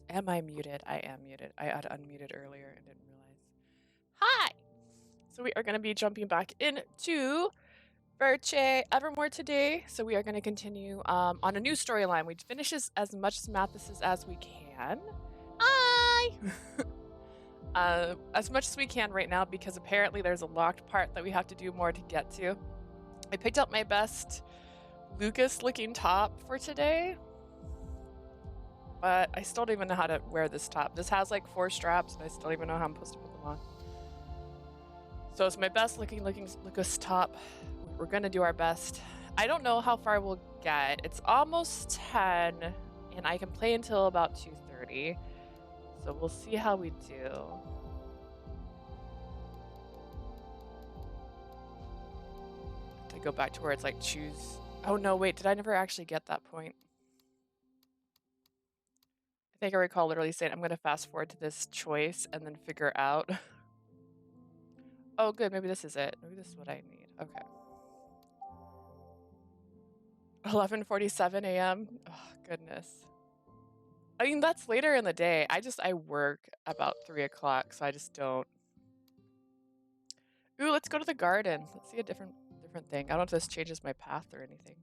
Am I muted? I am muted. I had unmuted earlier and didn't realize. Hi! So we are going to be jumping back into Virche Evermore today. So we are going to continue on a new storyline. We finish as much as Mattis as we can. Hi! As much as we can right now because apparently there's a locked part that we have to do more to get to. I picked up my best Lucas looking top for today. But I still don't even know how to wear this top. This has like 4 straps and I still don't even know how I'm supposed to put them on. So it's my best looking Lucas top. We're gonna do our best. I don't know how far we'll get. It's almost 10 and I can play until about 2:30. So we'll see how we do. To go back to where it's like choose. Oh no, wait, did I never actually get that point? I think I recall literally saying I'm gonna fast forward to this choice and then figure out. Oh good, maybe this is it. Maybe this is what I need. Okay. 11:47 a.m. Oh goodness. I mean that's later in the day. I work about 3 o'clock, so I just don't. Ooh, let's go to the garden. Let's see a different thing. I don't know if this changes my path or anything.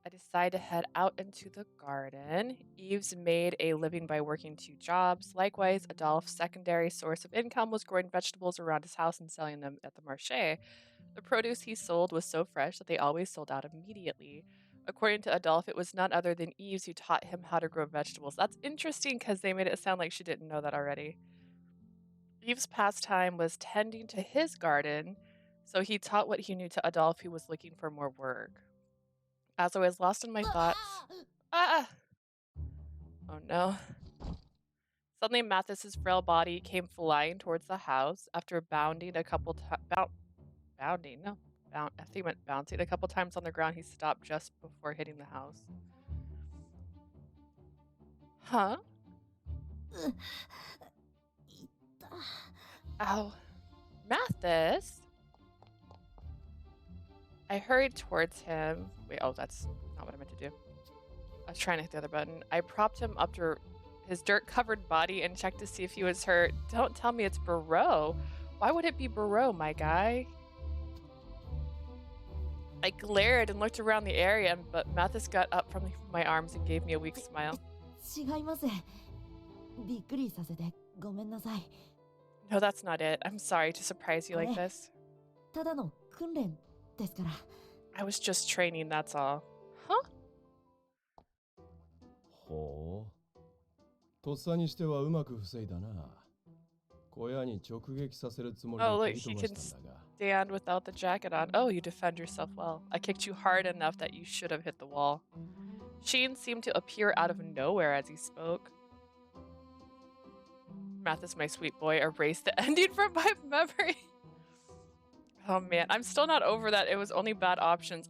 I decide to head out into the garden. Eves made a living by working 2 jobs. Likewise, Adolphe's secondary source of income was growing vegetables around his house and selling them at the marché. The produce he sold was so fresh that they always sold out immediately. According to Adolphe, it was none other than Eves who taught him how to grow vegetables. That's interesting because they made it sound like she didn't know that already. Eves' pastime was tending to his garden, so he taught what he knew to Adolphe, who was looking for more work. As I was lost in my thoughts. Ah! Oh no. Suddenly, Mattis's frail body came flying towards the house. After bounding a couple times. Bounding? No. I think he went bouncing a couple times on the ground. He stopped just before hitting the house. Huh? Ow. Mattis? I hurried towards him. Wait, oh, that's not what I meant to do. I was trying to hit the other button. I propped him up to his dirt-covered body and checked to see if he was hurt. Don't tell me it's Barrow. Why would it be Barrow, my guy? I glared and looked around the area, but Mattis got up from my arms and gave me a weak smile. No, that's not it. I'm sorry to surprise you like this. I was just training, that's all. Huh? ほう。とっさにしてはうまく防いだな。小屋に直撃させるつもりで Oh, 蹴 look, り he 飛ば can したんだが。 stand without the jacket on. Oh, you defend yourself well. I kicked you hard enough that you should have hit the wall. Sheen seemed to appear out of nowhere as he spoke. Mattis, my sweet boy, erased the ending from my memory. Oh man, I'm still not over that. It was only bad options.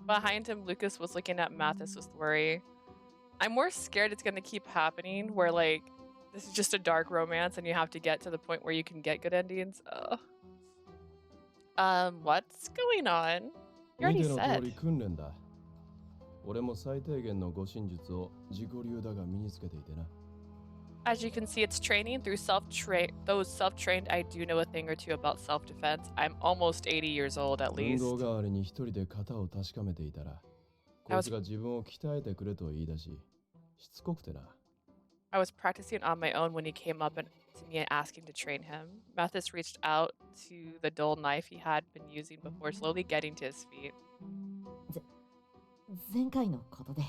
Behind him, Lucas was looking at Mattis with worry. I'm more scared it's gonna keep happening where like this is just a dark romance and you have to get to the point where you can get good endings. What's going on? You already said. 俺も最低限の護身術を自己流だが身につけていてな。 As you can see, it's training through those self-trained. I do know a thing or two about self-defense. I'm almost 80 years old at least. 運動代わりに一人で型を確かめていたら、こいつが自分を鍛えてくれと言い出し、しつこくてな。 I was practicing on my own when he came up to me and asking to train him. Mattis reached out to the dull knife he had been using before slowly getting to his feet. 前回のことで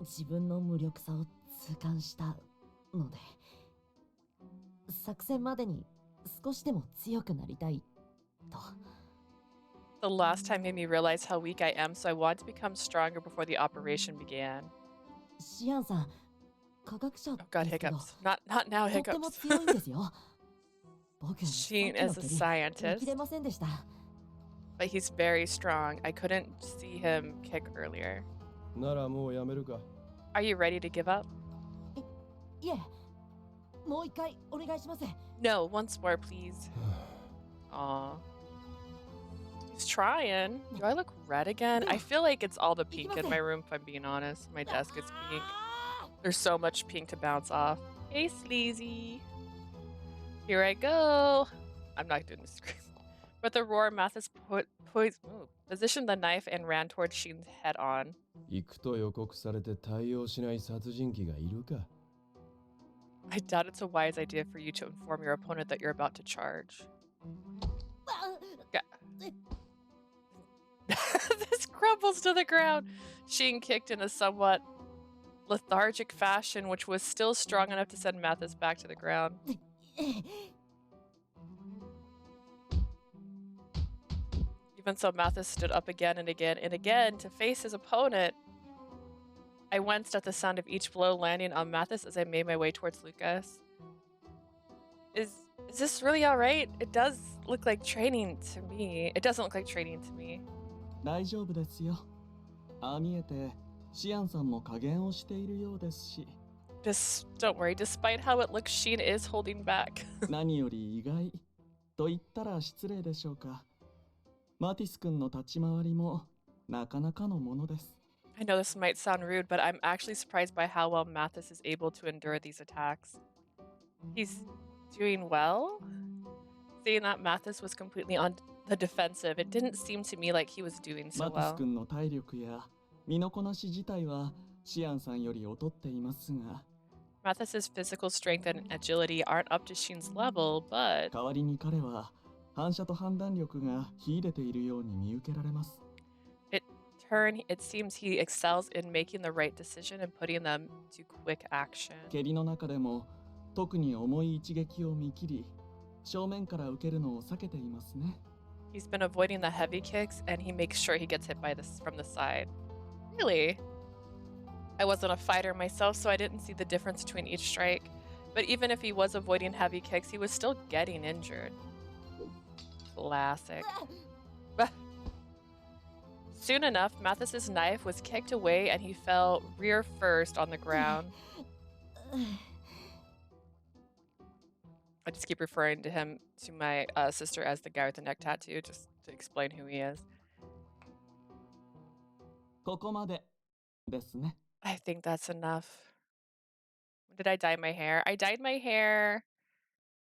自分の無力さを痛感したので、作戦までに少しでも強くなりたいと。 The last time made me realize how weak I am, so I wanted to become stronger before the operation began. シアンさん、科学者 Oh god, ですけど、 hiccups. Not now, とっても hiccups. 強いんですよ。僕、Sheen さっ is き a の蹴り見切 scientist, れませんでした。 but he's very strong. I couldn't see him kick earlier. ならもうやめるか。 Are you ready to give up? いえ、もう一回お願いします。 No, once more, please. Aw. He's trying. Do I look red again? I feel like it's all the pink in my room, if I'm being honest. My desk is pink. There's so much pink to bounce off. Hey, sleazy. Here I go. I'm not doing the scream. With a roar, Mattis positioned the knife and ran towards Sheen's head on. 行くと予告されて対応しない殺人鬼がいるか I doubt it's a wise idea for you to inform your opponent that you're about to charge. This crumbles to the ground. Sheen kicked in a somewhat lethargic fashion, which was still strong enough to send Mattis back to the ground. Even so, Mattis stood up again and again and again to face his opponent. I winced at the sound of each blow landing on Mattis as I made my way towards Lucas. Is this really alright? It does look like training to me. It doesn't look like training to me. 大丈夫ですよ。ああ見えて、シアンさんも加減をしているようですし。Don't worry, despite how it looks, Sheen is holding back. 何より意外と言ったら失礼でしょうか。マティス君の立ち回りもなかなかのものです。I know this might sound rude, but I'm actually surprised by how well Mattis is able to endure these attacks. He's doing well? Seeing that Mattis was completely on the defensive, it didn't seem to me like he was doing so マティス well. 君の体力や身のこなし自体はシアンさんより劣っていますが、 Mattis's physical strength and agility aren't up to Sheen's level, but 代わりに彼は反射と判断力が秀でているように見受けられます。it seems he excels in making the right decision and putting them to quick action. 蹴りの中でも特に重い一撃を見切り、正面から受けるのを避けていますね。 He's been avoiding the heavy kicks, and he makes sure he gets hit from the side. Really? I wasn't a fighter myself, so I didn't see the difference between each strike. But even if he was avoiding heavy kicks, he was still getting injured. Classic. Soon enough, Mattis's knife was kicked away and he fell rear first on the ground. I just keep referring to my sister as the guy with the neck tattoo, just to explain who he is. ここまでですね。 I think that's enough. When did I dye my hair? I dyed my hair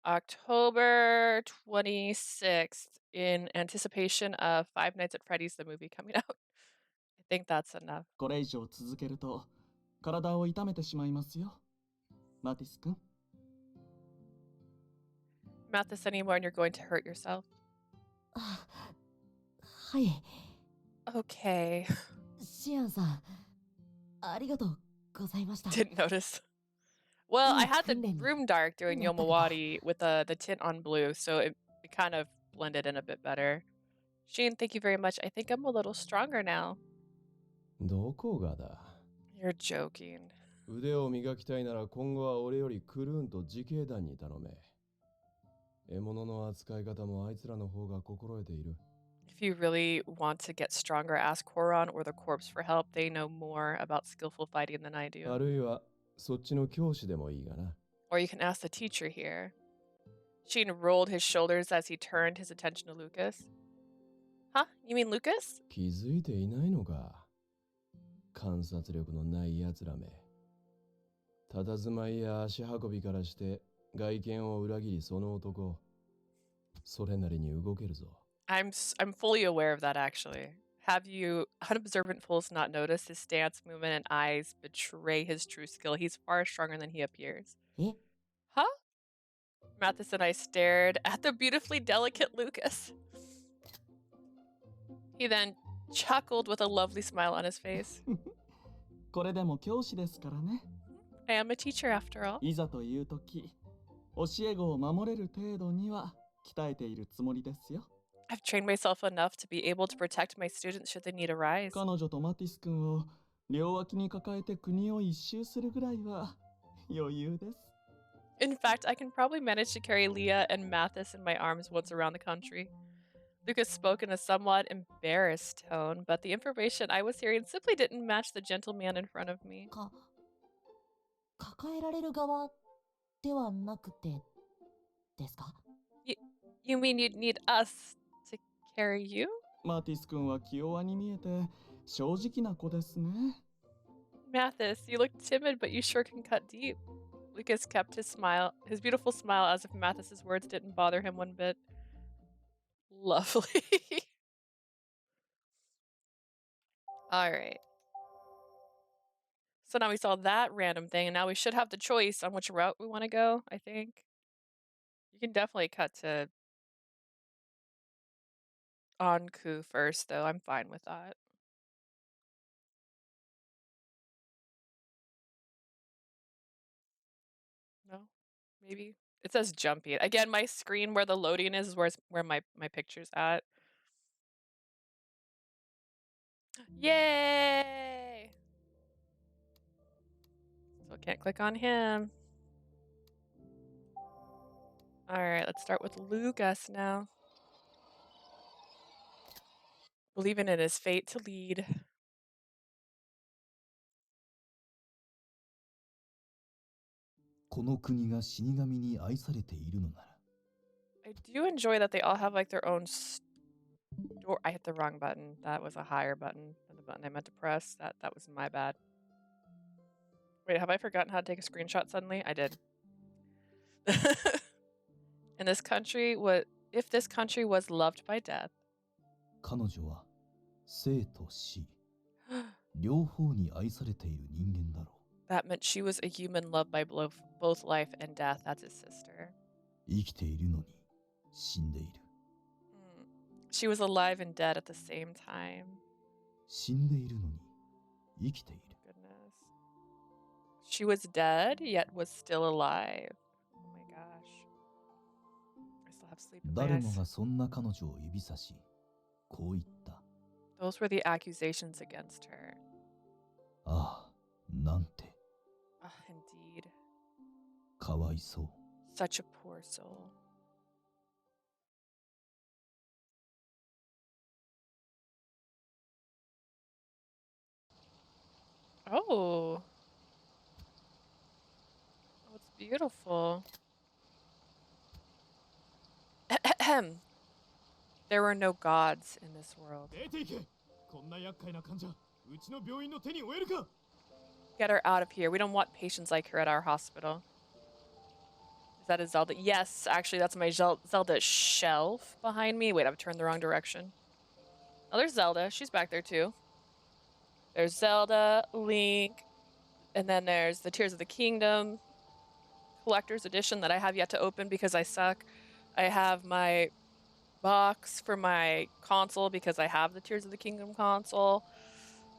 October 26th in anticipation of Five Nights at Freddy's, the movie coming out. I think that's enough. これ以上続けると体を痛めてしまいますよ。マティス君。 Not this anymore and you're going to hurt yourself. はい。 Okay. シアンさん、ありがとうございました。 Didn't notice. Well, I had the room dark doing Yomawari with the tint on blue, so it kind of blended in a bit better. Sheen, thank you very much. I think I'm a little stronger now. どこがだ You're joking. 腕を磨きたいなら今後は俺よりクルーンと自警団に頼め。獲物の扱い方もあいつらの方が心得ている。 If you really want to get stronger, ask Koron or the corpse for help. They know more about skillful fighting than I do. あるいはそっちの教師でもいいがな。 Or you can ask the teacher here. Sheen rolled his shoulders as he turned his attention to Lucas. Huh? You mean Lucas? 気づいていないのか。観察力のない奴らめ。佇まいや足運びからして外見を裏切りその男。それなりに動けるぞ。I'm fully aware of that, actually. Have you unobservant fools not noticed his stance, movement, and eyes betray his true skill? He's far stronger than he appears. Eh? Huh? Mattis and I stared at the beautifully delicate Lucas. He then chuckled with a lovely smile on his face. これでも教師ですからね。 I am a teacher after all. いざという時、教え子を守れる程度には鍛えているつもりですよ。 I've trained myself enough to be able to protect my students should the need arise. 彼女とマティス君を両脇に抱えて国を一周するぐらいは余裕です。 In fact, I can probably manage to carry Leah and Mattis in my arms once around the country. Lucas spoke in a somewhat embarrassed tone, but the information I was hearing simply didn't match the gentle man in front of me. 抱えられる側ではなくてですか？ You mean you'd need us to carry you? マティス君は気弱に見えて正直な子ですね。Mattis, you look timid, but you sure can cut deep. Lucas kept his beautiful smile, as if Mathis's words didn't bother him one bit. Lovely. All right. So now we saw that random thing, and now we should have the choice on which route we want to go, I think. You can definitely cut to Anku first, though. I'm fine with that. No? Maybe? It says jumpy. Again, my screen where the loading is where my picture's at. Yay! So I can't click on him. Alright, let's start with Lucas now. Believing in his fate to lead. I do enjoy that they all have like their own story. I hit the wrong button. That was a higher button than the button I meant to press. That was my bad. Wait, have I forgotten how to take a screenshot suddenly? I did. In this country, if this country was loved by death. That meant she was a human loved by both life and death. That's his sister. She was alive and dead at the same time. Goodness. She was dead, yet was still alive. Oh my gosh. I still have sleep in my eyes. Those were the accusations against her. Indeed. Such a poor soul. Oh. Oh, it's beautiful. There were no gods in this world. Get her out of here. We don't want patients like her at our hospital. Is that a Zelda? Yes, actually, that's my Zelda shelf behind me. Wait, I've turned the wrong direction. Oh, there's Zelda. She's back there, too. There's Zelda, Link, and then there's the Tears of the Kingdom Collector's Edition that I have yet to open because I suck. I have my box for my console because I have the Tears of the Kingdom console.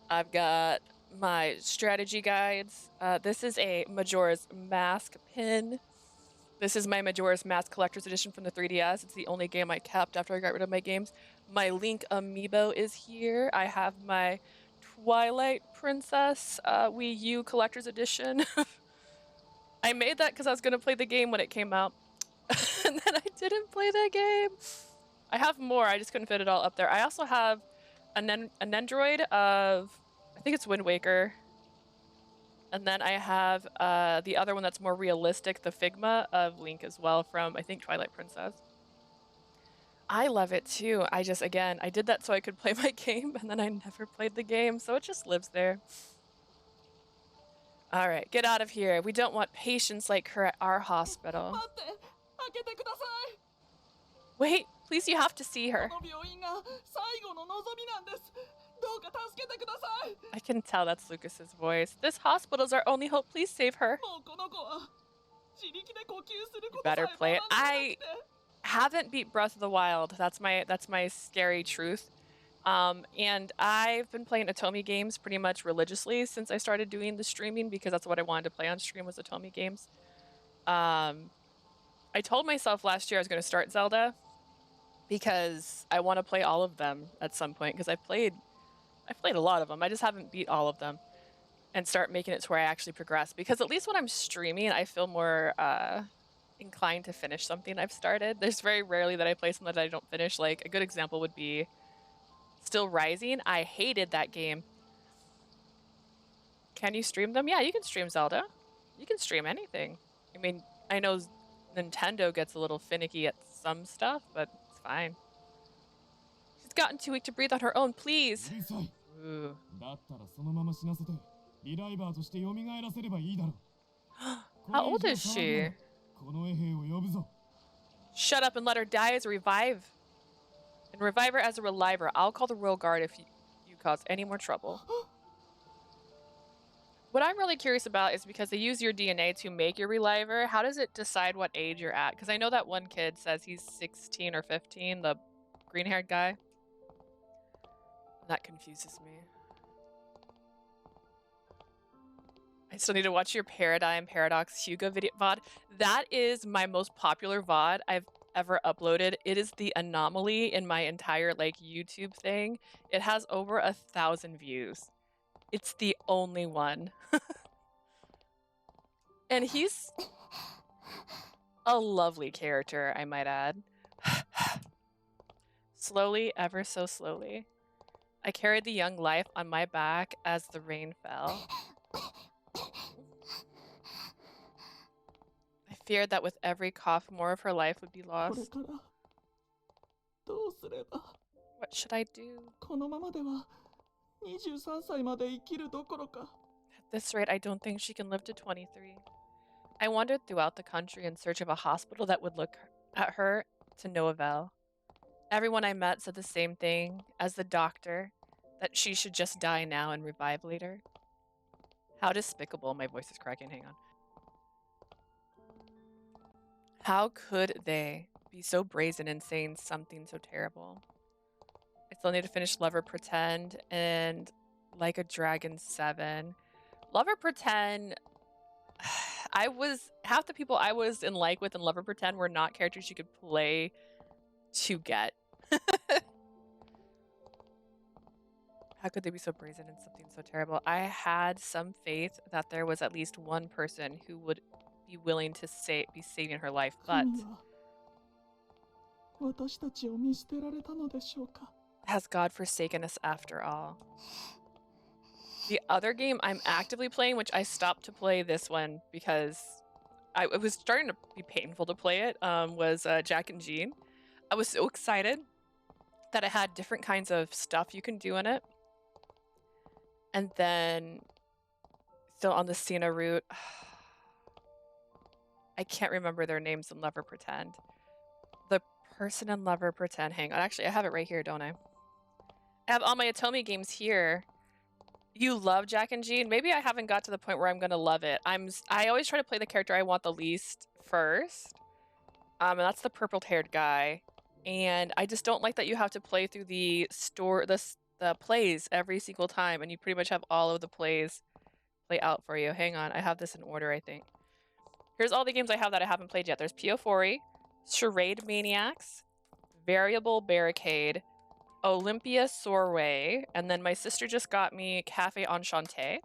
I've got my strategy guides. This is a Majora's Mask pin. This is my Majora's Mask Collector's Edition from the 3DS. It's the only game I kept after I got rid of my games. My Link amiibo is here. I have my Twilight Princess Wii U Collector's Edition. I made that because I was going to play the game when it came out. And then I didn't play the game. I have more. I just couldn't fit it all up there. I also have an Android of, I think it's Wind Waker. And then I have the other one that's more realistic, the Figma of Link as well from, I think, Twilight Princess. I love it too. I did that so I could play my game, and then I never played the game, so it just lives there. All right, get out of here. We don't want patients like her at our hospital. Wait, please, you have to see her. I can tell that's Lucas's voice. This hospital's our only hope. Please save her. You better play it. I haven't beat Breath of the Wild. That's my scary truth. And I've been playing Otome games pretty much religiously since I started doing the streaming because that's what I wanted to play on stream was Otome games. I told myself last year I was going to start Zelda because I want to play all of them at some point because I've played a lot of them. I just haven't beat all of them and start making it to where I actually progress because at least when I'm streaming, I feel more inclined to finish something I've started. There's very rarely that I play something that I don't finish. Like a good example would be Still Rising. I hated that game. Can you stream them? Yeah, you can stream Zelda. You can stream anything. I mean, I know Nintendo gets a little finicky at some stuff, but it's fine. gotten too weak to breathe on her own, please. うるさい Ooh. だったらそのまま死なせてリライバーとして蘇らせればいいだろう How old is she? この衛兵を呼ぶぞ Shut up and let her die as a revive. And revive her as a reliver. I'll call the Royal Guard if you cause any more trouble. What I'm really curious about is because they use your DNA to make your reliver, how does it decide what age you're at? Because I know that one kid says he's 16 or 15, the green-haired guy. That confuses me. I still need to watch your Paradigm Paradox Hugo video VOD. That is my most popular VOD I've ever uploaded. It is the anomaly in my entire like YouTube thing. It has over 1,000 views. It's the only one. And he's a lovely character, I might add. Slowly, ever so slowly, I carried the young life on my back as the rain fell. I feared that with every cough, more of her life would be これ lost. からどうすれば What should I do? このままでは23歳まで生きるどころか At this rate, I don't think she can live to 23. I wandered throughout the country in search of a hospital that would look at her to no avail. Everyone I met said the same thing as the doctor, that she should just die now and revive later. How despicable. My voice is cracking. Hang on. How could they be so brazen in saying something so terrible? I still need to finish Lover Pretend and Like a Dragon 7. Lover Pretend, I was, half the people I was in like with in Lover Pretend were not characters you could play to get. How could they be so brazen in something so terrible? I had some faith that there was at least one person who would be willing to be saving her life, but 神は私たちを見捨てられたのでしょうか has God forsaken us after all? The other game I'm actively playing, which I stopped to play this one because it was starting to be painful to play it, was Jack and Jean. I was so excited that it had different kinds of stuff you can do in it. And then, still on the Cena route, I can't remember their names in Lover Pretend. The person in Lover Pretend, hang on, actually I have it right here, don't I? I have all my Atomi games here. You love Jack and Jean? Maybe I haven't got to the point where I'm gonna love it. I always try to play the character I want the least first. And that's the purple-haired guy. And I just don't like that you have to play through the plays every single time, and you pretty much have all of the plays play out for you. Hang on, I have this in order, I think. Here's all the games I have that I haven't played yet. There's Pio4, Charade Maniacs, Variable Barricade, Olympia Soarway, and then my sister just got me Cafe Enchanté,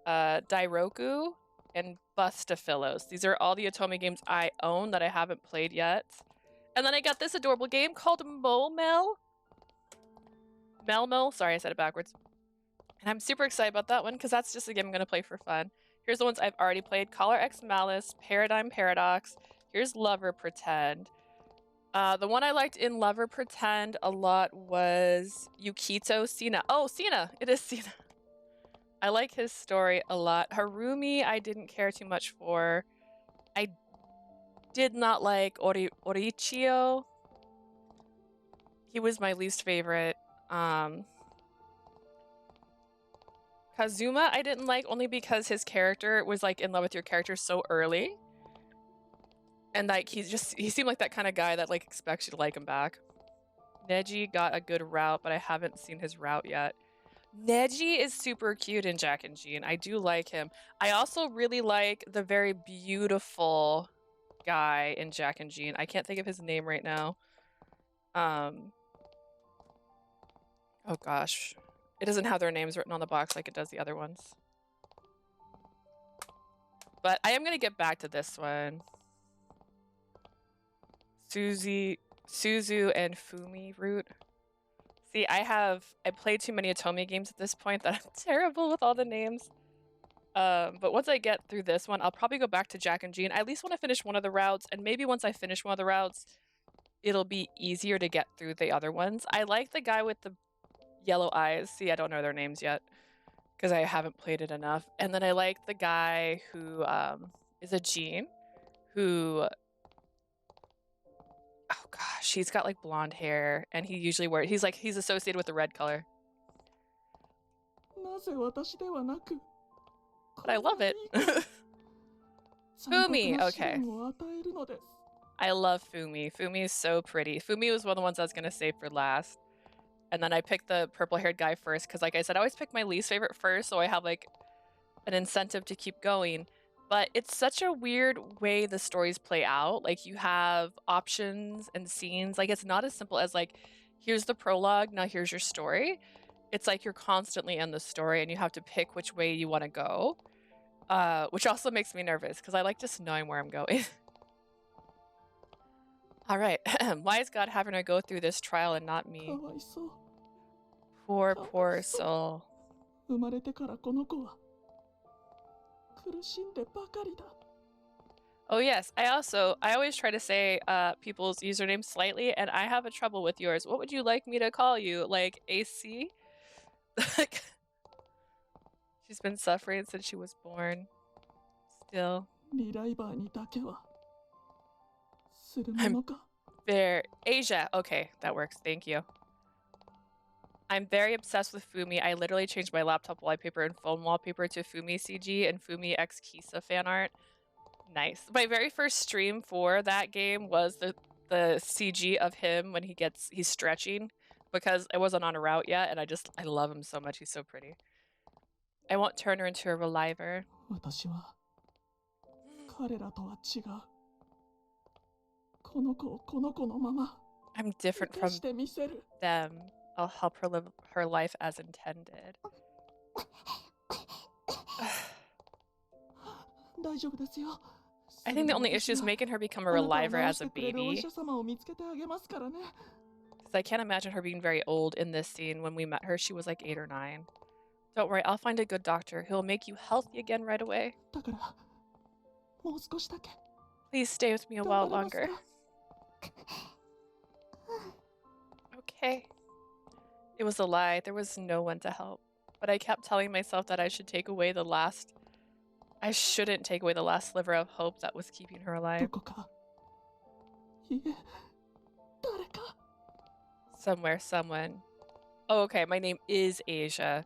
Dairoku, and Bustafillos. These are all the Atomi games I own that I haven't played yet. And then I got this adorable game called Melmel. Sorry, I said it backwards. And I'm super excited about that one because that's just a game I'm going to play for fun. Here's the ones I've already played. Collar X Malice, Paradigm Paradox. Here's Lover Pretend. The one I liked in Lover Pretend a lot was Yukito Sina. Oh, Sina! It is Sina. I like his story a lot. Harumi, I didn't care too much for. I did not like Orichio. He was my least favorite. Kazuma I didn't like only because his character was like in love with your character so early. And like he seemed like that kind of guy that like expects you to like him back. Neji got a good route, but I haven't seen his route yet. Neji is super cute in Jack and Jean. I do like him. I also really like the very beautiful guy in Jack and Jean. I can't think of his name right now. Oh gosh. It doesn't have their names written on the box like it does the other ones. But I am going to get back to this one. Suzu and Fumi route. See, I played too many Atomi games at this point that I'm terrible with all the names. But once I get through this one, I'll probably go back to Jack and Jean. I at least want to finish one of the routes, and maybe once I finish one of the routes, it'll be easier to get through the other ones. I like the guy with the yellow eyes. See, I don't know their names yet because I haven't played it enough. And then I like the guy who is a Sheen, who, oh gosh, he's got like blonde hair, and he usually wears, he's associated with the red color. But I love it. Fumi, okay. I love Fumi. Fumi is so pretty. Fumi was one of the ones I was going to save for last. And then I picked the purple-haired guy first because, like I said, I always pick my least favorite first, so I have, like, an incentive to keep going. But it's such a weird way the stories play out. Like, you have options and scenes. Like, it's not as simple as, like, here's the prologue, now here's your story. It's like you're constantly in the story, and you have to pick which way you want to go. Which also makes me nervous because I like just knowing where I'm going. All right. Why is God having her go through this trial and not me? Poor soul. Oh yes, I always try to say people's usernames slightly, and I have a trouble with yours. What would you like me to call you? Like AC? She's been suffering since she was born. Still. I'm there. Asia. Okay, that works. Thank you. I'm very obsessed with Fumi. I literally changed my laptop wallpaper and phone wallpaper to Fumi CG and Fumi X Kisa fan art. Nice. My very first stream for that game was the CG of him when he's stretching, because I wasn't on a route yet, and I love him so much. He's so pretty. I won't turn her into a reliver. I'm different from them. I'll help her live her life as intended. I think the only issue is making her become a reliver as a baby. Because I can't imagine her being very old in this scene. When we met her, she was like 8 or 9. Don't worry, I'll find a good doctor. He'll make you healthy again right away. Please stay with me a while longer. Okay. It was a lie. There was no one to help. But I kept telling myself that I shouldn't take away the last sliver of hope that was keeping her alive. Somewhere, someone. Oh, okay, my name is Asia.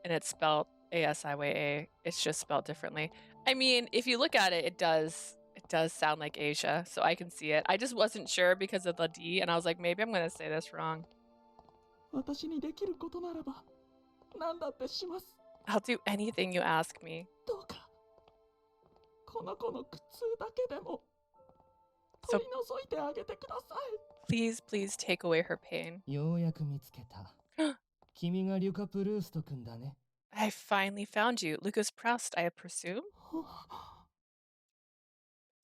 And it's spelled A-S-I-Y-A. It's just spelled differently. I mean, if you look at it, it does sound like Asia, so I can see it. I just wasn't sure because of the D, and I was like, maybe I'm gonna say this wrong. I'll do anything you ask me. So, please take away her pain. I finally found you. Lucas Proust, I presume?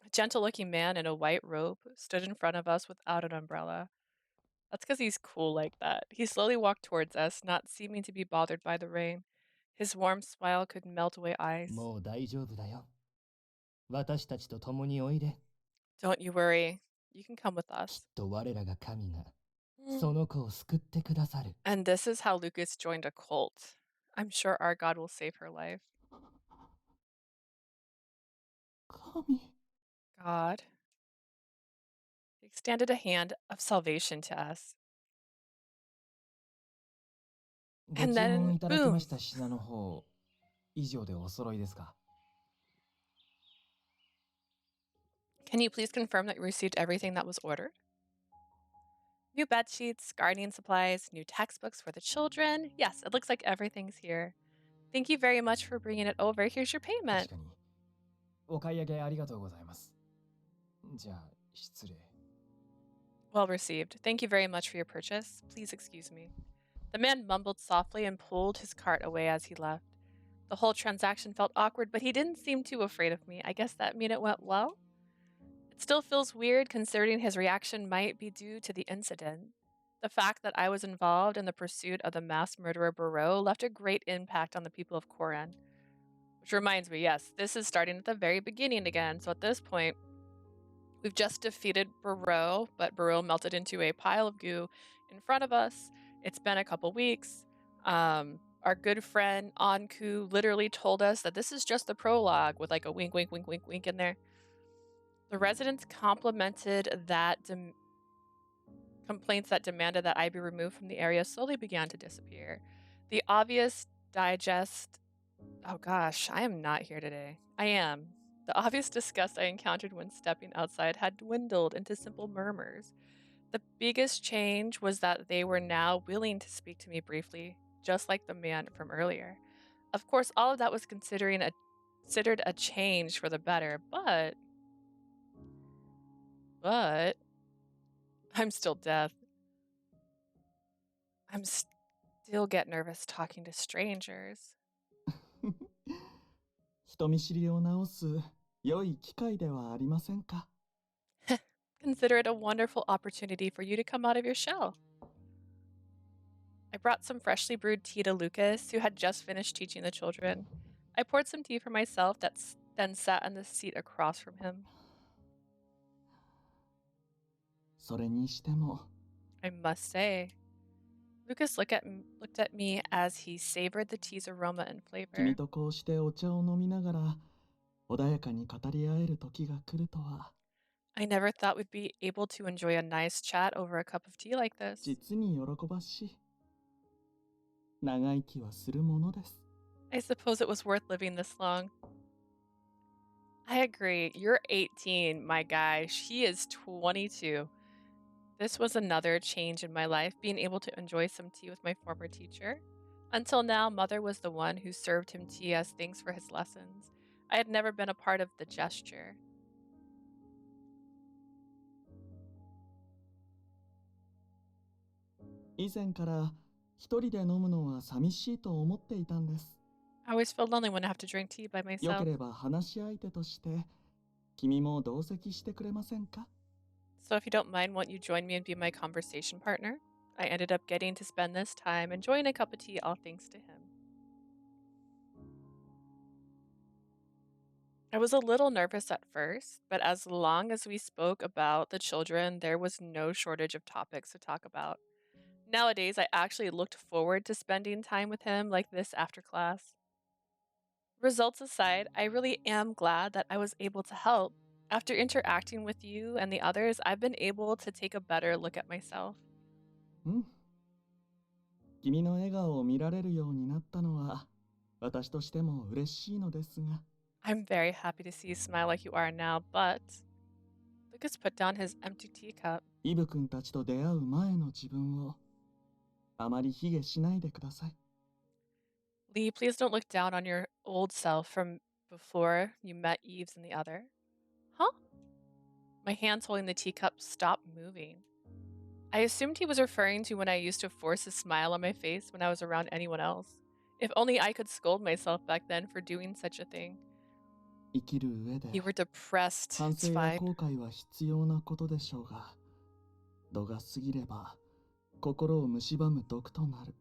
A gentle-looking man in a white robe stood in front of us without an umbrella. That's because he's cool like that. He slowly walked towards us, not seeming to be bothered by the rain. His warm smile could melt away ice. Don't you worry. You can come with us. And this is how Lucas joined a cult. I'm sure our God will save her life. God. He extended a hand of salvation to us. And then, boom. Can you please confirm that you received everything that was ordered? New bed sheets, gardening supplies, new textbooks for the children. Yes, it looks like everything's here. Thank you very much for bringing it over. Here's your payment. Well received. Thank you very much for your purchase. Please excuse me. The man mumbled softly and pulled his cart away as he left. The whole transaction felt awkward, but he didn't seem too afraid of me. I guess that meant it went well? It still feels weird considering his reaction might be due to the incident. The fact that I was involved in the pursuit of the mass murderer Barrow left a great impact on the people of Koran. Which reminds me, yes, this is starting at the very beginning again, so at this point, We've just defeated Barrow, but Barrow melted into a pile of goo in front of us. It's been a couple weeks. Our good friend Anku literally told us that this is just the prologue with like a wink, wink, wink, wink, wink in there. The residents complimented that complaints that demanded that I be removed from the area slowly began to disappear. The obvious digest. Oh gosh, I am not here today. I am. The obvious disgust I encountered when stepping outside had dwindled into simple murmurs. The biggest change was that they were now willing to speak to me briefly, just like the man from earlier. Of course, all of that was considered a change for the better, but I'm still deaf. I'm still get nervous talking to strangers. 人見知りを直す良い機会ではありませんか。 Consider it a wonderful opportunity for you to come out of your shell. I brought some freshly brewed tea to Lucas, who had just finished teaching the children. I poured some tea for myself, then sat on the seat across from him. それにしても I must say, Lucas looked at me as he savored the tea's aroma and 君 flavor. とこうしてお茶を飲みながら穏やかに語り合える時が来るとは I never thought we'd be able to enjoy a nice chat over a cup of tea like this. 実に喜ばしい。長生きはするものです。 I suppose it was worth living this long. I agree. You're 18, my guy. She is 22. This was another change in my life, being able to enjoy some tea with my former teacher. Until now, Mother was the one who served him tea as thanks for his lessons. I had never been a part of the gesture. 以前から一人で飲むのは寂しいと思っていたんです。 I always feel lonely when I have to drink tea by よ myself. ければ話し相手として君も同席してくれませんか。 So if you don't mind, won't you join me and be my conversation partner? I ended up getting to spend this time enjoying a cup of tea, all thanks to him. I was a little nervous at first, but as long as we spoke about the children, there was no shortage of topics to talk about. Nowadays, I actually looked forward to spending time with him like this after class. Results aside, I really am glad that I was able to help. After interacting with you and the others, I've been able to take a better look at myself. うん。君の笑顔を見られるようになったのは私としても嬉しいのですが。 I'm very happy to see you smile like you are now, but Lucas put down his empty teacup. イブ君たちと出会う前の自分をあまり卑下しないでください。 Lee, please don't look down on your old self from before you met Eves and the other. Huh? My hands holding the teacup stopped moving. I assumed he was referring to when I used to force a smile on my face when I was around anyone else. If only I could scold myself back then for doing such a thing. 生きる上で You were depressed. 反 It's 省や fine. 後悔は必要なことでしょうが、度が過ぎれば心を蝕む毒となる。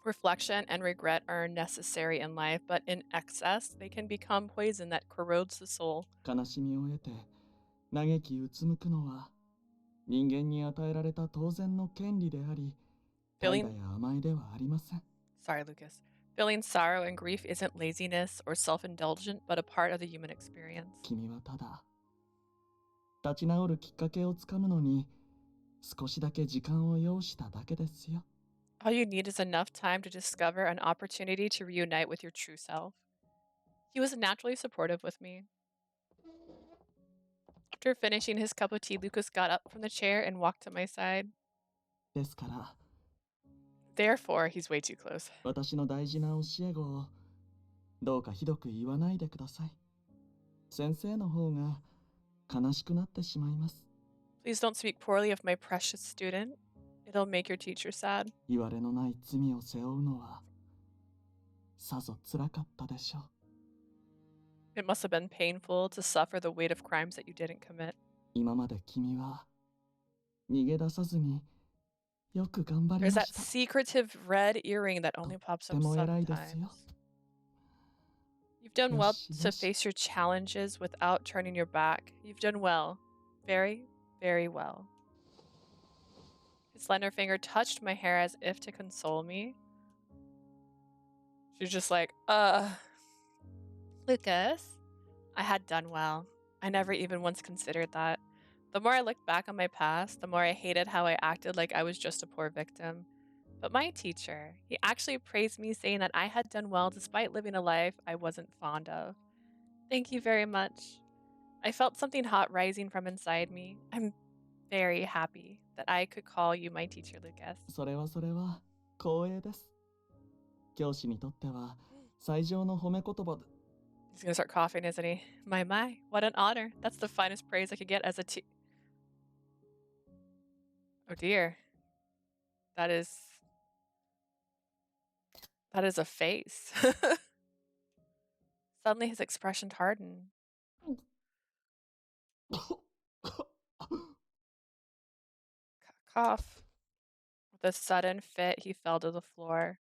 Reflection and regret are necessary in life, but in excess, they can become poison that corrodes the soul. 悲しみを得て嘆きうつむくのは人間に与えられた当然の権利であり、怠惰や甘えではありません。 Sorry, Lucas. Feeling sorrow and grief isn't laziness or self-indulgent, but a part of the human experience. 君はただ立ち直るきっかけをつかむのに少しだけ時間を要しただけですよ。 All you need is enough time to discover an opportunity to reunite with your true self. He was naturally supportive with me. After finishing his cup of tea, Lucas got up from the chair and walked to my side. ですから Therefore, he's way too close. 私の大事な教え子をどうかひどく言わないでください。先生の方が悲しくなってしまいます。 Please don't speak poorly of my precious student. It'll make your teacher sad. 言われのない罪を背負うのはさぞ辛かったでしょう。 It must have been painful to suffer the weight of crimes that you didn't commit. 今まで君は逃げ出さずによく頑張り There's ま that した。 secretive red earring that only pops とて up も偉いです sometimes. よ。You've done よ well し to よし。 face your challenges without turning your back. You've done well. Very, very well. His slender finger touched my hair as if to console me. She's just like, Lucas, I had done well. I never even once considered that. The more I looked back on my past, the more I hated how I acted like I was just a poor victim. But my teacher, he actually praised me, saying that I had done well despite living a life I wasn't fond of. Thank you very much. I felt something hot rising from inside me. I'm very happy that I could call you my teacher, Lucas. それは光栄です。教師にとっては最上の褒め言葉で。 He's gonna start coughing, isn't he? My, what an honor. That's the finest praise I could get as a Oh dear. That is a face. Suddenly his expression hardened. Cough. With a sudden fit, he fell to the floor.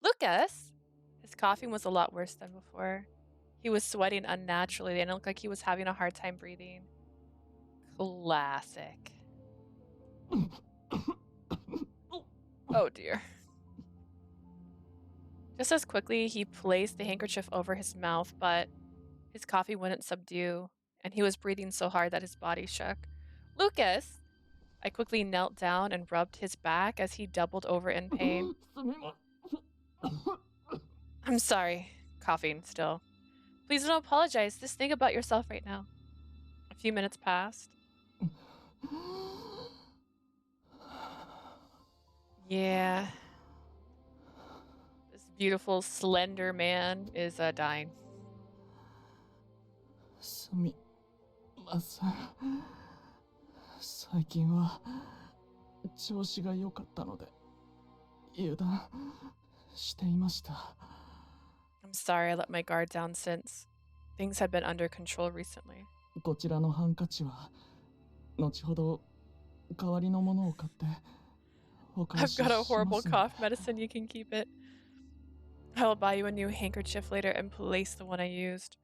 Lucas! His coughing was a lot worse than before. He was sweating unnaturally and it looked like he was having a hard time breathing. Classic. Oh dear. Just as quickly, he placed the handkerchief over his mouth, but his coughing wouldn't subdue, and he was breathing so hard that his body shook. Lucas! I quickly knelt down and rubbed his back as he doubled over in pain. I'm sorry. Coughing still. Please don't apologize. Just think about yourself right now. A few minutes passed. Yeah. This beautiful, slender man is dying. すみません。最近は調子が良かったので油断していました。 I'm sorry I let my guard down since things had been under control recently. こちらのハンカチは後ほど代わりのものを買ってお返 I've しし got a ます horrible ので。 cough medicine. You can keep it. I will buy you a new handkerchief later and place the one I used.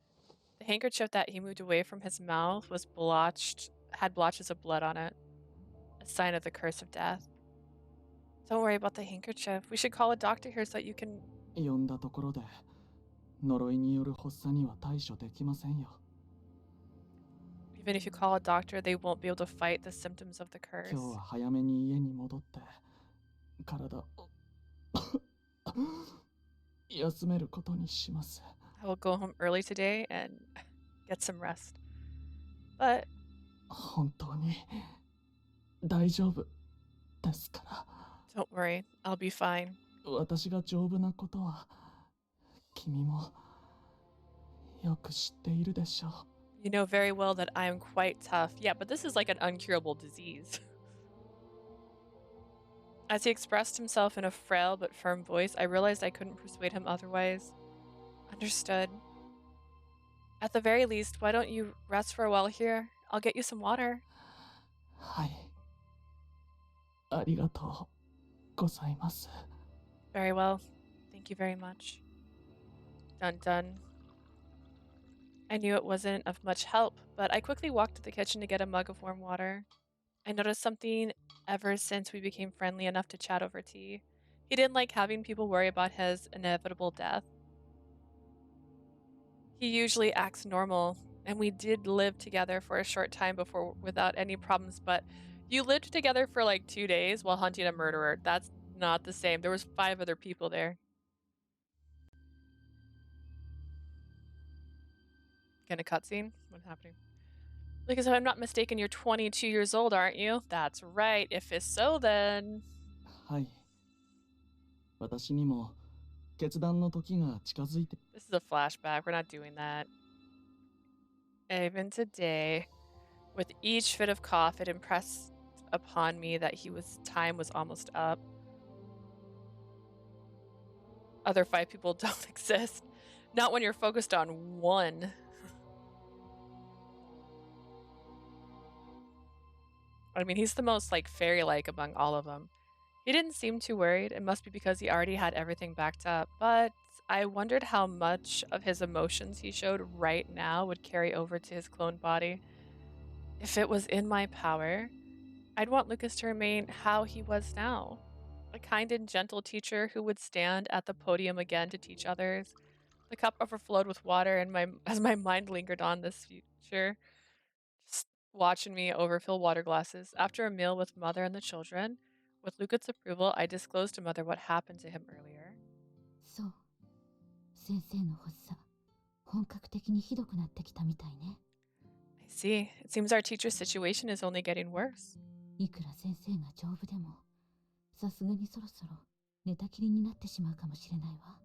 The handkerchief that he moved away from his mouth was had blotches of blood on it, a sign of the curse of death. Don't worry about the handkerchief. We should call a doctor here so that you can... 呼んだところで呪いによる発作には対処できませんよ。 Even if you call a doctor, they won't be able to fight the symptoms of the curse. 今日は早めに家に戻って体を休めることにします。 I will go home early today and get some rest. But 本当に大丈夫ですから。 don't worry, I'll be fine. 私が丈夫なことは君もよく知っているでしょう。 You know very well that I am quite tough. Yeah, but this is like an uncurable disease. As he expressed himself in a frail but firm voice, I realized I couldn't persuade him otherwise. Understood. At the very least, why don't you rest for a while here? I'll get you some water. はい。ありがとうございます。 Very well. Thank you very much. Dun dun. I knew it wasn't of much help, but I quickly walked to the kitchen to get a mug of warm water. I noticed something ever since we became friendly enough to chat over tea. He didn't like having people worry about his inevitable death. He usually acts normal, and we did live together for a short time before without any problems, but you lived together for like 2 days while hunting a murderer. That's not the same. There was 5 other people there. Get a cutscene? What's happening? Because if I'm not mistaken, you're 22 years old, aren't you? That's right. If it's so, then... はい。私にも決断の時が近づいて。 This is a flashback. We're not doing that. Even today, with each fit of cough, it impressed upon me that time was almost up. Other 5 people don't exist. Not when you're focused on one. I mean, he's the most, like, fairy-like among all of them. He didn't seem too worried. It must be because he already had everything backed up. But I wondered how much of his emotions he showed right now would carry over to his cloned body. If it was in my power, I'd want Lucas to remain how he was now, a kind and gentle teacher who would stand at the podium again to teach others. The cup overflowed with water, and as my mind lingered on this future, just watching me overfill water glasses. After a meal with Mother and the children, with Lucas' approval, I disclosed to Mother what happened to him earlier. そう。先生の発作、本格的にひどくなってきたみたいね。I see. It seems our teacher's situation is only getting worse. いくら先生が丈夫でも、さすがにそろそろ寝たきりになってしまうかもしれないわ。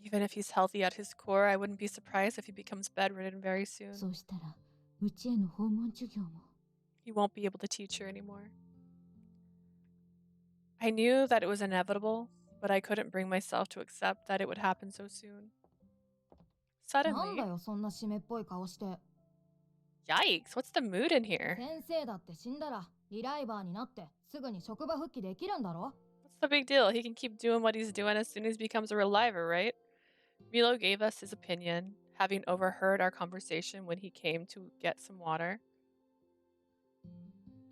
Even if he's healthy at his core, I wouldn't be surprised if he becomes bedridden very soon. そうしたら、うちへの訪問授業も。He won't be able to teach her anymore. I knew that it was inevitable, but I couldn't bring myself to accept that it would happen so soon. なんだ Suddenly, よそんな締めっぽい顔して。 yikes, what's the mood in here? 先生だって死んだらリライバーになってすぐに職場復帰できるんだろ。 What's the big deal? He can keep doing what he's doing as soon as he becomes a reliver, right? Milo gave us his opinion, having overheard our conversation when he came to get some water.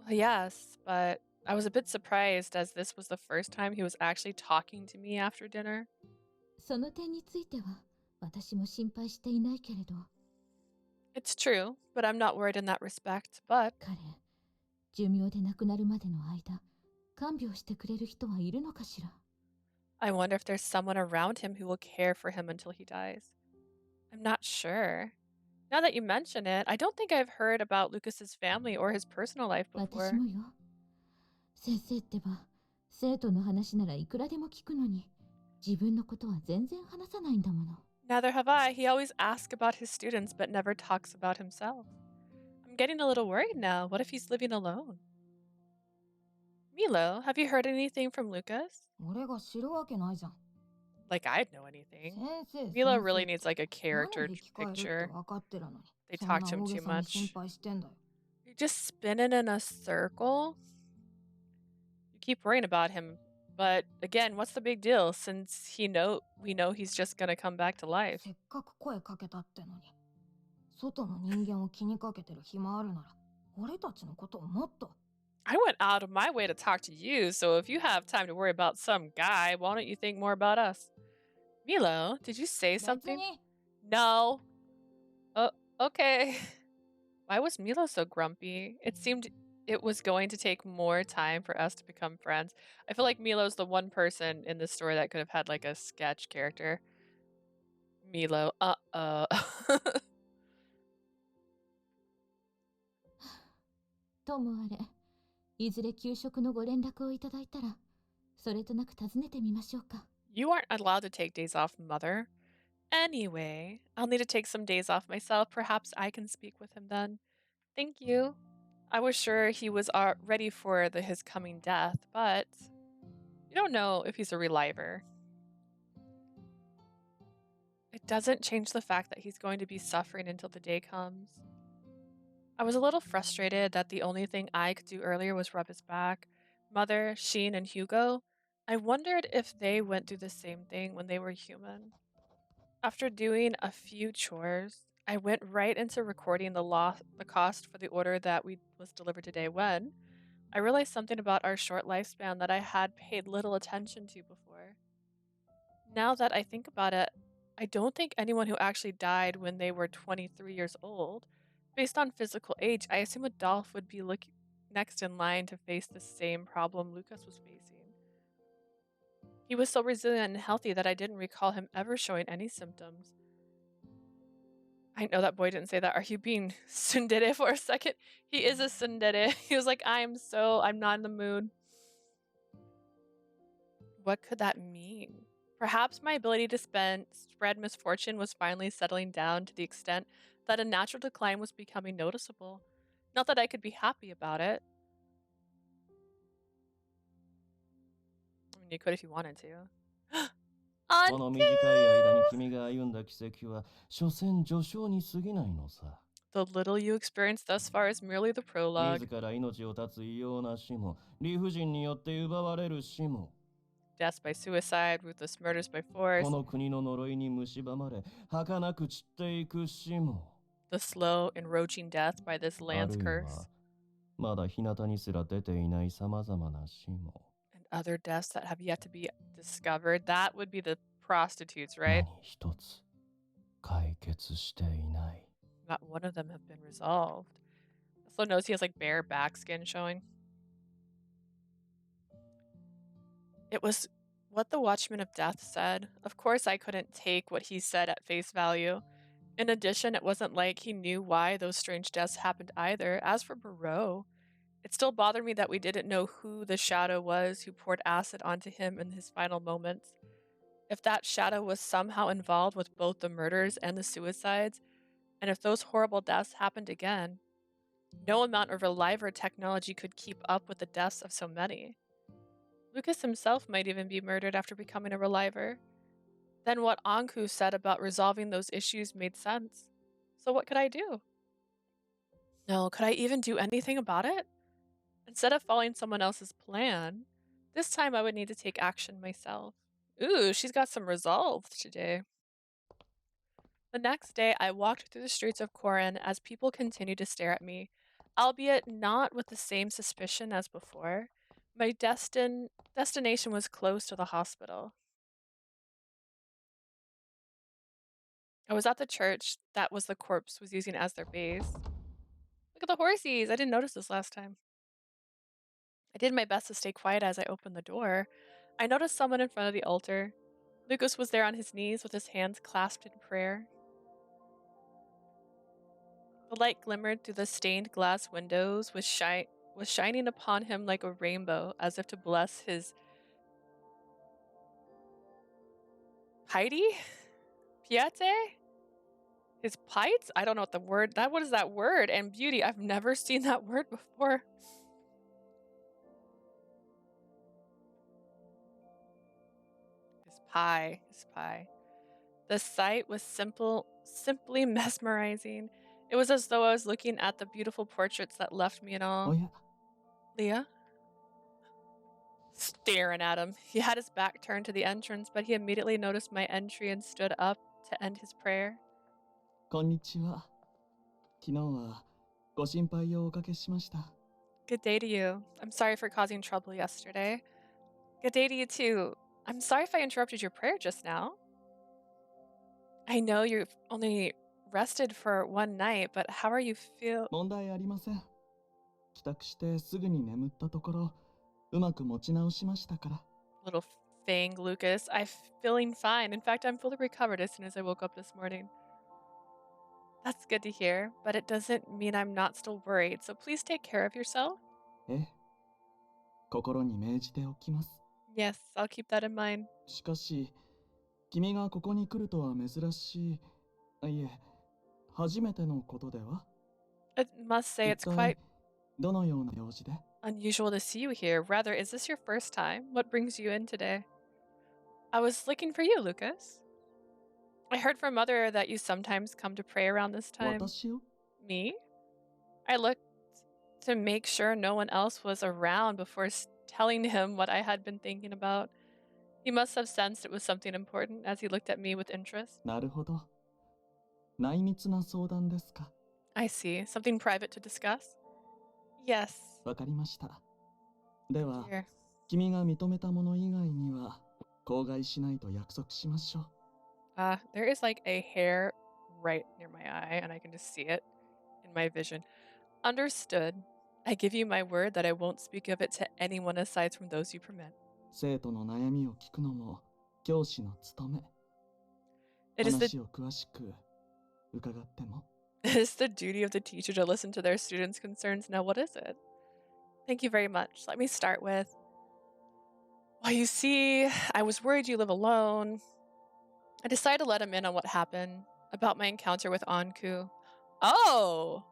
Well, yes, but I was a bit surprised as this was the first time he was actually talking to me after dinner. その点については、私も心配していないけれど。It's true, but I'm not worried in that respect. But 彼、寿命で亡くなるまでの間、看病してくれる人はいるのかしら。I wonder if there's someone around him who will care for him until he dies. I'm not sure. Now that you mention it, I don't think I've heard about Lucas's family or his personal life 私 before. もよ。先生ってば、生徒の話ならいくらでも聞くのに、自分のことは全然話さないんだもの。Neither have I. He always asks about his students but never talks about himself. I'm getting a little worried now. What if he's living alone? Milo, have you heard anything from Lucas? 俺が知るわけないじゃん。 Like I'd know anything. 先生 Milo 先 really 生 needs like a 何 character 引き換えるって picture. 分かってるのに They そんな talk to him 大 too げさに心 much. 配してんだよ。 You're just spinning in a circle. You keep worrying about him. But again, what's the big deal since we know he's just gonna come back to life. せっかく声かけたってのに外の人間を気にかけてる暇あるなら俺たちのことをもっと。 I went out of my way to talk to you, so if you have time to worry about some guy, why don't you think more about us? Milo, did you say 別 something? に No. Okay. Why was Milo so grumpy? It seemed it was going to take more time for us to become friends. I feel like Milo's the one person in this story that could have had like a sketch character. Milo,「ともあれ、いずれ給食のご連絡をいただいたら、それとなく訪ねてみましょうか。You aren't allowed to take days off, Mother. Anyway, I'll need to take some days off myself. Perhaps I can speak with him then. Thank you. I was sure he was ready for his coming death, but you don't know if he's a reliver. It doesn't change the fact that he's going to be suffering until the day comes. I was a little frustrated that the only thing I could do earlier was rub his back. Mother, Sheen, and Hugo, I wondered if they went through the same thing when they were human. After doing a few chores, I went right into recording the cost for the order that was delivered today when I realized something about our short lifespan that I had paid little attention to before. Now that I think about it, I don't think anyone who actually died when they were 23 years old. Based on physical age, I assume Adolf would be next in line to face the same problem Lucas was facing. He was so resilient and healthy that I didn't recall him ever showing any symptoms. I know that boy didn't say that. Are you being tsundere for a second? He is a tsundere. He was like, I'm not in the mood. What could that mean? Perhaps my ability to spread misfortune was finally settling down to the extent that a natural decline was becoming noticeable. Not that I could be happy about it. I mean, you could if you wanted to. この短い間に君が歩んだ奇跡は所詮序章に過ぎないのさ。 The little you experienced thus far is merely the prologue. 自ら命を絶つ異様な死も理不尽によって奪われる死も。deaths by suicide, ruthless murders by こ force, の国の呪いに蝕まれ儚く散っていく死も the slow, encroaching death by this あ land's るい curse, はまだ日向にすら出ていない様々な死も and other deaths that have yet to be discovered. That would be the prostitutes, right? 何一つ解決していない Not one of them have been resolved. Also notice he has like bare back skin showing. It was what the Watchman of Death said. Of course, I couldn't take what he said at face value. In addition, it wasn't like he knew why those strange deaths happened either. As for Barrow, it still bothered me that we didn't know who the shadow was who poured acid onto him in his final moments. If that shadow was somehow involved with both the murders and the suicides, and if those horrible deaths happened again, no amount of reliver technology could keep up with the deaths of so many. Lucas himself might even be murdered after becoming a reliver. Then what Anku said about resolving those issues made sense. So what could I do? No, could I even do anything about it? Instead of following someone else's plan, this time I would need to take action myself. Ooh, she's got some resolve today. The next day, I walked through the streets of Corin as people continued to stare at me, albeit not with the same suspicion as before. My destination was close to the hospital. I was at the church that was the corpse was using as their base. Look at the horsies! I didn't notice this last time. I did my best to stay quiet as I opened the door. I noticed someone in front of the altar. Lucas was there on his knees with his hands clasped in prayer. The light glimmered through the stained glass windows was shining upon him like a rainbow, as if to bless his piety? Piete? His pites? I don't know what the word what is that word? And beauty. I've never seen that word before. His pie. The sight was simply mesmerizing. It was as though I was looking at the beautiful portraits that left me in awe. Oh yeah. Leah? Staring at him. He had his back turned to the entrance, but he immediately noticed my entry and stood up to end his prayer. こんにちは。昨日はご心配をおかけしました。 Good day to you. I'm sorry for causing trouble yesterday. Good day to you too. I'm sorry if I interrupted your prayer just now. I know you've only rested for one night, but how are you feel? 問題ありません。帰宅してすぐに眠ったところ、うまく持ち直しましたから。 Little fang, Lucas. I'm feeling fine. In fact, I'm fully recovered as soon as I woke up this morning. That's good to hear, but it doesn't mean I'm not still worried, so please take care of yourself. ええ。心に銘じておきます。 Yes, I'll keep that in mind. しかし、君がここに来るとは珍しい。いえ、初めてのことでは？ I must say it's 一体 quite どのような用事で？ unusual to see you here. Rather, is this your first time? What brings you in today? I was looking for you, Lucas. I heard from Mother that you sometimes come to pray around this time. 私を？ Me? I looked to make sure no one else was around before telling him what I had been thinking about. He must have sensed it was something important as he looked at me with interest. なるほど。内密な相談ですか。 I see. Something private to discuss? Yes. わかりました。では、 Here. 君が認めたもの以外には口外しないと約束しましょう。 There is like a hair right near my eye, and I can just see it in my vision. Understood. I give you my word that I won't speak of it to anyone aside from those you permit. 生徒の悩みを聞くのも教師の務め。 It is 話を詳しく伺っても。 It is the duty of the teacher to listen to their students' concerns. Now, what is it? Thank you very much. Let me start with, well, you see, I was worried you live alone. I decided to let him in on what happened about my encounter with Anku. Oh!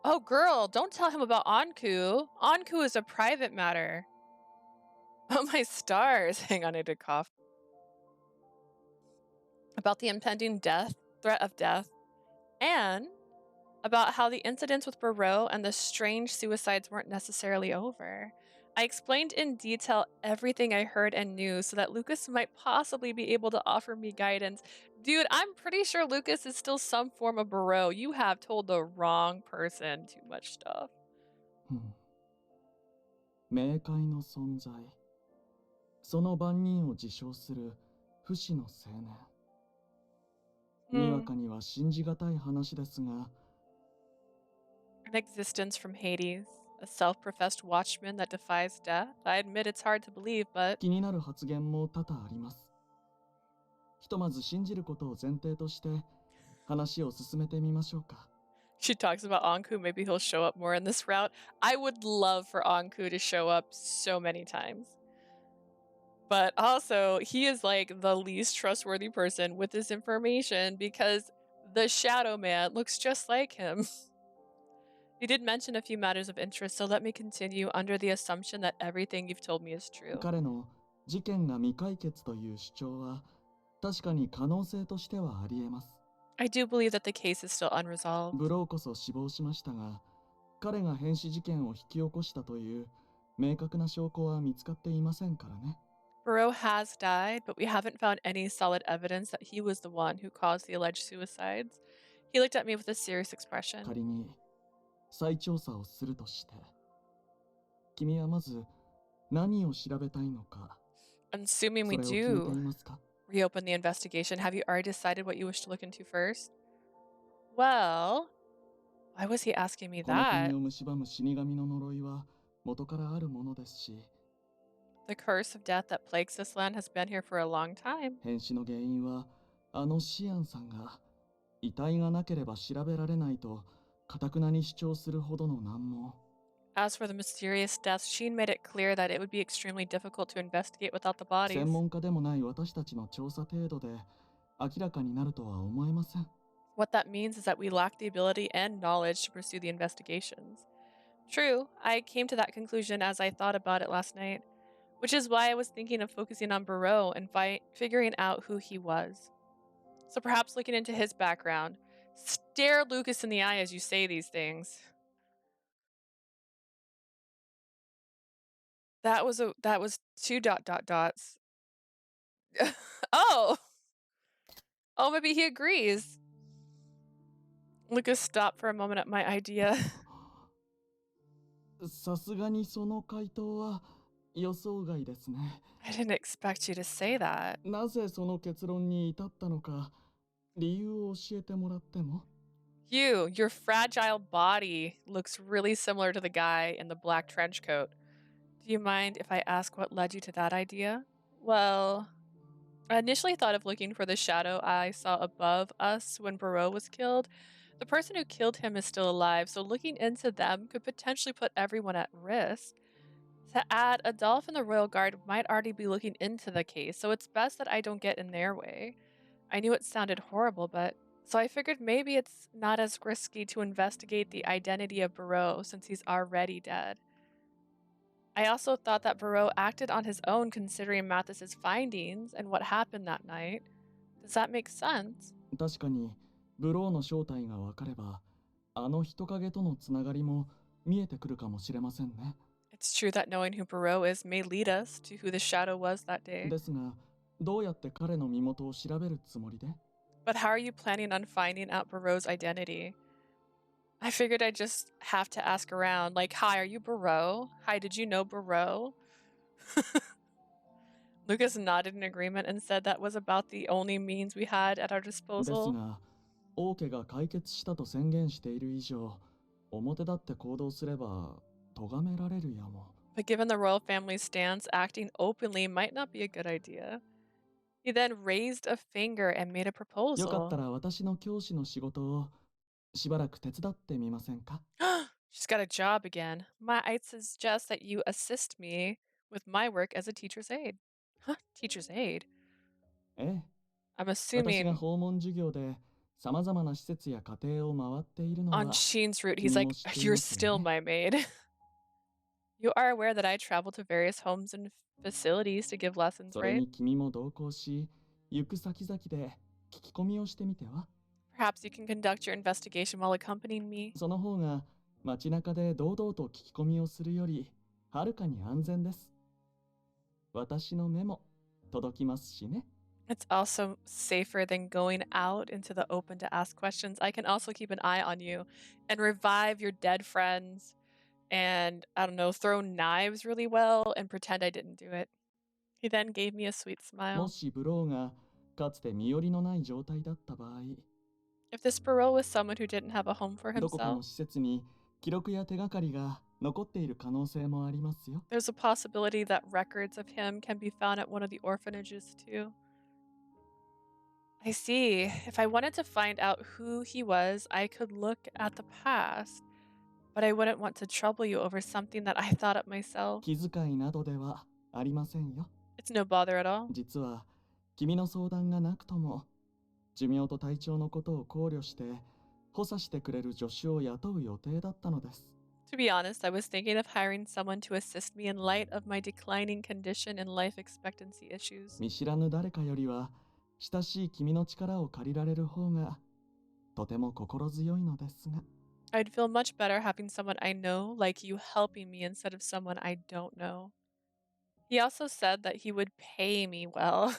Oh, girl, don't tell him about Anku. Anku is a private matter. Oh, my stars. Hang on, I did cough. About the impending threat of death, and about how the incidents with Barrow and the strange suicides weren't necessarily over. I explained in detail everything I heard and knew so that Lucas might possibly be able to offer me guidance. Dude, I'm pretty sure Lucas is still some form of Barrow. You have told the wrong person too much stuff. うん。冥界の存在。その番人を自称する不死の青年。にわ Hmm. かには信じがたい話ですが、 An existence from Hades, a self-professed watchman that defies death. I admit it's hard to believe, but 気になる発言も多々あります。ひとまず信じることを前提として話を進めてみましょうか。 she talks about Anku. Maybe he'll show up more in this route. I would love for Anku to show up so many times. But also, he is like the least trustworthy person with this information because the Shadow Man looks just like him. You did mention a few matters of interest, so let me continue under the assumption that everything you've told me is true. 彼の事件が未解決という主張は確かに可能性としてはありえます。 I do believe that the case is still unresolved. ブローこそ死亡しましたが、彼が変死事件を引き起こしたという明確な証拠は見つかっていませんからね。 Barrow has died, but we haven't found any solid evidence that he was the one who caused the alleged suicides. He looked at me with a serious expression. 仮に再調査をするとして、君はまず何を調べたいのか、 Assuming そ we れを決めてい do ますか？ reopen the investigation, have you already decided what you wish to look into first? Well, why was he asking me この that? 国を蝕む死神の呪いは元からあるものですし、 The curse of death that plagues this land has been here for a long time. 変死の原因はあのシアンさんが遺体がなければ調べられないと頑なに主張するほどの難問。 As for the mysterious deaths, Sheen made it clear that it would be extremely difficult to investigate without the bodies. 専門家でもない私たちの調査程度で明らかになるとは思えません。 What that means is that we lack the ability and knowledge to pursue the investigations. True, I came to that conclusion as I thought about it last night, which is why I was thinking of focusing on Barrow and figuring out who he was. So perhaps looking into his background. Stare Lucas in the eye as you say these things. That was two dot dot dots. Oh! Oh, maybe he agrees. Lucas stopped for a moment at my idea. さすがにその回答は予想外ですね。 I didn't expect you to say that. なぜその結論に至ったのか理由を教えてもらっても？ Your fragile body looks really similar to the guy in the black trench coat. Do you mind if I ask what led you to that idea? Well, I initially thought of looking for the shadow I saw above us when Barrow was killed. The person who killed him is still alive, so looking into them could potentially put everyone at risk. To add, Adolph and the Royal Guard might already be looking into the case, so it's best that I don't get in their way. I knew it sounded horrible, but so I figured maybe it's not as risky to investigate the identity of Barrow since he's already dead. I also thought that Barrow acted on his own considering Mattis's findings and what happened that night. Does that make sense? 確かにブローの正体が分かればあの人影とのつながりも見えてくるかもしれませんね。 It's true that knowing who Barrow is may lead us to who the shadow was that day. ですがどうやって彼の身元を調べるつもりで？ But how are you planning on finding out Barrow's identity? I figured I'd just have to ask around, like, hi, are you Barrow? Hi, did you know Barrow? Lucas nodded in agreement and said that was about the only means we had at our です disposal. が王家が解決したと宣言している以上表立って行動すれば咎められるやも。 But given the royal family's stance, acting openly might not be a good idea. He then raised a finger and made a よかった proposal. ら私の教師の仕事をしばらく手伝ってみませんか？ She's got a job again. I'd suggest that you assist me with my work as a teacher's aide. Huh? Teacher's aide? ええ、 I'm 私が assuming 訪問授業で様々な施設や家庭を回っているの on は Sheen's route, he's 君 like, も知ってい you're ますよ still ね。 my maid. You are aware that I travel to various homes and facilities to give lessons, それ right? に君も同行し行く先々で聞き込みをしてみては？ Perhaps you can conduct your investigation while accompanying me. その方が街中で堂々と聞き込みをするよりはるかに安全です。私の目も届きますしね。It's also safer than going out into the open to ask questions. I can also keep an eye on you and revive your dead friends and, I don't know, throw knives really well and pretend I didn't do it. He then gave me a sweet も smile. しブローがかつて身寄りのない状態だった場合、 If this Barrow was someone who didn't have a home for どこかの himself, 施設に記録や手がかりが残っている可能性もありますよ。 there's a possibility that records of him can be found at one of the orphanages too. I see. If I wanted to find out who he was, I could look at the past, but I wouldn't want to trouble you over something that I thought up myself. 気遣いなどではありませんよ。 It's no bother at all. 実は君の相談がなくとも寿命と体調のことを考慮して補佐してくれる助手を雇う予定だったのです。 To be honest, I was thinking of hiring someone to assist me in light of my declining condition and life expectancy issues. 見知らぬ誰かよりは親しい君の力を借りられる方がとても心強いのですが。 I'd feel much better having someone I know, like you, helping me instead of someone I don't know. He also said that he would pay me well.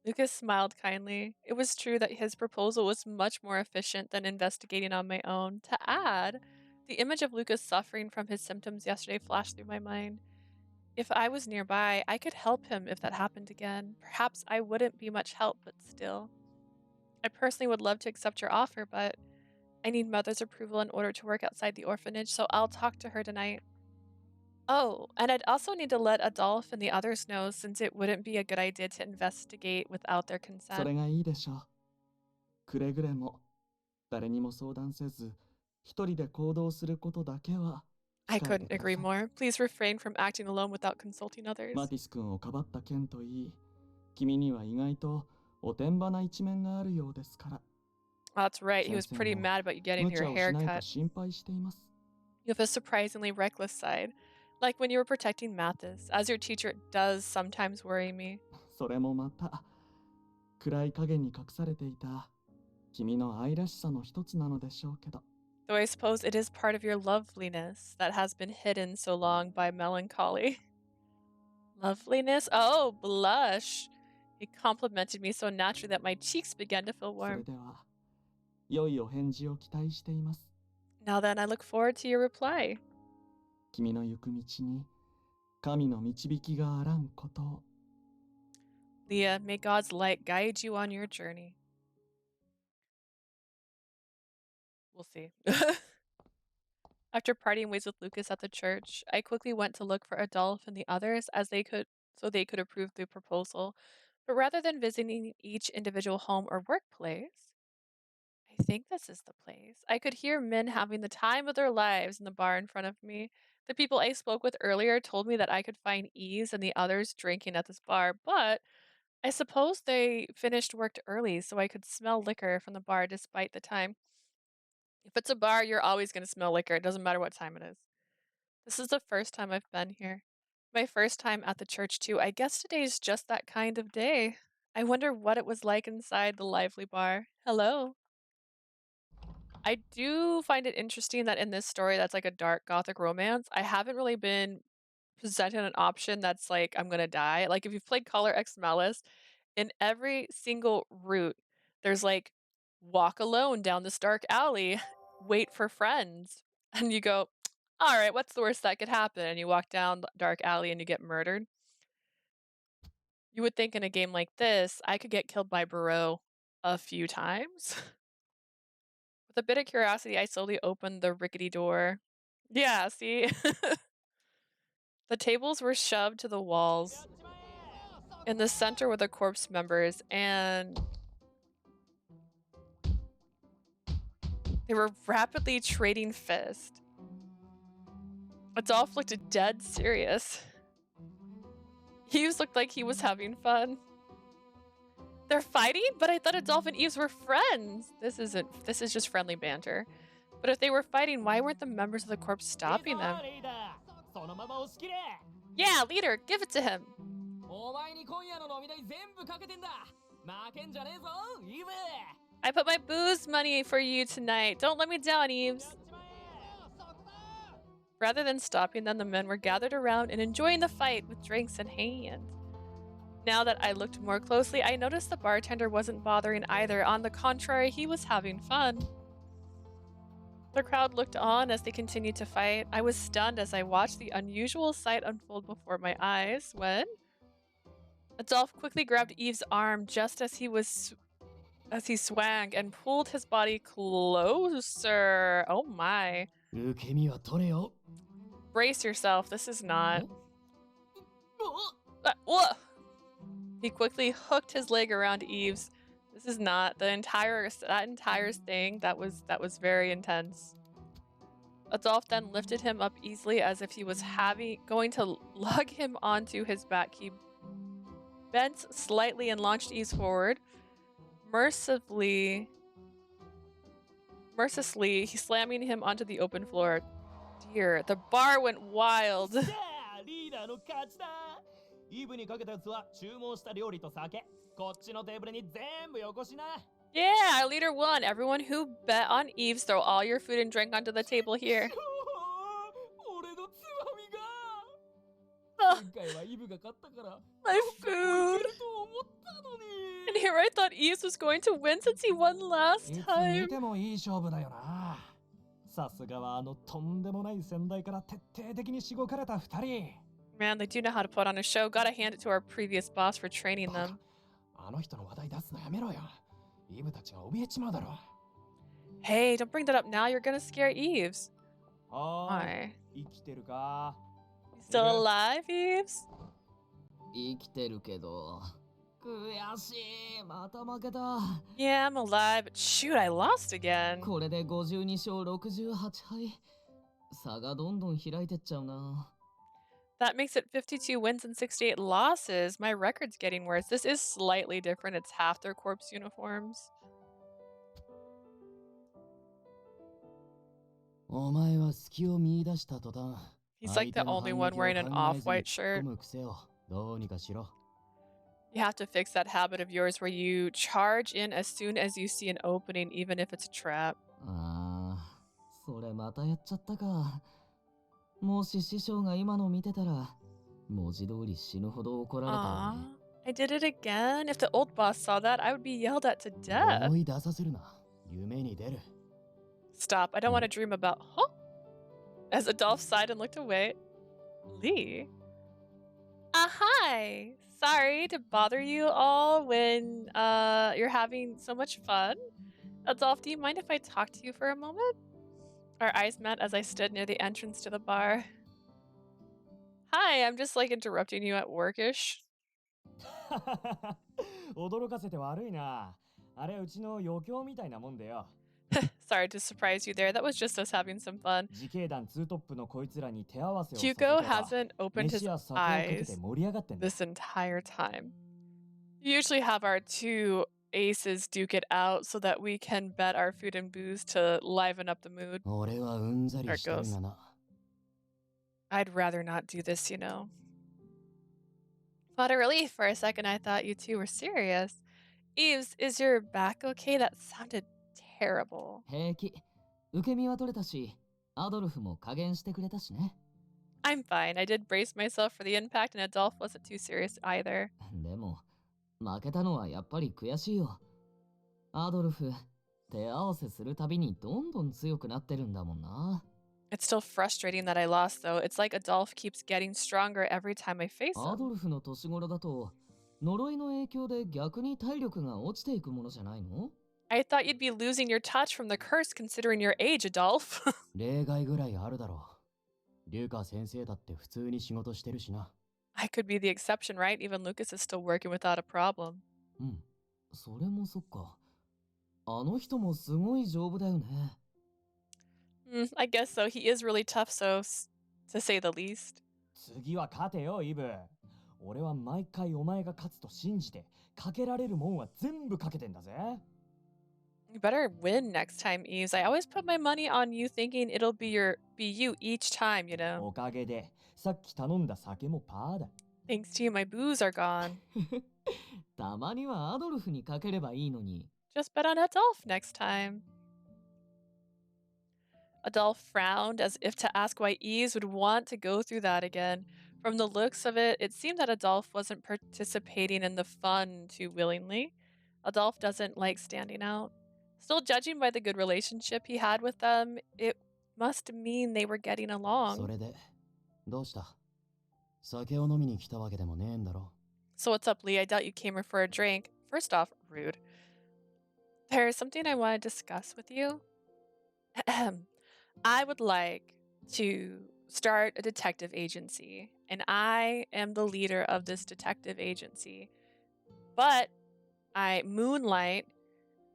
Lucas smiled kindly. It was true that his proposal was much more efficient than investigating on my own. To add, the image of Lucas suffering from his symptoms yesterday flashed through my mind. If I was nearby, I could help him if that happened again. Perhaps I wouldn't be much help, but still. I personally would love to accept your offer, but I need Mother's approval in order to work outside the orphanage, so I'll talk to her tonight. Oh, and I'd also need to let Adolphe and the others know, since it wouldn't be a good idea to investigate without their それ consent. がいいでしょう。くれぐれも誰にも相談せず一人で行動することだけは I 控えて couldn't くださ agree い。 more. Please refrain from acting alone without consulting others. マティス君をかばった件といい、君には意外とおてんばな一面があるようですから。 That's right, he 先 was 生 pretty も mad about you getting 無 your 茶をし hair ないか cut. 心配しています。 You have a surprisingly reckless side. Like when you were protecting Mattis. As your teacher, it does sometimes worry me. それもまた暗い影に隠されていた君の愛らしさの一つなのでしょうけど。 Though I suppose it is part of your loveliness that has been hidden so long by melancholy. Loveliness? Oh, blush. He complimented me so naturally that my cheeks began to feel それ warm. では良いお返事を期待しています。 Now then, I look forward to your reply. 君の行く道に神の導きがあらんことを。 Leah, may God's light guide you on your journey. We'll see. After parting ways with Lucas at the church, I quickly went to look for Adolphe and the others so they could approve the proposal. But rather than visiting each individual home or workplace, I think this is the place. I could hear men having the time of their lives in the bar in front of me. The people I spoke with earlier told me that I could find Ease and the others drinking at this bar, but I suppose they finished work early so I could smell liquor from the bar despite the time. If it's a bar, you're always going to smell liquor. It doesn't matter what time it is. This is the first time I've been here. My first time at the church, too. I guess today's just that kind of day. I wonder what it was like inside the lively bar. Hello. I do find it interesting that in this story that's like a dark gothic romance, I haven't really been presented an option that's like, I'm gonna die. Like if you've played Color X Malice, in every single route, there's like, walk alone down this dark alley, wait for friends. And you go, all right, what's the worst that could happen? And you walk down the dark alley and you get murdered. You would think in a game like this, I could get killed by Barrow a few times. With a bit of curiosity, I slowly opened the rickety door. Yeah, see? The tables were shoved to the walls. In the center were the corpse members, and they were rapidly trading fists. Adolphe looked dead serious. Eves looked like he was having fun. They're fighting? But I thought Adolphe and Eves were friends. This is just friendly banter. But if they were fighting, why weren't the members of the corps stopping them? Yeah, leader, give it to him. I put my booze money for you tonight. Don't let me down, Eves. Rather than stopping them, the men were gathered around and enjoying the fight with drinks in hand. Now that I looked more closely, I noticed the bartender wasn't bothering either. On the contrary, he was having fun. The crowd looked on as they continued to fight. I was stunned as I watched the unusual sight unfold before my eyes when Adolphe quickly grabbed Eve's arm just as he swang and pulled his body closer. Oh my. 受け身は取れよ。 Brace yourself. This is not. お What? He quickly hooked his leg around Eve's. This is not that entire thing. That was very intense. Adolphe then lifted him up easily as if he was going to lug him onto his back. He bent slightly and launched Eve forward. Mercilessly, he slamming him onto the open floor. Dear, the bar went wild. さあリーダーの勝ちだ。イブにかけたやつは注文した料理と酒。こっちのテーブルに全部よこしな。 Yeah, our leader won. Everyone who bet on Eve's, throw all your food and drink onto the table here. 俺のつまみが。 Oh, 今回はイブが勝ったから。 my い food. けると思ったのに。 And here I thought Eve's was going to win since he won last いつ見 time. てもいい勝負だよな。さすがはあのとんでもない先代から徹底的にしごかれた二人。 Man, they do know how to put on a show. Gotta hand it to our previous boss for training them. あの人の話題出すのやめろよ。イブたちが怯えちまうだろ。 Hey, don't bring that up now. You're gonna scare Eve's. は Why? い、生きてるか。 You still alive, Eve's? 生きてるけど。悔しい。また負けた。 Yeah, I'm alive. But shoot, I lost again. これで52勝68敗。差がどんどん開いてっちゃうな。 That makes it 52 wins and 68 losses. My record's getting worse. This is slightly different. It's half their corpse uniforms. お前は隙を見出した途端。 He's like the only one wearing an off-white shirt. どうにかしろ。 You have to fix that habit of yours where you charge in as soon as you see an opening, even if it's a trap. ああ、それまたやっちゃったか。もし師匠が今の見てたら、文字通り死ぬほど怒られたよね。 I did it again. If the old boss saw that, I would be yelled at to death. 思い出させるな。夢に出る。 Stop. I don't want to dream about. Huh? As Adolphe sighed and looked away. Lee? Hi. Sorry to bother you all when you're having so much fun. Adolphe, do you mind if I talk to you for a moment? Our eyes met as I stood near the entrance to the bar. Hi, I'm just like interrupting you at workish. 驚かせて悪いな。あれうちの余興みたいなもんでよ。 Sorry to surprise you there. That was just us having some fun. 自警団ツートップのこいつらに手合わせをさせて Hugo た。 hasn't opened 飯 his や酒をかけ eyes て盛り上がってんだ。 this entire time. We usually have our two aces duke it out so that we can bet our food and booze to liven up the mood. 俺はうんざりしてるがな。 I'd rather not do this, you know. What a relief. For a second, I thought you two were serious. Eves, is your back okay? That sounded terrible. 平気。受け身は取れたし、アドルフも加減してくれたしね。 I'm fine. I did brace myself for the impact, and Adolphe wasn't too serious either. でも、負けたのはやっぱり悔しいよ。アドルフ、手合わせするたびにどんどん強くなってるんだもんな。 It's still frustrating that I lost, though. It's like Adolphe keeps getting stronger every time I face ア him. ドルフの年頃だと、呪いの影響で逆に体力が落ちていくものじゃないの？ I thought you'd be losing your touch from the curse considering your age, Adolphe. 例外ぐらいあるだろう。リュカ先生だって普通に仕事してるしな。I could be the exception, right? Even Lucas is still working without a problem. うん、それもそっか。あの人もすごい丈夫だよね。I guess so. He is really tough, to say the least. 次は勝てよイブ。俺は毎回お前が勝つと信じて、かけられるもんは全部かけてんだぜ。 You better win next time, Eves. I always put my money on you thinking it'll be you each time, you know. おかげで、さっき頼んだ酒もパーだ。 Thanks to you, my booze are gone. たまにはアドルフにかければいいのに。 Just bet on Adolphe next time. Adolphe frowned as if to ask why Yves would want to go through that again. From the looks of it, it seemed that Adolphe wasn't participating in the fun too willingly. Adolphe doesn't like standing out. Still, judging by the good relationship he had with them, it must mean they were getting そ along. れでどうした？酒を飲みに来たわけでもねえんだろ。 So what's up, Lee? I doubt you came here for a drink. First off, rude. There's something I want to discuss with you. I would like to start a detective agency, and I am the leader of this detective agency. But I moonlight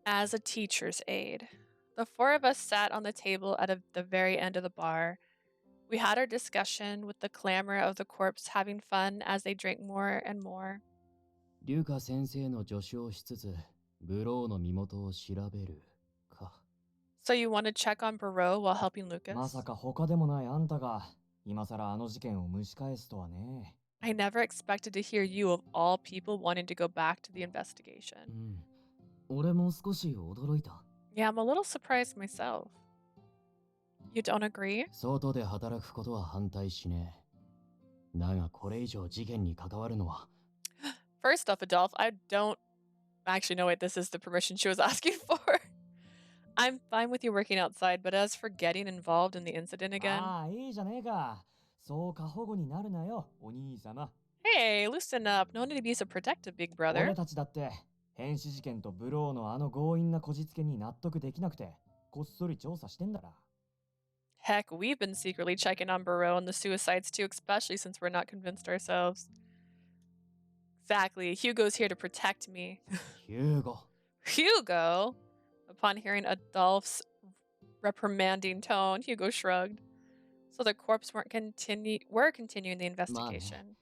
as a teacher's aide. The four of us sat on the table at the very end of the bar. We had our discussion with the clamor of the corpse having fun as they drank more and more. リュカ先生の助手をしつつ、ブローの身元を調べるか。 So you want to check on Barrow while helping ま Lucas? さか他でもないあんたが今さらあの事件を蒸し返すとはね。 I never expected to hear you of all people wanting to go back to the investigation. 俺も少し驚いた。 Yeah, I'm a little surprised myself. You don't agree? 外で働くことは反対しねえ。だがこれ以上事件に関わるのは。 First off, Adolphe, I don't actually know wait, this is the permission she was asking for. I'm fine with you working outside, but as for getting involved in the incident again, ああ、いいじゃねえか。そう過保護になるなよ、お兄様。 hey, loosen up. No need to be so protective, big brother. 俺たちだって変死事件とブローのあの強引なこじつけに納得できなくて、こっそり調査してんだら。 Heck, we've been secretly checking on Barrow and the suicides too, especially since we're not convinced ourselves. Exactly. Hugo's here to protect me. ヒューゴ。 Hugo? Upon hearing Adolphe's reprimanding tone, Hugo shrugged. So the corpse were continuing the investigation.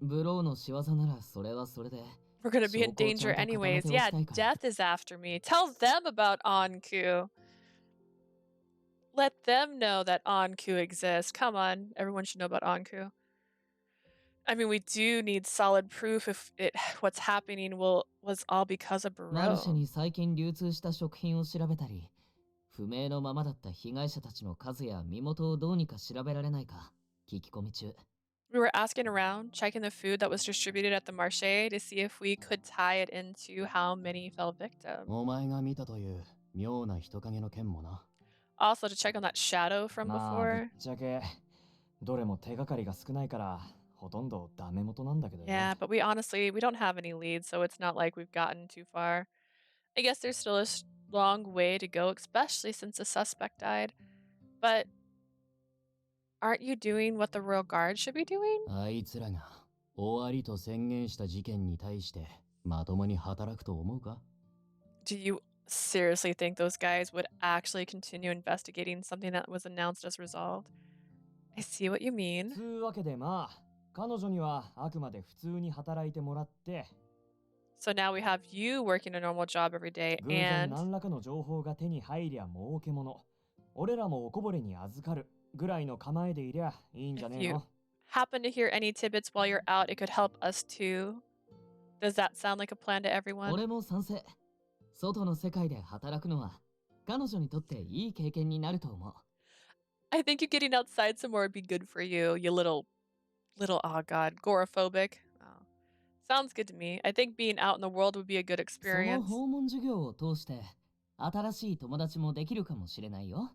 ブローの仕業ならそれはそれで。 We're gonna be in danger anyways. Yeah, death is after me. Tell them about Anku. Let them know that Anku exists. Come on, everyone should know about Anku. I mean, we do need solid proof if what's happening was all because of マルシェ Barrow. に最近流通した食品を調べたり、不明のままだった被害者たちの数や身元をどうにか調べられないか聞き込み中。 We were asking around, checking the food that was distributed at the Marché to see if we could tie it into how many fell victim. お前が見たという妙な人影の件もな。 Also to check on that shadow from まあ、ぶ before. っちゃけどれも手がかりが少ないからほとんどダメ元なんだけどよ。 Yeah, but we don't have any leads, so it's not like we've gotten too far. I guess there's still a long way to go, especially since the suspect died. But aren't you doing what the Royal Guard should be doing? あいつらが終わりと宣言した事件に対してまともに働くと思うか？ Do you seriously think those guys would actually continue investigating something that was announced as resolved? I see what you mean. つうわけでまあ彼女にはあくまで普通に働いてもらって、 So now we have you working a normal job every day 偶然 and 何らかの情報が手に入りゃ儲けもの。俺らもおこぼれに預かるぐらいの構えでいりゃいいんじゃね if え you の。 happen to hear any tidbits while you're out, it could help us too. Does that sound like a plan to everyone? 俺も賛成。外の世界で働くのは彼女にとっていい経験になると思う。 I think you getting outside some more would be good for you, you little, oh god, agoraphobic. Oh. Sounds good to me. I think being out in the world would be a good その experience. 訪問授業を通して新しい友達もできるかもしれないよ。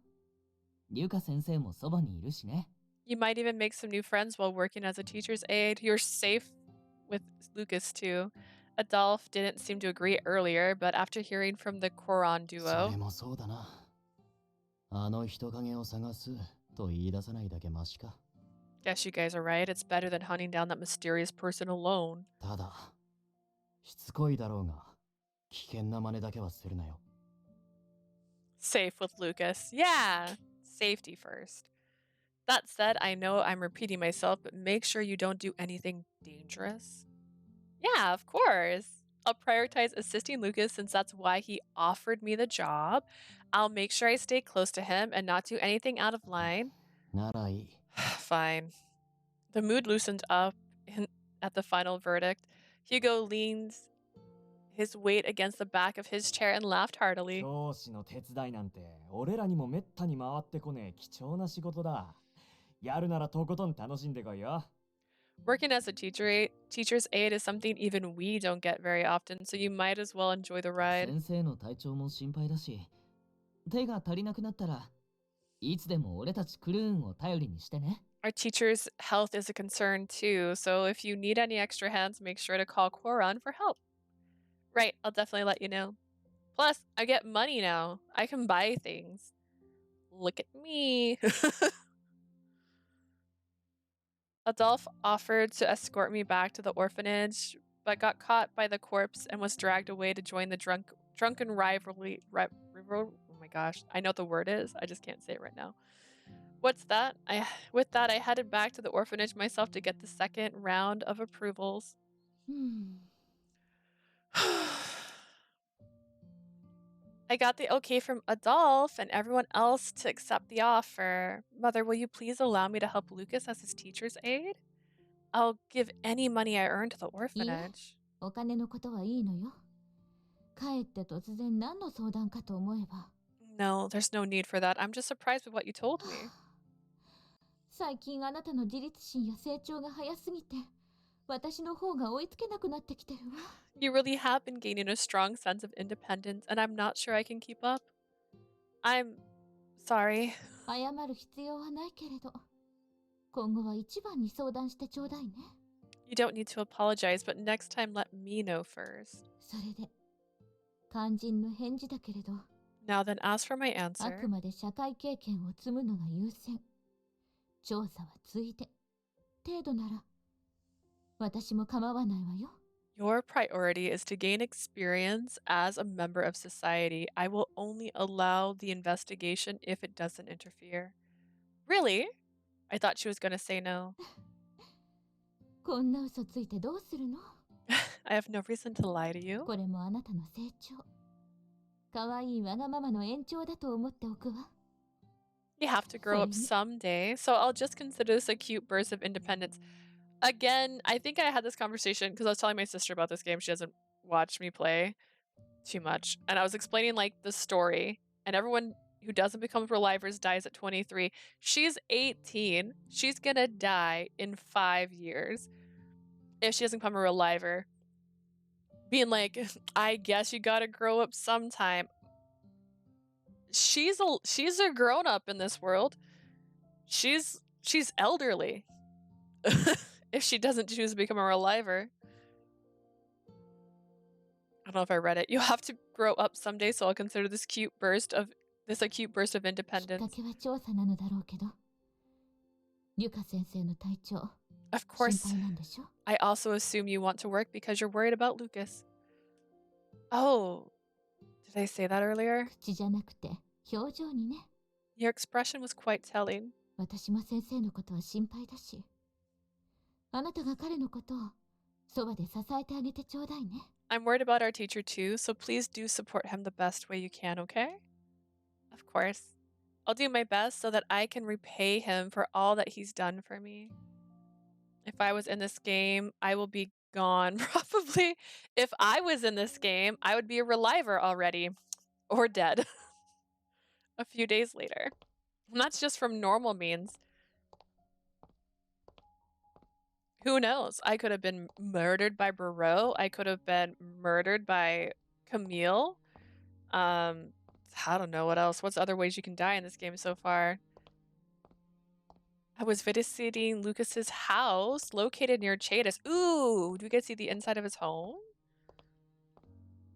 リュカ先生もそばにいるしね。 You might even make some new friends while working as a teacher's aide. You're safe with Lucas too. Adolphe didn't seem to agree earlier, but after hearing from the Coron そ duo, れもそうだな。あの人影を探すと言い出さないだけマシか。 guess you guys are right. It's better than hunting down that mysterious person alone. ただ、しつこいだろうが、危険な真似だけはするなよ。 Safe with Lucas. Yeah, safety first. That said, I know I'm repeating myself, but make sure you don't do anything dangerous. Yeah, of course. I'll prioritize assisting Lucas since that's why he offered me the job. I'll make sure I stay close to him and not do anything out of line. ならいい。 Fine. The mood loosened up at the final verdict. Hugo leans his weight against the back of his chair and laughed heartily. 教師の手伝いなんて俺らにもめったに回ってこねえ貴重な仕事だ。やるならとことん楽しんでこいよ。Working as a teacher's aide is something even we don't get very often, so you might as well enjoy the ride. 先生の体調も心配だし、手が足りなくなったらいつでも俺たちクルーンを頼りにしてね。Our teacher's health is a concern too, so if you need any extra hands, make sure to call Quoron for help. Right, I'll definitely let you know. Plus, I get money now. I can buy things. Look at me. Adolphe offered to escort me back to the orphanage, but got caught by the corpse and was dragged away to join the drunken rivalry. Oh my gosh, I know what the word is. I just can't say it right now. What's that? With that, I headed back to the orphanage myself to get the second round of approvals. I got the okay from Adolphe and everyone else to accept the offer. Mother, will you please allow me to help Lucas as his teacher's aide? I'll give any money I earn to the orphanage. お金のことはいいのよ。帰って突然何の相談かと思えば。No, there's no need for that. I'm just surprised with what you told me. 最近あなたの自立心や成長が早すぎて、私の方が追いつけなくなってきてるわ。You really have been gaining a strong sense of independence, and I'm not sure I can keep up. I'm sorry. 謝る必要はないけれど、今後は一番に相談してちょうだいね。You don't need to apologize, but next time let me know first. それで、肝心の返事だけれど。Now then, ask for my あ answer. くまで社会経験を積むのが優先。調査はついで。程度なら、私も構わないわよ。Your priority is to gain experience as a member of society. I will only allow the investigation if it doesn't interfere. Really? I thought she was going to say no. こんな嘘ついてどうするの？ I have no reason to lie to you. これもあなたの成長。可愛いわがままの延長だと思っておくわ。You have to grow up someday, so I'll just consider this a cute burst of independence. Again, I think I had this conversation because I was telling my sister about this game. She doesn't watch me play too much. And I was explaining like the story, and everyone who doesn't become Relivers dies at 23. She's 18. She's gonna die in 5 years if she doesn't become a Reliver. Being like, I guess you gotta grow up sometime. She's a grown up in this world. She's elderly. If she doesn't choose to become a Reliver. I don't know if I read it. You have to grow up someday, so I'll consider this a cute burst of independence. きっかけは調査なのだろうけど、リュカ先生の体調、 Of 心 course, 配なんでしょ？ I also assume you want to work because you're worried about Lucas. Oh, did I say that earlier? 口じゃなくて表情にね。 Your expression was quite telling. 私も先生のことは心配だし、あなたが彼のことをそばで支えてあげてちょうだいね。 I'm worried about our teacher too, so please do support him the best way you can, okay? Of course. I'll do my best so that I can repay him for all that he's done for me. If I was in this game, I will be gone. Probably. If I was in this game, I would be a Reliver already. Or dead. A few days later. And that's just from normal means. Who knows? I could have been murdered by Barrow. I could have been murdered by Camille. I don't know what else. What's other ways you can die in this game so far? I was visiting Lucas's house located near Chatus. Ooh, do we get to see the inside of his home?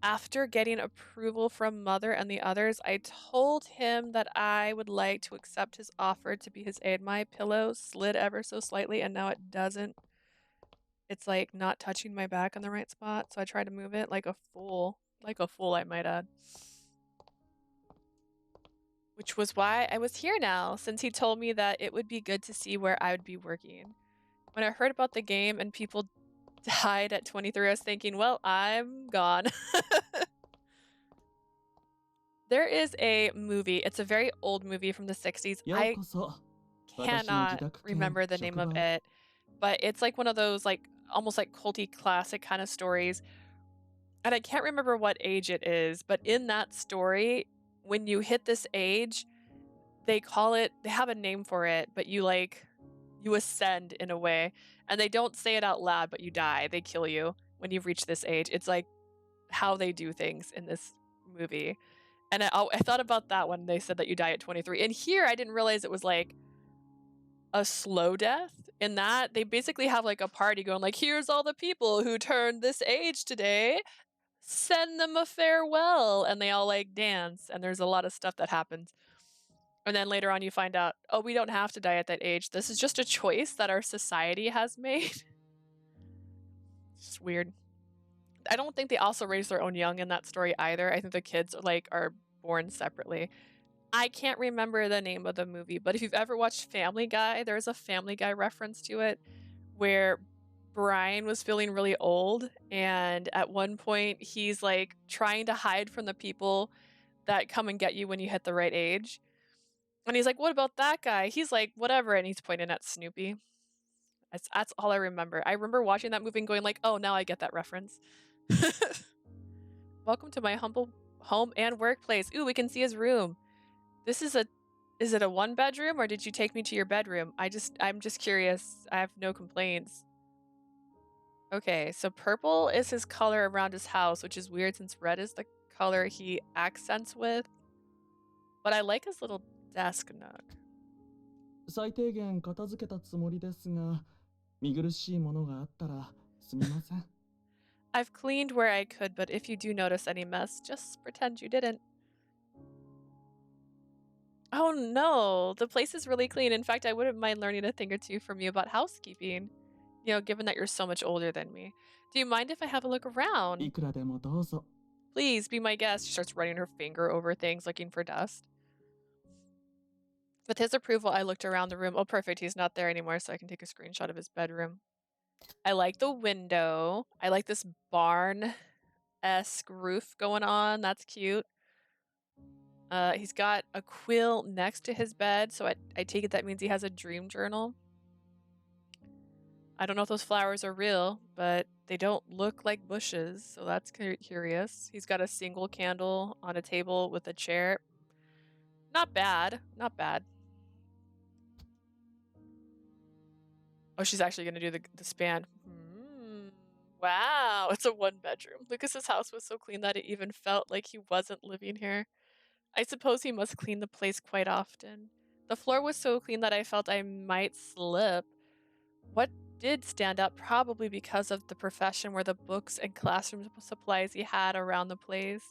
After getting approval from Mother and the others, I told him that I would like to accept his offer to be his aide. My pillow slid ever so slightly and now it doesn't. It's like not touching my back on the right spot, so I tried to move it like a fool. Like a fool, I might add. Which was why I was here now, since he told me that it would be good to see where I would be working. When I heard about the game and people died at 23, I was thinking, well, I'm gone. There is a movie. It's a very old movie from the 60s. I cannot remember the name of it, but it's like one of those like almost like culty classic kind of stories. And I can't remember what age it is, but in that story, when you hit this age, they have a name for it, but you ascend in a way. And they don't say it out loud, but you die. They kill you when you've reached this age. It's like how they do things in this movie. And I thought about that when they said that you die at 23. And here I didn't realize it was like a slow death. In that they basically have like a party going like, here's all the people who turned this age today. Send them a farewell. And they all like dance. And there's a lot of stuff that happens. And then later on you find out, oh, we don't have to die at that age. This is just a choice that our society has made. It's weird. I don't think they also raise their own young in that story either. I think the kids are born separately. I can't remember the name of the movie, but if you've ever watched Family Guy, there's a Family Guy reference to it where Brian was feeling really old, and at one point he's like trying to hide from the people that come and get you when you hit the right age. And he's like, what about that guy? He's like, whatever, and he's pointing at Snoopy. That's all I remember. I remember watching that movie and going like, oh, now I get that reference. Welcome to my humble home and workplace. Ooh, we can see his room. Is it a 1-bedroom or did you take me to your bedroom? I'm just curious. I have no complaints. Okay, so purple is his color around his house, which is weird since red is the color he accents with. But I like his little desk nook. 最低限片付けたつもりですが、見苦しいものがあったらすみません。I've cleaned where I could, but if you do notice any mess, just pretend you didn't. Oh no, the place is really clean. In fact, I wouldn't mind learning a thing or two from you about housekeeping. You know, given that you're so much older than me. Do you mind if I have a look around? いくらでもどうぞ。 Please be my guest. She starts running her finger over things, looking for dust. With his approval, I looked around the room. Oh, perfect. He's not there anymore, so I can take a screenshot of his bedroom. I like the window. I like this barn-esque roof going on. That's cute. He's got a quill next to his bed, so I take it that means he has a dream journal. I don't know if those flowers are real, but they don't look like bushes, so that's curious. He's got a single candle on a table with a chair. Not bad. Not bad. Oh, she's actually going to do the span. Wow, it's a 1-bedroom. Lucas's house was so clean that it even felt like he wasn't living here. I suppose he must clean the place quite often. The floor was so clean that I felt I might slip. What did stand out, probably because of the profession, were the books and classroom supplies he had around the place.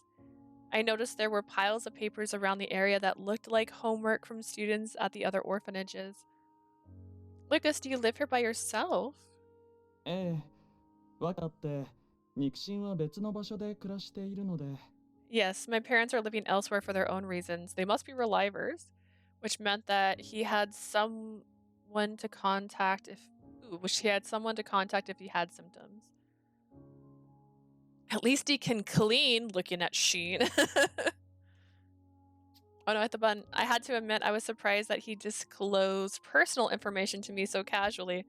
I noticed there were piles of papers around the area that looked like homework from students at the other orphanages. Lucas, do you live here by yourself? ええ、わかって肉親は別の場所で暮らしているので。 Yes, my parents are living elsewhere for their own reasons. They must be relievers, which meant that he had someone to contact if he had symptoms. At least he can clean, looking at Sheen. Oh no, I hit the button. I had to admit I was surprised that he disclosed personal information to me so casually.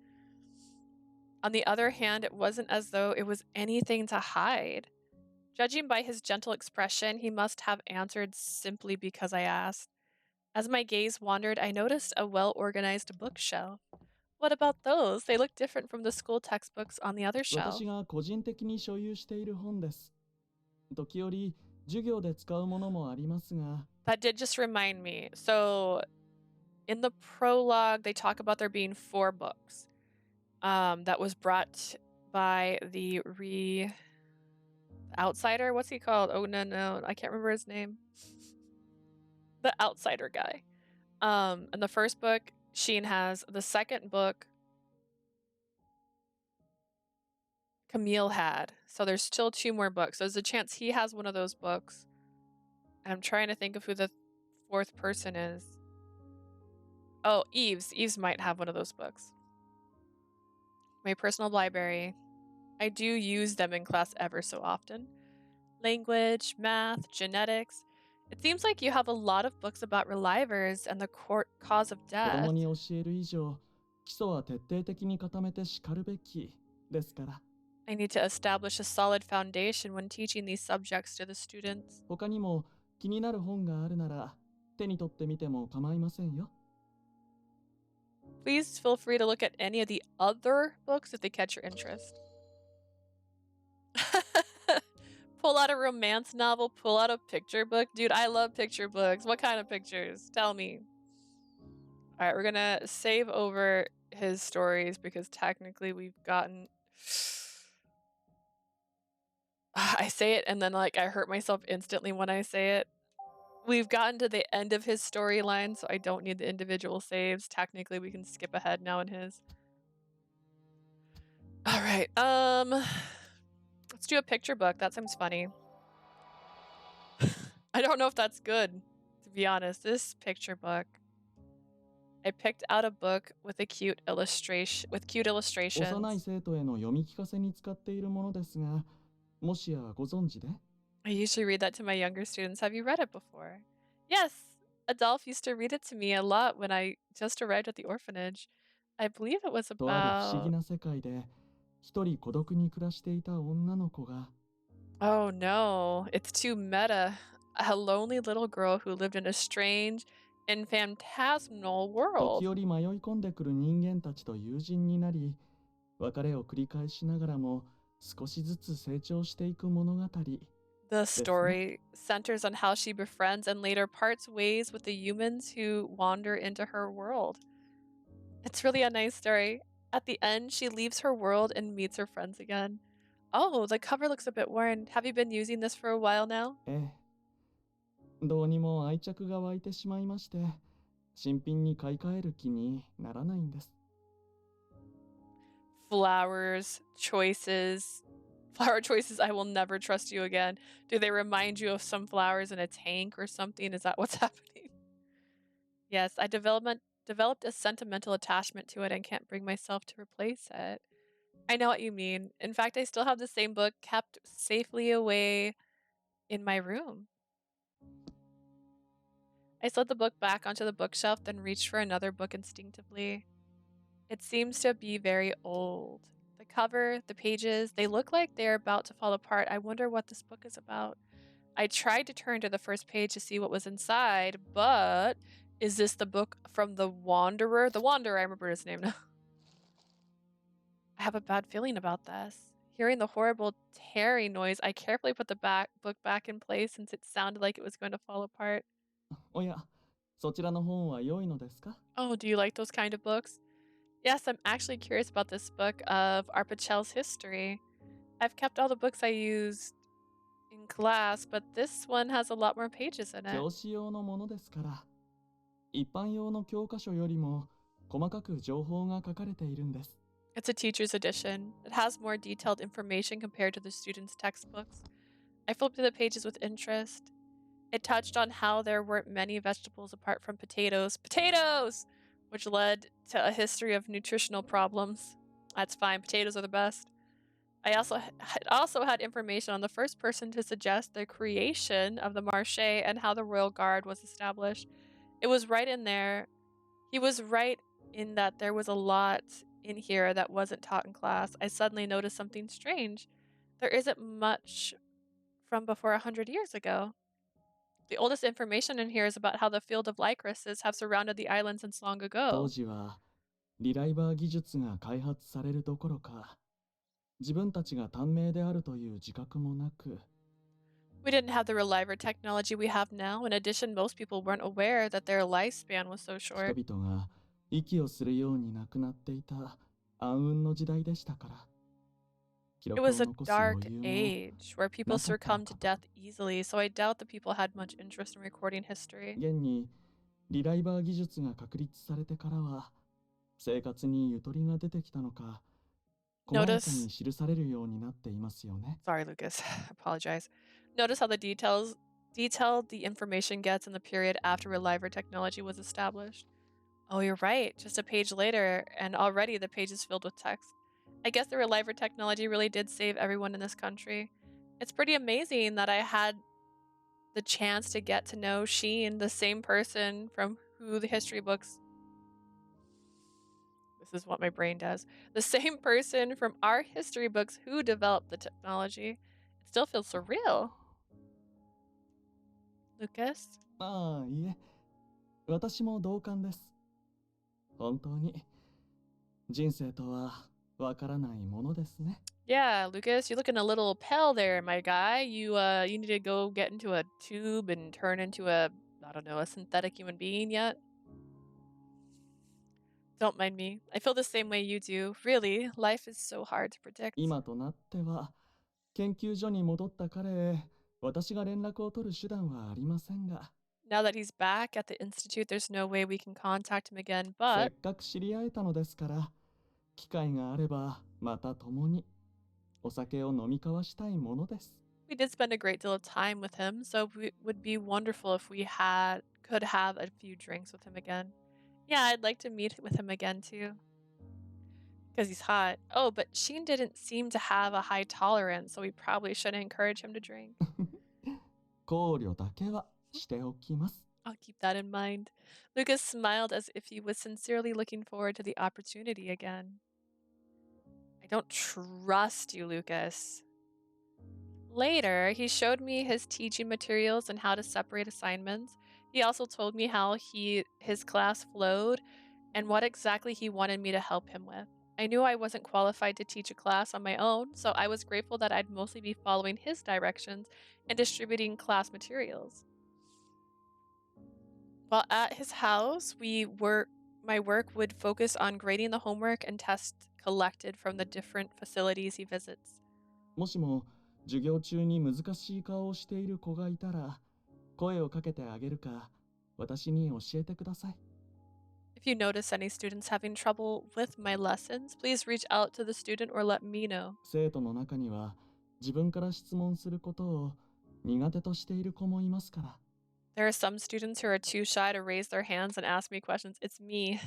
On the other hand, it wasn't as though it was anything to hide. Judging by his gentle expression, he must have answered simply because I asked. As my gaze wandered, I noticed a well-organized bookshelf. What about those? They look different from the school textbooks on the other shelf. 私が個人的に所有している本です。時折授業で使うものもありますが。 That did just remind me. So, in the prologue, they talk about there being 4 books. That was brought by the outsider. What's he called? Oh no, I can't remember his name. The outsider guy. In the first book, Sheen has. The second book, Camille had. So there's still 2 more books. There's a chance he has one of those books. And I'm trying to think of who the 4th person is. Oh, Eves. Eves might have one of those books. My personal library. I do use them in class ever so often. Language, math, genetics. It seems like you have a lot of books about relievers and the cause of 子 death. 供に教える以上、基礎は徹底的に固めてしかるべきですから。I need to establish a solid foundation when teaching these subjects to the students. 他にも気になる本があるなら手に取ってみても構いませんよ。 Please feel free to look at any of the other books if they catch your interest. Pull out a romance novel, pull out a picture book. Dude, I love picture books. What kind of pictures? Tell me. All right, we're gonna save over his stories because technically we've gotten... I say it and then like I hurt myself instantly when I say it. We've gotten to the end of his storyline, so I don't need the individual saves. Technically, we can skip ahead now in his. All right, let's do a picture book. That seems funny. I don't know if that's good, to be honest. This picture book. I picked out a book with a cute illustration, with cute 幼い illustrations. 生徒への読み聞かせに使っているものですが、もしやご存知で？ I usually read that to my younger students. Have you read it before? Yes, Adolphe used to read it to me a lot when I just arrived at the orphanage. I believe it was とある不思議 about... な世界で一人孤独に暮らしていた女の子が Oh no, it's too meta. A lonely little girl who lived in a strange and phantasmal 時 world. 折迷い込んでくる人間たちと友人になり、別れを繰り返しながらも少しずつ成長していく物語。 The story centers on how she befriends and later parts ways with the humans who wander into her world. It's really a nice story. At the end, she leaves her world and meets her friends again. Oh, the cover looks a bit worn. Have you been using this for a while now? ええ。どうにも愛着が湧いてしまいまして、新品に買い替える気にならないんです。 Flowers, choices. Flower choices, I will never trust you again. Do they remind you of some flowers in a tank or something? Is that what's happening? Yes, I developed a sentimental attachment to it and can't bring myself to replace it. I know what you mean. In fact, I still have the same book kept safely away in my room. I slid the book back onto the bookshelf, then reached for another book instinctively. It seems to be very old. The cover, the pages, they look like they're about to fall apart. I wonder what this book is about. I tried to turn to the first page to see what was inside, but is this the book from the Wanderer? The Wanderer, I remember his name now. I have a bad feeling about this. Hearing the horrible tearing noise, I carefully put the book back in place since it sounded like it was going to fall apart. おや、そちらの本は良いのですか？ Oh, do you like those kind of books? Yes, I'm actually curious about this book of Arpachel's history. I've kept all the books I used in class, but this one has a lot more pages in it. 教師用のものですから、一般用の教科書よりも細かく情報が書かれているんです。 It's a teacher's edition. It has more detailed information compared to the students' textbooks. I flipped through the pages with interest. It touched on how there weren't many vegetables apart from potatoes. Potatoes! Which led to a history of nutritional problems. That's fine. Potatoes are the best. It also had information on the first person to suggest the creation of the Marche and how the Royal Guard was established. It was right in there. He was right in that there was a lot in here that wasn't taught in class. I suddenly noticed something strange. There isn't much from before 100 years ago. The oldest information in here is about how the field of lycorises have surrounded the island since long 当 ago. 時はリライバー技術が開発されるどころか、自分たちが短命であるという自覚もなく、 We didn't have the reliver technology we have now. In addition, most people weren't aware that their lifespan was so 人 short. 々が息をするように亡くなっていた暗雲の時代でしたから。 記 It 録を was a 残す dark 余裕も age where people succumbed to death easily, so I doubt that people had much interest in recording history. 現にリライバー技術が確立されてからは生活にゆとりが出てきたのか、細やかに記されるようになっていますよね。 Sorry, Lucas. Apologize. Notice how detailed the information gets in the period after reliver technology was established. Oh, you're right. Just a page later, and already the page is filled with text. I guess the reliver technology really did save everyone in this country. It's pretty amazing that I had the chance to get to know Sheen, the same person from who the history books... The This is what my brain does. The same person from our history books who developed the technology. It still feels surreal. Lucas? ああ、いえ。私も同感です。本当に、人生とはわからないものですね。Yeah, Lucas, you're looking a little pale there, my guy. You need to go get into a tube and turn into a, I don't know, a synthetic human being yet? Don't mind me. I feel the same way you do. Really, life is so hard to predict. 今となっては、研究所に戻った彼へ、私が連絡を取る手段はありませんが。Now that he's back at the institute, there's no way we can contact him again, せ but っかく知り合えたのですから、機会があればまた共にお酒を飲み交わしたいものです。we did spend a great deal of time with him, so it would be wonderful if we could have a few drinks with him again. Yeah, I'd like to meet with him again too. Because he's hot. Oh, but Sheen didn't seem to have a high tolerance, so we probably shouldn't encourage him to drink. 考慮だけはしておきます。I'll keep that in mind. Lucas smiled as if he was sincerely looking forward to the opportunity again. I don't trust you, Lucas. Later, he showed me his teaching materials and how to separate assignments. He also told me how his class flowed and what exactly he wanted me to help him with. I knew I wasn't qualified to teach a class on my own, so I was grateful that I'd mostly be following his directions and distributing class materials. While at his house, my work would focus on grading the homework and tests collected from the different facilities he visits. もしも授業中に難しい顔をしている子がいたら、声をかけてあげるか、私に教えてください。If you notice any students having trouble with my lessons, please reach out to the student or let me know. 生徒の中には自分から質問することを苦手としている子もいますから。There are some students who are too shy to raise their hands and ask me questions. It's me.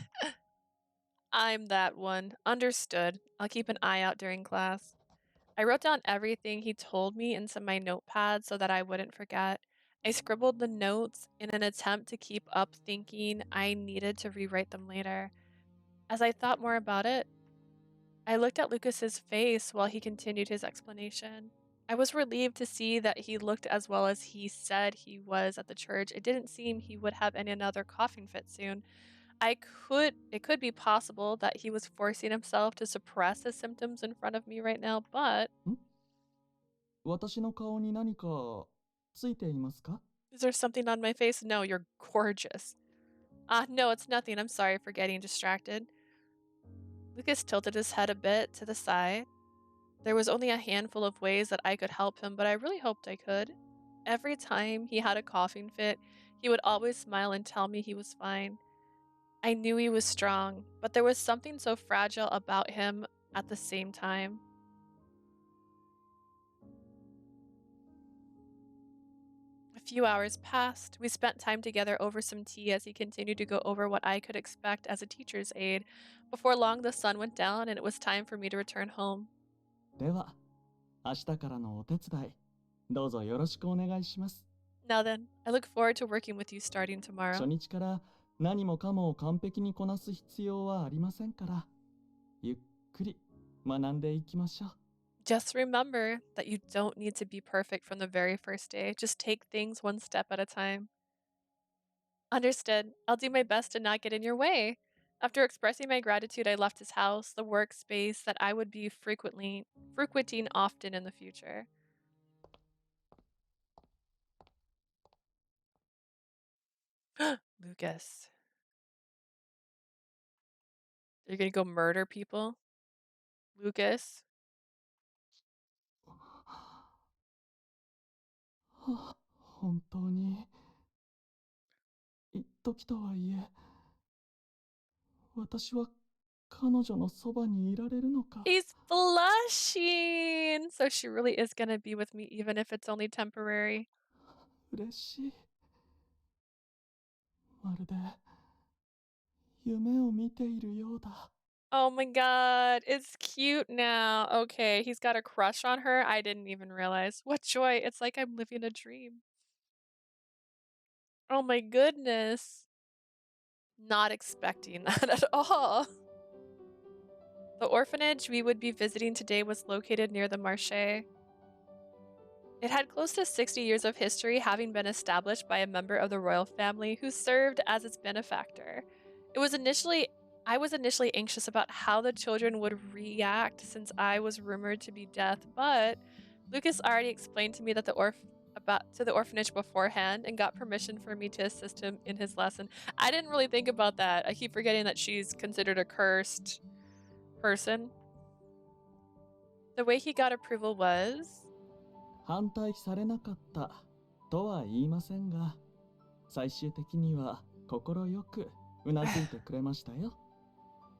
I'm that one. Understood. I'll keep an eye out during class. I wrote down everything he told me into my notepad so that I wouldn't forget. I scribbled the notes in an attempt to keep up, thinking I needed to rewrite them later. As I thought more about it, I looked at Lucas's face while he continued his explanation. I was relieved to see that he looked as well as he said he was at the church. It didn't seem he would have any another coughing fit soon. It could be possible that he was forcing himself to suppress his symptoms in front of me right now, but 私の顔に何かついていますか？ is there something on my face? No, you're gorgeous. No, it's nothing. I'm sorry for getting distracted. Lucas tilted his head a bit to the side. There was only a handful of ways that I could help him, but I really hoped I could. Every time he had a coughing fit, he would always smile and tell me he was fine. I knew he was strong, but there was something so fragile about him at the same time. A few hours passed. We spent time together over some tea as he continued to go over what I could expect as a teacher's aide. Before long, the sun went down and it was time for me to return home. では、明日からのお手伝い、どうぞよろしくお願いします。Now then, I look forward to working with you starting 初 tomorrow. 日から何もかもを完璧にこなす必要はありませんから、ゆっくり学んでいきましょう。Just remember that you don't need to be perfect from the very first day. Just take things one step at a time. Understood. I'll do my best to not get in your way. After expressing my gratitude, I left his house, the workspace that I would be frequenting often in the future. Lucas. You're gonna go murder people? Lucas? 本当に一時とはいえ、私は彼女のそばにいられるのか。 He's blushing! So she really is gonna be with me even if it's only temporary. 嬉しい。まるで夢を見ているようだ。 Oh my god, it's cute now. Okay, he's got a crush on her. I didn't even realize. What joy. It's like I'm living a dream. Oh my goodness. Not expecting that at all. The orphanage we would be visiting today was located near the Marche. It had close to 60 years of history, having been established by a member of the royal family who served as its benefactor. I was initially anxious about how the children would react since I was rumored to be deaf, but Lucas already explained to me that the orphanage beforehand and got permission for me to assist him in his lesson. I didn't really think about that. I keep forgetting that she's considered a cursed person. The way he got approval was 反対されなかったとは言いませんが、最終的には心よくうなずいてくれましたよ。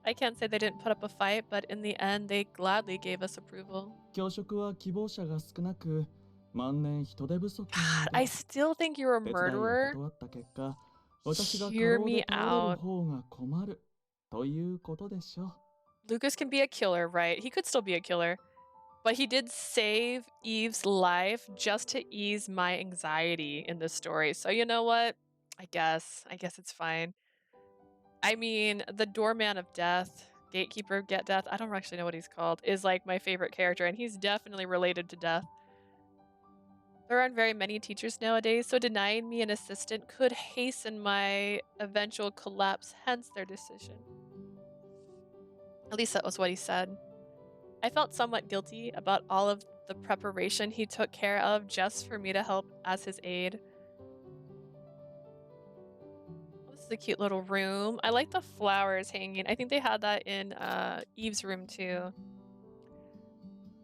I can't say they didn't put up a fight, but in the end, they gladly gave us approval. 教職は希望者が少なく、万年人手不足 God, I still think you're a 手伝いを murderer. 断った結果、私が過 Hear 労 me で倒れる out. 方が困るということでしょう。 Lucas can be a killer, right? He could still be a killer. But he did save Eve's life just to ease my anxiety in this story. So you know what? I guess it's fine. I mean, the doorman of death, gatekeeper get death, I don't actually know what he's called, is like my favorite character, and he's definitely related to death. There aren't very many teachers nowadays, so denying me an assistant could hasten my eventual collapse, hence their decision. At least that was what he said. I felt somewhat guilty about all of the preparation he took care of just for me to help as his aide. This is a cute little room. I like the flowers hanging. I think they had that in Eve's room too.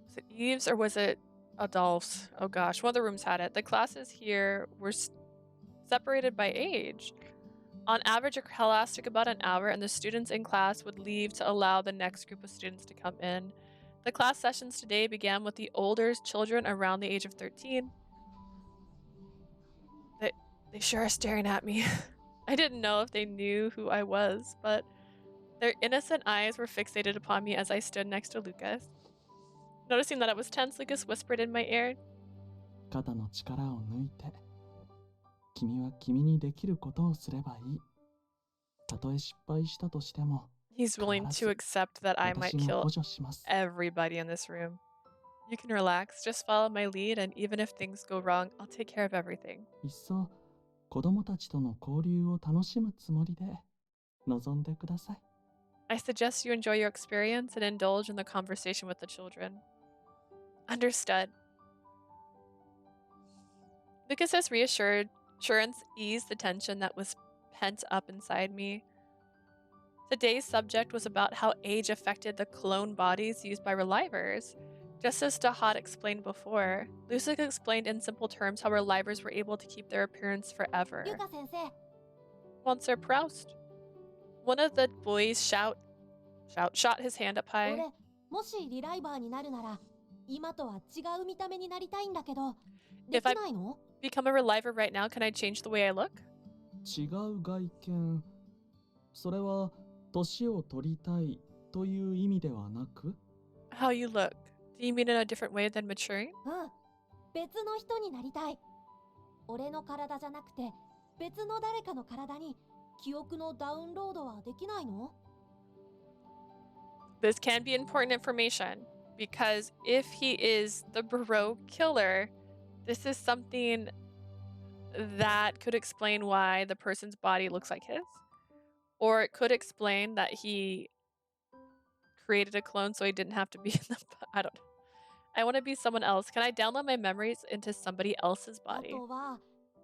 Was it Eve's or was it Adolph's? Oh gosh, one of the rooms had it. The classes here were separated by age. On average, a class took about an hour, and the students in class would leave to allow the next group of students to come in. The class sessions today began with the older children around the age of 13. They sure are staring at me. I didn't know if they knew who I was, but their innocent eyes were fixated upon me as I stood next to Lucas. Noticing that I was tense, Lucas whispered in my ear, 肩の力を抜いて、君は君にできることをすればいい。たとえ失敗したとしても、 he's willing to accept that I might 私が kill 補助します。 everybody in this room. You can relax, just follow my lead, and even if things go wrong, I'll take care of everything. いっそ子供たちとの交流を楽しむつもりで臨んでください。 I suggest you enjoy your experience and indulge in the conversation with the children. Understood. Lucas's reassurance eased the tension that was pent up inside me. Today's subject was about how age affected the clone bodies used by relivers. Just as Dahat explained before, Lucas explained in simple terms how relivers were able to keep their appearance forever. ゆか先生 Monsieur Proust. One of the boys shot his hand up 俺 high. もしリライバーになるなら今とは違う見た目になりたいんだけどで If き I ないの become a reliver right now, can I change the way I look? 違う外見、それは年を取りたいという意味ではなく、 How you look. Do you mean in a different way than maturing? うん別の人になりたい俺の体じゃなくて別の誰かの体に記憶のダウンロードはできないの This can be important information because if he is the Barrow killer, this is something that could explain why the person's body looks like his. Or it could explain that he created a clone so he didn't have to be in the... I don't know. I want to be someone else. Can I download my memories into somebody else's あ body? とは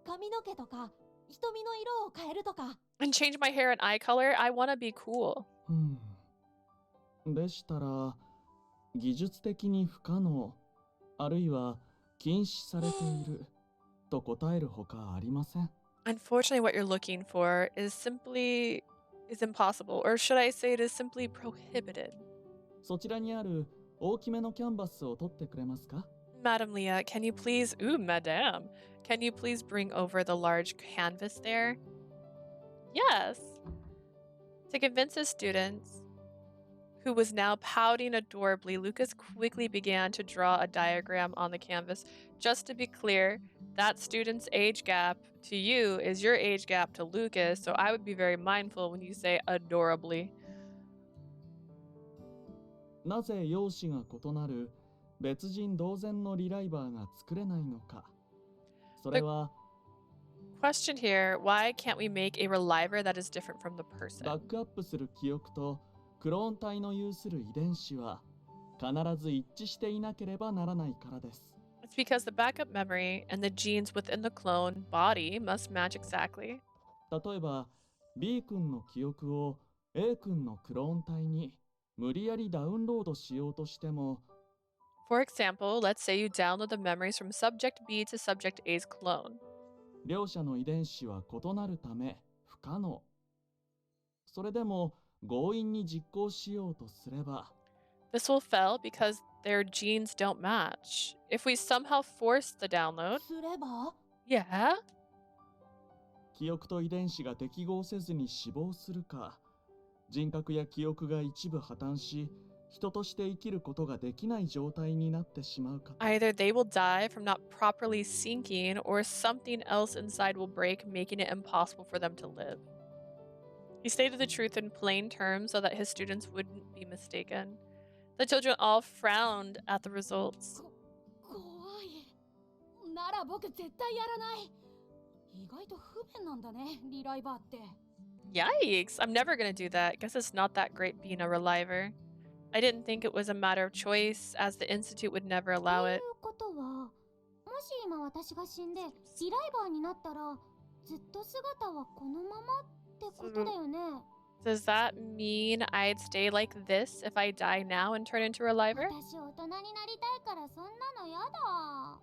髪の毛とか瞳の色を変えるとか And change my hair and eye color? I want to be cool. でしたら、技術的に不可能、あるいは禁止されていると答えるほかありません。 Unfortunately, what you're looking for is impossible. Or should I say it is simply prohibited? そちらにある大きめのキャンバスを取ってくれますか？ Madam Leah, can you please... Ooh, madame. Can you please bring over the large canvas there? Yes. To convince his students, who was now pouting adorably, Lucas quickly began to draw a diagram on the canvas. Just to be clear, that student's age gap to you is your age gap to Lucas, so I would be very mindful when you say adorably. なぜ容姿が異なる別人同然のリライバーが作れないのか。それは Question here, why can't we make a reliver that is different from the バ person? ックアップする記憶とクローン体の有する遺伝子は必ず一致していなければならないからです。It's because the backup memory and the genes within the clone body must match exactly. 例えば B 君の記憶を A 君のクローン体に無理やりダウンロードしようとしても For example, let's say you download the memories from subject B to subject A's clone. 両者の遺伝子は異なるため不可能。それでも強引に実行しようとすれば This will fail because their genes don't match. If we somehow force the download, すれば yeah, 記憶と遺伝子が適合せずに死亡するか、人格や記憶が一部破綻し、人として生きることができない状態になってしまうかと。 either they will die from not properly syncing or something else inside will break, making it impossible for them to live. He stated the truth in plain terms so that his students wouldn't be mistaken. The children all frowned at the results. 怖い。なら僕絶対やらない。意外と不便なんだね、リライバーって。 Yikes, I'm never gonna do that. Guess it's not that great being a reliver. I didn't think it was a matter of choice, as the Institute would never allow とい it. うことは、もし今私が死んでリライバーになったら、ずっと姿はこのままってことだよね。 Does that mean I'd stay like this if I die now and turn into a reliver? 私大人になりたいからそんなのやだ。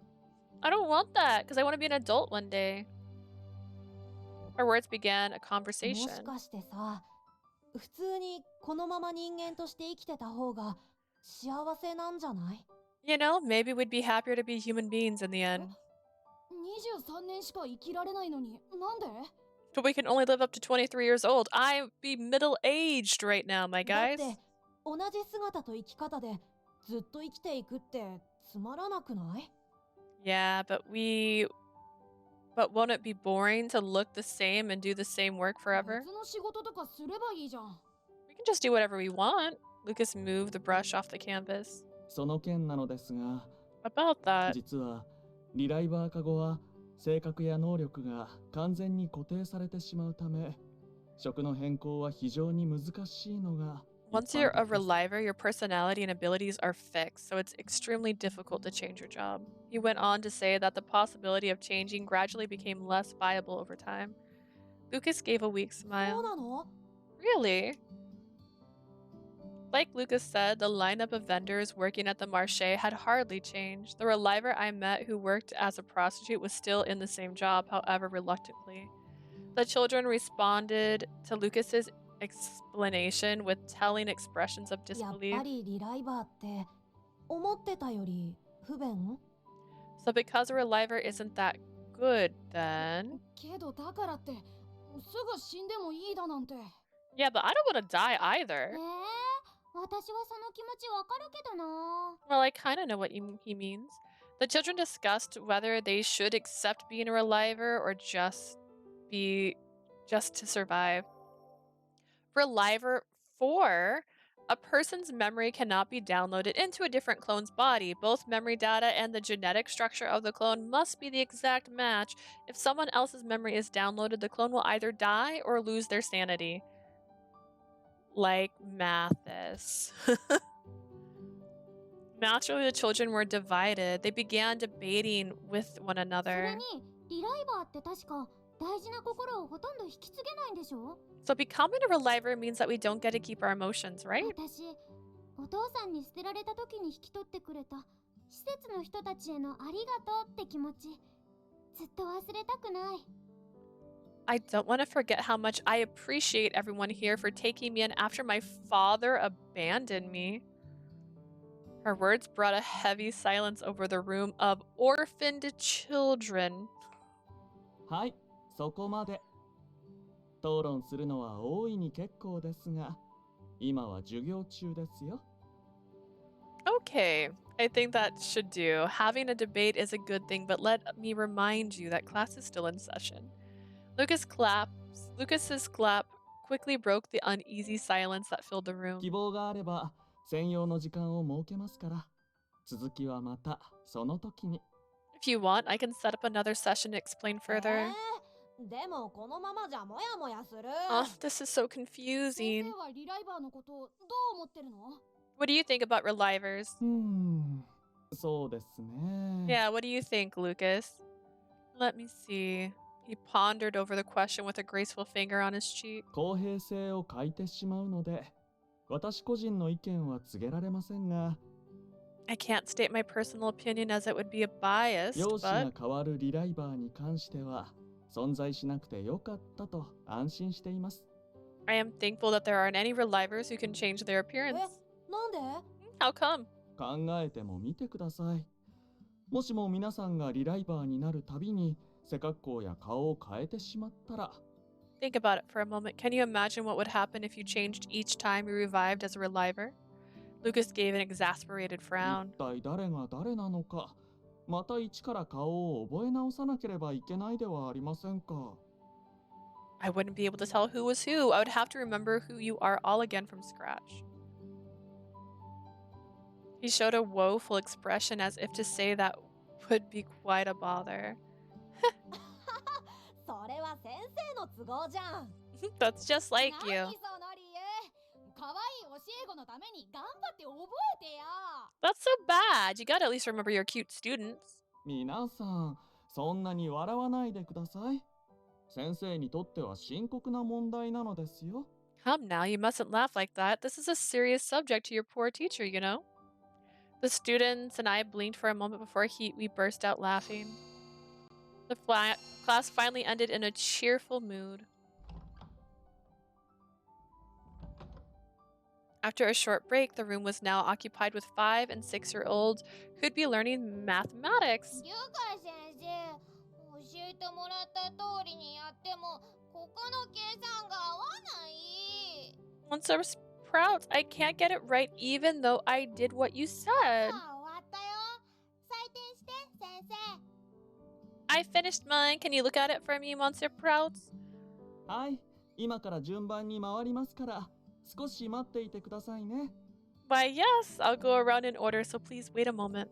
I don't want that, because I want to be an adult one day. Her words began a も conversation. しかしてさ、普通にこのまま人間として生きてた方が幸せなんじゃない？ You know, maybe we'd be happier to be human beings in the end. 23年しか生きられないのに、なんで？ But we can only live up to 23 years old. I'd be middle-aged right now, my だっ guys. て同じ姿と生き方でずっと生きていくってつまらなくない？ Yeah, but won't it be boring to look the same and do the same work forever? 別の仕事とかすればいいじゃん。 We can just do whatever we want. Lucas moved the brush off the canvas. その件なのですが、 About that, 実はリライバー化後は性格や能力が完全に固定されてしまうため、職の変更は非常に難しいのが once you're a reliver, your personality and abilities are fixed, so it's extremely difficult to change your job. He went on to say that the possibility of changing gradually became less viable over time. Lucas gave a weak そう smile. なの？ Really? Like Lucas said, the lineup of vendors working at the Marché had hardly changed. The reliver I met who worked as a prostitute was still in the same job, however reluctantly. The children responded to Lucas's explanation with telling expressions of やっ disbelief. ぱりリライバーって思ってたより不便？ So because a reliver isn't that good, then... けどだからって、すぐ死んでもいいだなんて。 Yeah, but I don't want to die either. 私はその気持ちわかるけどな。 Well, I kind of know what he means. The children discussed whether they should accept being a reliver or just to survive. Reliver 4. A person's memory cannot be downloaded into a different clone's body. Both memory data and the genetic structure of the clone must be the exact match. If someone else's memory is downloaded, the clone will either die or lose their sanity. Like Mattis. Naturally, the children were divided. They began debating with one それ another. に、リライバーって確か大事な心をほとんど引き継げないんでしょ？ So becoming a reliver means that we don't get to keep our emotions, right? 私、お父さんに捨てられた時に引き取ってくれた施設の人たちへのありがとうって気持ち、ずっと忘れたくない。 I don't want to forget how much I appreciate everyone here for taking me in after my father abandoned me. Her words brought a heavy silence over the room of orphaned children. はい、そこまで。討論するのは大いに結構ですが、今は授業中ですよ。 Okay, I think that should do. Having a debate is a good thing, but let me remind you that class is still in session. Lucas's clap quickly broke the uneasy silence that filled the room. 希望があれば専用の時間を設けますから、続きはまたその時に。If you want, I can set up another session to explain further. でもこのままじゃモヤモヤする。Oh, this is so 先 confusing. 生はリライバーのことをどう思ってるの？ What do you think about relivers? そうですね。Yeah, what do you think, Lucas? Let me see. He pondered over the question with a graceful finger on his cheek. 公平性を欠いてしまうので、私個人の意見は告げられませんが、I can't state my personal opinion as it would be a bias, 容姿 but が変わるリライバーに関しては、存在しなくてよかったと安心しています。I am thankful that there aren't any relivers who can change their appearance. なんで？ How come? 考えてもみてください。もしも皆さんがリライバーになるたびに背格好や顔を変えてしまったら、 Think about it for a moment. Can you imagine what would happen if you changed each time you revived as a reliver? Lucas gave an exasperated 一 frown. 体誰が誰なのか、また一から顔を覚え直さなければいけないではありませんか。 I wouldn't be able to tell who was who. I would have to remember who you are all again from scratch. He showed a woeful expression as if to say that would be quite a bother. それは先生の都合じゃん。That's just like you. 何その理由？可愛い教え子のために頑張って覚えてよ。 That's so bad. You gotta at least remember your cute students. 皆さん、そんなに笑わないでください。先生にとっては深刻な問題なのですよ。 Come now, you mustn't laugh like that. This is a serious subject to your poor teacher, you know? The students and I blinked for a moment before we burst out laughing. The class finally ended in a cheerful mood. After a short break, the room was now occupied with 5- and 6-year-olds who'd be learning mathematics. リュカ先生、教えてもらった通りにやってもここの計算が合わない。 Once I was proud, I can't get it right even though I did what you said. 終わったよ。採点して先生。 I finished mine. Can you look at it for me, Monsieur Prout? はい、今から順番に回りますから、少し待っていてくださいね。 Why, yes, I'll go around in order, so please wait a moment.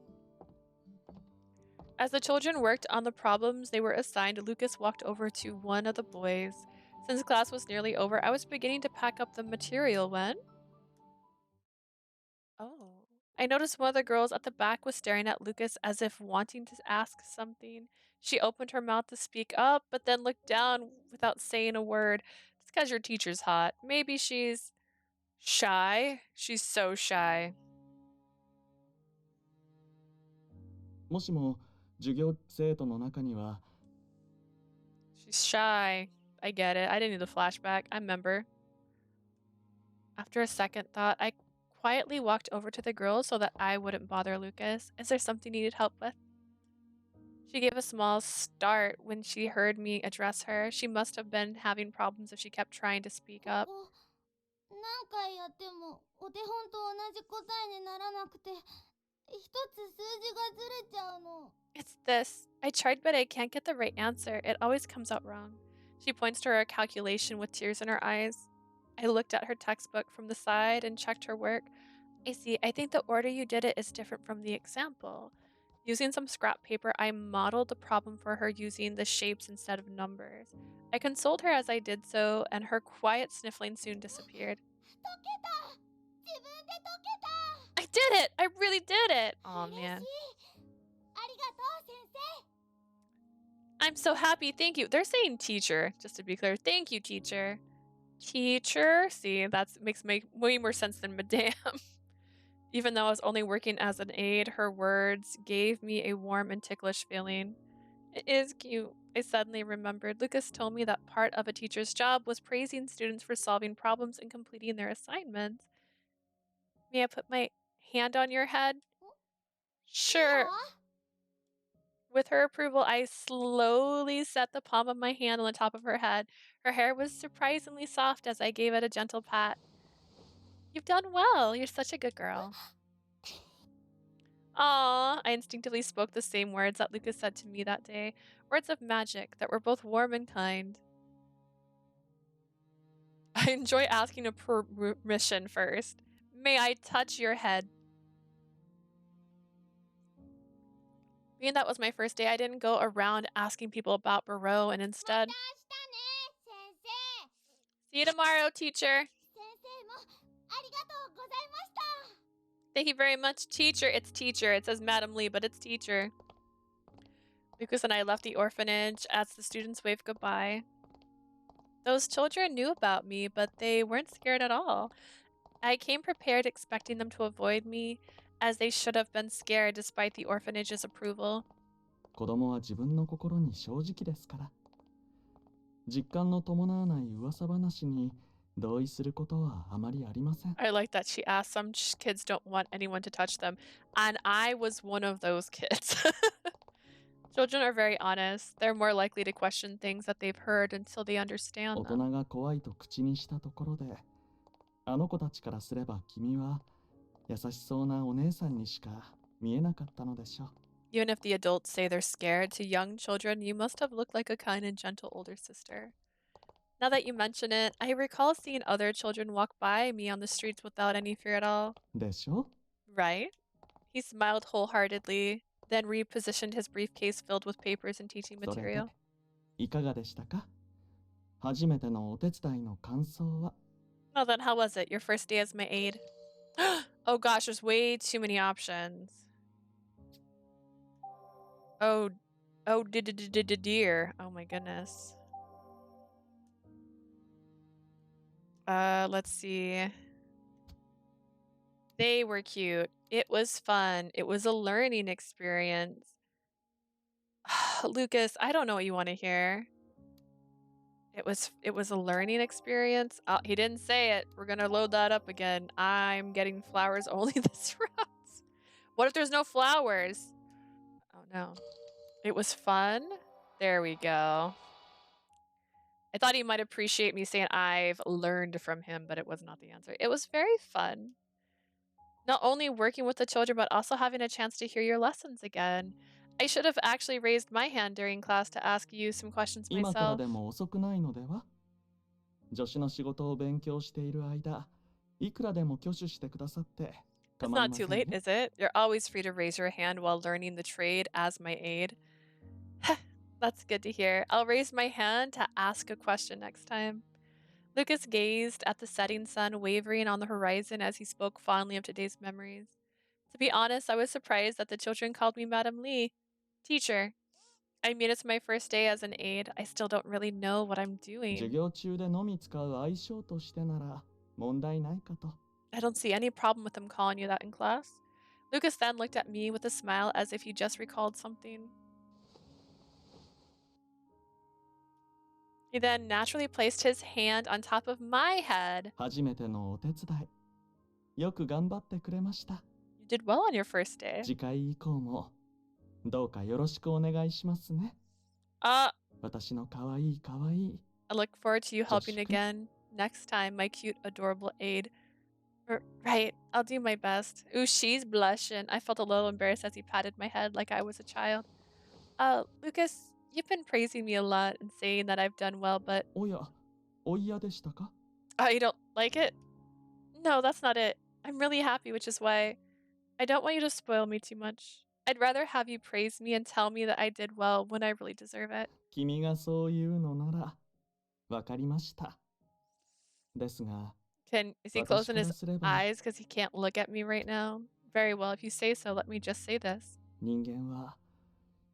As the children worked on the problems they were assigned, Lucas walked over to one of the boys. Since class was nearly over, I was beginning to pack up the material when... Oh. I noticed one of the girls at the back was staring at Lucas as if wanting to ask something. She opened her mouth to speak up, but then looked down without saying a word. It's because your teacher's hot. Maybe she's shy. She's so shy. もしも授業生徒の中には、 She's shy. I get it. I didn't need the flashback. I remember. After a second thought, I quietly walked over to the girl so that I wouldn't bother Lucas. Is there something you need help with? She gave a small start when she heard me address her. She must have been having problems if she kept trying to speak up. ここ何回やってもお手本と同じ答えにならなくて、一つ数字がずれちゃうの。 It's this. I tried, but I can't get the right answer. It always comes out wrong. She points to her calculation with tears in her eyes. I looked at her textbook from the side and checked her work. I see. I think the order you did it is different from the example. Using some scrap paper, I modeled the problem for her using the shapes instead of numbers. I consoled her as I did so, and her quiet sniffling soon disappeared. 解けた。自分で解けた。 I did it! I really did it! Aw, 嬉しい。 man. ありがとう先生。 I'm so happy. Thank you. They're saying teacher, just to be clear. Thank you, teacher. Teacher? See, that makes way more sense than madame. Even though I was only working as an aide, her words gave me a warm and ticklish feeling. It is cute. I suddenly remembered Lucas told me that part of a teacher's job was praising students for solving problems and completing their assignments. May I put my hand on your head? Sure. With her approval, I slowly set the palm of my hand on the top of her head. Her hair was surprisingly soft as I gave it a gentle pat. You've done well. You're such a good girl. Aw, I instinctively spoke the same words that Lucas said to me that day. Words of magic that were both warm and kind. I enjoy asking a permission first. May I touch your head? Being that was my first day, I didn't go around asking people about Barrow and instead... See you tomorrow, teacher. Thank you very much, teacher. It's teacher. It says Madam Lee, but it's teacher. Lucas and I left the orphanage as the students waved goodbye. Those children knew about me, but they weren't scared at all. I came prepared expecting them to avoid me, as they should have been scared despite the orphanage's approval. 子供は自分の心に正直ですから。実感の伴わない噂話に同意することはあまりありません。I like that she asked some kids don't want anyone to touch them, and I was one of those kids. Children are very honest. They're more likely to question things that they've heard until they understand 大 them. 人が怖いと口にしたところで、あの子たちからすれば君は優しそうなお姉さんにしか見えなかったのでしょう。Even if the adults say they're scared, to young children, you must have looked like a kind and gentle older sister. Now that you mention it, I recall seeing other children walk by me on the streets without any fear at all. でしょ？ Right? He smiled wholeheartedly, then repositioned his briefcase filled with papers and teaching それで material. いかがでしたか？初めてのお手伝いの感想は？ Well then, how was it? Your first day as my aide? Oh gosh, there's way too many options. Oh, dear. Oh my goodness. Let's see. They were cute. It was fun. It was a learning experience. Lucas, I don't know what you want to hear. It was a learning experience. He didn't say it. We're gonna load that up again. I'm getting flowers only this round. What if there's no flowers? Oh no. It was fun. There we go. I thought he might appreciate me saying I've learned from him, but it was not the answer. It was very fun. Not only working with the children, but also having a chance to hear your lessons again. I should have actually raised my hand during class to ask you some questions 今から myself. でも遅くないのでは？助手の仕事を勉強している間、いくらでも挙手してくださって It's 構い not ませ too んね。 late, is it? You're always free to raise your hand while learning the trade as my aide. That's good to hear. I'll raise my hand to ask a question next time. Lucas gazed at the setting sun wavering on the horizon as he spoke fondly of today's memories. To be honest, I was surprised that the children called me Madam Lee. Teacher. I mean, it's my first day as an aide. I still don't really know what I'm 授 doing. 業中でのみ使う愛称としてなら問題ないかと。 I don't see any problem with them calling you that in class. Lucas then looked at me with a smile as if he just recalled something. He then naturally placed his hand on top of my head. 初めてのお手伝い。よく頑張ってくれました。 You did well on your first day. 次回以降もどうかよろしくお願いしますね。 I 私のかわいいかわいい。 look forward to you helping Josh. again next time, my cute, adorable aide. Right, I'll do my best. Ooh, she's blushing. I felt a little embarrassed as he patted my head like I was a child. Lucas, you've been praising me a lot and saying that I've done well, but... おや、お嫌でしたか？ Oh, you don't like it? No, that's not it. I'm really happy, which is why I don't want you to spoil me too much. I'd rather have you praise me and tell me that I did well when I really deserve it. 君がそう言うのならわかりました。ですが、 Is he closing his eyes because he can't look at me right now? Very well, if you say so, let me just say this. 人間は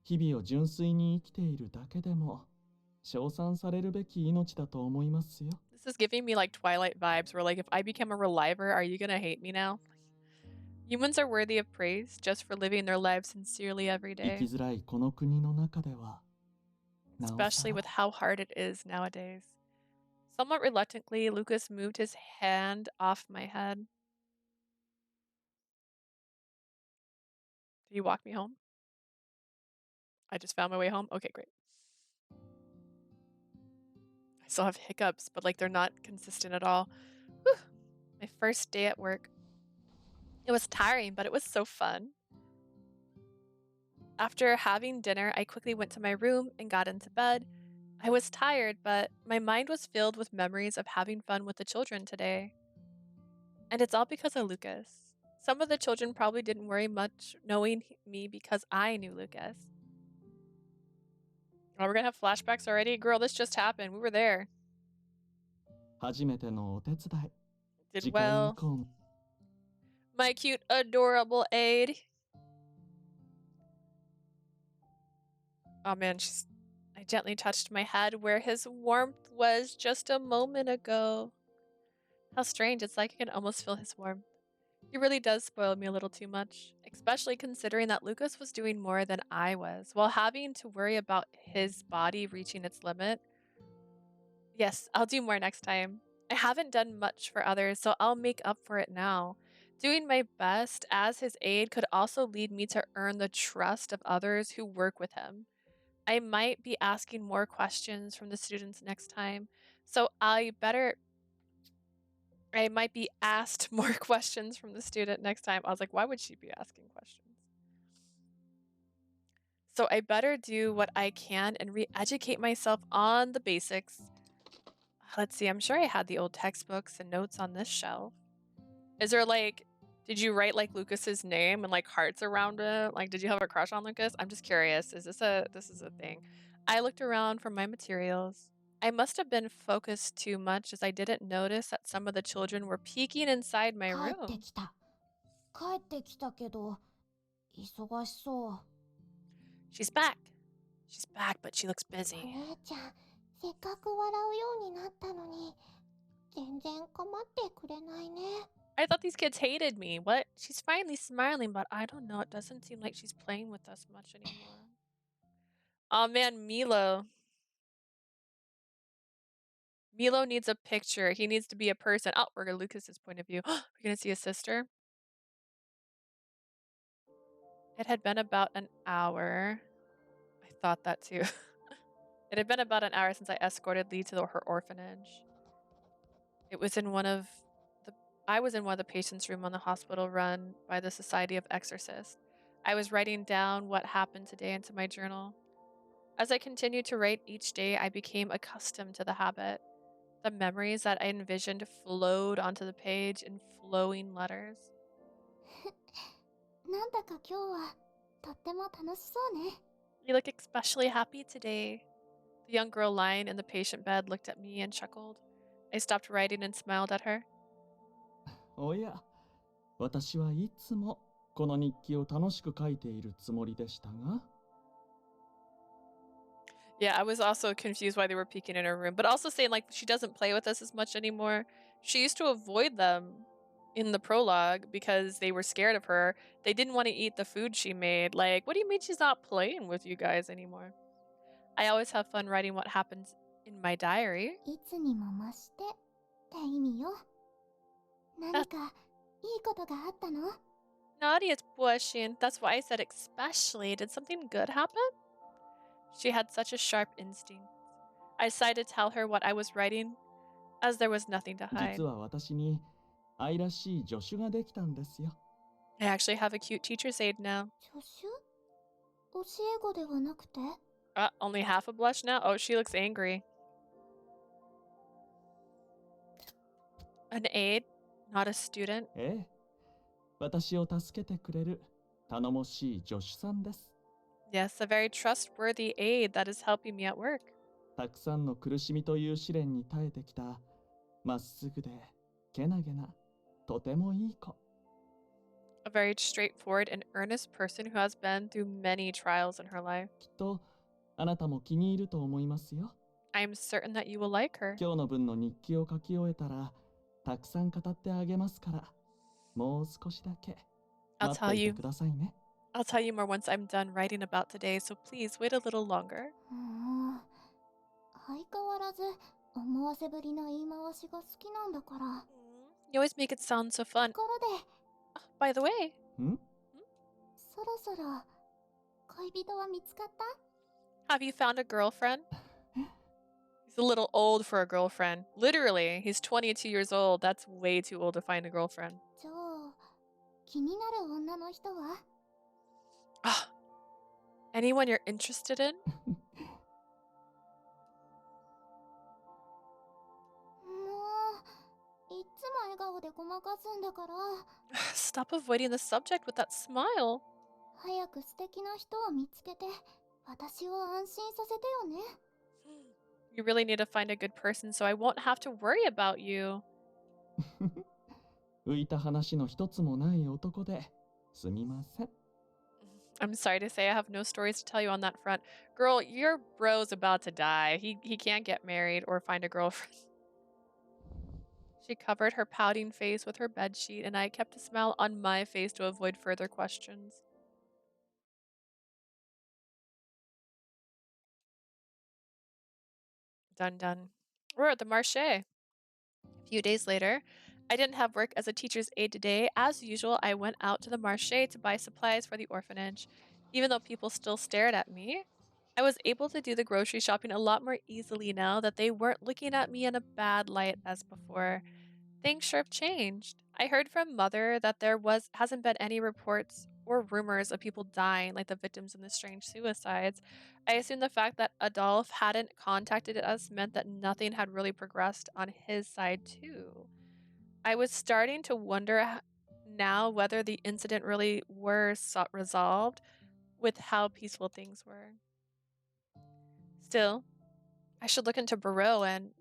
日々を純粋に生きているだけでも称賛されるべき命だと思いますよ。 This is giving me like Twilight vibes where like if I become a reliver, are you gonna hate me now? Humans are worthy of praise just for living their lives sincerely every 生 day, きづらいこの国の中では、なおさ especially ら with how hard it is nowadays. Somewhat reluctantly, Lucas moved his hand off my head. Did you walk me home? I just found my way home? Okay, great. I still have hiccups, but like they're not consistent at all. Whew. My first day at work. It was tiring, but it was so fun. After having dinner, I quickly went to my room and got into bed. I was tired, but my mind was filled with memories of having fun with the children today. And it's all because of Lucas. Some of the children probably didn't worry much knowing me because I knew Lucas. Oh, we're gonna have flashbacks already? Girl, this just happened. We were there. 初めてのお手伝い。 Did 次回以 well. 降も My cute, adorable aide. Oh man, I gently touched my head where his warmth was just a moment ago. How strange, it's like I can almost feel his warmth. He really does spoil me a little too much, especially considering that Lucas was doing more than I was, while having to worry about his body reaching its limit. Yes, I'll do more next time. I haven't done much for others, so I'll make up for it now. Doing my best as his aide could also lead me to earn the trust of others who work with him. I might be asking more questions from the students next time, so I might be asked more questions from the student next time. I was like, why would she be asking questions? So I better do what I can and re-educate myself on the basics. Let's see, I'm sure I had the old textbooks and notes on this shelf. Is there like, did you write like Lucas's name and like hearts around it? Like, did you have a crush on Lucas? I'm just curious. This is a thing. I looked around for my materials. I must have been focused too much as I didn't notice that some of the children were peeking inside my 帰って room. きた。帰ってきたけど、忙しそう。 She's back. She's back, but she looks お busy. 姉ちゃん、せっかく笑うようになったのに、全然構ってくれないね。 I thought these kids hated me. What? She's finally smiling, but I don't know. It doesn't seem like she's playing with us much anymore. Oh man, Milo. Milo needs a picture. He needs to be a person. Oh, we're gonna Lucas's point of view. We're gonna see his sister. It had been about an hour. I thought that too. It had been about an hour since I escorted Lee to her orphanage. It was in one of the I was in one of the patients' room on the hospital run by the Society of Exorcists. I was writing down what happened today into my journal. As I continued to write each day, I became accustomed to the habit. The memories that I envisioned flowed onto the page in flowing letters. なんだか今日はとっても楽しそうね。 You look especially happy today. The young girl lying in the patient bed looked at me and chuckled. I stopped writing and smiled at her. おや、私はいつもこの日記を楽しく書いているつもりでしたが。 Yeah, I was also confused why they were peeking in her room, but also saying like she doesn't play with us as much anymore. She used to avoid them in the prologue because they were scared of her. They didn't want to eat the food she made. Like, what do you mean she's not playing with you guys anymore? I always have fun writing what happens in my diary. いつにも増してって意味よ。何かいいことがあったの？ Nadia is blushing. That's why I said especially. Did something good happen? She had such a sharp instinct. I decided to tell her what I was writing, as there was nothing to hide. 実は私に愛らしい助手ができたんですよ。 I actually have a cute teacher's aide now. 助手？教え子ではなくて？ Only half a blush now? Oh, she looks angry. An aide, not a student. ええ、私を助けてくれる頼もしい助手さんです。 Yes, a very trustworthy aide that is helping me at work. たくさんの苦しみという試練に耐えてきたまっすぐでけなげなとてもいい子。 A very straightforward and earnest person who has been through many trials in her life. きっとあなたも気に入ると思いますよ。 I am certain that you will like her. 今日の分の日記を書き終えたらたくさん語ってあげますから、もう少しだけ I'll 待 tell ってい you. てくださいね。 I'll tell you more once I'm done writing about today, so please wait a little longer. 相変わらず思わせぶりな言い回しが好きなんだから。 You always make it sound so fun. ところで、 By the way, ん？そろそろ恋人は見つかった？ have you found a girlfriend? He's a little old for a girlfriend. Literally, he's 22 years old. That's way too old to find a girlfriend. じゃあ、気になる女の人は？ Ah, anyone you're interested in? もう、いっつも笑顔でごまかすんだから。Stop avoiding the subject with that smile. 早く素敵な人を見つけて、私を安心させてよね。You really need to find a good person so I won't have to worry about you. 浮いた話の一つもない男ですみません。I'm sorry to say I have no stories to tell you on that front. Girl, your bro's about to die. He can't get married or find a girlfriend. She covered her pouting face with her bedsheet, and I kept a smile on my face to avoid further questions. Done, done. We're at the Marche. A few days later, I didn't have work as a teacher's aide today. As usual, I went out to the Marche to buy supplies for the orphanage. Even though people still stared at me, I was able to do the grocery shopping a lot more easily now that they weren't looking at me in a bad light as before. Things sure have changed. I heard from Mother that there hasn't been any reports or rumors of people dying like the victims in the strange suicides. I assume the fact that Adolf hadn't contacted us meant that nothing had really progressed on his side too. I was starting to wonder now whether the incident really were resolved with how peaceful things were. Still, I should look into Barrow and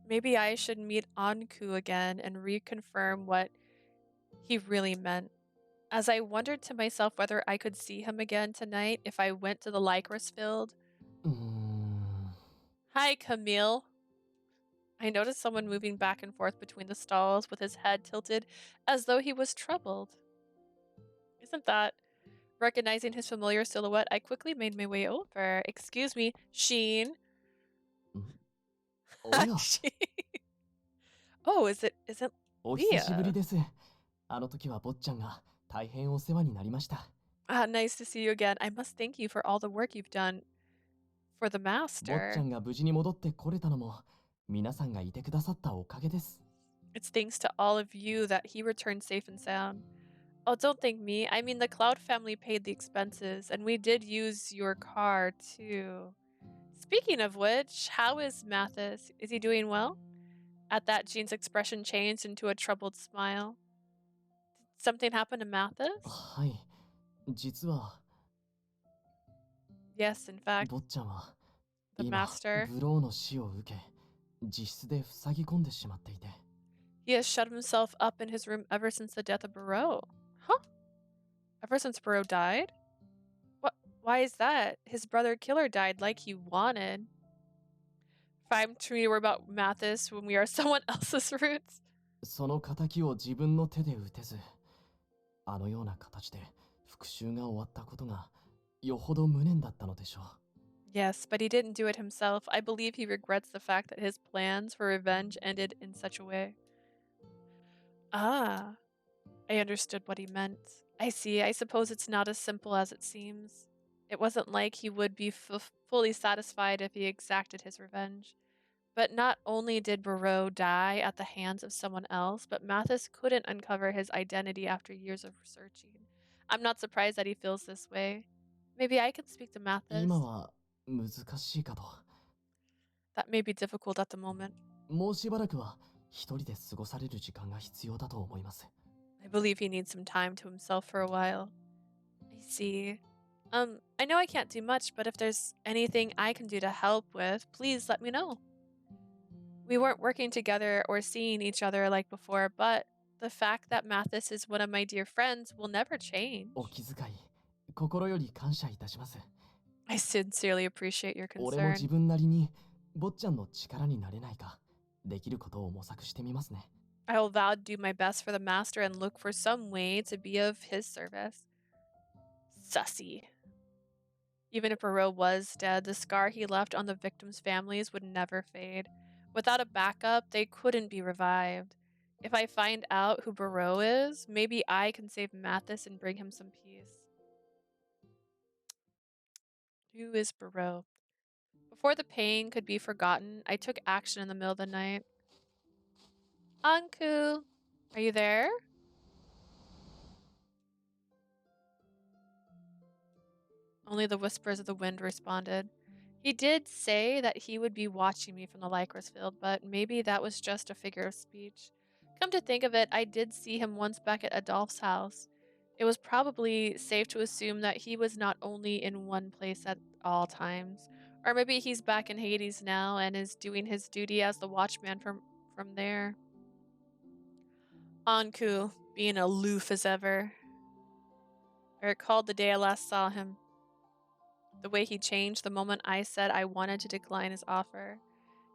maybe I should meet Anku again and reconfirm what he really meant. As I wondered to myself whether I could see him again tonight if I went to the lycoris field. Hi, Camille. I noticed someone moving back and forth between the stalls with his head tilted as though he was troubled. Isn't that? Recognizing his familiar silhouette, I quickly made my way over. Excuse me, Sheen. Sheen. Oh, is it お久しぶり Leah? です。あの時は坊ちゃんが大変お世話になりました。Nice to see you again. I must thank you for all the work you've done for the 坊ちゃ master. んが無事に戻ってこれたのも皆さんがいてくださったおかげです。It's thanks to all of you that he returned safe and sound. Oh, don't thank me. I mean, the Cloud family paid the expenses, and we did use your car too. Speaking of which, how is Mattis? Is he doing well? At that, Jean's expression changed into a troubled smile. Did something happen to Mattis? はい、実は Yes, in fact, 坊ちゃんは the 今 master. ブローの死を受け自室で塞ぎ込んでしまっていて He has shut himself up in his room ever since the death of Barrow. Huh? Ever since Barrow died? What? Why is that? His brother Killer died like he wanted. Fine to me, we're about Mattis when we are someone else's roots. その仇を自分の手で撃てずあのような形で復讐が終わったことがよほど無念だったのでしょう。 Yes, but he didn't do it himself. I believe he regrets the fact that his plans for revenge ended in such a way. Ah, I understood what he meant. I see. I suppose it's not as simple as it seems. It wasn't like he would be fully satisfied if he exacted his revenge. But not only did Barrow die at the hands of someone else, but Mattis couldn't uncover his identity after years of researching. I'm not surprised that he feels this way. Maybe I can speak to 今 Mattis. は難しいかと。 That may be difficult at the moment. もうしばらくは一人で過ごされる時間が必要だと思います。 I believe he needs some time to himself for a while. I see. I know I can't do much, but if there's anything I can do to help with, please let me know. We weren't working together or seeing each other like before, but the fact that Mattis is one of my dear friends will never change. お気遣い心より感謝いたします。 I sincerely appreciate your 俺も自 concern. 分なりに坊ちゃんの力になれないかできることを模索してみますね。 I will vow to do my best for the master and look for some way to be of his service. Sussy. Even if Barrow was dead, the scar he left on the victims' families would never fade. Without a backup, they couldn't be revived. If I find out who Barrow is, maybe I can save Mattis and bring him some peace. Who is Barrow? Before the pain could be forgotten, I took action in the middle of the night. Anku, are you there? Only the whispers of the wind responded. He did say that he would be watching me from the lycoris field, but maybe that was just a figure of speech. Come to think of it, I did see him once back at Adolphe's house. It was probably safe to assume that he was not only in one place at all times. Or maybe he's back in Hades now and is doing his duty as the watchman from there. Anku, being aloof as ever. I recalled the day I last saw him. The way he changed the moment I said I wanted to decline his offer.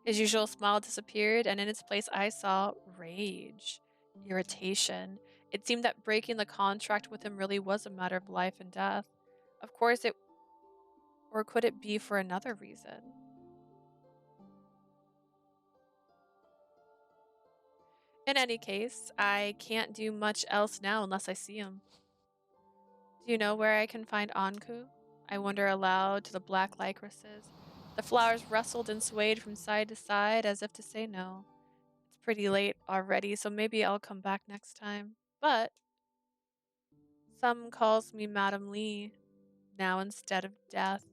His usual smile disappeared, and in its place I saw rage, irritation. It seemed that breaking the contract with him really was a matter of life and death. Of course, or could it be for another reason? In any case, I can't do much else now unless I see him. Do you know where I can find Anku? I wonder aloud to the black lycorises. The flowers rustled and swayed from side to side as if to say no. It's pretty late already, so maybe I'll come back next time. But some calls me Madam Lee now instead of death.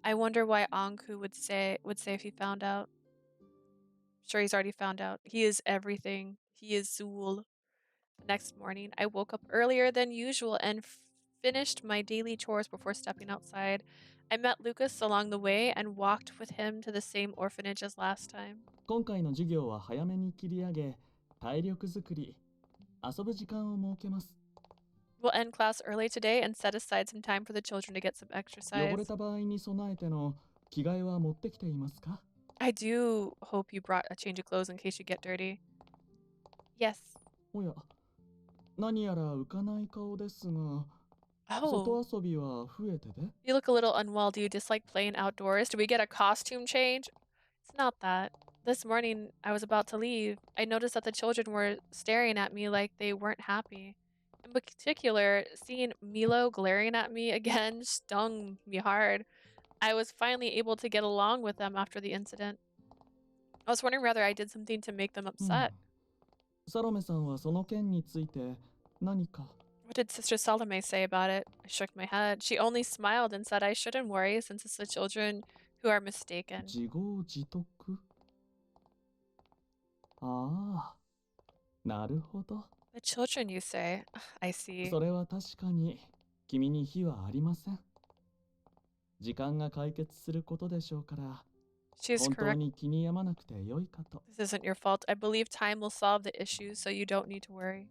I wonder why Anku would say if he found out. Sure, he's already found out. He is everything. He is Zool. The next morning, I woke up earlier than usual and finished my daily chores before stepping outside. I met Lucas along the way and walked with him to the same orphanage as last time. 今回の授業は早めに切り上げ、体力づくり、遊ぶ時間を設けます。 We'll end class early today and set aside some time for the children to get some 汚 exercise. れた場合に備えての着替えは持ってきていますか？ I do hope you brought a change of clothes in case you get dirty. Yes. おや、何やら浮かない顔ですが、 Oh, 外遊びは増えてで？ you look a little unwell. Do you dislike playing outdoors? Do we get a costume change? It's not that. This morning, I was about to leave. I noticed that the children were staring at me like they weren't happy. In particular, seeing Milo glaring at me again stung me hard. I was finally able to get along with them after the incident. I was wondering whether I did something to make them upset. サロメさんはその件について何か？ What did Sister Salome say about it? I shook my head. She only smiled and said I shouldn't worry since it's the children who are mistaken. 自業自得？ああ、なるほど。 The children, you say? I see. それは確かに君に非はありません。時間が解決することでしょうから、 She's 本当 correct. に気に病まなくてよいかと。 This isn't your fault. I believe time will solve the issues, so you don't need to worry.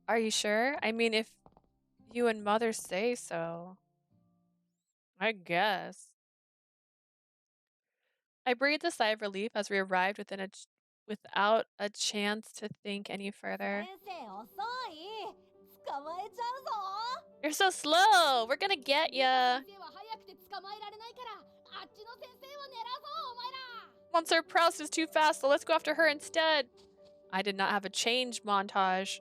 Are you sure? I mean, if you and Mother say so. I guess. I breathed a sigh of relief as we arrived without a chance to think any further. 先生遅い。捕まえちゃうぞ。 You're so slow. We're gonna get ya. 先生は早くて捕まえられないから、あっちの先生を狙うぞ、お前ら。 Monsieur Proust is too fast, so let's go after her instead. I did not have a change montage.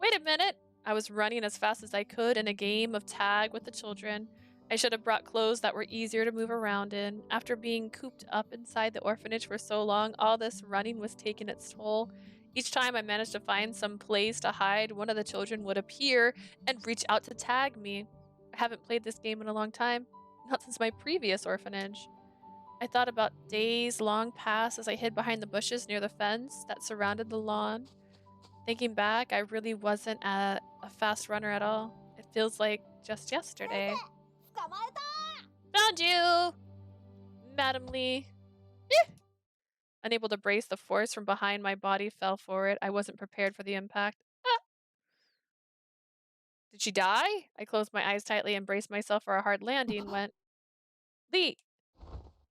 Wait a minute. I was running as fast as I could in a game of tag with the children. I should have brought clothes that were easier to move around in. After being cooped up inside the orphanage for so long, all this running was taking its toll. Each time I managed to find some place to hide, one of the children would appear and reach out to tag me. I haven't played this game in a long time, not since my previous orphanage. I thought about days long past as I hid behind the bushes near the fence that surrounded the lawn. Thinking back, I really wasn't a fast runner at all. It feels like just yesterday. 捕まえた。 Found you, Madam Lee. Eh. Unable to brace, the force from behind my body fell forward. I wasn't prepared for the impact. Ah. Did she die? I closed my eyes tightly and braced myself for a hard landing. Went, Lee.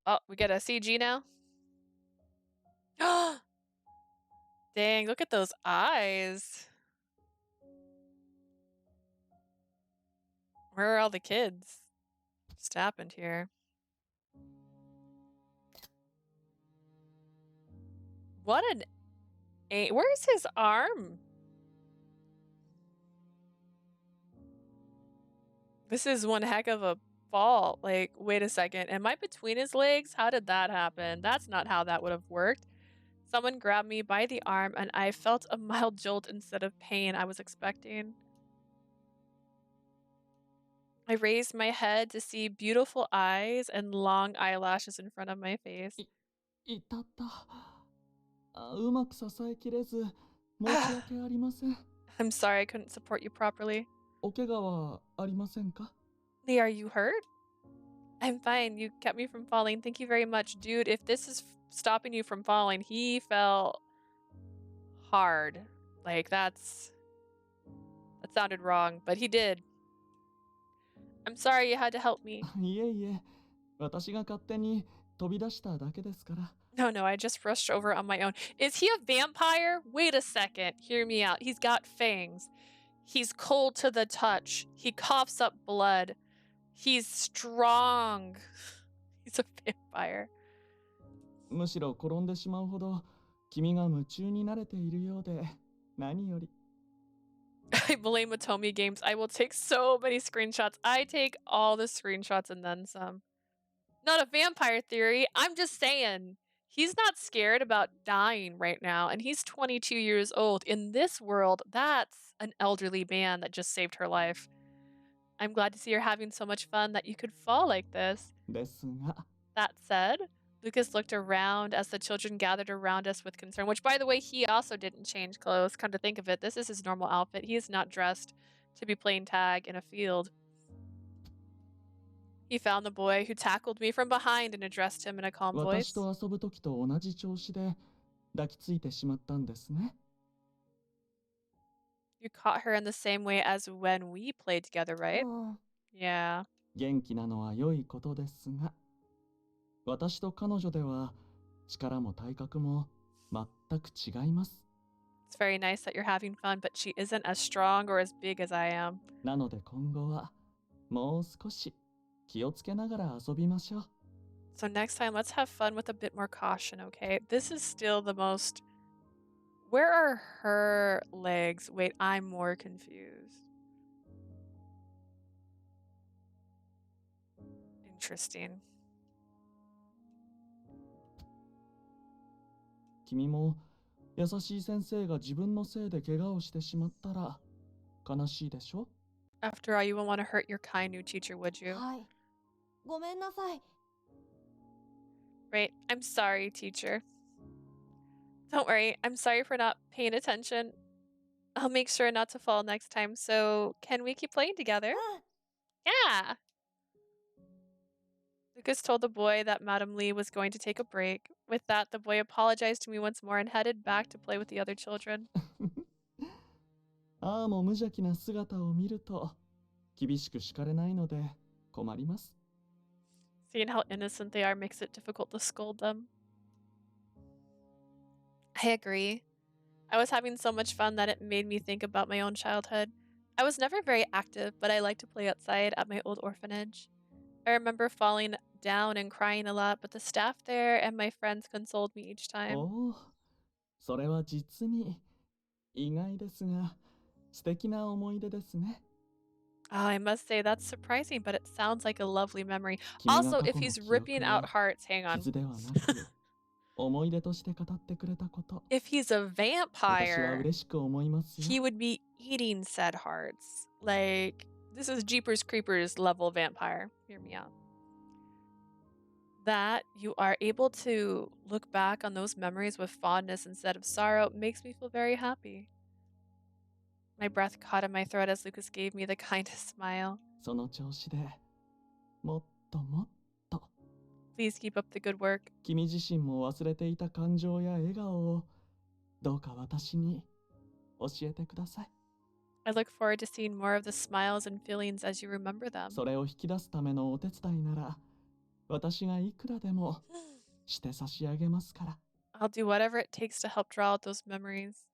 Oh, we get a CG now? Dang, look at those eyes. Where are all the kids? Just happened here. What an where's his arm? This is one heck of a fall. Like, wait a second. Am I between his legs? How did that happen? That's not how that would have worked. Someone grabbed me by the arm and I felt a mild jolt instead of pain I was expecting. I raised my head to see beautiful eyes and long eyelashes in front of my face. いたった。うまく支えきれず、申し訳ありません。 I'm sorry I couldn't support you properly. お怪我はありませんか？ Lee, are you hurt? I'm fine. You kept me from falling. Thank you very much. Dude, if this is stopping you from falling, he fell hard. Like, that sounded wrong, but he did. I'm sorry you had to help me. いえいえ、私が勝手に飛び出しただけですから。 No, I just rushed over on my own. Is he a vampire? Wait a second. Hear me out. He's got fangs. He's cold to the touch. He coughs up blood. He's strong. He's a vampire. むしろ転んでしまうほど君が夢中になれているようで何より。 I blame Atomi Games. I will take so many screenshots. I take all the screenshots and then some. Not a vampire theory. I'm just saying. He's not scared about dying right now, and he's 22 years old. In this world, that's an elderly man that just saved her life. I'm glad to see you're having so much fun that you could fall like this. ですが、 That said, Lucas looked around as the children gathered around us with concern, which, by the way, he also didn't change clothes. Come to think of it, this is his normal outfit. He is not dressed to be playing tag in a field. He found the boy who tackled me from behind and addressed him in a calm 私 voice. と遊ぶ時と同じ調子で抱きついてしまったんですね。 You caught her in the same way as when we played together, right? Yeah. 元気なのは良いことですが、私と彼女では力も体格も全く違います。 It's very nice that you're having fun, but she isn't as strong or as big as I am. なので今後はもう少し気をつけながら遊びましょう。 So next time, let's have fun with a bit more caution, okay? This is still the most... Where are her legs? Wait, I'm more confused. Interesting. 君も優しい先生が自分のせいで怪我をしてしまったら悲しいでしょ？ After all, you wouldn't want to hurt your kind new teacher, would you? はい。ごめんなさい。 Right. I'm sorry, teacher. Don't worry. I'm sorry for not paying attention. I'll make sure not to fall next time. So, can we keep playing together? Yeah. Lucas told the boy that Madame Lee was going to take a break. With that, the boy apologized to me once more and headed back to play with the other children. ああも無邪気な姿を見ると厳しく叱れないので困ります。 Seeing how innocent they are makes it difficult to scold them. I agree. I was having so much fun that it made me think about my own childhood. I was never very active, but I liked to play outside at my old orphanage. I remember falling down and crying a lot, but the staff there and my friends consoled me each time. おお、それは実に意外ですが素敵な思い出ですね。 Oh, I must say, that's surprising, but it sounds like a lovely memory. 君が Also, 過 if 去の he's 記 ripping 憶 out を hearts, hang on. 傷ではなく思い出として語ってくれたこと If he's a 私は vampire, 嬉しく思いますよ。 he would be eating said hearts. Like, this is Jeepers Creepers level vampire. Hear me out. That you are able to look back on those memories with fondness instead of sorrow makes me feel very happy. My breath caught in my throat as Lucas gave me the kindest smile. その調子でもっともっと Please keep up the good work. 君自身も忘れていた感情や笑顔をどうか私に教えてください。 I look forward to seeing more of the smiles and feelings as you remember them. それを引き出すためのお手伝いなら私がいくらでもして差し上げますから。 I'll do whatever it takes to help draw out those memories.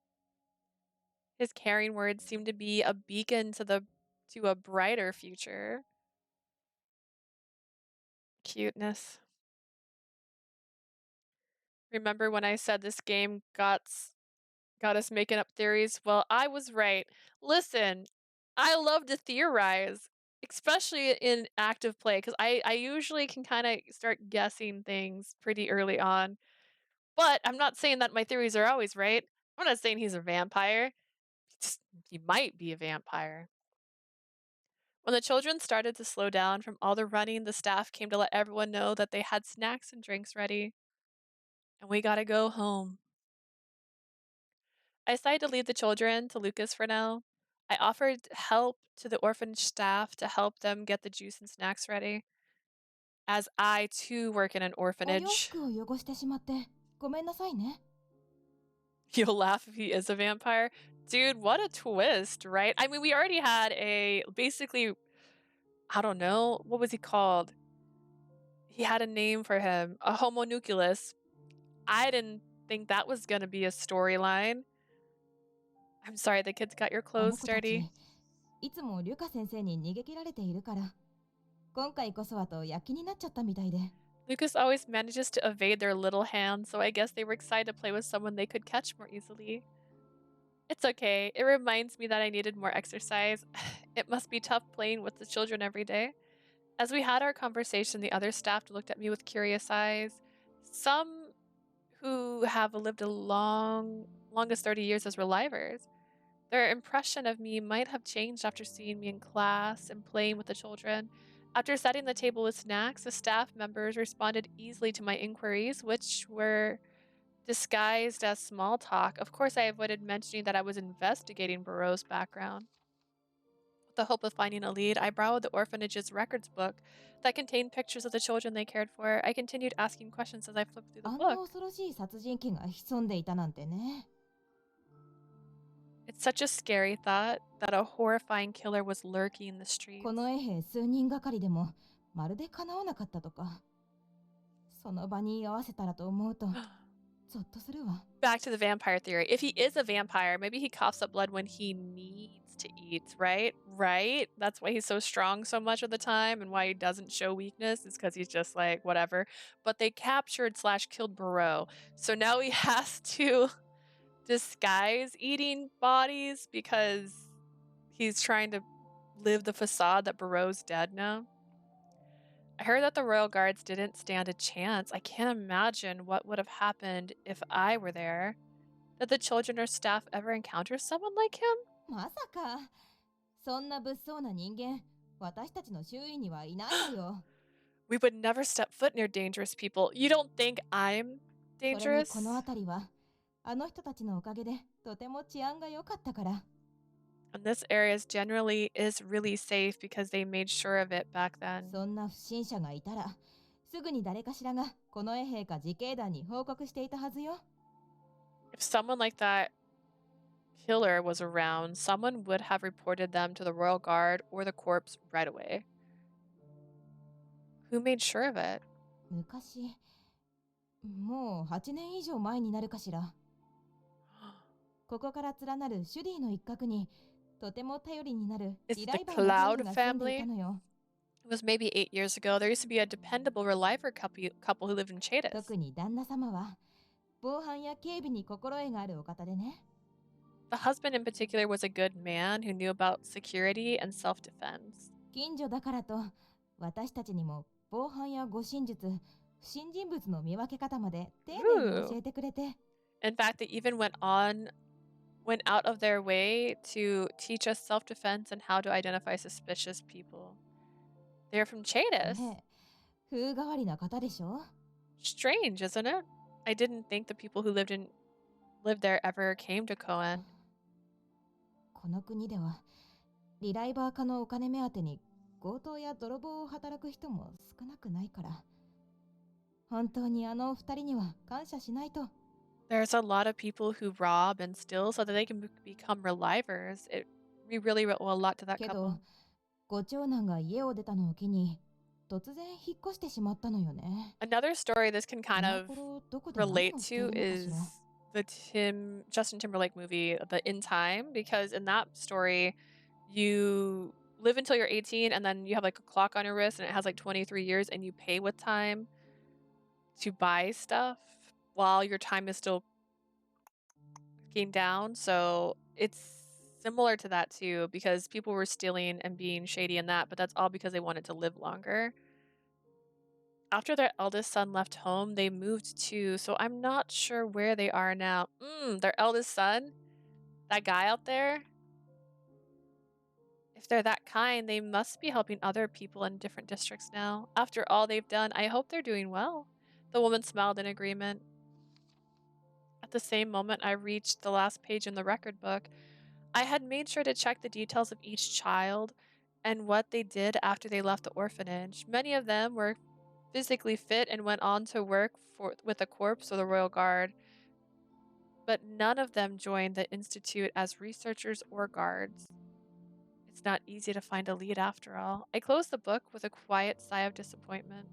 His caring words seem to be a beacon to a brighter future. Cuteness. Remember when I said this game got us making up theories? Well, I was right. Listen, I love to theorize, especially in active play, because I usually can kind of start guessing things pretty early on. But I'm not saying that my theories are always right. I'm not saying he's a vampire. He might be a vampire. When the children started to slow down from all the running, the staff came to let everyone know that they had snacks and drinks ready. And we gotta go home. I decided to leave the children to Lucas for now. I offered help to the orphanage staff to help them get the juice and snacks ready, as I too work in an お洋 orphanage. 服を汚してしまってごめんなさいね。 You'll laugh if he is a vampire. Dude, what a twist, right? I mean, we already had basically, I don't know, what was he called? He had a name for him, a homunculus. I didn't think that was going to be a storyline. I'm sorry, the kids got your あの clothes 子た dirty. ちいつもリュカ先生に逃げ切られているから今回こそはと躍起になっちゃったみたいで。 Lucas always manages to evade their little hands, so I guess they were excited to play with someone they could catch more easily. It's okay. It reminds me that I needed more exercise. It must be tough playing with the children every day. As we had our conversation, the other staff looked at me with curious eyes. Some who have lived longest 30 years as relievers. Their impression of me might have changed after seeing me in class and playing with the children. After setting the table with snacks, the staff members responded easily to my inquiries, which were disguised as small talk. Of course, I avoided mentioning that I was investigating Barrow's background. With the hope of finding a lead, I borrowed the orphanage's records book that contained pictures of the children they cared for. I continued asking questions as I flipped through the あんな book. 恐ろしい殺人鬼が潜んでいたなんてね。 It's such a scary thought that a horrifying killer was lurking in the streets. この衛兵数人がかりでもまるで叶わなかったとか。その場に居合わせたらと思うとゾッとするわ。 Back to the vampire theory. If he is a vampire, maybe he coughs up blood when he needs to eat, right? Right? That's why he's so strong so much of the time and why he doesn't show weakness is because he's just like, whatever. But they captured/killed Barrow. So now he has to disguise eating bodies because he's trying to live the facade that Barrow's dead now. I heard that the royal guards didn't stand a chance. I can't imagine what would have happened if I were there. Did the children or staff ever encounter someone like him? まさかそんな物騒な人間私たちの周囲にはいないわよ。 We would never step foot near dangerous people. You don't think I'm それに dangerous? この辺りはあの人たちのおかげでとても治安が良かったから。 And this area generally is really safe because they made sure of it back then. そんな不審者がいたらすぐに誰かしらがこの衛兵か自警団に報告していたはずよ。 If someone like that killer was around, someone would have reported them to the royal guard or the corpse right away. Who made sure of it? 昔もう8年以上前になるかしら。ここから連なるシュディの一角にとても頼りになる It's リ the ライバーの夫婦 Cloud が住んでい family. たのよ。 It was maybe 8 years ago. There used to be a dependable reliver couple who lived in Chatis. 特に旦那様は防犯や警備に心得があるお方でね。 The husband in particular was a good man who knew about security and self-defense. 近所だからと私たちにも防犯や護身術、不審人物の見分け方まで丁寧に教えてくれて。 In fact, they even went out of their way to teach us self-defense and how to identify suspicious people. They're from Chatis. ねえ、風変わりな方でしょ。 Strange, isn't it? I didn't think the people who lived there ever came to Cohen. この国ではリライバー化のお金目当てに強盗や泥棒を働く人も少なくないから、本当にあのお二人には感謝しないと。 There's a lot of people who rob and steal so that they can become relievers. We really owe a lot to that け couple. ど、ご長男が家を出たのを機に突然引っ越してしまったのよね。 Another story this can kind この of 頃どこで何 relate をしている to のかし is ら。 the Justin Timberlake movie, The In Time, because in that story, you live until you're 18 and then you have like a clock on your wrist and it has like 23 years and you pay with time to buy stuff while your time is still getting down. So it's similar to that too, because people were stealing and being shady in that, but that's all because they wanted to live longer. After their eldest son left home, they moved too, so I'm not sure where they are now. Their eldest son? That guy out there? If they're that kind, they must be helping other people in different districts now. After all they've done, I hope they're doing well. The woman smiled in agreement. At the same moment I reached the last page in the record book, I had made sure to check the details of each child and what they did after they left the orphanage. Many of them were physically fit and went on to work with the Corps or the Royal Guard, but none of them joined the Institute as researchers or guards. It's not easy to find a lead after all. I closed the book with a quiet sigh of disappointment.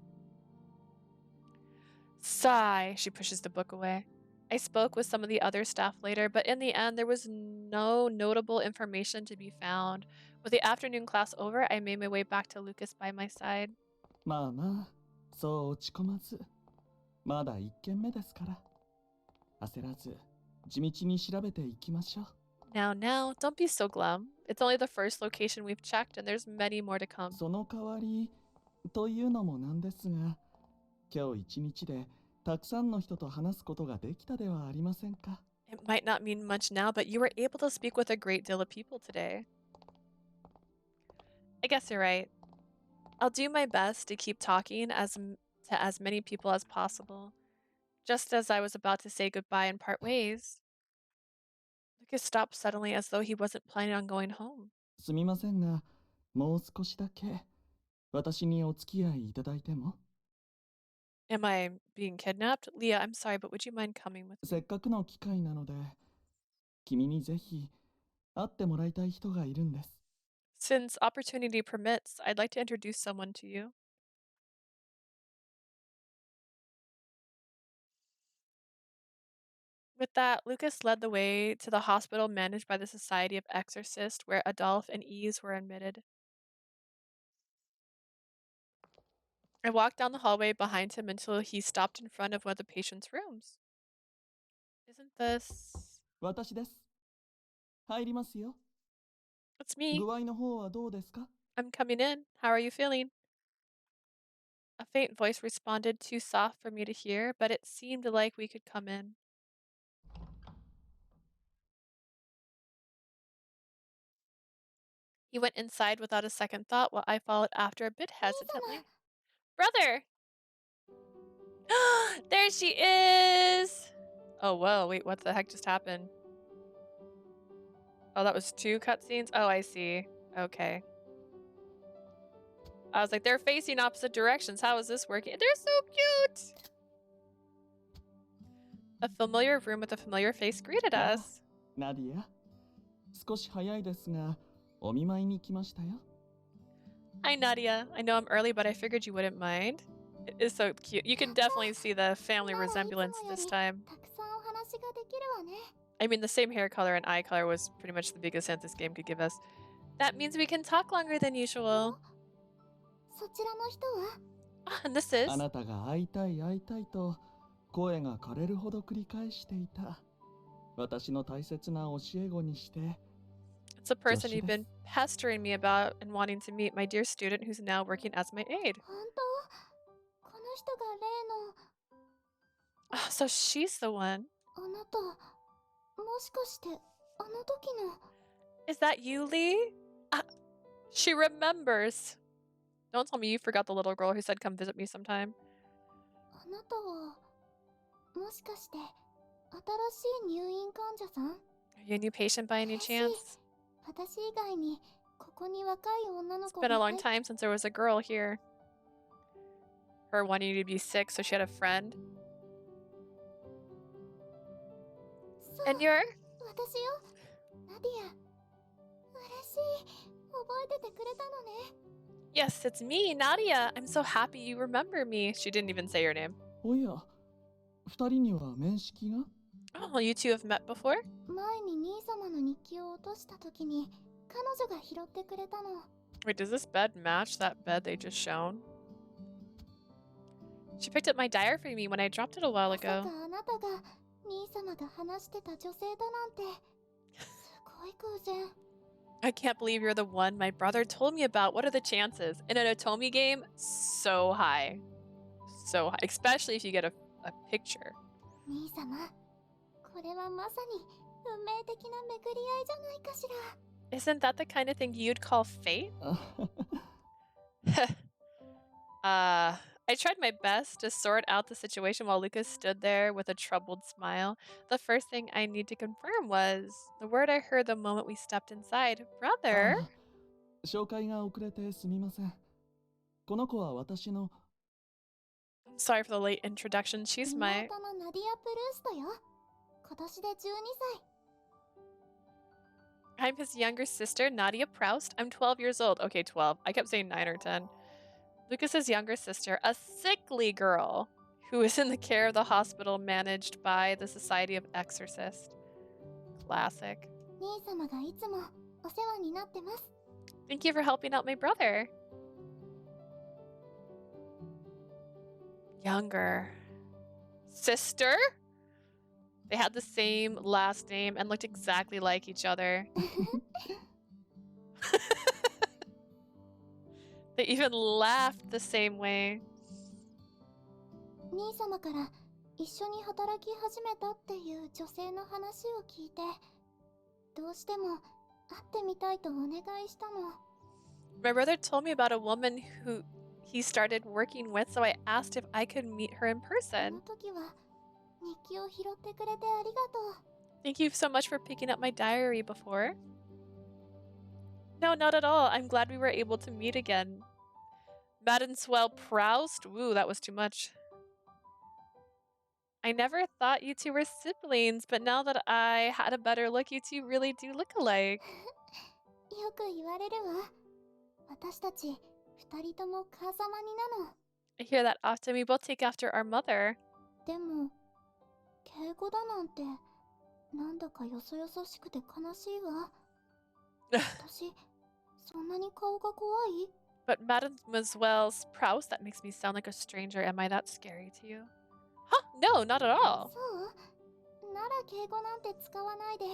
Sigh, she pushes the book away. I spoke with some of the other staff later, but in the end, there was no notable information to be found. With the afternoon class over, I made my way back to Lucas by my side. まあまあ、そう落ち込まず。まだ1件目ですから。焦らず、地道に調べていきましょう。Now, don't be so glum. It's only the first location we've checked, and there's many more to come. その代わり、というのもなんですが、今日一日でたくさんの人と話すことができたではありませんか。It might not mean much now, but you were able to speak with a great deal of people today. I guess you're right. I'll do my best to keep talking to as many people as possible. Just as I was about to say goodbye and part ways, Lucas stopped suddenly as though he wasn't planning on going home. すみませんが、もう少しだけ私にお付き合いいただいても。Am I being kidnapped? Leah, I'm sorry, but would you mind coming with せっ me? かくの機会なので、君にぜひ会ってもらいたい人がいるんです。Since opportunity permits, I'd like to introduce someone to you. With that, Lucas led the way to the hospital managed by the Society of Exorcists, where Adolphe and Eve were admitted. I walked down the hallway behind him until he stopped in front of one of the patient's rooms. Isn't this... 私です。入りますよ。 It's me. 具合の方はどうですか？ I'm coming in. How are you feeling? A faint voice responded, too soft for me to hear, but it seemed like we could come in. He went inside without a second thought while I followed after a bit hesitantly. Brother! There she is! Oh, whoa, wait, what the heck just happened? Oh, that was 2 cutscenes? Oh, I see. Okay. I was like, they're facing opposite directions. How is this working? They're so cute! A familiar room with a familiar face greeted us. ナディア、少し早いですが、お見舞いに来ましたよ。 Hi, Nadia. I know I'm early, but I figured you wouldn't mind. It is so cute. You can definitely see the family resemblance this time. たくさんお話ができるわね。 I mean, the same hair color and eye color was pretty much the biggest hint this game could give us. That means we can talk longer than usual. そちらの人は And this is... あなたが会いたい会いたいと声が枯れるほど繰り返していた。私の大切な教え子にして。 It's a person you've been pestering me about and wanting to meet, my dear student who's now working as my aide. 本当この人が例の Oh, so she's the one. あなたもしかしてあの時の Is that you, Lee? She remembers. Don't tell me you forgot the little girl who said come visit me sometime. あなたはもしかして新しい入院患者さん Are you a new patient by any chance? 私以外にここに若い女の It's 子 been a が long time since there was a girl here. Her wanting to be sick, so she had a friend. そう And you're? 私よナディア嬉しい覚えててくれたのね Yes, it's me, Nadia. I'm so happy you remember me. She didn't even say your name. おや、二人には面識が？ Oh, you two have met before? 前に兄様の日記を落とした時に彼女が拾ってくれたの Wait, does this bed match that bed they just shown? She picked up my diary for me when I dropped it a while まさか ago. あなたが兄様が話してた女性だなんてすごい偶然 I can't believe you're the one my brother told me about. What are the chances? In an Otomi game, so high. So high. Especially if you get a picture. 兄様これはまさに運命的な巡り合いじゃないかしら Isn't that the kind of thing you'd call fate? I tried my best to sort out the situation while Lucas stood there with a troubled smile. The first thing I need to confirm was the word I heard the moment we stepped inside. Brother? ああ、紹介が遅れてすみません。この子は私の I'm sorry for the late introduction. She's my... 妹のナディア・プルーストよ。今年で12歳。I'm his younger sister, Nadia Proust. I'm 12 years old. Okay, 12. I kept saying 9 or 10. Lucas's younger sister, a sickly girl who is in the care of the hospital managed by the Society of Exorcists. Classic. 兄様がいつもお世話になってます。Thank you for helping out my brother. Younger. Sister? They had the same last name and looked exactly like each other. They even laughed the same way. 兄様から一緒に働き始めたっていう女性の話を聞いて、どうしても会ってみたいとお願いしたの。My brother told me about a woman who he started working with, so I asked if I could meet her in そ person. の時は日記を拾ってくれてありがとう。Thank you so much for picking up my diary before. No, not at all. I'm glad we were able to meet again. Mademoiselle Proust? Woo, that was too much. I never thought you two were siblings, but now that I had a better look, you two really do look alike. よく言われるわ。私たち二人とも母様になの。I hear that often. We both take after our mother. でも、敬語だなんて、なんだかよそよそしくて悲しいわ。私、そんなに顔が怖い？ But Mademoiselle Proust, that makes me sound like a stranger. Am I that scary to you? Huh? No, not at all. そう？なら敬語なんて使わないで、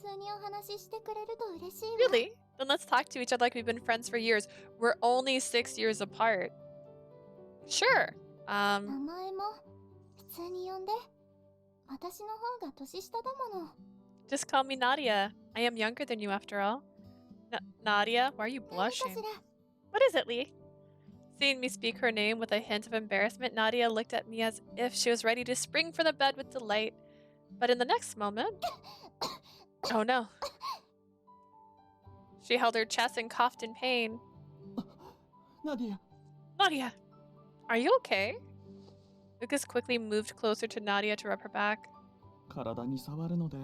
普通にお話ししてくれると嬉しいわ。 Really? Then let's talk to each other like we've been friends for years. We're only 6 years apart. Sure. 名前も普通に呼んで。私の方が年下だもの。Just call me Nadia. I am younger than you after all. Nadia? Why are you 何か blushing? しら？ What is it, Lee? Seeing me speak her name with a hint of embarrassment, Nadia looked at me as if she was ready to spring from the bed with delight. But in the next moment... Oh no. She held her chest and coughed in pain. ナディア、 Nadia, are you okay? Lucas quickly moved closer to Nadia to rub her back. 体に触るので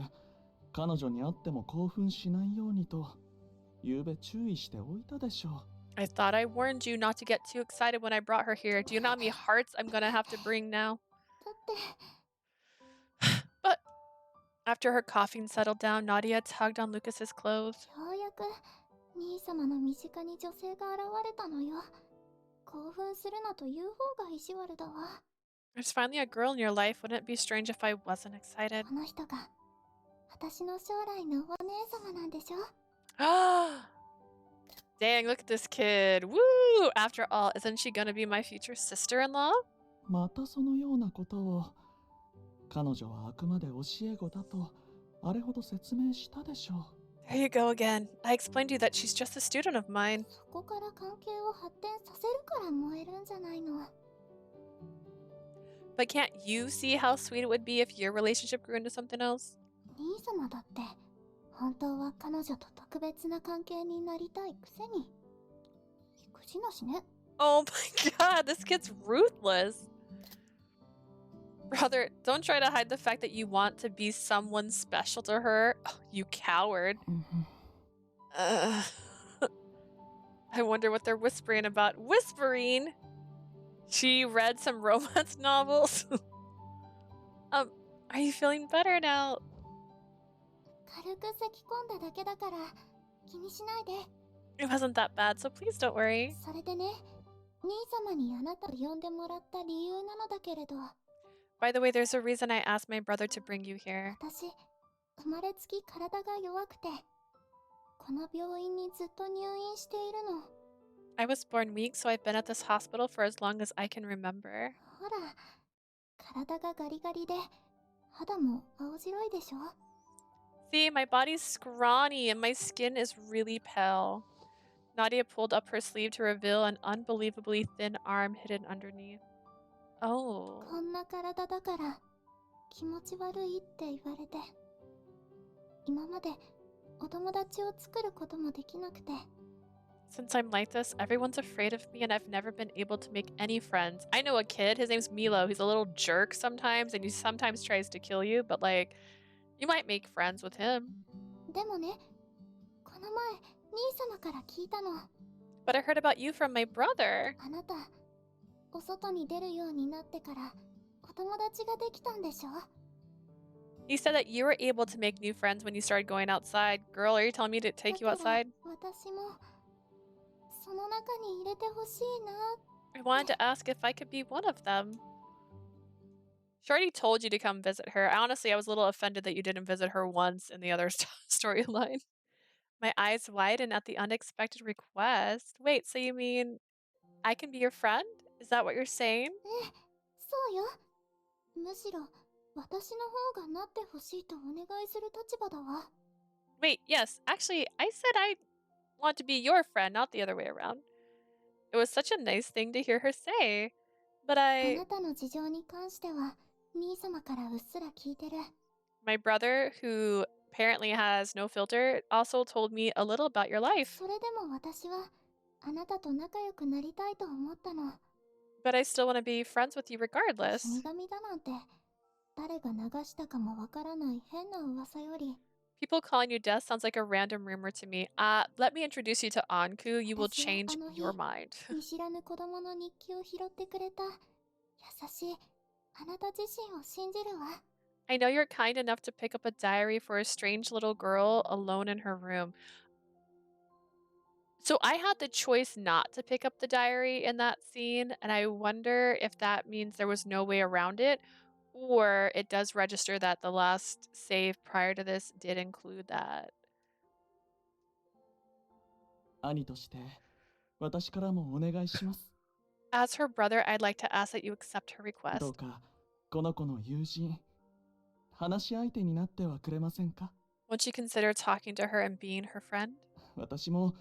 彼女に会っても興奮しないようにと昨べ注意しておいたでしょう。 I thought I warned you not to get too excited when I brought her here. Do you know how many hearts I'm gonna have to bring now? だって、 But after her coughing settled down, Nadia tugged on Lucas's clothes. ようやく兄様の身近に女性が現れたのよ。興奮するなという方が意地悪だわ。 There's finally a girl in your life. Wouldn't it be strange if I wasn't excited? この人が私の将来のお姉様なんでしょ？ Dang, look at this kid. Woo! After all, isn't she gonna be my future sister-in-law? またそのようなことを。彼女はあくまで教え子だとあれほど説明したでしょう。 There you go again. I explained to you that she's just a student of mine. そこから関係を発展させるから燃えるんじゃないの。 But can't you see how sweet it would be if your relationship grew into something else? 兄様だって本当は彼女と特別な関係になりたいくせに育児なしね。 Oh my god, this kid's ruthless. Brother, don't try to hide the fact that you want to be someone special to her. Oh, you coward. Ugh. I wonder what they're whispering about. Whispering? She read some romance novels? Are you feeling better now? 軽く咳き込んだだけだから気にしないで。 It wasn't that bad, so please don't worry. それでね、兄様にあなたを呼んでもらった理由なのだけれど、 By the way, there's a reason I asked my brother to bring you here. 私、生まれつき体が弱くて、この病院にずっと入院しているの。 I was born weak, so I've been at this hospital for as long as I can remember. ほら、体がガリガリで、肌も青白いでしょ？ See, my body's scrawny and my skin is really pale. Nadia pulled up her sleeve to reveal an unbelievably thin arm hidden underneath. こ Oh. んな体だから気持ち悪いって言われて、今までお友達を作ることもできなくて。 Since I'm like this, everyone's afraid of me and I've never been able to make any friends. I know a kid, his name's Milo. He's a little jerk sometimes and he sometimes tries to kill you, but like, you might make friends with him. でもね、この前兄様から聞いたの。 But I heard about you from my brother. あなた、お外に出るようになってからお友達ができたんでしょ？ He said that you were able to make new friends when you started going outside. Girl, are you telling me to take you だから outside? 私もその中に入れてほしいな。 I wanted to ask if I could be one of them. She already told you to come visit her. Honestly, I was a little offended that you didn't visit her once in the other storyline. My eyes widened at the unexpected request. Wait, so you mean I can be your friend? Is that what you're saying? ええ、そうよ。むしろ私の方がなってほしいとお願いする立場だわ。 Wait, yes. Actually, I said I want to be your friend, not the other way around. It was such a nice thing to hear her say. But あなたの事情に関しては兄様からうっすら聞いてる。 my brother, who apparently has no filter, also told me a little about your life. それでも私はあなたと仲良くなりたいと思ったの。 But I still want to be friends with you 死 regardless. 神だなんて誰が流したかもわからない変な噂より、 People calling you death sounds like a random rumor to me. Let me introduce you to Anku. You will 私は change あの日 your mind. 見知らぬ子供の日記を拾ってくれた優しいあなた自身を信じるわ。 I know you're kind enough to pick up a diary for a strange little girl alone in her room. So I had the choice not to pick up the diary in that scene, and I wonder if that means there was no way around it, or it does register that the last save prior to this did include that. 兄として私からもお願いします。 As her brother, I'd like to ask that you accept her どう request. かこの子の友人、話し相手になってはくれませんか？ Won't you consider talking to her and being her friend? 私も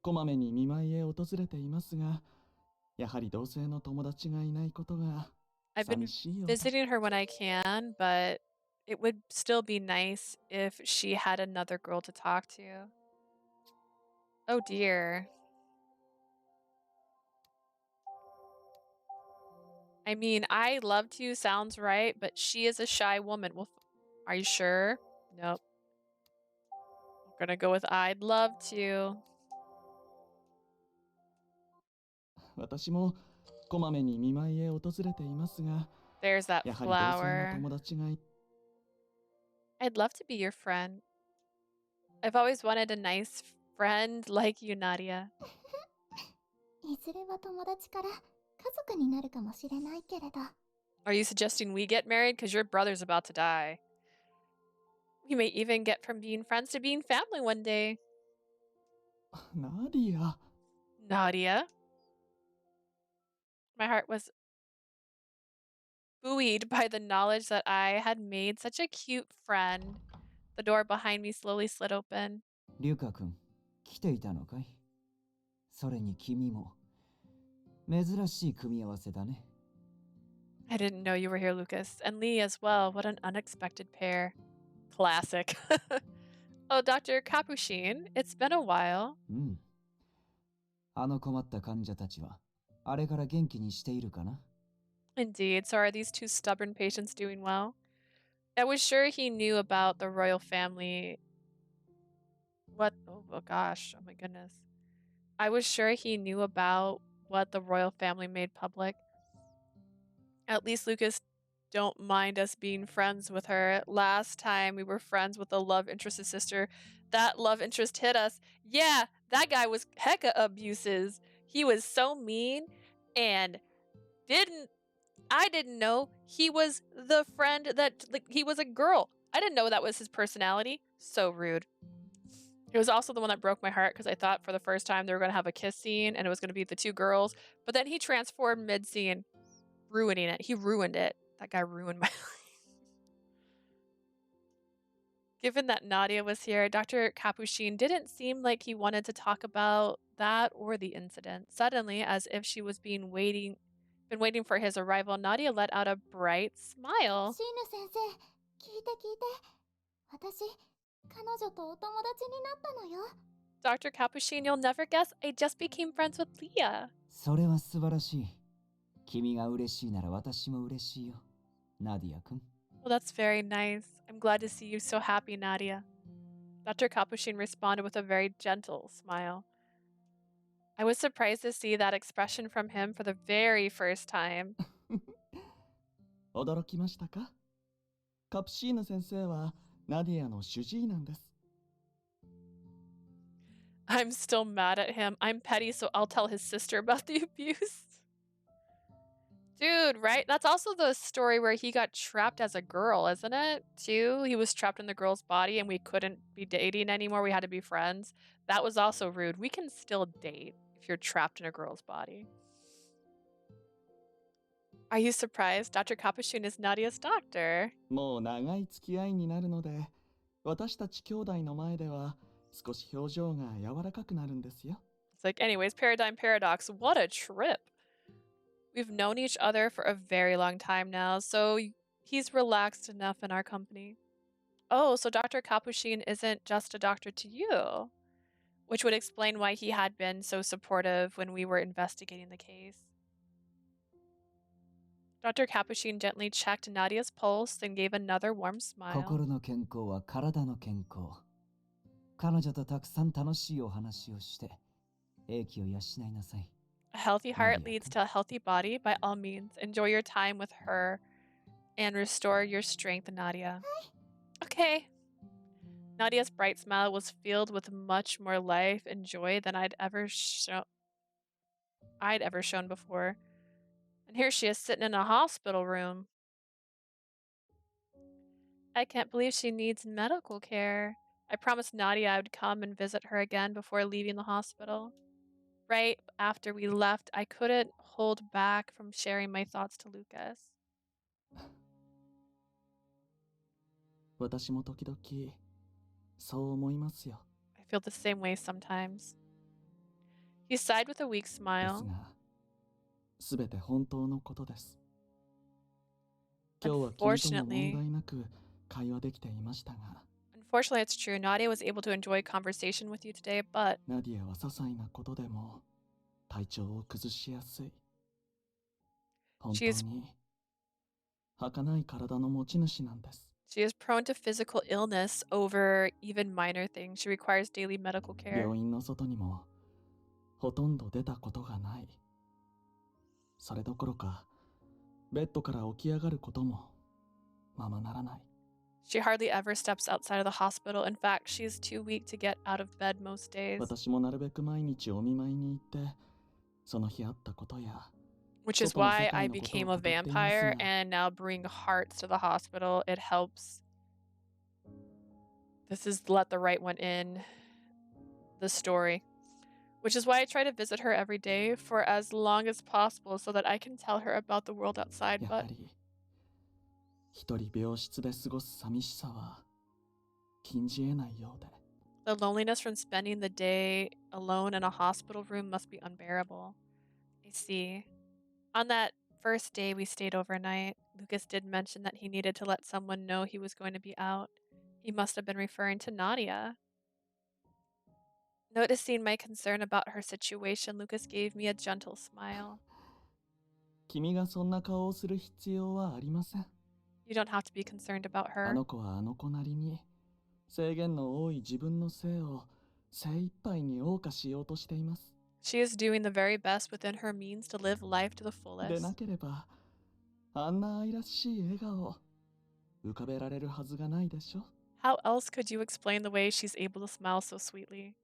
こまめに見舞いへ訪れていますが、やはり同性の友達がいないことが I've been 寂しいようで。 visiting her when I can, but it would still be nice if she had another girl to talk to. Oh dear. I mean, I love to sounds right, but she is a shy woman. Well, are you sure? Nope. I'm gonna go with I'd love to. 私もこまめに見舞いへ訪れていますが、 There's that やはり同性の flower. 友達がい I'd love to be your friend. I've always wanted a nice friend like you, Nadia. いずれは友達から家族になるかもしれないけれど、 Are you suggesting we get married? Because your brother's about to die. We may even get from being friends to being family one day. ナディア。 Nadia. My heart was buoyed by the knowledge that I had made such a cute friend. The door behind me slowly slid open. リュカ君、来ていたのかい？それに君も。珍しい組み合わせだね。I didn't know you were here, Lucas. And Lee as well. What an unexpected pair. Classic. Oh, Dr. Capuchin, it's been a while. うん。あの困った患者たちは、あれから元気にしているかな？ Indeed. So are these two stubborn patients doing well? I was sure he knew about the royal family. What? Oh gosh. Oh my goodness. I was sure he knew about what the royal family made public. At least Lucas don't mind us being friends with her. Last time we were friends with the love interest's sister. That love interest hit us. Yeah, that guy was hecka abuses. He was so mean and I didn't know he was the friend that, like, he was a girl. I didn't know that was his personality. So rude. It was also the one that broke my heart because I thought for the first time they were going to have a kiss scene and it was going to be the two girls. But then he transformed mid-scene, ruining it. He ruined it. That guy ruined my life. Given that Nadia was here, Dr. Capuchin didn't seem like he wanted to talk about that or the incident. Suddenly, as if she was been waiting for his arrival, Nadia let out a bright smile. シーヌ先生、聞いて聞いて。私、彼女とお友達になったのよ。Dr. Capuchin, you'll never guess, I just became friends with Leah. それは素晴らしい。君が嬉しいなら私も嬉しいよ。ナディア君。Well, that's very nice. I'm glad to see you so happy, Nadia. Dr. Capuchin responded with a very gentle smile. I was surprised to see that expression from him for the very first time. 驚きましたか？カプシーヌ先生はナディアの主治医なんです。I'm still mad at him. I'm petty, so I'll tell his sister about the abuse. Dude, right? That's also the story where he got trapped as a girl, isn't it? Too? He was trapped in the girl's body and we couldn't be dating anymore. We had to be friends. That was also rude. We can still date if you're trapped in a girl's body. Are you surprised? Dr. Capuchin is Nadia's doctor. もう長い付き合いになるので、私たち兄弟の前では少し表情が柔らかくなるんですよ。It's like, anyways, Paradigm Paradox, what a trip. We've known each other for a very long time now, so he's relaxed enough in our company. Oh, so Dr. Capuchin isn't just a doctor to you, which would explain why he had been so supportive when we were investigating the case. Dr. Capuchin gently checked Nadia's pulse, then gave another warm smile. 心の健康は体の健康。彼女とたくさん楽しいお話をして、英気を養いなさい。A healthy heart leads to a healthy body. By all means, enjoy your time with her and restore your strength, Nadia. Okay. Nadia's bright smile was filled with much more life and joy than I'd ever shown before. And here she is sitting in a hospital room. I can't believe she needs medical care. I promised Nadia I would come and visit her again before leaving the hospital. Right after we left, I couldn't hold back from sharing my thoughts to Lucas. 私も時々そう思いますよ。I feel the same way sometimes. He sighed with a weak です smile. が、すべて本当のことです。今日は君とも問題なく会話できていましたが、Unfortunately, it's true. Nadia was able to enjoy conversation with you today, but ナディアは些細なことでも体調を崩しやすい。本当に儚い体の持ち主なんです。she is prone to physical illness over even minor things. She requires daily medical care. 病院の外にもほとんど出たことがない。それどころか、ベッドから起き上がることもままならない。She hardly ever steps outside of the hospital. In fact, she's too weak to get out of bed most days. 私もなるべく毎日お見舞いに行って、その日あったことや、 Which is why I became a vampire and now bring hearts to the hospital. It helps. This is let the right one in the story. Which is why I try to visit her every day for as long as possible so that I can tell her about the world outside. やは But り一人病室で過ごす寂しさは禁じ得ないようで。 the loneliness from spending the day alone in a hospital room must be unbearable. I see. On that first day we stayed overnight, Lucas did mention that he needed to let someone know he was going to be out. He must have been referring to Nadia. Noticing my concern about her situation, Lucas gave me a gentle smile. 君がそんな顔をする必要はありません。 You don't have to be concerned about あ her. の子はあの子なりに制限の多い自分の性を精一杯に謳歌しようとしています。 She is doing the very best within her means to live life to the で fullest. なければ、あんな愛らしい笑顔浮かべられるはずがないでしょ。 How else could you explain the way she's able to smile so sweetly?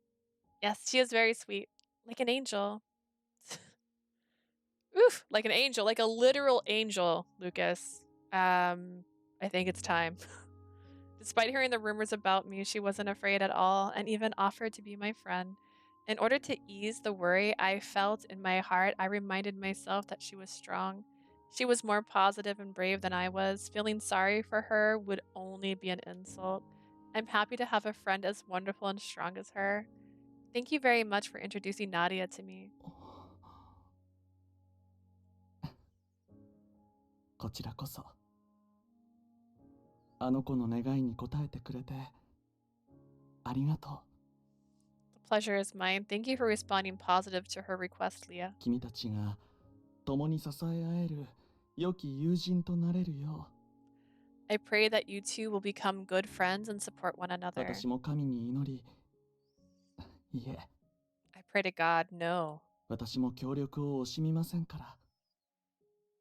Yes, she is very sweet. Like an angel. Oof, like an angel, like a literal angel, Lucas. I think it's time. Despite hearing the rumors about me, she wasn't afraid at all and even offered to be my friend. In order to ease the worry I felt in my heart, I reminded myself that she was strong. She was more positive and brave than I was. Feeling sorry for her would only be an insult. I'm happy to have a friend as wonderful and strong as her. Thank you very much for introducing Nadia to me. こちらこそ。あの子の願いに応えてくれてありがとう。 The pleasure is mine. Thank you for responding positive to her request, Leah. 君たちが共に支え合える良き友人となれるよ I pray that you two will become good friends and support one う another. 私も神に祈りいえ I pray to God, no. 私も協力を惜しみませんから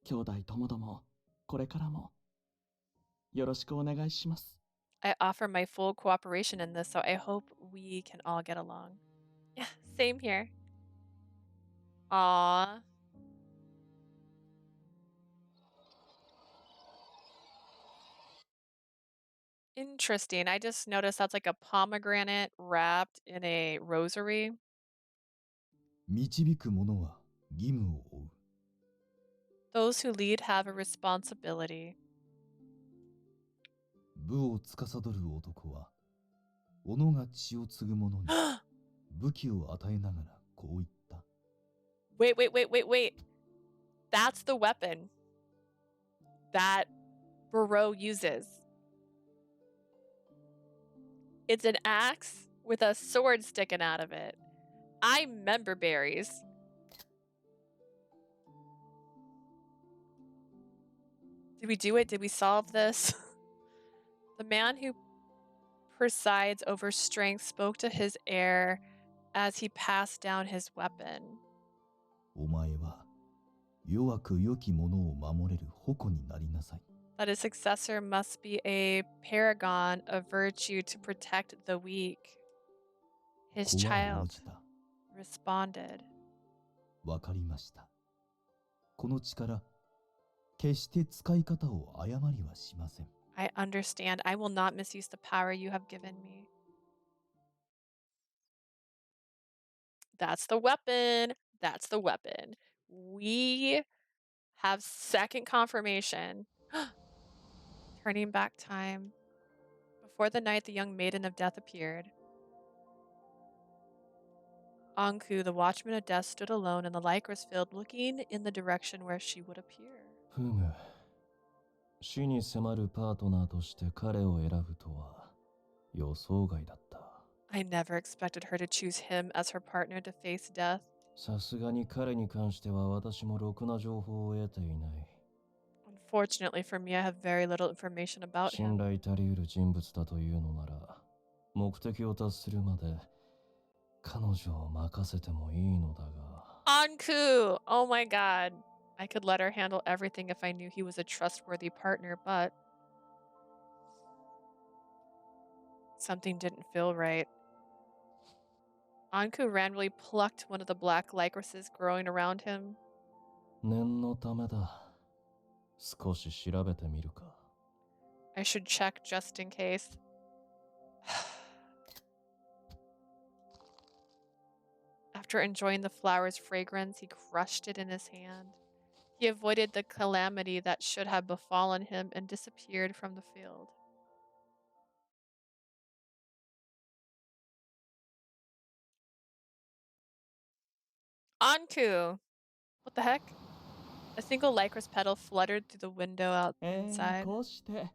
兄弟ともどもこれからもよろしくお願いします I offer my full cooperation in this, so I hope we can all get along. Yeah, same here. Aww. Interesting. I just noticed that's like a pomegranate wrapped in a rosary. 導く者は義務を負う。 Those who lead have a responsibility. 武を司る男は、己が血を継ぐ者に武器を与えながらこう言った。Wait. That's the weapon that Barrow uses. It's an axe with a sword sticking out of it. I remember berries. Did we do it? Did we solve this? The man who presides over strength spoke to his heir as he passed down his weapon. お前は弱く良き者を守れる矛になりなさい。 That his successor must be a paragon of virtue to protect the weak. His 子は応 child じた。 responded. わかりました。この力、決して使い方を誤りはしません。 I understand. I will not misuse the power you have given me. That's the weapon. That's the weapon. We have second confirmation. Turning back time. Before the night the young maiden of death appeared, Anku, the watchman of death, stood alone in the lycoris field, looking in the direction where she would appear. ふむ。死に迫るパートナーとして彼を選ぶとは予想外だった。 I never expected her to choose him as her partner to face death. さすがに彼に関しては私もろくな情報を得ていない。 Unfortunately for me, I have very little information about 信 him. 頼たり得る人物だというのなら、目的を達するまで彼女を任せてもいいのだが。 Anku! Oh my god. I could let her handle everything if I knew he was a trustworthy partner, but something didn't feel right. Anku randomly plucked one of the black lycorises growing around him. 念のためだ。少し調べてみるか。 I should check just in case. After enjoying the flower's fragrance, he crushed it in his hand. He avoided the calamity that should have befallen him and disappeared from the field. Anku! What the heck? A single lycris petal fluttered through the window out inside. こうして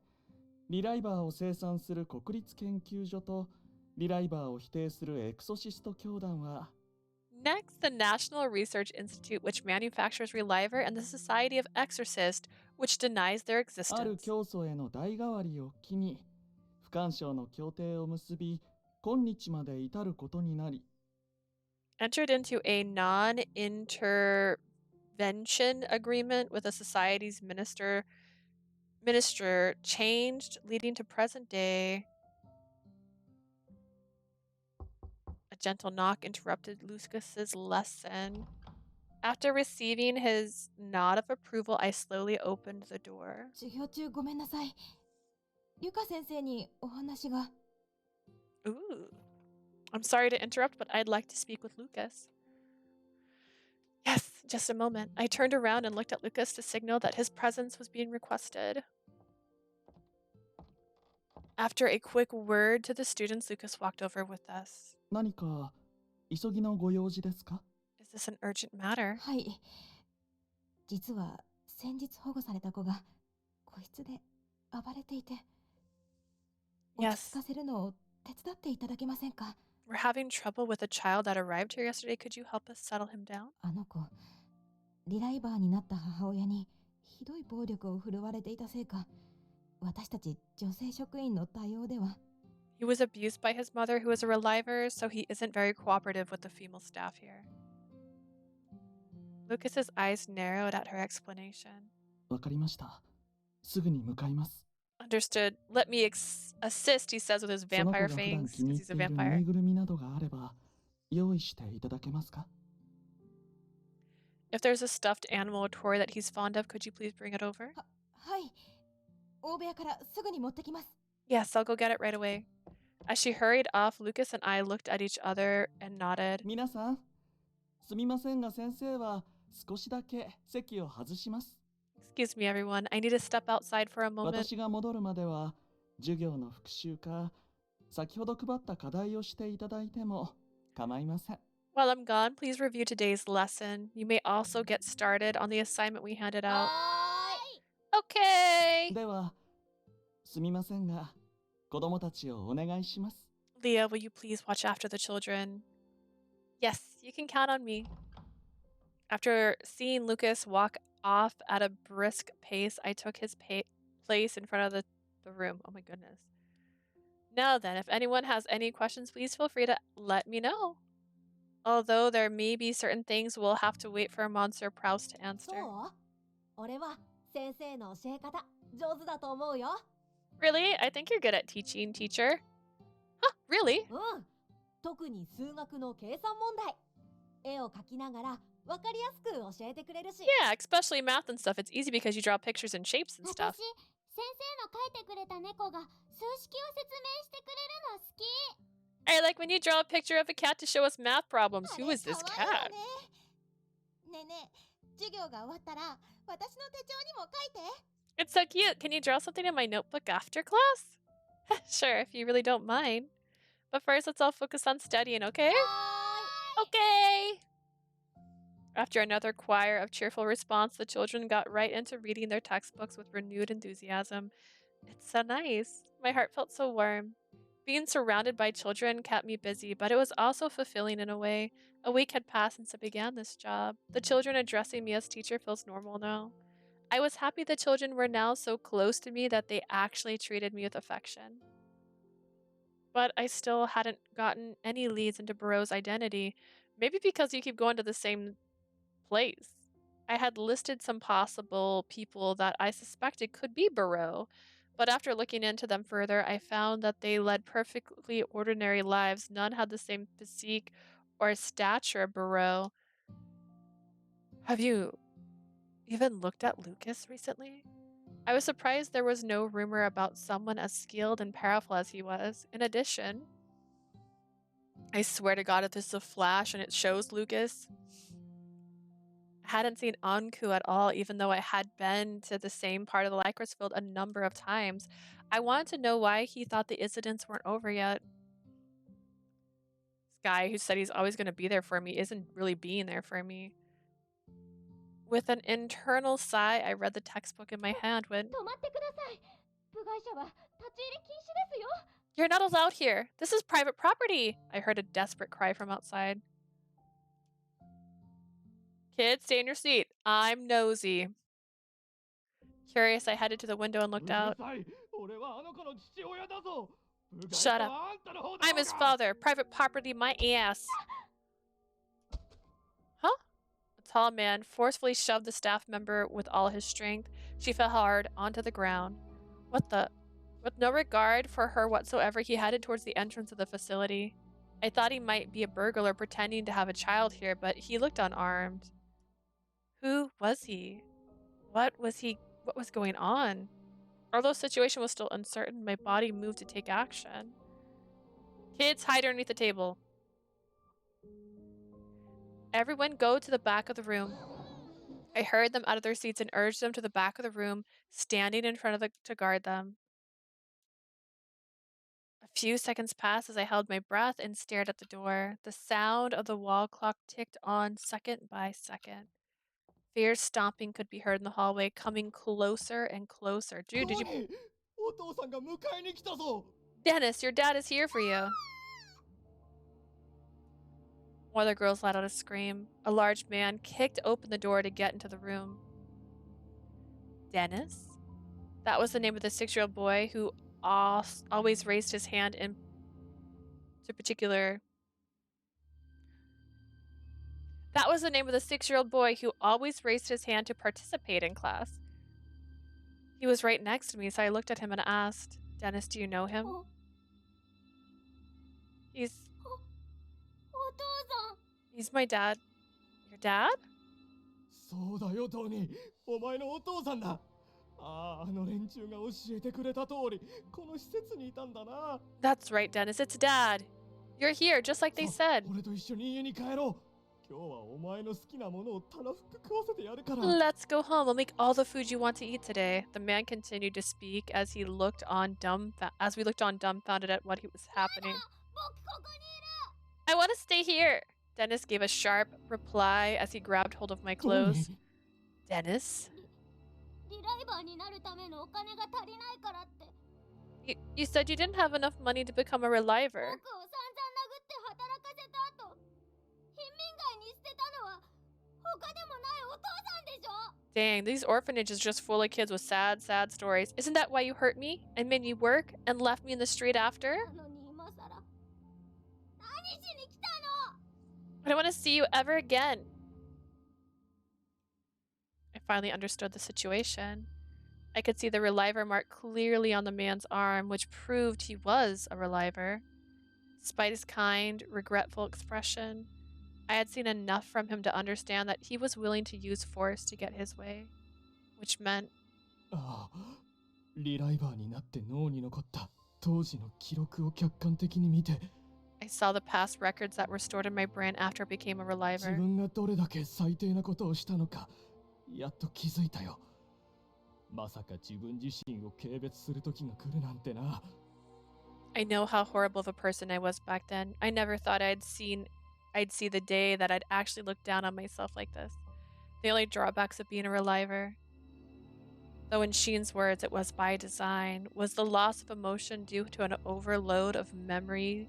リライバーを生産する国立研究所とリライバーを否定するエクソシスト教団は Next, the National Research Institute, which manufactures Reliver, and the Society of Exorcists, which denies their ある existence. 教祖への代替わりを機に不干渉の協定を結び今日まで至ることになり Entered into a non-intervention agreement with the society's minister changed, leading to present day. A gentle knock interrupted Lucas's lesson. After receiving his nod of approval, I slowly opened the door. 授業中ごめんなさい。リュカ先生にお話が。 Ooh. I'm sorry to interrupt, but I'd like to speak with Lucas. Yes, just a moment. I turned around and looked at Lucas to signal that his presence was being requested. After a quick word to the students, Lucas walked over with us. 何か急ぎのご用事ですか？ Is this an urgent matter? はい。実は先日保護された子が個室で暴れていて、落ち Yes. 着かせるのを手伝っていただけませんか？ We're having trouble with a child that arrived here yesterday. Could you help us settle him down? あの子、リライバーになった母親にひどい暴力を振るわれていたせいか、私たち女性職員の対応では。He was abused by his mother, who is a reliver, so he isn't very cooperative with the female staff here. Lucas's eyes narrowed at her explanation. わかりました。すぐに向かいます。 Understood. Let me assist, he says with his その子 vampire が普段 fangs, 気に because 入 he's って a いるぬい vampire. ぐるみなどがあれば用意していただけますか？ If there's a stuffed animal or toy that he's fond of, could you please bring it over? はい。大部屋からすぐに持ってきます。 Yes, I'll go get it right away. As she hurried off, Lucas and I looked at each other and nodded. 皆さん、すみませんが先生は少しだけ席を外します。 Excuse me, everyone. I need to step outside for a moment. 私が戻るまでは授業の復習か先ほど配った課題をしていただいても構いません。 While I'm gone, please review today's lesson. You may also get started on the assignment we handed out. Okay. では、すみませんが子供たちをお願いします。 Leah, will you please watch after the children? Yes, you can count on me. After seeing Lucas walk off at a brisk pace, I took his place in front of the room. Oh my goodness. Now then, if anyone has any questions, please feel free to let me know. Although there may be certain things we'll have to wait for Monsieur Proust to answer. 俺は先生の教え方上手だと思うよ。 Really? I think you're good at teaching, teacher. Huh, really? 特に数学の計算問題。絵を描きながらわかりやすく教えてくれるし。 Yeah, especially math and stuff. It's easy because you draw pictures and shapes and stuff. 私、先生の描いてくれた猫が数式を説明してくれるの好き。 I like when you draw a picture of a cat to show us math problems. Who is this あれ可愛い cat? よね。ねえねえ、授業が終わったら私の手帳にも書いて。 It's so cute. Can you draw something in my notebook after class? Sure, if you really don't mind. But first, let's all focus on studying, okay? Okay. After another choir of cheerful response, the children got right into reading their textbooks with renewed enthusiasm. It's so nice. My heart felt so warm. Being surrounded by children kept me busy, but it was also fulfilling in a way. A week had passed since I began this job. The children addressing me as teacher feels normal now. I was happy the children were now so close to me that they actually treated me with affection. But I still hadn't gotten any leads into Barrow's identity, maybe because you keep going to the same place. I had listed some possible people that I suspected could be Barrow, but after looking into them further, I found that they led perfectly ordinary lives. None had the same physique or stature of Barrow. Have you even looked at Lucas recently? I was surprised there was no rumor about someone as skilled and powerful as he was. In addition, I swear to God, if this is a flash and it shows Lucas, I hadn't seen Anku at all, even though I had been to the same part of the lycoris field a number of times. I wanted to know why he thought the incidents weren't over yet. This guy who said he's always going to be there for me isn't really being there for me. With an internal sigh, I read the textbook in my hand when... 止まってください。部外者は立ち入り禁止ですよ。 You're not allowed here. This is private property. I heard a desperate cry from outside. Kids, stay in your seat. I'm nosy. Curious, I headed to the window and looked out. Shut up. I'm his father. Private property, my ass. Huh? A tall man forcefully shoved the staff member with all his strength. She fell hard onto the ground. What the? With no regard for her whatsoever, he headed towards the entrance of the facility. I thought he might be a burglar pretending to have a child here, but he looked unarmed. Who was he? What was going on? Although the situation was still uncertain, my body moved to take action. Kids, hide underneath the table. Everyone go to the back of the room. I hurried them out of their seats and urged them to the back of the room, standing in front of to guard them. A few seconds passed as I held my breath and stared at the door. The sound of the wall clock ticked on second by second. Fierce stomping could be heard in the hallway, coming closer and closer. Dude, did you... コニー、お父さんが迎えに来たぞ。 Dennis, your dad is here for you. One of the girls let out a scream. A large man kicked open the door to get into the room. Dennis? That was the name of the 6-year-old boy who always raised his hand in particular. That was the name of the 6-year-old boy who always raised his hand to participate in class. He was right next to me, so I looked at him and asked, Dennis, do you know him? He's my dad. Your dad? そうだよ、トニー。お前のお父さんだ。あの連中が教えてくれた通り、この施設にいたんだな。That's right, Dennis. It's Dad. You're here, just like they said. 俺と一緒に家に帰ろう。今日はお前の好きなものをたらふく食わせてやるから。Let's go home. I'll make all the food you want to eat today. The man continued to speak as we looked on dumbfounded at what was happening. I want to stay here. Dennis gave a sharp reply as he grabbed hold of my clothes. Dennis? You said you didn't have enough money to become a reliver. Dang, these orphanages are just full of kids with sad, sad stories. Isn't that why you hurt me and made me work and left me in the street after? I don't want to see you ever again. I finally understood the situation. I could see the reliver mark clearly on the man's arm, which proved he was a reliver. Despite his kind, regretful expression, I had seen enough from him to understand that he was willing to use force to get his way, which meant... ああ、リライバーになって脳に残った当時の記録を客観的に見て、 I saw the past records that were stored in my brain after I became a reliver. 自分がどれだけ最低なことをしたのか、やっと気づいたよ。まさか自分自身を軽蔑する時が来るなんてな。I know how horrible of a person I was back then. I never thought I'd see the day that I'd actually look down on myself like this. The only drawbacks of being a reliver, though in Sheen's words it was by design, was the loss of emotion due to an overload of memory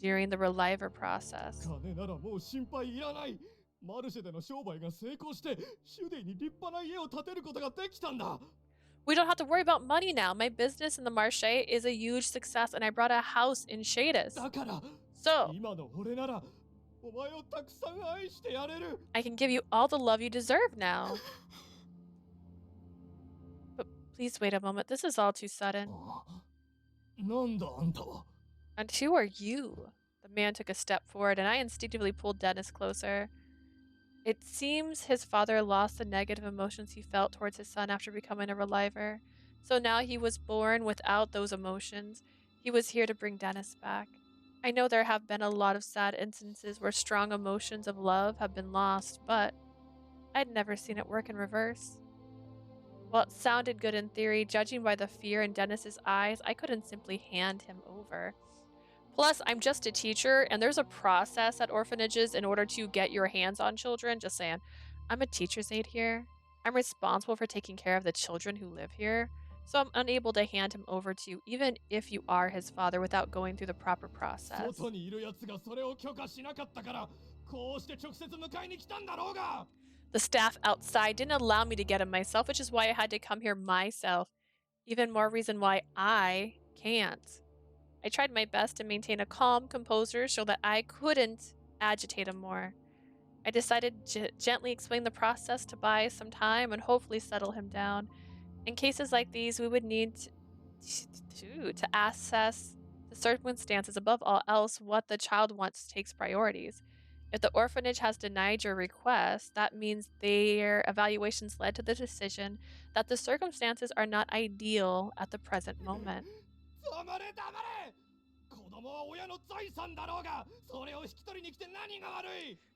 during the reliver process. 金ならもう心配いらない。マルシェでの商売が成功して、シュデイに立派な家を建てることができたんだ。We don't have to worry about money now. My business in the Marche is a huge success and I brought a house in Shadis. だから、 So, 今の俺なら、お前をたくさん愛してやれる。 I can give you all the love you deserve now. But please wait a moment. This is all too sudden. なんだあんたは。 And who are you? The man took a step forward and I instinctively pulled Dennis closer. It seems his father lost the negative emotions he felt towards his son after becoming a reliver. So now he was born without those emotions. He was here to bring Dennis back. I know there have been a lot of sad instances where strong emotions of love have been lost, but I'd never seen it work in reverse. While it sounded good in theory, judging by the fear in Dennis's eyes, I couldn't simply hand him over. Plus, I'm just a teacher, and there's a process at orphanages in order to get your hands on children. Just saying. I'm a teacher's aide here. I'm responsible for taking care of the children who live here. So I'm unable to hand him over to you, even if you are his father, without going through the proper process. 外にいる奴がそれを許可しなかったから、こうして直接迎えに来たんだろうが。 The staff outside didn't allow me to get him myself, which is why I had to come here myself. Even more reason why I can't. I tried my best to maintain a calm composure so that I couldn't agitate him more. I decided to gently explain the process to buy some time and hopefully settle him down. In cases like these, we would need to assess the circumstances above all else. What the child wants takes priorities. If the orphanage has denied your request, that means their evaluations led to the decision that the circumstances are not ideal at the present moment.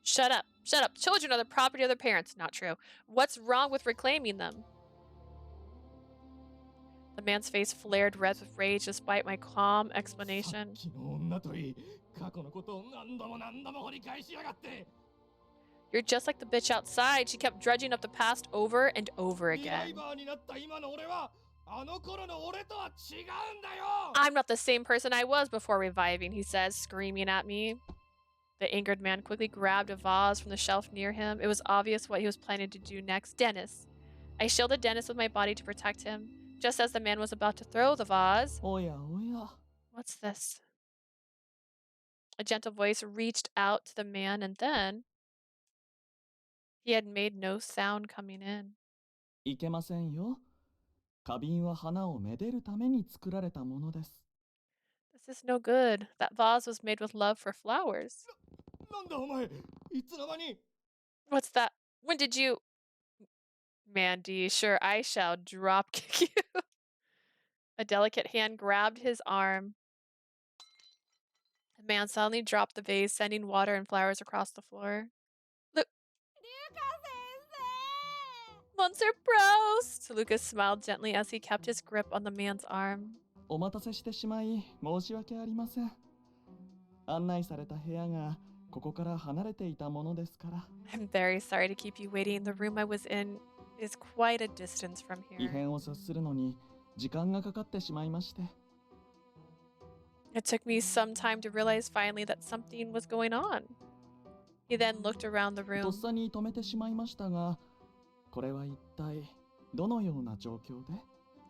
Shut up. Shut up. Children are the property of their parents. Not true. What's wrong with reclaiming them? The man's face flared red with rage despite my calm explanation. さっきの女といい、過去のことを何度も何度も掘り返しやがって。 You're just like the bitch outside. She kept dredging up the past over and over リライ again. バーになった今の俺はあの頃の俺とは違うんだよ。 I'm not the same person I was before reviving, he says, screaming at me. The angered man quickly grabbed a vase from the shelf near him. It was obvious what he was planning to do next. Dennis. I shielded Dennis with my body to protect him. Just as the man was about to throw the vase... おやおや。 What's this? A gentle voice reached out to the man, and then... He had made no sound coming in. いけませんよ。花瓶は花をめでるために作られたものです。 This is no good. That vase was made with love for flowers. なんだお前、いつの間に。 What's that? When did you... Mandy, sure, I shall drop kick you. A delicate hand grabbed his arm. The man suddenly dropped the vase, sending water and flowers across the floor. Look, Monsieur Proust! Lucas smiled gently as he kept his grip on the man's arm. お待たせしてしまい申し訳ありません。案内された部屋がここから離れていたものですから。 I'm very sorry to keep you waiting. The room I was in is quite a distance from 異 here. 変を察するのに時間がかかってしまいまして。 It took me some time to realize finally that something was going on. He then looked around the と room. っさに止めてしまいましたが、これは一体どのような状況で？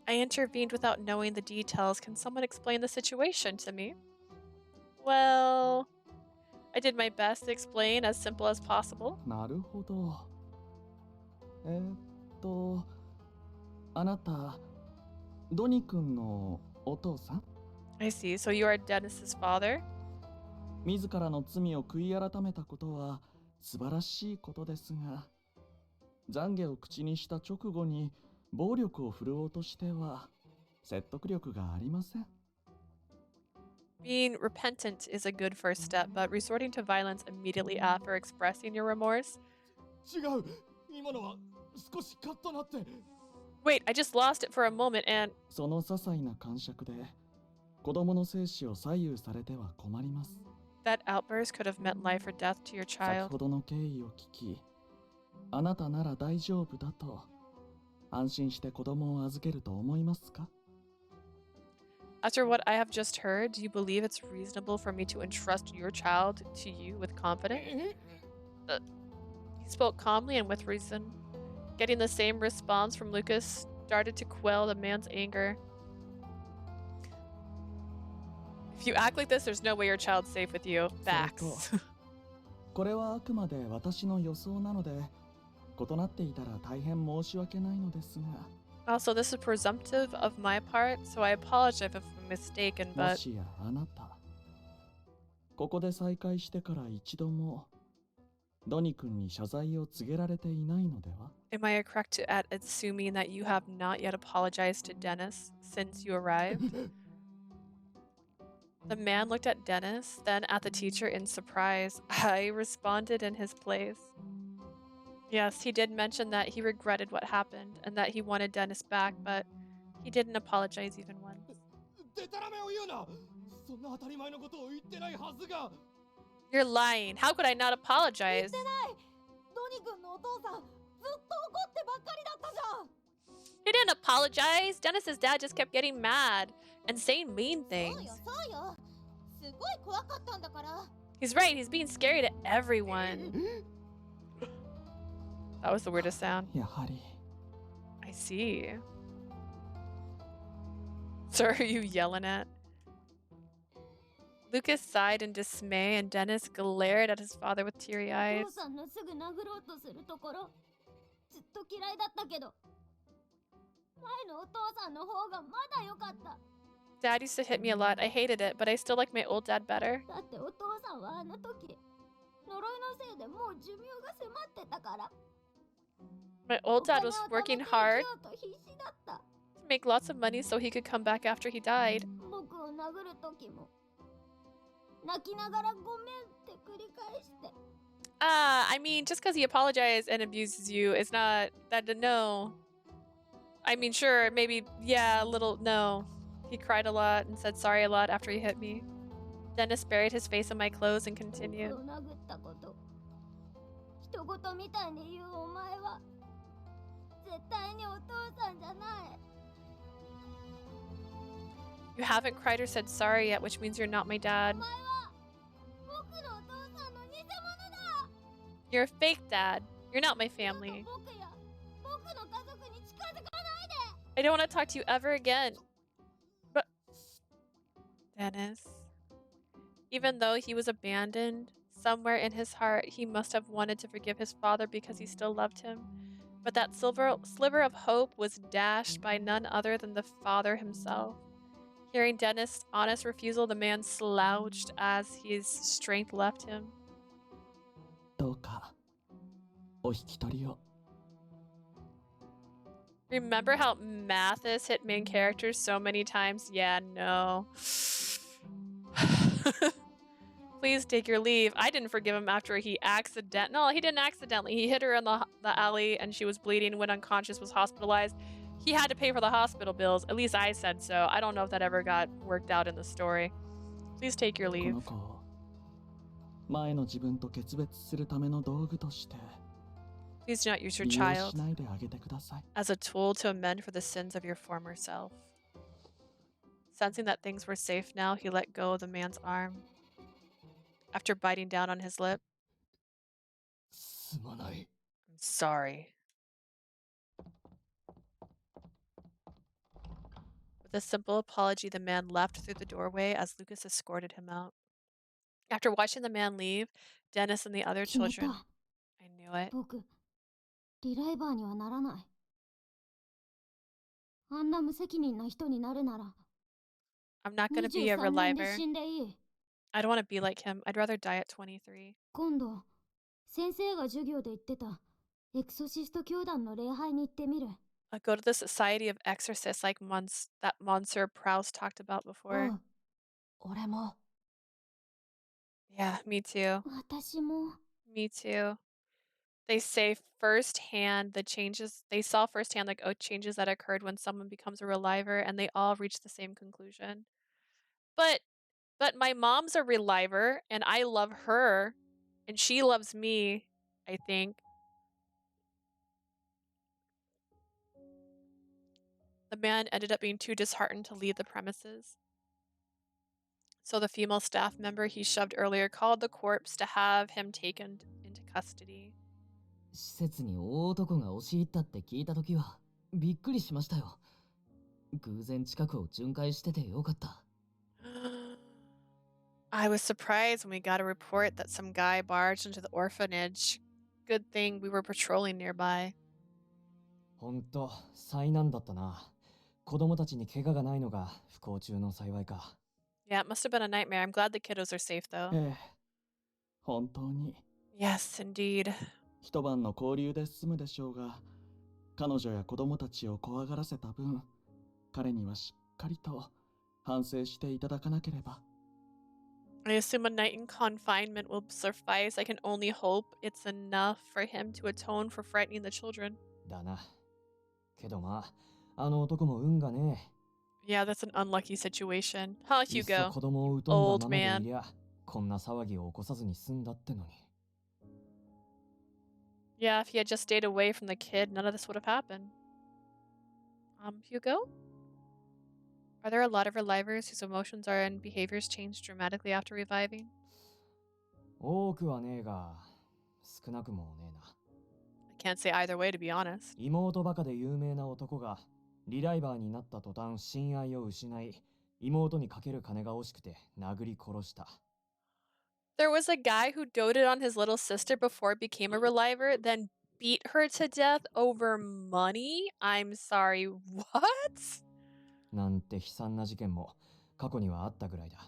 I intervened without knowing the details. Can someone explain the situation to me? Well, I did my best to explain as simple as possible. なるほど。あなた、ドニ君のお父さん？ I see. So you are Dennis's father? 自らの罪を悔い改めたことは素晴らしいことですが、懺悔を口にした直後に暴力を振るおうとしては説得力がありません。 Being repentant is a good first step, but resorting to violence immediately after expressing your remorse? 違う、今のは少しカッとなって。 Wait, I just lost it for a moment and... その些細な感触で子供の生死を左右されては困ります。 That outburst could have meant life or death to your 先 child. ほどの経緯を聞き、あなたなら大丈夫だと安心して子供を預けると思いますか？ After what I have just heard, do you believe it's reasonable for me to entrust your child to you with confidence? He spoke calmly and with reason. Getting the same response from Lucas started to quell the man's anger. If you act like this, there's no way your child's safe with you. Facts. これはあくまで私の予想なので、異なっていたら大変申し訳ないのですが。 Also, this is presumptive of my part, so I apologize if I'm mistaken, も but... しやあなた、ここで再会してから一度もドニ君に謝罪を告げられていないのでは？ Am I correct at assuming that you have not yet apologized to Dennis since you arrived? The man looked at Dennis, then at the teacher in surprise. I responded in his place. Yes, he did mention that he regretted what happened and that he wanted Dennis back, but he didn't apologize even once. でたらめを言うな。そんな当たり前のことを言ってないはずが。 You're lying. How could I not apologize? ドニ君のお父さんずっと怒ってばっかりだったじゃん。 He didn't apologize. Dennis's dad just kept getting mad and saying mean そう things. よそうよ。すごい怖かったんだから。 He's right. He's being scary to everyone. That was the weirdest sound. やはり。 I see. So are you yelling at? Lucas sighed in dismay and Dennis glared at his father with teary お eyes. 父さんのすぐ殴ろうとするところずっと嫌いだったけど、前のお父さんの方がまだ良かった。 Dad used to hit me a lot. I hated it, but I still like my old dad better. だってお父さんはあの時呪いのせいでもう寿命が迫ってたから。 My old dad was お金を貯 working めて生き hard ようと必死だった。 to make lots of money so he could come back after he died. 僕を殴る時も泣きながらごめんって繰り返して。 I mean, just because he apologized and abuses you is not that no. I mean, sure, maybe, yeah, a little, no. He cried a lot and said sorry a lot after he hit me. Dennis buried his face in my clothes and continued. 僕を殴ったこと、人事みたいに言うお前は絶対にお父さんじゃない。 You haven't cried or said sorry yet, which means you're not my dad. お前は僕のお父さんの偽物だ。 You're a fake dad. You're not my family. 僕や僕の家族に近づかないで。 I don't want to talk to you ever again. But Dennis, even though he was abandoned, somewhere in his heart he must have wanted to forgive his father because he still loved him. But that sliver of hope was dashed by none other than the father himself. Hearing Dennis' honest refusal, the man slouched as his strength left him. どうかお引き取りを。 Remember how Mattis hit main characters so many times? Yeah, no. Please take your leave. I didn't forgive him after he didn't accidentally. He hit her in the alley and she was bleeding, went unconscious, was hospitalized. He had to pay for the hospital bills. At least I said so. I don't know if that ever got worked out in the story. Please take your こ leave. の子を前の自分と決別するための道具として Please do not use your 利用 child しないであげてください。 as a tool to amend for the sins of your former self. Sensing that things were safe now, he let go of the man's arm. After biting down on his lip, すまない。 I'm sorry. With a simple apology, the man left through the doorway as Lucas escorted him out. After watching the man leave, Dennis and the other 決め children, た。 I knew it. 僕リライバーにはならない。あんな無責任な人になるなら I'm not going to be a 23年で reliver. 死んでいい。 I don't want to be like him. I'd rather die at 23. 今度先生が授業で言ってたエクソシスト教団の礼拝に行ってみる。 I'll go to the Society of Exorcists like that Monsieur Proust talked about お before. う。俺も Yeah, me too. 私も Me too. They say firsthand they saw firsthand like changes that occurred when someone becomes a reliver, and they all reach the same conclusion. But my mom's a reliver and I love her and she loves me, I think. The man ended up being too disheartened to leave the premises. So the female staff member he shoved earlier called the corpse to have him taken into custody. 施設に大男が押し入ったって聞いたときはびっくりしましたよ。偶然近くを巡回しててよかった。I was surprised when we got a report that some guy barged into the orphanage. Good thing we were patrolling nearby. ほんと災難だったな。子供たちに怪我がないのが不幸中の幸いか。 Yeah, it must have been a nightmare. I'm glad the kiddos are safe though. ええ、本当に Yes, indeed. 一晩の交流で済むでしょうが、彼女や子供たちを怖がらせた分、彼にはしっかりと反省していただかなければ。 I assume a night in confinement will suffice. I can only hope it's enough for him to atone for frightening the children. だな。けどまあ、あの男も運がねえ。 Yeah, that's an unlucky situation. Huh, いっそ Hugo? 子供を疎んだ Old ままで man. いりゃ、こんな騒ぎを起こさずに済んだってのに。 Yeah, if he had just stayed away from the kid, none of this would have happened. Hugo? Are there a lot of relivers whose emotions and behaviors change dramatically after reviving? 多くはねえが、少なくもねえな。 I can't say either way, to be honest. 妹バカで有名な男がリライバーになった途端親愛を失い、妹にかける金が惜しくて殴り殺した。 There was a guy who doted on his little sister before it became a reliver, then beat her to death over money? I'm sorry, what? なんて悲惨な事件も過去にはあったぐらいだ。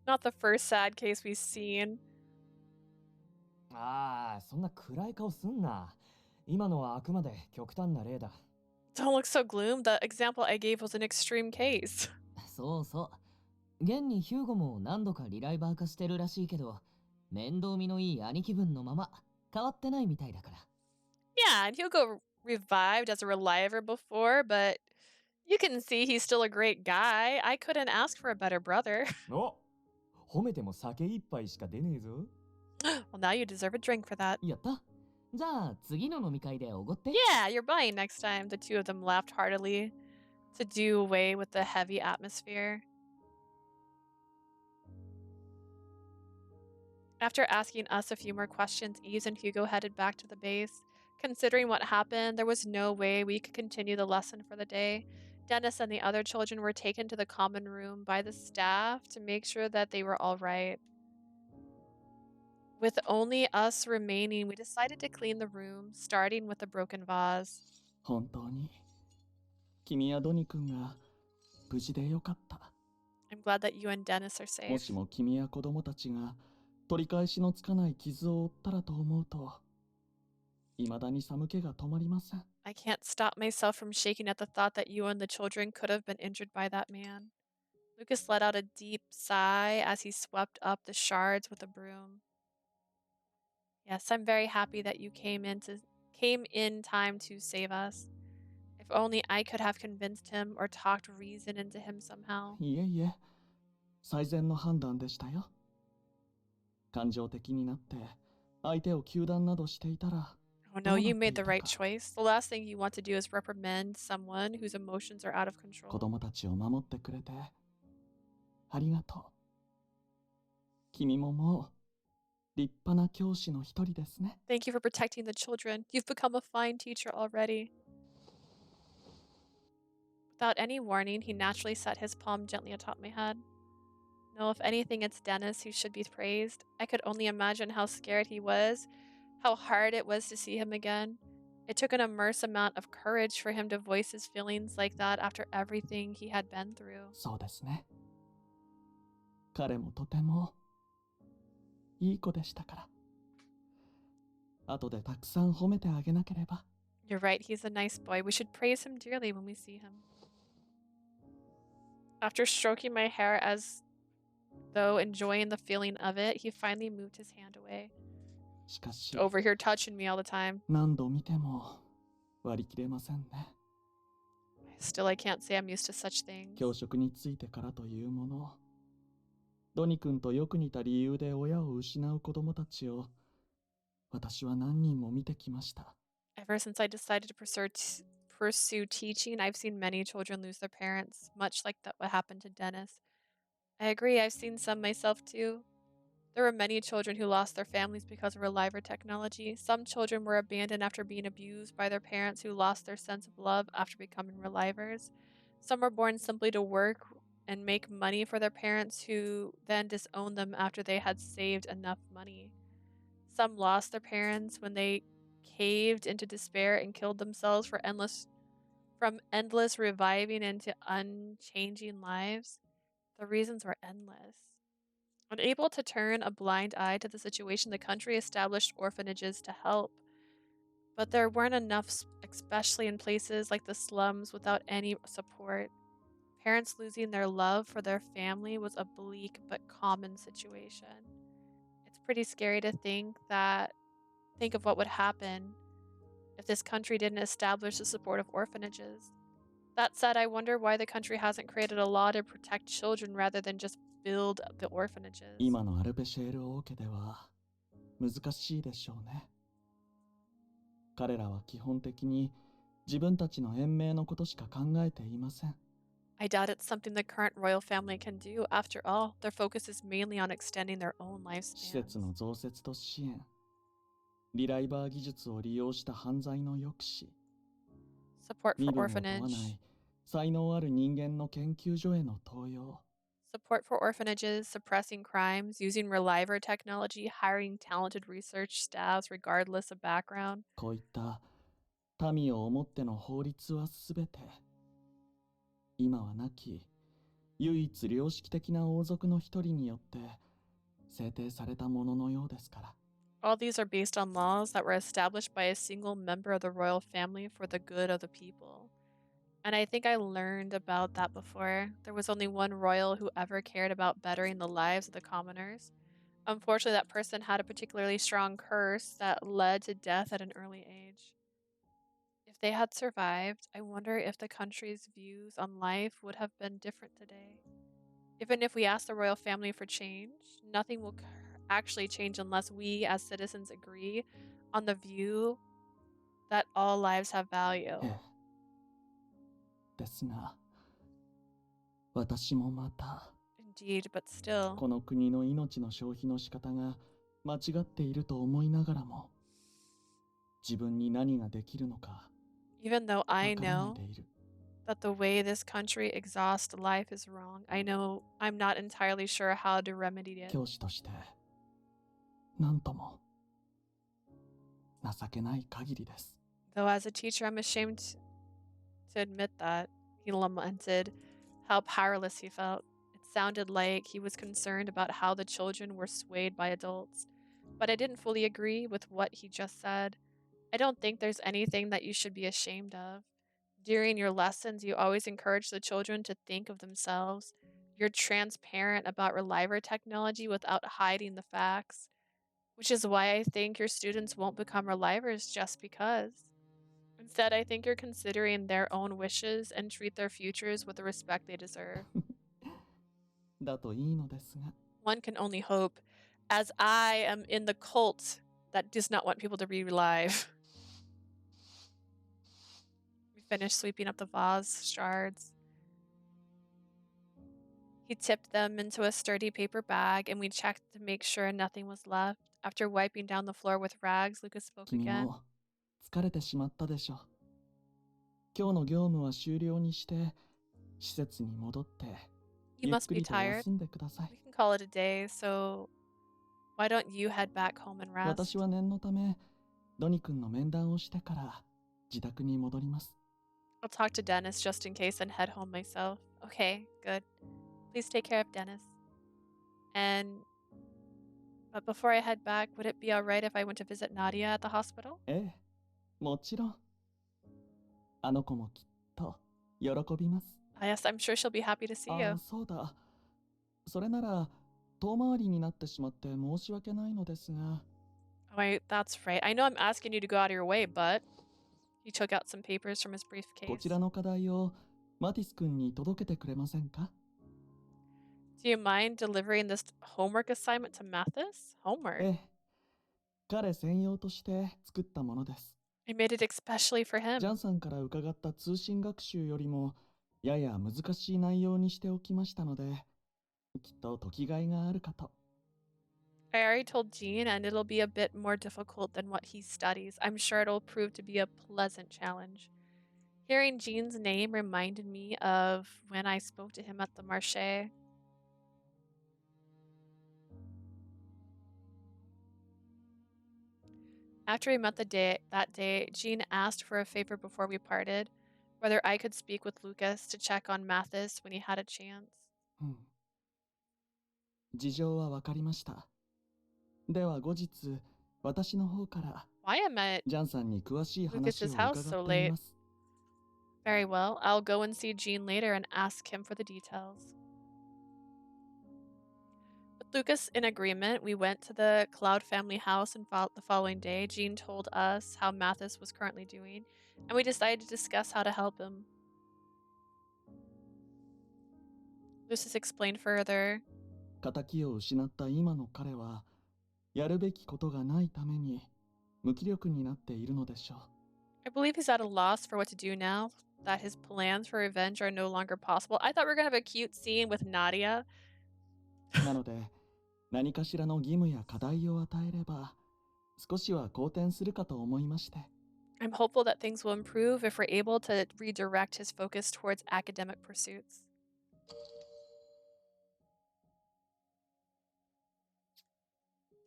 Not the first sad case we've seen. ああ、そんな暗い顔すんな。今のはあくまで極端な例だ。 Don't look so gloom. The example I gave was an extreme case. そうそう。現にヒューゴも何度かリライバー化してるらしいけど、面倒見のいい兄貴分のまま変わってないみたいだから。Yeah, and Hugo revived as a reliver before, but you can see he's still a great guy. I couldn't ask for a better brother. お、褒めても酒一杯しか出ねえぞ。Well, now you deserve a drink for that. やった。じゃあ次の飲み会でおごって。Yeah, you're buying next time. The two of them laughed heartily to do away with the heavy atmosphere. After asking us a few more questions, Yves and Hugo headed back to the base. Considering what happened, there was no way we could continue the lesson for the day. Dennis and the other children were taken to the common room by the staff to make sure that they were all right. With only us remaining, we decided to clean the room, starting with the broken vase. 本当に君やドニ君が無事でよかった。 I'm glad that you and Dennis are も safe. しも君や子供たちが取り返しのつかない傷を負ったらと思うと、未だに寒気が止まりません。 I can't stop myself from shaking at the thought that you and the children could have been injured by that man. Lucas let out a deep sigh as he swept up the shards with a broom. Yes, I'm very happy that you came in time to save us. If only I could have convinced him or talked reason into him somehow. いえいえ、最善の判断でしたよ。感情的になって相手を糾弾などしていたら、 Oh no, you made the right choice. The last thing you want to do is reprimand someone whose emotions are out of 子 control. 供たちを守ってくれてありがとう。君ももう立派な教師の一人ですね。 Thank you for protecting the children. You've become a fine teacher already. Without any warning, he naturally set his palm gently atop my head. No, if anything, it's Dennis who should be praised. I could only imagine how scared he was, how hard it was to see him again. It took an immense amount of courage for him to voice his feelings like that after everything he had been through. そうですね。彼もとてもいい子でしたから。後でたくさん褒めてあげなければ。 You're right, he's a nice boy. We should praise him dearly when we see him. After stroking my hair as though enjoying the feeling of it, he finally moved his hand away. しかし、 Over here touching me all the time. 何度見ても割り切れませんね。 Still, I can't say I'm used to such things. 教職についてからというもの、ドニ君とよく似た理由で親を失う子供たちを私は何人も見てきました。 Ever since I decided to pursue teaching, I've seen many children lose their parents, much like what happened to Dennis. I agree, I've seen some myself too. There were many children who lost their families because of reliver technology. Some children were abandoned after being abused by their parents who lost their sense of love after becoming relivers. Some were born simply to work and make money for their parents who then disowned them after they had saved enough money. Some lost their parents when they caved into despair and killed themselves from endless reviving into unchanging lives. The reasons were endless. Unable to turn a blind eye to the situation, the country established orphanages to help. But there weren't enough, especially in places like the slums without any support. Parents losing their love for their family was a bleak but common situation. It's pretty scary to think of what would happen if this country didn't establish the support of orphanages. That said, I wonder why the country hasn't created a law to protect children rather than just build the orphanages. 今のアルベシェール王家では難しいでしょうね。彼らは基本的に自分たちの延命のことしか考えていません。 I doubt it's something the current royal family can do. After all, their focus is mainly on extending their own 施設 lifespans. の増設と支援、リライバー技術を利用した犯罪の抑止、 Support 身 for 分を問わな orphanage. い才能ある人間の研究所への登用、 Support for orphanages, suppressing crimes, using reliver technology, hiring talented research staffs regardless of background. こういった民を思っての法律はすべて今はなき唯一良識的な王族の一人によって制定されたもののようですから。 All these are based on laws that were established by a single member of the royal family for the good of the people. And I think I learned about that before. There was only one royal who ever cared about bettering the lives of the commoners. Unfortunately, that person had a particularly strong curse that led to death at an early age. If they had survived, I wonder if the country's views on life would have been different today. Even if we ask the royal family for change, nothing will actually change unless we as citizens agree on the view that all lives have value. ええ。ですが、私もまた、Indeed, but still, この国の命の消費の仕方が間違っていると思いながらも、自分に何ができるのか even though わ I からない know でいる。 that the way this country exhausts life is wrong, I know I'm not entirely sure how to remedy it. 教師として何とも情けない限りです。 Though as a teacher, I'm ashamed to admit that. He lamented how powerless he felt. It sounded like he was concerned about how the children were swayed by adults. But I didn't fully agree with what he just said. I don't think there's anything that you should be ashamed of. During your lessons, you always encourage the children to think of themselves. You're transparent about reliver technology without hiding the facts, which is why I think your students won't become relivers just because. Instead, I think you're considering their own wishes and treat their futures with the respect they deserve. だといいのですが。 One can only hope, as I am in the cult that does not want people to be relive. We finished sweeping up the vase shards. He tipped them into a sturdy paper bag, and we checked to make sure nothing was left. After wiping down the floor with rags, Lucas spoke 君 again. も疲れてしまったでしょ。今日の業務は終了にして、施設に戻って、You ゆっ must く be りと tired. 休んでください。 We can call it a day, so why don't you head back home and rest? 私は念のため、ドニ君の面談をしてから自宅に戻ります。 I'll talk to Dennis just in case and head home myself. Okay, good. Please take care of Dennis. But before I head back, would it be alright if I went to visit Nadia at the hospital? ええ、もちろん。あの子もきっと喜びます。 Yes, I'm sure she'll be happy to see あ you. あ、そうだ。それなら、遠回りになってしまって申し訳ないのですが。 Wait, that's right. I know I'm asking you to go out of your way, but he took out some papers from his こ briefcase. ちらの課題をマティス君に届けてくれませんか？ Do you mind delivering this homework assignment to Mattis? え Homework? え、彼専用として作ったものです。 I made it especially for ジャ him. ンさんから伺った通信学習よりもやや難しい内容にしておきましたので、きっと解きがいがあるかと。 I already told Jean, and it'll be a bit more difficult than what he studies. I'm sure it'll prove to be a pleasant challenge. Hearing Jean's name reminded me of when I spoke to him at the Marché. After we met that day, Jean asked for a favor before we parted, whether I could speak with Lucas to check on Mattis when he had a chance. うん。事情はわかりました。では後日、私の方から Why am I at ジャンさんに詳しい話を Lucas's 伺 house って so み late? ます。 Very well, I'll go and see Jean later and ask him for the details. With Lucas in agreement, we went to the Cloud family house and the following day. Jean told us how Mattis was currently doing, and we decided to discuss how to help him. Lucas explained further. 仇を失った今の彼は、やるべきことがないために無気力になっているのでしょう。 I believe he's at a loss for what to do now, that his plans for revenge are no longer possible. I thought we were going to have a cute scene with Nadia. なので、何かしらの義務や課題を与えれば、少しは好転するかと思いまして。 I'm hopeful that things will improve if we're able to redirect his focus towards academic pursuits.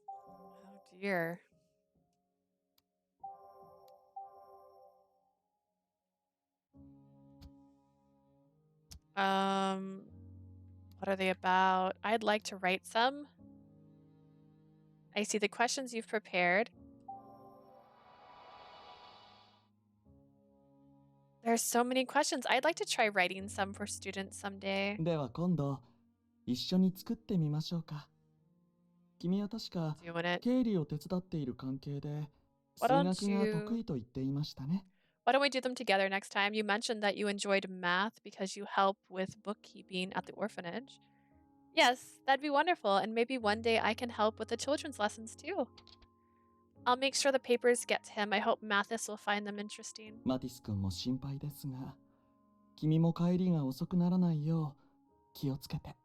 Oh dear. What are they about? I'd like to write some. I see the questions you've prepared. There's so many questions. I'd like to try writing some for students someday. では今度、一緒に作ってみましょうか。君は確か Doing it. 経理を手伝っている関係で、数 Why 学 don't が you- 得意と言っていましたね。Why don't we do them together next time? You mentioned that you enjoyed math because you help with bookkeeping at the orphanage. Yes, that'd be wonderful, and maybe one day I can help with the children's lessons too. I'll make sure the papers get to him. I hope Mattis will find them interesting. マティス君も心配ですが、君も帰りが遅くならないよう気をつけて。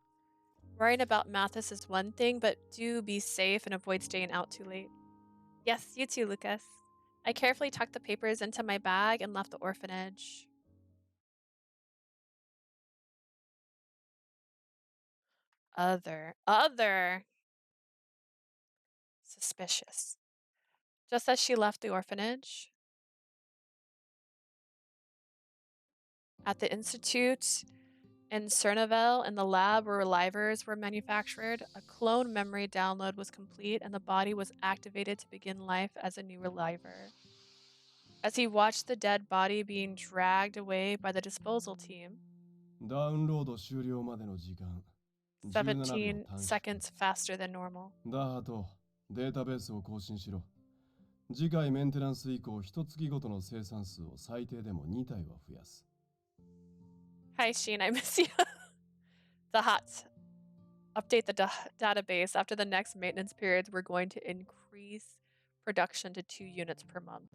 Worrying about Mattis is one thing, but do be safe and avoid staying out too late. Yes, you too, Lucas. I carefully tucked the papers into my bag and left the orphanage. Other. Suspicious. Just as she left the orphanage, at the institute in Cernavel, in the lab where livers were manufactured, a clone memory download was complete and the body was activated to begin life as a new liver. As he watched the dead body being dragged away by the disposal team, ダウンロード終了までの時間17 17秒短縮 seconds faster than normal. ダハとデータベースを更新しろ。次回メンテナンス以降一月ごとの生産数を最低でも2体は増やす。 Hi, Sheen, I miss you. The hot. Update the database. After the next maintenance periods, we're going to increase production to 2 units per month.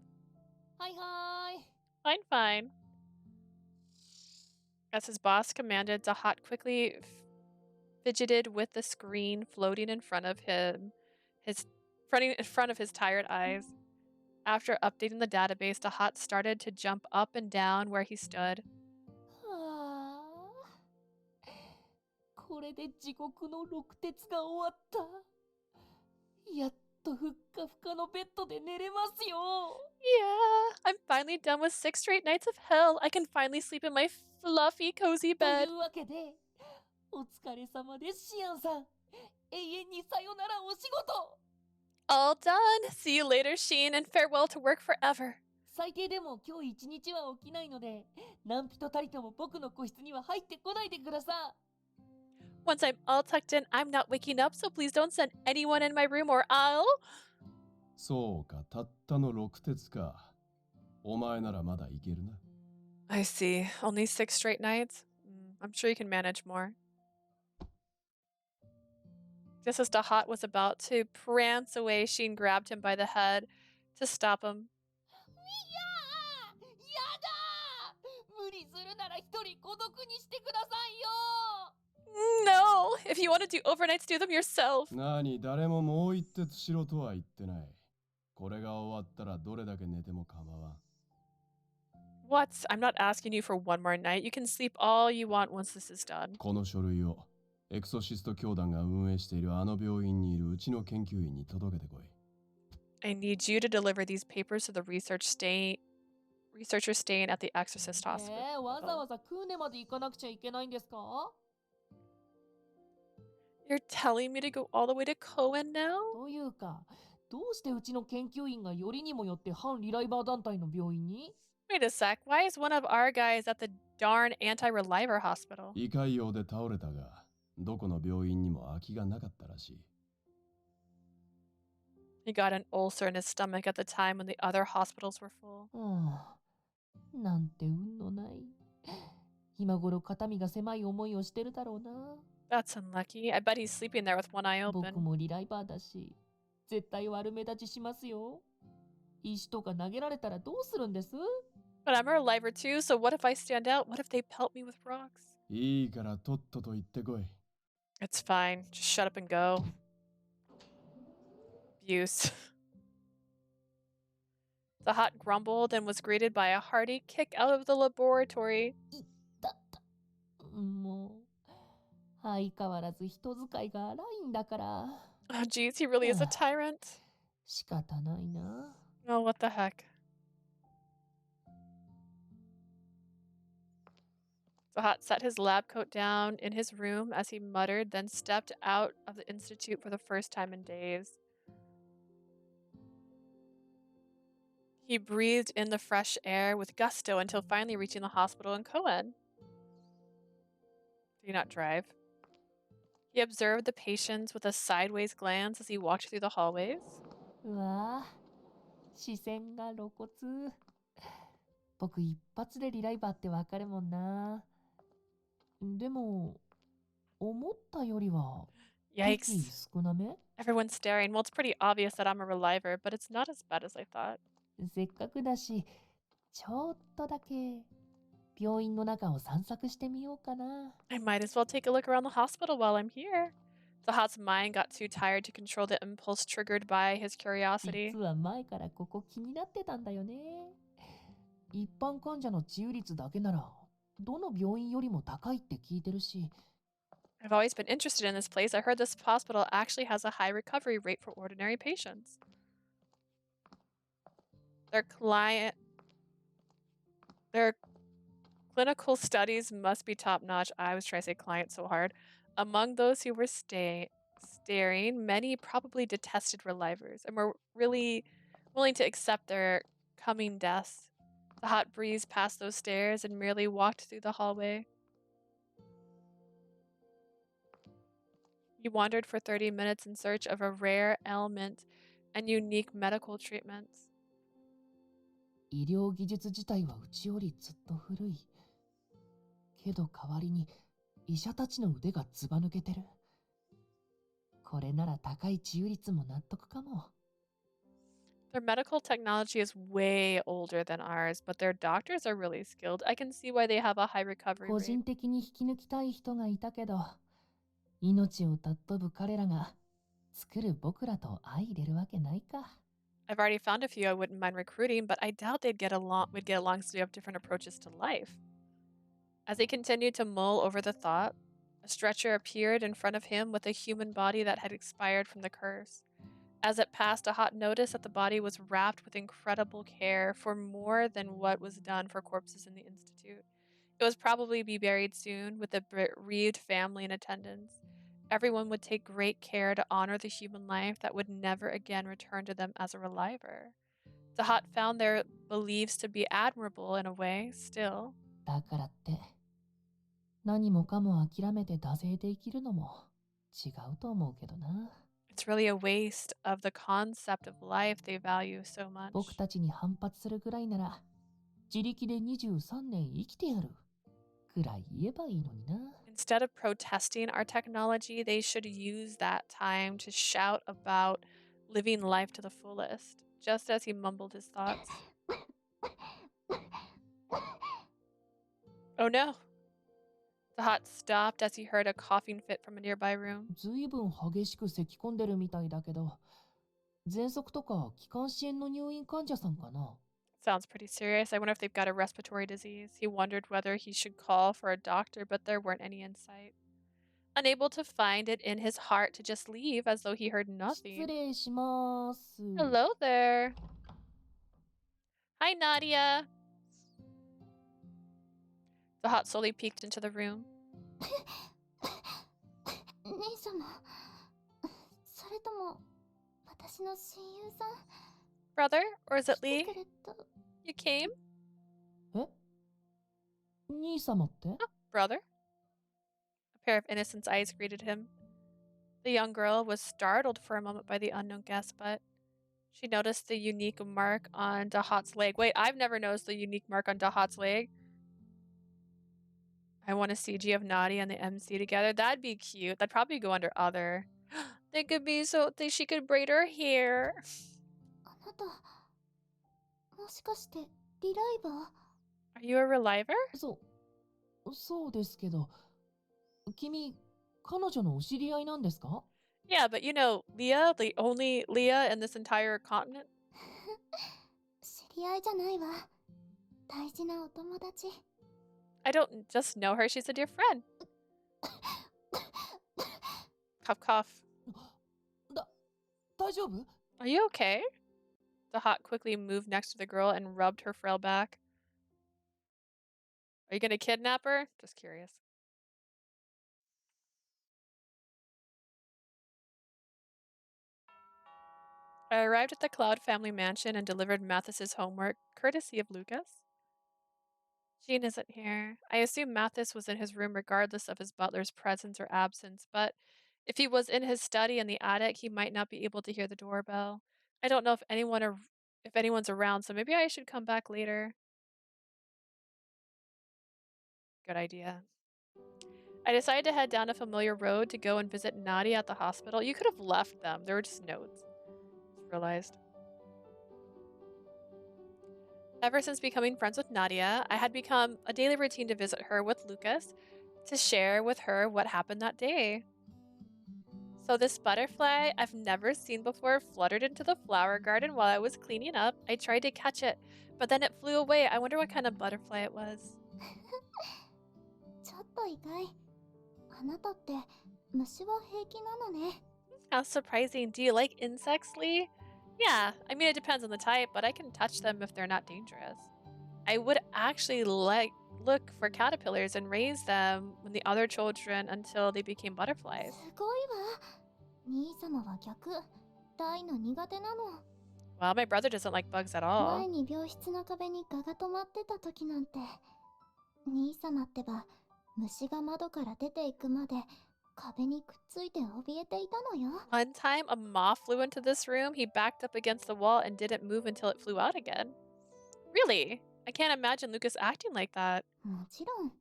はいはーい。 Fine. As his boss commanded, Dahat quickly fidgeted with the screen floating in front of him, in front of his tired eyes. After updating the database, Dahat started to jump up and down where he stood. はあ。これで地獄の六鉄が終わった。やっとふっかふかのベッドで寝れますよ。 Yeah, I'm finally done with 6 straight nights of hell. I can finally sleep in my fluffy, cozy と bed. いうわけで、お疲れ様です、シアンさん。永遠にさよならお仕事。 All done. See you later, Sheen, and farewell to work forever. 最低でも今日一日は起きないので、何人たりとも僕の個室には入ってこないでください。 Once I'm all tucked in, I'm not waking up, so please don't send anyone in my room or I'll... そうか、たったの6鉄か。お前ならまだいけるな。 I see. Only 6 straight nights? I'm sure you can manage more. Just as Dahat was about to prance away, Sheen grabbed him by the head to stop him. いやー、やだー。無理するなら一人孤独にしてくださいよ。 No! If you want to do overnights, do them yourself. 何、誰ももう一鉄しろとは言ってない。これが終わったらどれだけ寝ても構わん。 What? I'm not asking you for one more night. You can sleep all you want once this is done. この書類をエクソシスト教団が運営しているあの病院にいるうちの研究員に届けてこい。 I need you to deliver these papers to the researcher staying at the Exorcist Hospital. わざわざクーネまで行かなくちゃいけないんですか？ You're telling me to go all the way to Cohen now? というか、どうしてうちの研究員がよりにもよって反リライバー団体の病院に？ Wait a sec. Why is one of our guys at the darn anti-reliver hospital? 胃潰瘍で倒れたが、どこの病院にも空きがなかったらしい。 He got an ulcer in his stomach at the time when the other hospitals were full. なんて運のない。今頃肩身が狭い思いをしてるだろうな。 That's unlucky. I bet he's sleeping there with one eye 僕 open. もリライバーだし、絶対悪目立ちしますよ。石とか投げられたらどうするんです？ But I'm a reliver too, so what if I stand out? What if they pelt me with rocks? いいからとっとと行ってこい。 It's fine. Just shut up and go. Abuse. The hot grumbled and was greeted by a hearty kick out of the laboratory. もう、相変わらず人使いが荒いんだから。 Oh, geez, he really is a tyrant. 仕方ないな。 Oh, what the heck. Zahat set his lab coat down in his room as he muttered, then stepped out of the institute for the first time in days. He breathed in the fresh air with gusto until finally reaching the hospital in Cohen. Did he not drive? He observed the patients with a sideways glance as he walked through the hallways. うわぁ、視線が露骨。僕一発でリライバーってわかるもんな。でも、思ったよりは敵 Yikes. 少なめ？ Everyone's staring. Well, it's pretty obvious that I'm a reliver, but it's not as bad as I thought. せっかくだし、ちょっとだけ病院の中を散策してみようかな。I might as well take a look around the hospital while I'm here. Zahat's mind got too tired to control the impulse triggered by his curiosity. 実は前からここ気になってたんだよね。一般患者の治癒率だけなら、どの病院よりも高いって聞いてるし。I've always been interested in this place. I heard this hospital actually has a high recovery rate for ordinary patients. Their their clinical studies must be top notch. I was trying to say client so hard. Among those who were staring, many probably detested relivers and were really willing to accept their coming deaths. The hot breeze passed those stairs and merely walked through the hallway. He wandered for 30 minutes in search of a rare ailment and unique medical treatments. 医療技術自体はうちよりずっと古い。けど代わりに医者たちの腕がずば抜けてる。これなら高い治癒率も納得かも。Their medical technology is way older than ours, but their doctors are really skilled. I can see why they have a high recovery 個 rate. 人的に引き抜きたい人がいたけど、命を尊ぶ彼らが作る僕らと相入れるわけないか。I've already found a few I wouldn't mind recruiting, but I doubt we'd get along since we have different approaches to life. As he continued to mull over the thought, a stretcher appeared in front of him with a human body that had expired from the curse. As it passed, Ahat noticed that the body was wrapped with incredible care for more than what was done for corpses in the Institute. It was probably be buried soon, with a bereaved family in attendance. Everyone would take great care to honor the human life that would never again return to them as a reliver. Zahat found their beliefs to be admirable in a way, still. だからって、何もかも諦めて惰性で生きるのも違うと思うけどな。It's really a waste of the concept of life they value so much. 僕たちに反発するぐらいなら、自力で23年生きてやる。くらい言えばいいのにな。Instead of protesting our technology, they should use that time to shout about living life to the fullest, just as he mumbled his thoughts. Oh no! Zahat stopped as he heard a coughing fit from a nearby room. ずいぶん激しく咳き込んでるみたいだけど、喘息とか気管支炎の入院患者さんかな。Sounds pretty serious. I wonder if they've got a respiratory disease. He wondered whether he should call for a doctor, but there weren't any in sight. Unable to find it in his heart to just leave as though he heard 失 nothing. 礼します。 Hello there. Hi, Nadia. Zahat slowly peeked into the room. 姉様、それとも私の親友さん Brother? Or is it 来 Lee? てくれた You came? え？兄様って？ Brother? A pair of innocent eyes greeted him. The young girl was startled for a moment by the unknown guest, but she noticed the unique mark on Dahat's leg. Wait, I've never noticed the unique mark on Dahat's leg. I want a CG of Nadia and the MC together. That'd be cute. That'd probably go under other. They could be she could braid her hair. あなた、もしかしてリライバー Are you a reliver? そうですけど、君、彼女のお知り合いなんですか？ Yeah, but you know, Leah, the only Leah in this entire continent. 知り合いじゃないわ。大事なお友達。 I don't just know her, she's a dear friend. Cough, cough. 大丈夫？ Are you okay? The hot quickly moved next to the girl and rubbed her frail back. Are you gonna kidnap her? Just curious. I arrived at the Cloud family mansion and delivered Mathis's homework, courtesy of Lucas. Sheen isn't here. I assume Mattis was in his room regardless of his butler's presence or absence, but if he was in his study in the attic, he might not be able to hear the doorbell. I don't know if anyone's around, so maybe I should come back later. good idea. I decided to head down a familiar road to go and visit Nadia at the hospital. You could have left them. There were just notes. Just realized. Ever since becoming friends with Nadia, I had become a daily routine to visit her with Lucas to share with her what happened that day. So this butterfly I've never seen before fluttered into the flower garden while I was cleaning up. I tried to catch it, but then it flew away. I wonder what kind of butterfly it was. ちょっと意外。あなたって虫は平気なのね。 How surprising. Do you like insects, Lee? Yeah, I mean, it depends on the type, but I can touch them if they're not dangerous. I would actually look for caterpillars and raise them when the other children until they became butterflies. すごいわ。兄様は逆。大の苦手なの。 Well, my brother doesn't like bugs at all. 前に病室の壁に蛾が止まってた時なんて、兄様ってば虫が窓から出ていくまで壁にくっついて怯えていたのよ。 One time, a moth flew into this room. He backed up against the wall and didn't move until it flew out again. Really? I can't imagine Lucas acting like that. もちろん、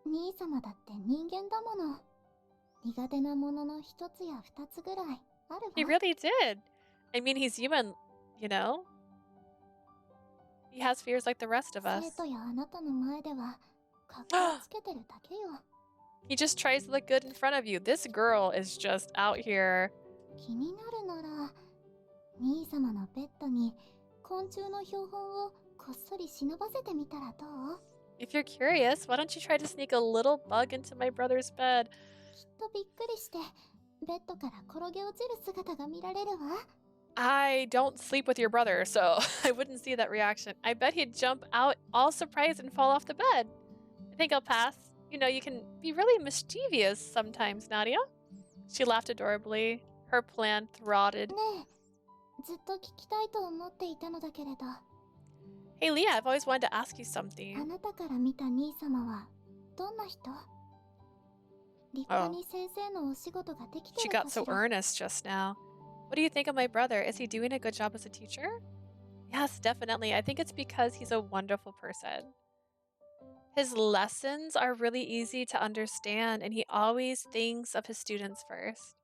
兄様だって人間だもの。苦手なものの一つや二つぐらいあるわ。 He really did. I mean, he's human, you know? He has fears like the rest of us. 生徒やあなたの前ではかっこつけてるだけよ。 He just tries to look good in front of you. This girl is just out here. 気になるなら、兄様のベッドに昆虫の標本をこっそり忍ばせてみたらどう？ If you're curious, why don't you try to sneak a little bug into my brother's bed? きっとびっくりしてベッドから転げ落ちる姿が見られるわ。 I don't sleep with your brother, so I wouldn't see that reaction. I bet he'd jump out all surprised and fall off the bed. I think I'll pass. You know, you can be really mischievous sometimes, Nadia. She laughed adorably. Her plan thwarted. ねえ、ずっと聞きたいと思っていたのだけれど、 Hey, Leah, I've always wanted to ask you あ something. なたから見た兄様はどんな人？立派に先生のお仕事ができて She るか got し so ら？ earnest just now. What do you think of my brother? Is he doing a good job as a teacher? Yes, definitely. I think it's because he's a wonderful person. His lessons are really easy to understand, and he always thinks of his students first.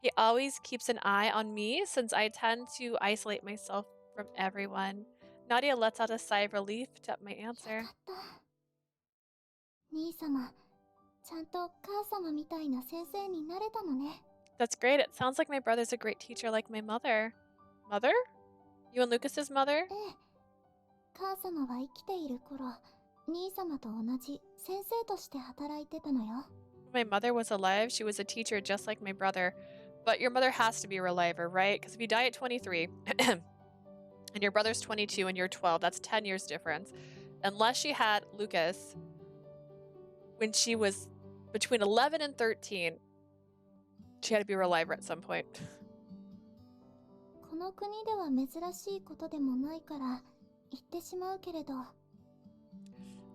He always keeps an eye on me since I tend to isolate myself from everyone. Nadia lets out a sigh of relief to my よ answer. かった。兄様、ちゃんと母様みたいな先生になれたのね。 That's great. It sounds like my brother's a great teacher like my mother. Mother? You and Lucas's mother? ええ、母様は生きている頃、兄様と同じ先生として働いてたのよ。 When my mother was alive, she was a teacher just like my brother. But your mother has to be a reliver, right? Because if you die at 23 and your brother's 22 and you're 12, that's 10 years difference. Unless she had Lucas when she was between 11 and 13, she had to be a reliver at some point. この国では珍しいことでもないから言ってしまうけれど、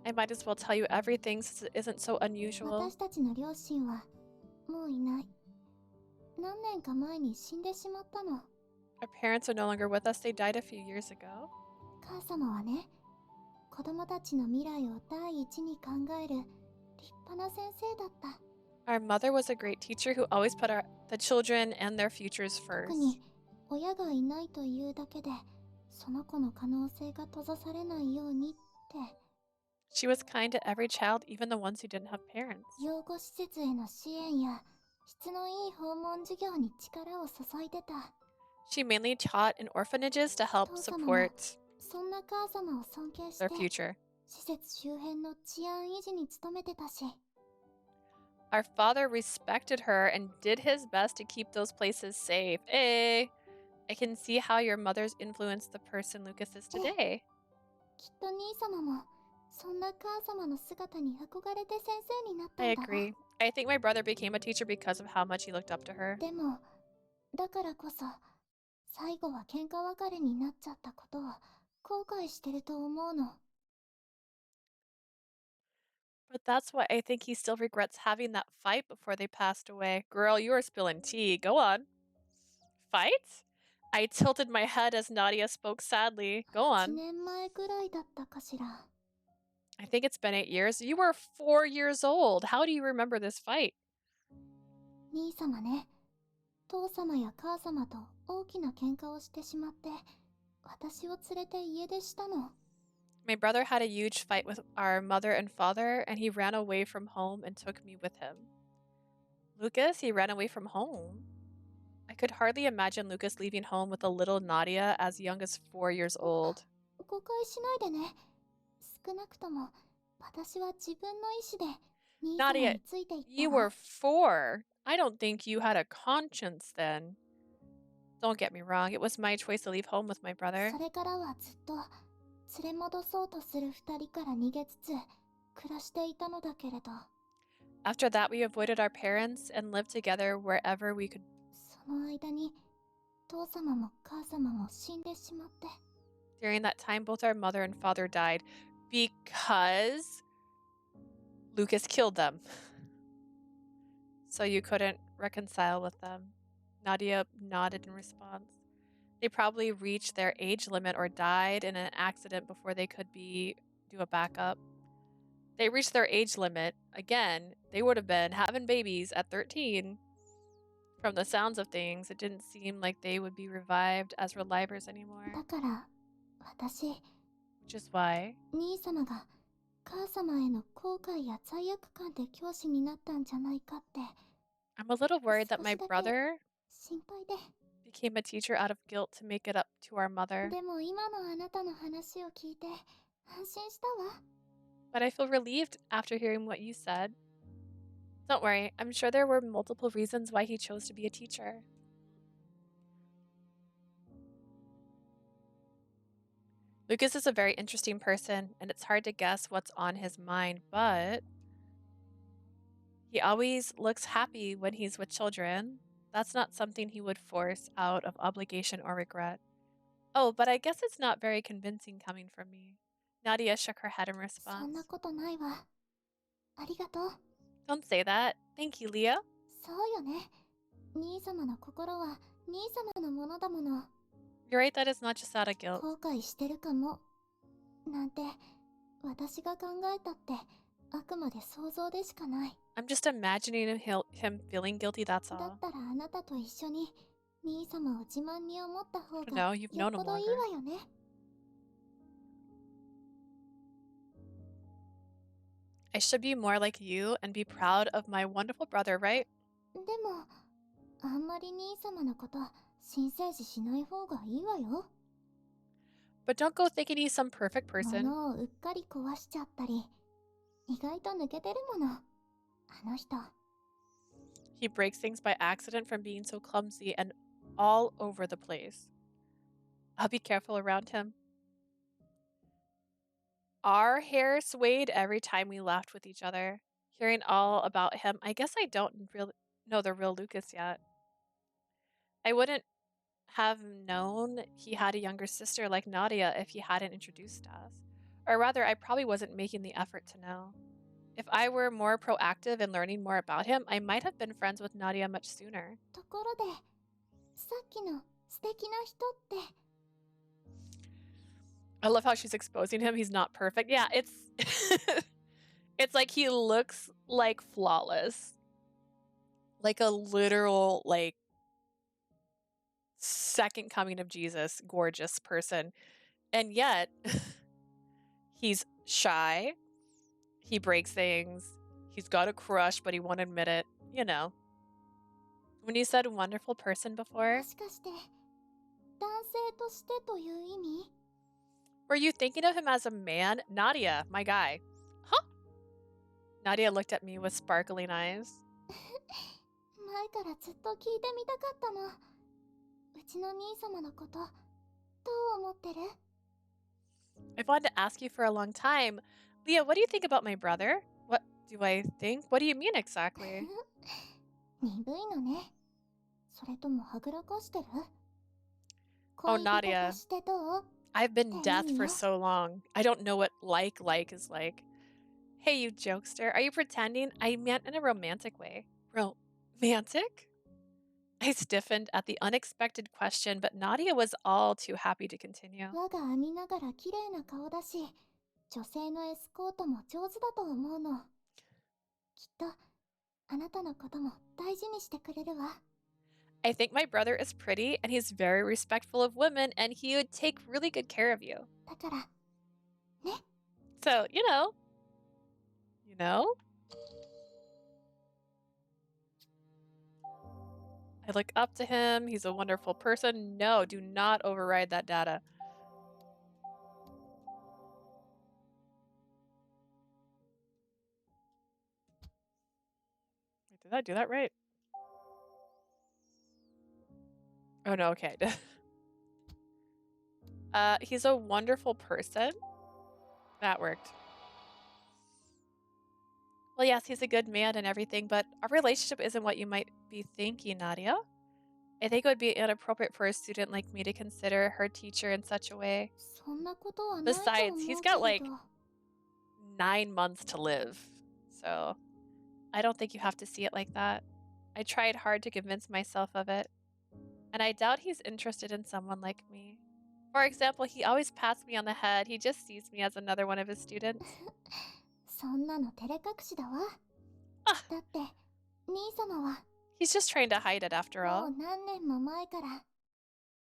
I might as well tell you everything since it isn't so unusual. 私たちの両親はもういない。何年か前に死んでしまったの。 Our parents are no longer with us. They died a few years ago. 母様はね、子供たちの未来を第一に考える立派な先生だった。 Our mother was a great teacher who always put the children and their futures 特 first. に親がいないというだけで、その子の可能性が閉ざされないようにって。 She was kind to every child, even the ones who didn't have parents. 養護施設への支援や質のいい訪問授業に力を注いでた。 She mainly taught in orphanages to help 父様も support そんな母様を尊敬して their future. 施設周辺の治安維持に努めてたし、 Our father respected her and did his best to keep those places safe. Hey, I can see how your mother's influenced the person Lucas is today. きっと兄様もそんな母様の姿に憧れて先生になったん I だわ。 agree. I think my brother became a teacher because of how much he looked up to her. でも、だからこそ最後は喧嘩別れになっちゃったことを後悔してると思うの。 But that's why I think he still regrets having that fight before they passed away. Girl, you are spilling tea. Go on. Fight? I tilted my head as Nadia spoke sadly. Go 1 on. 年前くらいだったかしら。I think it's been 8 years. You were 4 years old. How do you remember this fight? 兄様ね、父様や母様と大きな喧嘩をしてしまって、私を連れて家出したの。My brother had a huge fight with our mother and father, and he ran away from home and took me with him. Lucas, he ran away from home? I could hardly imagine Lucas leaving home with a little Nadia as young as 4 years old. 誤解しないでね。少なくとも、私は自分の意志で兄様 Nadia, についていった you わ。 were 4. I don't think you had a conscience then. Don't get me wrong, it was my choice to leave home with my brother. それからはずっと連れ戻そうとする二人から逃げつつ暮らしていたのだけれど、 After that, we avoided our parents and lived together wherever we could. その間に父様も母様も死んでしまって。 During that time, both our mother and father died because Lucas killed them. So you couldn't reconcile with them. Nadia nodded in response. They probably reached their age limit or died in an accident before they could do a backup. They reached their age limit. Again, they would have been having babies at 13. From the sounds of things, it didn't seem like they would be revived as relivers anymore. だから私、 Which is why 兄様が母様への後悔や罪悪感で教師になったんじゃないかって I'm a little worried that my 少しだけ brother 心配で。 became a teacher out of guilt to make it up to our mother. でも今のあなたの話を聞いて安心したわ。 But I feel relieved after hearing what you said. Don't worry, I'm sure there were multiple reasons why he chose to be a teacher. Lucas is a very interesting person, and it's hard to guess what's on his mind, but he always looks happy when he's with children. That's not something he would force out of obligation or regret. Oh, but I guess it's not very convincing coming from me. Nadia shook her head in そん response. なことないわ。ありがとう。 Don't say that. Thank you, Leah. そうよね。兄様の心は兄様のものだもの。 You're right, that is not just out of guilt. 後悔してるかも。なんて私が考えたってあくまで想像でしかない。 I'm just imagining him feeling guilty, that's だ all. ったらあなたと一緒に兄様を自慢に思った方 No, が you've よ known っ him ぽどいい longer. わよね。 I should be more like you and be proud of my wonderful brother, right? でもあんまり兄様のこと神聖視しない方がいいわよ。 But don't go thinking he's some perfect person. 物をうっかり壊しちゃったり意外と抜けてるもの。あの人。 He breaks things by accident from being so clumsy and all over the place. I'll be careful around him. Our hair swayed every time we laughed with each other. Hearing all about him, I guess I don't really know the real Lucas yet. I wouldn't have known he had a younger sister like Nadia if he hadn't introduced us. Or rather, I probably wasn't making the effort to know. If I were more proactive in learning more about him, I might have been friends with Nadia much sooner. ところでさっきの素敵な人って I love how she's exposing him. He's not perfect. Yeah, it's it's like he looks like flawless. Like a literal second coming of Jesus, gorgeous person. And yet he's shy. He breaks things. He's got a crush, but he won't admit it. You know. When you said wonderful person before, もしかして男性としてという意味？ were you thinking of him as a man? Nadia, my guy. Huh? Nadia looked at me with sparkling eyes. 前からずっと聞いてみたかったの。うちの兄様のことどう思ってる？ I've wanted to ask you for a long time. Leah, what do you think about my brother? What do I think? What do you mean exactly? 鈍いのね。それともはぐらかしてる？ Oh, 恋人 Nadia. としてどう？ I've been death for Damn. so long. I don't know what like is like. Hey, you jokester. Are you pretending? I meant in a romantic way. Romantic? I stiffened at the unexpected question, but Nadia was all too happy to continue. 我が編みながら綺麗な顔だし、女性のエスコートも上手だと思うの。きっとあなたのことも大事にしてくれるわ。I think my brother is pretty and he's very respectful of women and he would take really good care of you. だからね。 So, you know? I look up to him. He's a wonderful person. No, do not override that data. Wait, did I do that right? Oh, no, okay. He's a wonderful person. That worked. Well, yes, he's a good man and everything, but our relationship isn't what you might be thinking, Nadia. I think it would be inappropriate for a student like me to consider her teacher in such a way. そんなことはないと思う Besides, he's け got れ like ど。 9 months to live. So I don't think you have to see it like that. I tried hard to convince myself of it. And I doubt he's interested in someone like me. For example, he always pats me on the head. He just sees me as another one of his students. そんなの照れ隠しだわ。 Ah. だって兄様は He's just trying to hide it after も all. う何年も前から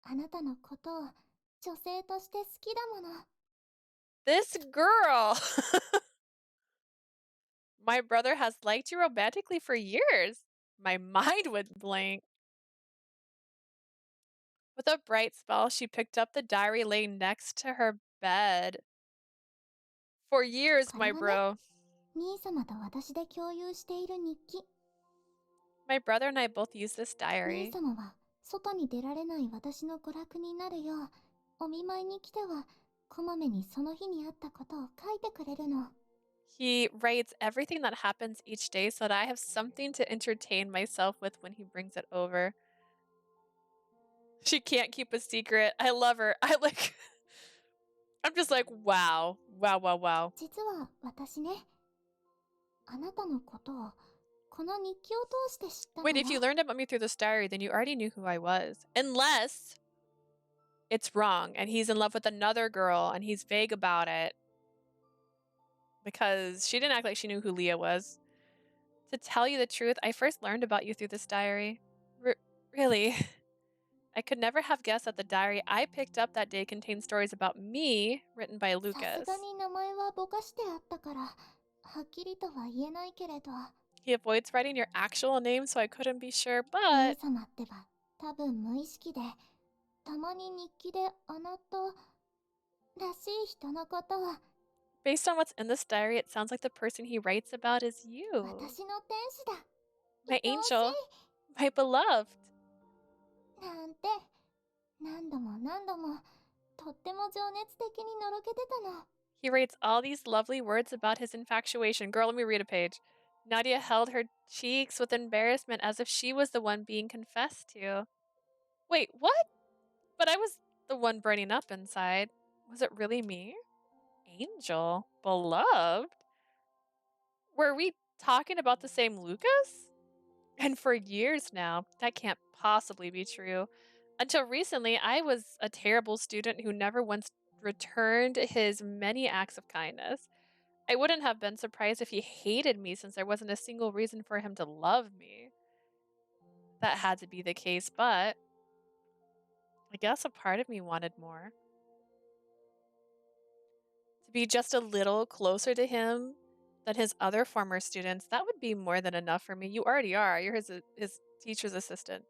あなたのことを女性として好きだもの。 This girl! My brother has liked you romantically for years. My mind went blank. With a bright smile, she picked up the diary laying next to her bed. For years, my bro. 兄様と私で共有している日記。 My brother and I both use this 兄 diary. 様は外に出られない私の娯楽になるよう、お見舞いに来てはこまめにその日にあったことを書いてくれるの。 He writes everything that happens each day so that I have something to entertain myself with when he brings it over. She can't keep a secret. I love her. I'm just like, wow. Wow, wow, wow. 実は私ね、あなたのことをこの日記を通して知ったの Wait, if you よ。 learned about me through this diary, then you already knew who I was. Unless it's wrong and he's in love with another girl and he's vague about it. Because she didn't act like she knew who Leah was. To tell you the truth, I first learned about you through this diary. Really? I could never have guessed that the diary I picked up that day contained stories about me written by さ Lucas. すがに名前はぼかしてあったからはっきりとは言えないけれど、 He avoids writing your actual name, so I couldn't be sure, 兄 but 様ってば多分無意識で、たまに日記であなたらしい人のことを based on what's in this diary, it sounds like the person he writes about is you. 私の天使だ My 愛おしい angel. My beloved. なんて何度も何度もとっても情熱的にのろけてたの。 He writes all these lovely words about his infatuation. Girl, let me read a page. Nadia held her cheeks with embarrassment as if she was the one being confessed to. Wait, what? But I was the one burning up inside. Was it really me? Angel? Beloved? Were we talking about the same Lucas? And for years now, that can't possibly be true. Until recently, I was a terrible student who never once returned his many acts of kindness. I wouldn't have been surprised if he hated me since there wasn't a single reason for him to love me. That had to be the case, but I guess a part of me wanted more. To be just a little closer to him than his other former students, that would be more than enough for me. You already are. You're his teacher's assistant.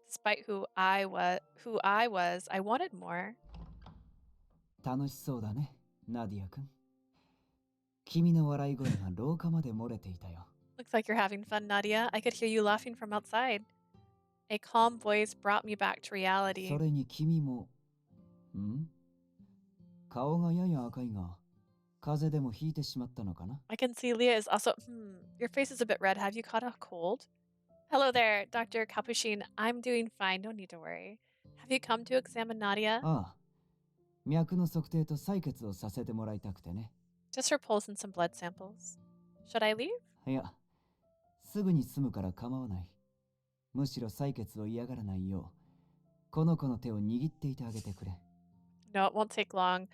Despite who I was, I wanted more. 楽しそうだね、ナディア君。君の笑い声が廊下まで漏れていたよ。Looks like you're having fun, Nadia. I could hear you laughing from outside. A calm voice brought me back to reality. それに君も、顔がやや赤いが、風邪でもひいてしまったのかな？ I can see Leah is also. Your face is a bit red. Have you caught a cold? Hello there, Dr. Capuchin. I'm doing fine. No need to worry. Have you come to examine Nadia? ああ、脈の測定と採血をさせてもらいたくてね。Just her pulse and some blood samples. Should I leave? いや、すぐに済むから構わない。むしろ採血を嫌がらないよう、この子の手を握っていてあげてくれ。No, it won't take long.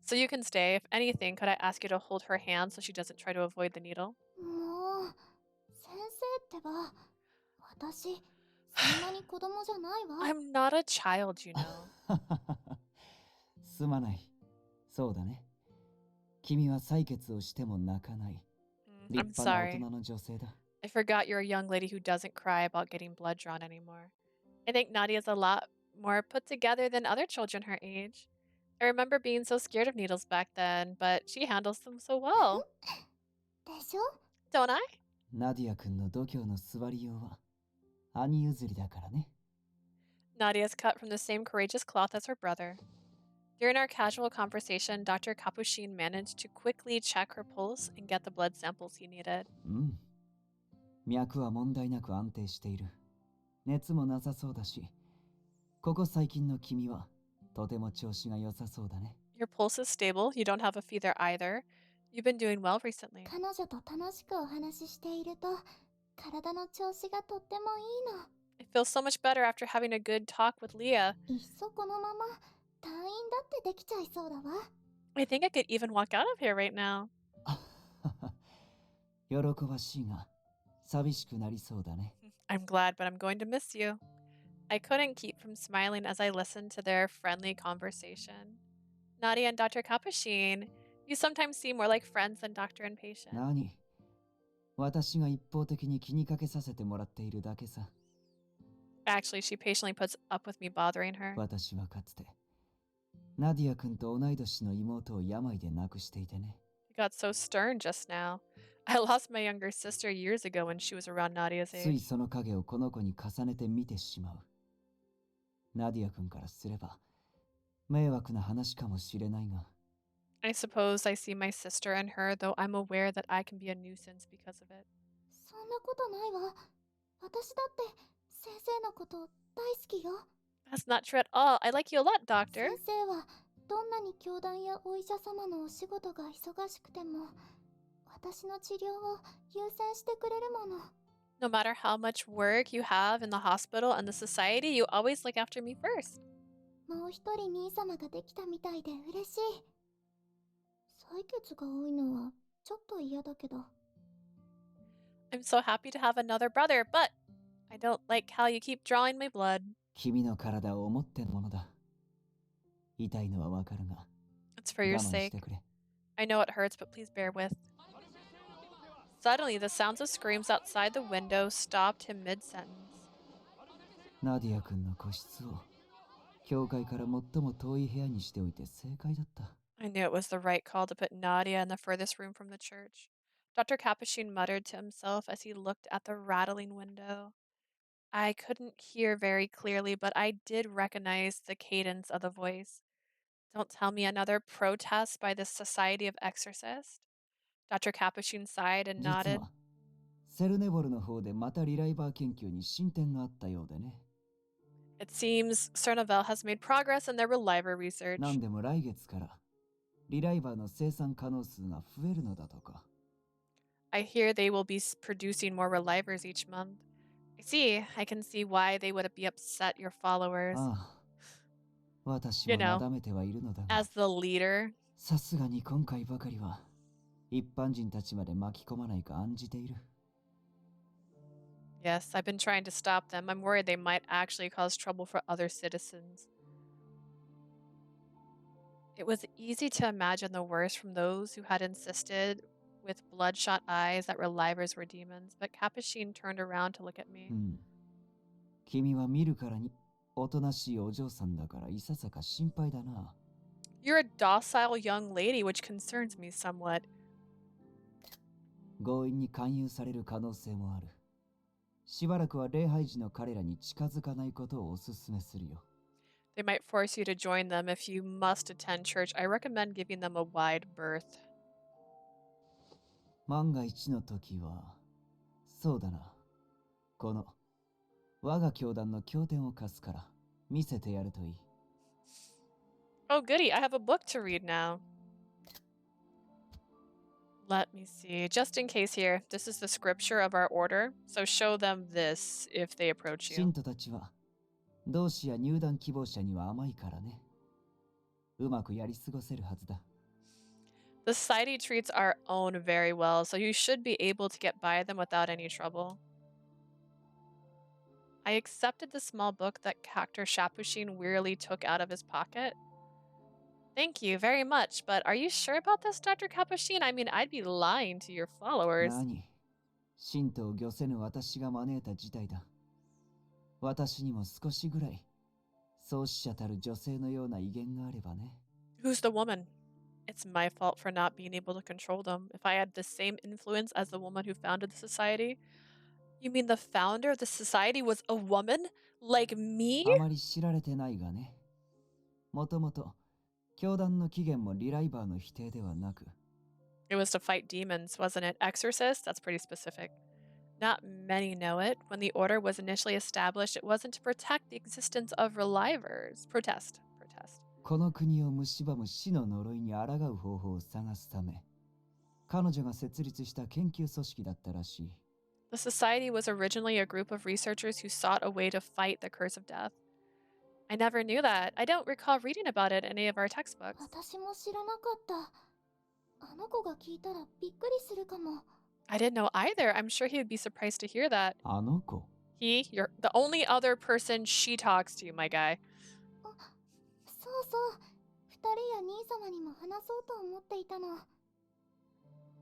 So you can stay. If anything, could I ask you to hold her hand so she doesn't try to avoid the needle? もう、先生ってば、私、そんなに子供じゃないわ。I'm not a child, you know. すまない。そうだね。君は採血をしても泣かない。立 I'm 派な大 sorry. 人の女性だ。I forgot you're a young lady who doesn't cry about getting blood drawn anymore. I think Nadia's a lot more put together than other children her age. I remember being so scared of needles back then, but she handles them so well. でしょ Don't I? ナディア君の度胸の座りようは兄譲りだからね。Nadia's cut from the same courageous cloth as her brother. During our casual conversation, Dr. Capuchin managed to quickly check her pulse and get the blood samples he needed. うん。脈は問題なく安定している。熱もなさそうだし、ここ最近の君はとても調子が良さそうだね。Your pulse is stable. You don't have a fever either. You've been doing well recently. 彼女と楽しくお話ししていると、体の調子がとってもいいの。It feels so much better after having a good talk with Leah. いっそこのまま退院だってできちゃいそうだわ。I think I could even walk out of here right now. 喜ばしいが、寂しくなりそうだね。I'm glad, but I'm going to miss you. I couldn't keep from smiling as I listened to their friendly conversation. Nadia and Dr. Capuchin, you sometimes seem more like friends than doctor and patient. 何？私が一方的に気にかけさせてもらっているだけさ。Actually, she patiently puts up with me bothering her. 私はかつて、ナディア君と同い年の妹を病で亡くしていてね。You got so stern just now. I lost my younger sister years ago when she was around Nadia's つい age. その影をこの子に重ねて見てしまう。ナディア君からすれば、迷惑な話かもしれないが。I suppose I see my sister in her, though I'm aware that I can be a nuisance because of it. そんなことないわ。私だって先生のこと大好きよ。That's not true at all. I like you a lot, doctor. 先生はどんなに教団やお医者様のお仕事が忙しくても、私の治療を優先してくれるもの。No matter how much work you have in the hospital and the society, you always look after me first. もう一人兄様ができたみたいで嬉しい。採血が多いのはちょっと嫌だけど。I'm so happy to have another brother, but I don't like how you keep drawing my blood. 君の体を思ってのものだ。痛いのはわかるが、 It's for your 我慢し sake. てくれ。 I know it hurts, but please bear with. Suddenly, the sounds of screams outside the window stopped him mid-sentence. ナディア君の個室を教会から最も遠い部屋にしておいて正解だった。I knew it was the right call to put Nadia in the furthest room from the church. Dr. Capuchin muttered to himself as he looked at the rattling window. I couldn't hear very clearly, but I did recognize the cadence of the voice. Don't tell me another protest by the Society of Exorcists. Dr. Capuchin sighed and 実 nodded. はセルネボルの方でまたリライバー研究に進展があったようでね。 It seems Cernavel has made progress in their reliver research. 何でも来月からリライバーの生産可能数が増えるのだとか。 I hear they will be producing more relivers each month. I see. I can see why they would be upset, your followers. ああ、私 You も know, なだめてはいるのだが、 as the leader. さすがに今回ばかりは一般人たちまで巻き込まないか案じている。 Yes, I've been trying to stop them. I'm worried they might actually cause trouble for other citizens. It was easy to imagine the worst from those who had insisted with bloodshot eyes that relivers were demons, but Capuchin turned around to look at me. うん。君は見るからにおとなしいお嬢さんだからいささか心配だな。 You're a docile young lady, which concerns me somewhat. 強引に勧誘される可能性もある。しばらくは礼拝時の彼らに近づかないことをお勧めするよ。 They might force you to join them if you must attend church. I recommend giving them a wide berth. 万が一の時は、そうだな。この我が教団の経典を貸すから見せてやるといい。 Oh, goody. I have a book to read now. Let me see. Just in case here, this is the scripture of our order. So show them this if they approach 信 you. 徒たちは同志や入団希望者には甘いからね。うまくやり過ごせるはずだ。The society treats our own very well, so you should be able to get by them without any trouble. I accepted the small book that Dr. Shapushin wearily took out of his pocket. Thank you very much, but are you sure about this, Dr. Capuchin? I mean, I'd be lying to your followers. 何神道を御せぬ私が招いた事態だ。私にも少しぐらい創始者たる女性のような威厳があればね。 Who's the woman? It's my fault for not being able to control them. If I had the same influence as the woman who founded the society. You mean the founder of the society was a woman? Like me? あまり知られてないがね。もともと教団の起源もリライバーの否定ではなく。It was to fight demons, wasn't it? Exorcists? That's pretty specific. Not many know it. When the order was initially established, it wasn't to protect the existence of relievers. Protest. この国を蝕む死の呪いに抗う方法を探すため、彼女が設立した研究組織だったらしい。The society was originally a group of researchers who sought a way to fight the curse of death. I never knew that. I don't recall reading about it in any of our textbooks. 私も知らなかった。あの子が聞いたらびっくりするかも。I didn't know either. I'm sure he would be surprised to hear that. あの子 You're the only other person she talks to, my guy. そうそう。二人や兄様にも話そうと思っていたの。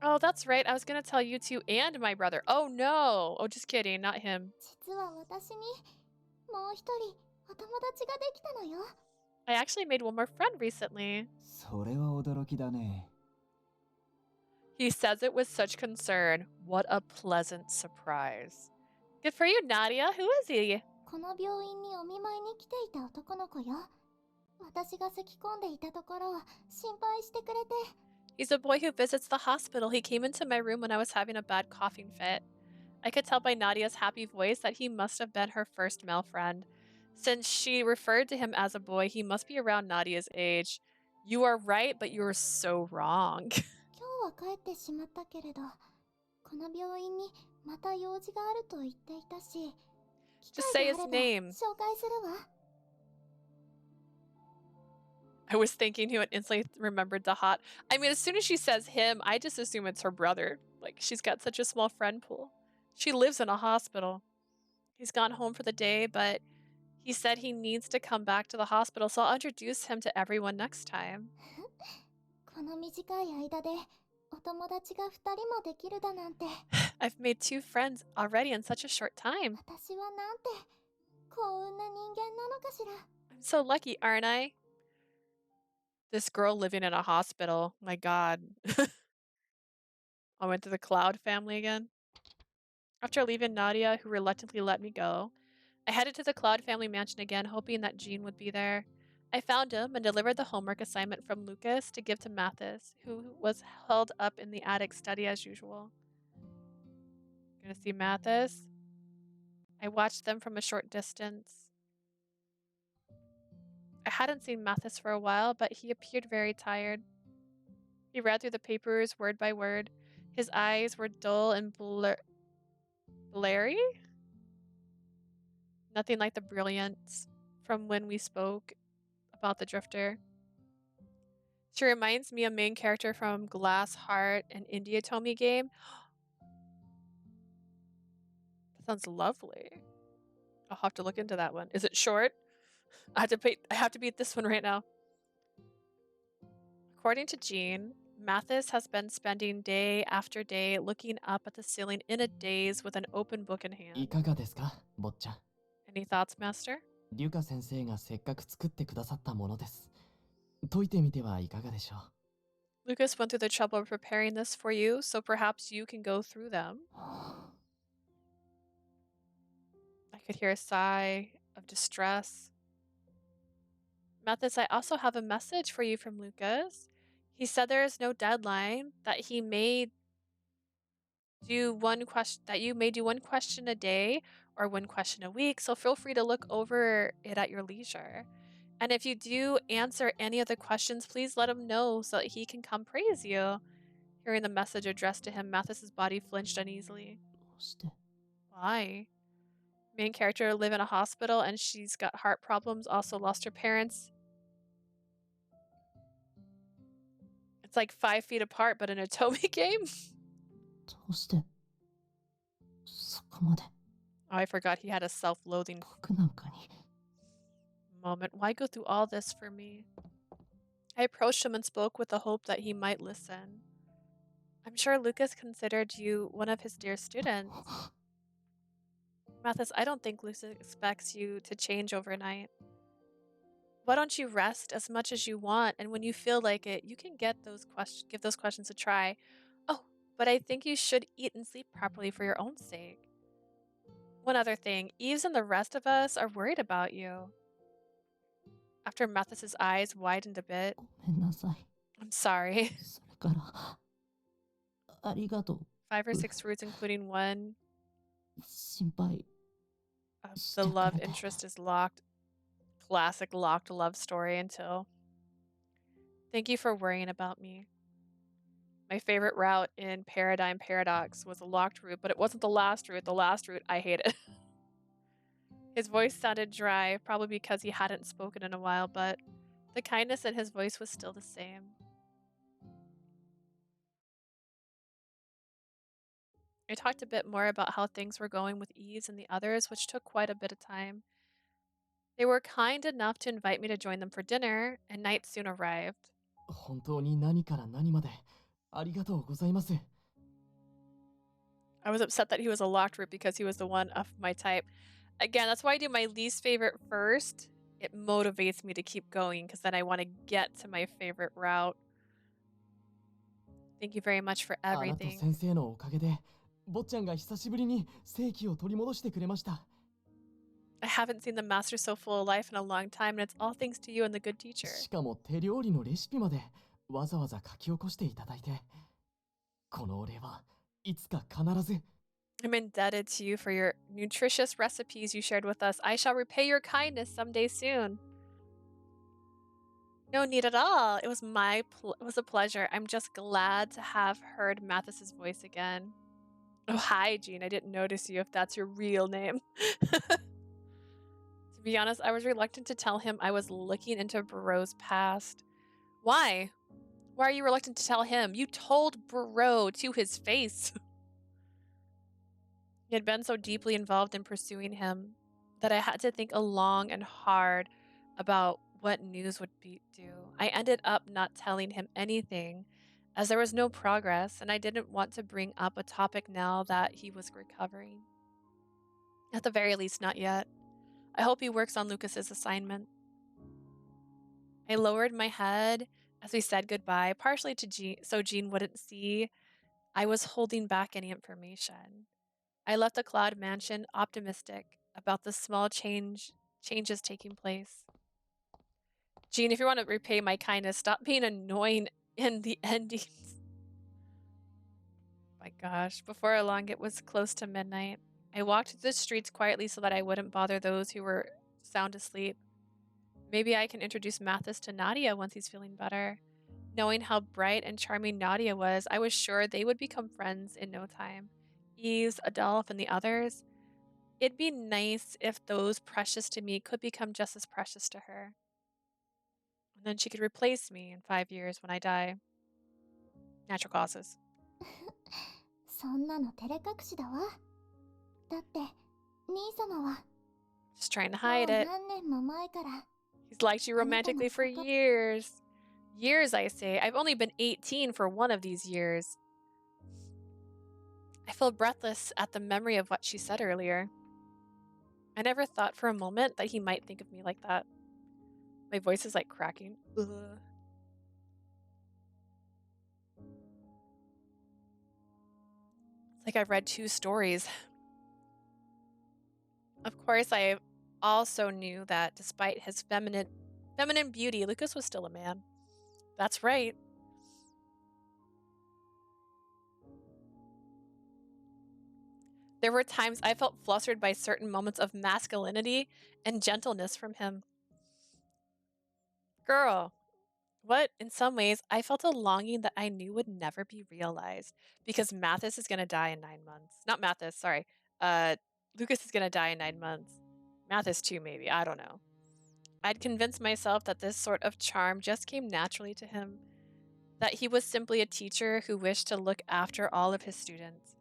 Oh, that's right. I was gonna tell you two and my brother. Oh no. Oh, just kidding. Not him. 実は私にもう一人お友達ができたのよ。I actually made one more friend recently. それは驚きだね。He says it with such concern. What a pleasant surprise. Good for you, Nadia. Who is he? この病院にお見舞いに来ていた男の子よ。私が咳き込んでいたところを心配してくれて。He's a boy who visits the hospital. He came into my room when I was having a bad coughing fit. I could tell by Nadia's happy voice that he must have been her first male friend. Since she referred to him as a boy, he must be around Nadia's age. You are right, but you are so wrong. 今日は帰ってしまったけれど、この病院にまた用事があると言っていたし、機 Just 会 say が his あれば name. 紹介するわ。I was thinking he would instantly remembered the hot. I mean, as soon as she says him, I just assume it's her brother. Like, she's got such a small friend pool. She lives in a hospital. He's gone home for the day, but he said he needs to come back to the hospital, so I'll introduce him to everyone next time. この短い間でお友達が二人もできるだなんて。I've made 2 friends already in such a short time. 私はなんて幸運な人間なのかしら。I'm so lucky, aren't I? This girl living in a hospital. My god. I went to the Cloud family again. After leaving Nadia, who reluctantly let me go, I headed to the Cloud family mansion again, hoping that Jean would be there. I found him and delivered the homework assignment from Lucas to give to Mattis, who was held up in the attic study as usual. Gonna see Mattis. I watched them from a short distance. I hadn't seen Mattis for a while, but he appeared very tired. He read through the papers word by word. His eyes were dull and blurry? Nothing like the brilliance from when we spoke about the Drifter. She reminds me of main character from Glass Heart and India Tomi game. That sounds lovely. I'll have to look into that one. Is it short? I have to beat this one right now. According to Jean, Mattis has been spending day after day looking up at the ceiling in a daze with an open book in い hand. かがですか、坊ちゃん。 Any thoughts, Master? リュカ先生がせっかく作ってくださったものです。解いてみてはいかがでしょう。 Lucas went through the trouble of preparing this for you, so perhaps you can go through them. I could hear a sigh of distress. Mattis, I also have a message for you from Lucas. He said there is no deadline, that he may do one question, that you may do one question a day or one question a week, so feel free to look over it at your leisure. And if you do answer any of the questions, please let him know so that he can come praise you. Hearing the message addressed to him, Mathis's body flinched uneasily. どうして？ Why? Main character live in a hospital and she's got heart problems, also lost her parents. It's It's like 5 feet apart, but in a Tomy game? どうしてそこまで Oh, I forgot he had a self-loathing 僕なんかに moment. Why go through all this for me? I approached him and spoke with the hope that he might listen. I'm sure Lucas considered you one of his dear students. Mattis, I don't think Lucas expects you to change overnight. Why don't you rest as much as you want, and when you feel like it, you can give those questions a try. Oh, but I think you should eat and sleep properly for your own sake. One other thing, Eves and the rest of us are worried about you. After Mathis's eyes widened a bit, ごめんなさい I'm sorry. それからありがとう 5 or 6 fruits, including one 心配 of して the く love れて interest is locked. Classic locked love story until. Thank you for worrying about me. My favorite route in Paradigm Paradox was a locked route, but it wasn't the last route. The last route I hated. His voice sounded dry, probably because he hadn't spoken in a while, but the kindness in his voice was still the same. I talked a bit more about how things were going with Eves and the others, which took quite a bit of time. They were kind enough to invite me to join them for dinner, and night soon arrived. 本当に何から何までありがとうございます。 I was upset that he was a locked route because he was the one of my type. Again, that's why I do my least favorite first. It motivates me to keep going because then I want to get to my favorite route. Thank you very much for アナと everything. 先生のおかげで坊ちゃんが久しぶりに正気を取り戻してくれました。 I haven't seen the master so full of life in a long time, and it's all thanks to you and the good teacher. しかも手料理のレシピまでわざわざ書き起こしていただいて、このお礼はいつか必ず。 I'm indebted to you for your nutritious recipes you shared with us. I shall repay your kindness someday soon. No need at all. It was a pleasure. I'm just glad to have heard Mathis's voice again. Oh, hi, Jean. I didn't notice you if that's your real name. To be honest, I was reluctant to tell him I was looking into Barrow's past. Why? Why are you reluctant to tell him? You told Barrow to his face. He had been so deeply involved in pursuing him that I had to think long and hard about what news would be due. I ended up not telling him anything as there was no progress, and I didn't want to bring up a topic now that he was recovering. At the very least, not yet. I hope he works on Lucas's assignment. I lowered my head as we said goodbye, partially to Jean, so Jean wouldn't see I was holding back any information. I left the Cloud Mansion optimistic about the small changes taking place. Jean, if you want to repay my kindness, stop being annoying in the endings. My gosh, before long it was close to midnight. I walked through the streets quietly so that I wouldn't bother those who were sound asleep. Maybe I can introduce Mattis to Nadia once he's feeling better. Knowing how bright and charming Nadia was, I was sure they would become friends in no time. Eves, Adolphe, and the others. It'd be nice if those precious to me could become just as precious to her. And then she could replace me in 5 years when I die. Natural causes. そんなの照れ隠しだわ。だって兄様は Just trying to もう hide it. 何年も前から He's liked you romantically for years. Years, I say. I've only been 18 for one of these years. I feel breathless at the memory of what she said earlier. I never thought for a moment that he might think of me like that. My voice is like cracking. Ugh. It's like I've read 2 stories. Of course, I also knew that despite his feminine beauty, Lucas was still a man. That's right. There were times I felt flustered by certain moments of masculinity and gentleness from him. Girl, what? In some ways, I felt a longing that I knew would never be realized because Mattis is going to die in 9 months. Not Mattis, sorry. Lucas is going to die in 9 months. Mattis too, maybe. I don't know. I'd convinced myself that this sort of charm just came naturally to him. that he was simply a teacher who wished to look after all of his students.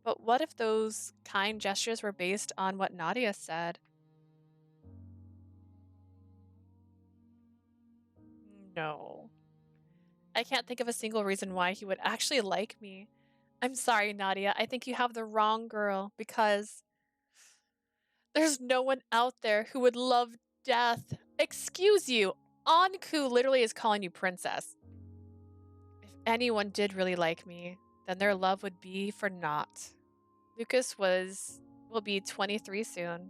But what if those kind gestures were based on what Nadia said? No. I can't think of a single reason why he would actually like me. I'm sorry, Nadia. I think you have the wrong girl because there's no one out there who would love death. Excuse you. Anku literally is calling you princess. If anyone did really like me, then their love would be for naught. Lucas will be 23 soon.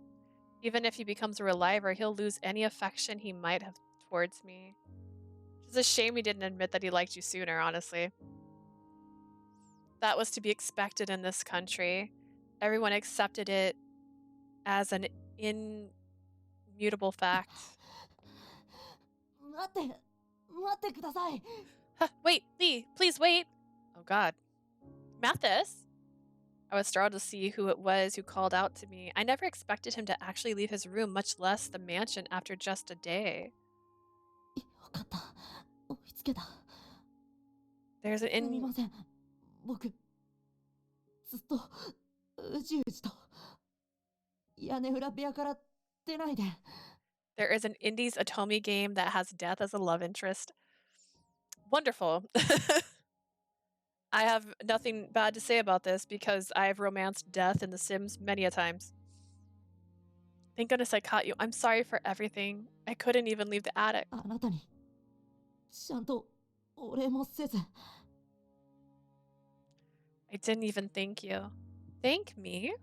Even if he becomes a reliver, he'll lose any affection he might have towards me. It's a shame he didn't admit that he liked you sooner, honestly. That was to be expected in this country. Everyone accepted it as an immutable fact. 待ってください。 Wait, Lee, please wait. Oh God. Mattis? I was startled to see who it was who called out to me. I never expected him to actually leave his room, much less the mansion, after just a day. よかった。追いつけた。 There's すみ an ません。僕、ずっとうじうじと屋根裏部屋から出ないで。 there is an Indies Atomi game that has death as a love interest. Wonderful. I have nothing bad to say about this because I've romanced death in The Sims many a times. Thank goodness I caught you. I'm sorry for everything. I couldn't even leave the attic. あなたにちゃんとお礼もせず。 I didn't even thank you. Thank me?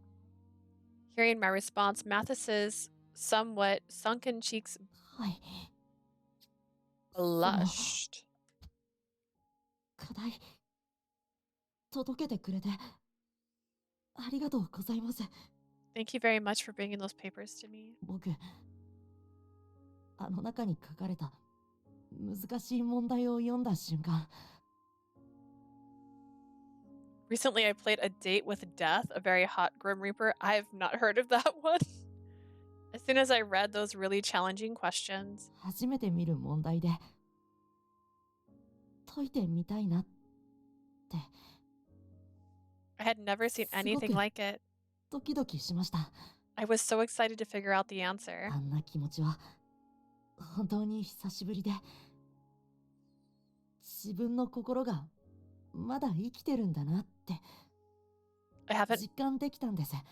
Hearing my response, Mattis's somewhat sunken cheeks はい。 blushed. 課題届けてくれてありがとうございます。 Thank you very much for bringing those papers to me. 僕、あの中に書かれた難しい問題を読んだ瞬間、 Recently, I played A Date with Death, a very hot Grim Reaper. I have not heard of that one. As soon as I read those really challenging questions, 初めて見る問題で解いてみたいなって I had never seen anything like it. ドキドキしました。 I was so excited to figure out the answer. あんな気持ちは本当に久しぶりで、自分の心がまだ生きてるんだなって I haven't 実感できたんです。 I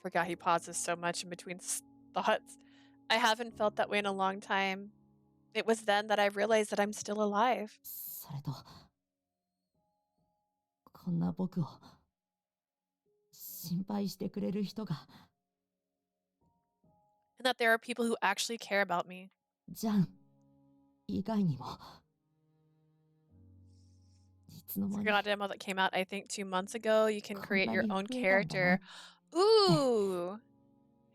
forgot he pauses so much in between thoughts. I haven't felt that way in a long time. It was then that I realized that I'm still alive. それとこんな僕を心配してくれる人が And that there are people who actually care about me. ジャン以外にもいつの間 It's に a demo that came out, I think, 2 months ago. You can create your own こんなに増えたんだな。 character. Ooh!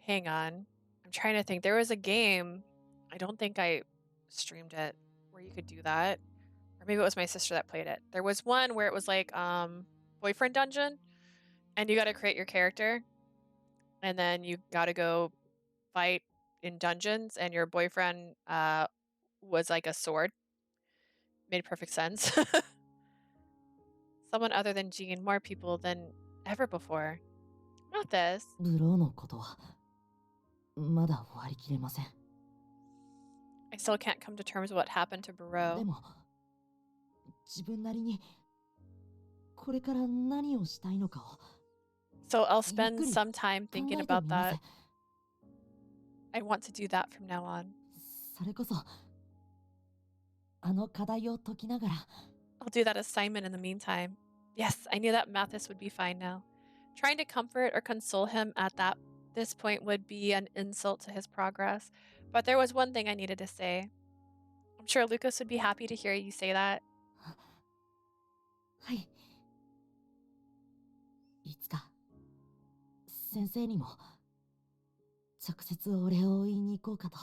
Hang on. I'm trying to think. There was a game, I don't think I streamed it, where you could do that. Or maybe it was my sister that played it. There was one where it was like boyfriend dungeon, and you got to create your character, and then you got to go fight in dungeons, and your boyfriend was like a sword. Made perfect sense. Someone other than Jean, more people than ever before. Not this. ブローのことはまだ割り切れません。 I still can't come to terms with what happened to で Barrow. も自分なりにこれから何をしたいのかを So I'll ゆっ spend くり some time 考 thinking えて about みます。 that. I want to do that from now on. それこそあの課題を解きながら I'll do that assignment in the meantime. Yes, I knew that Mattis would be fine now. Trying to comfort or console him at this point would be an insult to his progress. But there was one thing I needed to say. I'm sure Lucas would be happy to hear you say that. はい。いつか先生にも直接お礼を言いに行こうかと。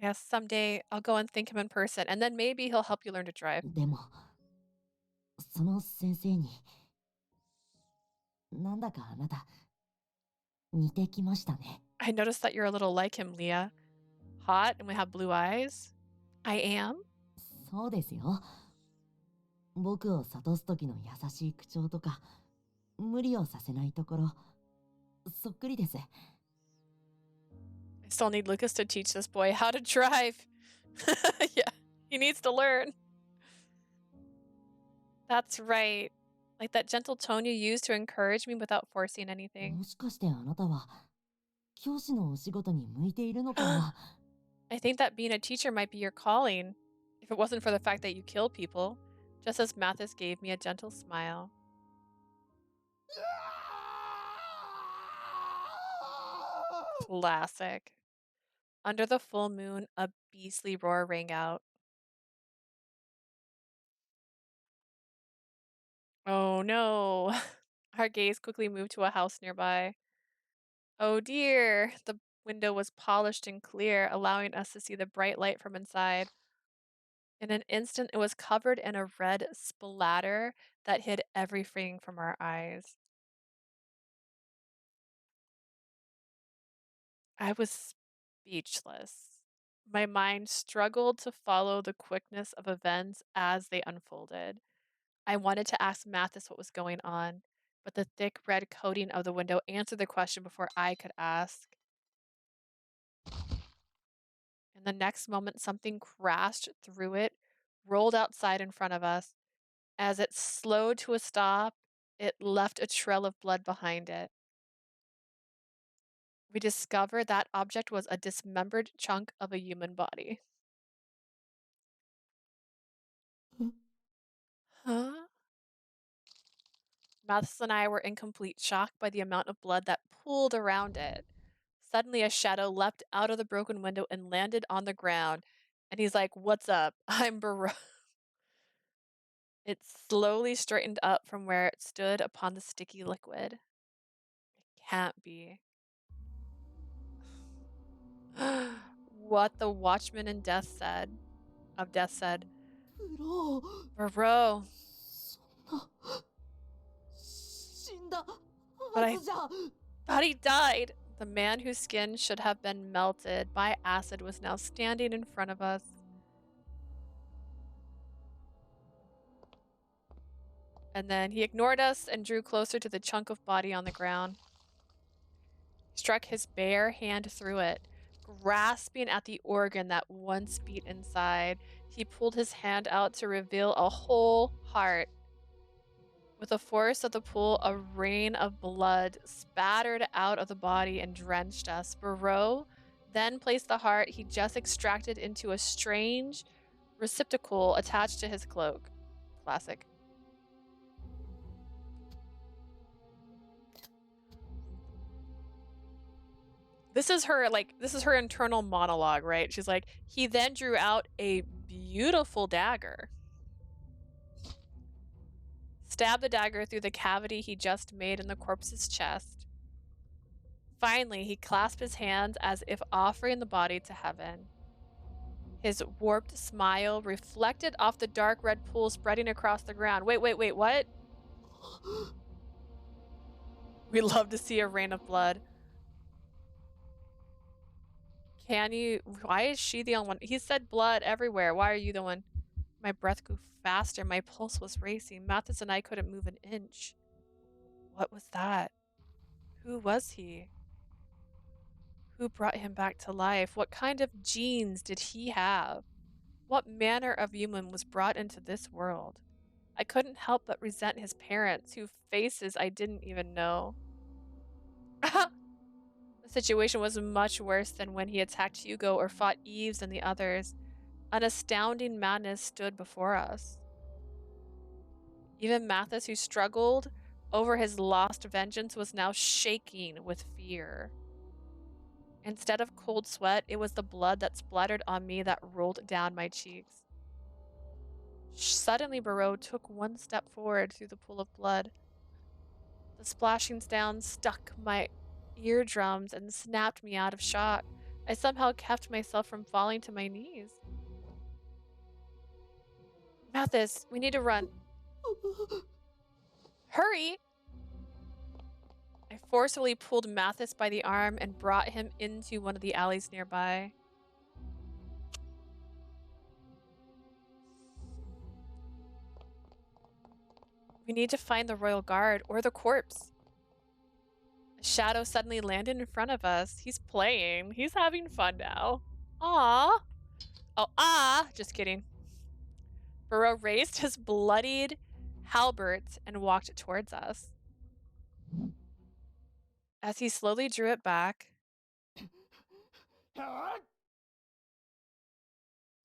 Yes, someday I'll go and thank him in person, and then maybe he'll help you learn to drive. でもその先生になんだかあなた似てきましたね。 I noticed that you're a little like him, Leah. Hot and we have blue eyes. I am? そうですよ。僕を諭す時の優しい口調とか、無理をさせないところ、そっくりです。I still need Lucas to teach this boy how to drive. Yeah, he needs to learn. That's right. Like that gentle tone you use to encourage me without forcing anything. もしかしてあなたは、教師のお仕事に向いているのかな？ I think that being a teacher might be your calling, if it wasn't for the fact that you kill people, just as Mattis gave me a gentle smile. Classic. Under the full moon, a beastly roar rang out. Oh no. Our gaze quickly moved to a house nearby. Oh dear. The window was polished and clear, allowing us to see the bright light from inside. In an instant, it was covered in a red splatter that hid everything from our eyes. I was speechless. My mind struggled to follow the quickness of events as they unfolded. I wanted to ask Mathis what was going on, but the thick red coating of the window answered the question before I could ask. In the next moment, something crashed through it, rolled outside in front of us. As it slowed to a stop, it left a trail of blood behind it. We discovered that object was a dismembered chunk of a human body. Huh? Mathis and I were in complete shock by the amount of blood that pooled around it. Suddenly, a shadow leapt out of the broken window and landed on the ground. And he's like, "What's up? I'm Barrow." It slowly straightened up from where it stood upon the sticky liquid. It can't be. What the watchman in death said. Barrow. But I thought he died. The man whose skin should have been melted by acid was now standing in front of us. And then he ignored us and drew closer to the chunk of body on the ground. He struck his bare hand through it, grasping at the organ that once beat inside. He pulled his hand out to reveal a whole heart. With the force of the pull, a rain of blood spattered out of the body and drenched us. Barrow then placed the heart he just extracted into a strange receptacle attached to his cloak. Classic. This is her internal monologue, right? She's like, he then drew out a beautiful dagger. Stabbed the dagger through the cavity he just made in the corpse's chest. Finally, he clasped his hands as if offering the body to heaven. His warped smile reflected off the dark red pool spreading across the ground. Wait, what? We love to see a rain of blood. Why is she the only one? He said blood everywhere. Why are you the one? My breath grew faster. My pulse was racing. Mattis and I couldn't move an inch. What was that? Who was he? Who brought him back to life? What kind of genes did he have? What manner of human was brought into this world? I couldn't help but resent his parents, whose faces I didn't even know. The situation was much worse than when he attacked Hugo or fought Eves and the others. An astounding madness stood before us. Even Mattis, who struggled over his lost vengeance, was now shaking with fear. Instead of cold sweat, it was the blood that splattered on me that rolled down my cheeks. Suddenly, Barrow took one step forward through the pool of blood. The splashing sound stuck my eardrums and snapped me out of shock. I somehow kept myself from falling to my knees. Mattis, we need to run. Hurry! I forcefully pulled Mattis by the arm and brought him into one of the alleys nearby. We need to find the royal guard or the corpse. A shadow suddenly landed in front of us. He's playing. He's having fun now. Aww. Oh, just kidding. Barrow raised his bloodied halberd and walked towards us. As he slowly drew it back,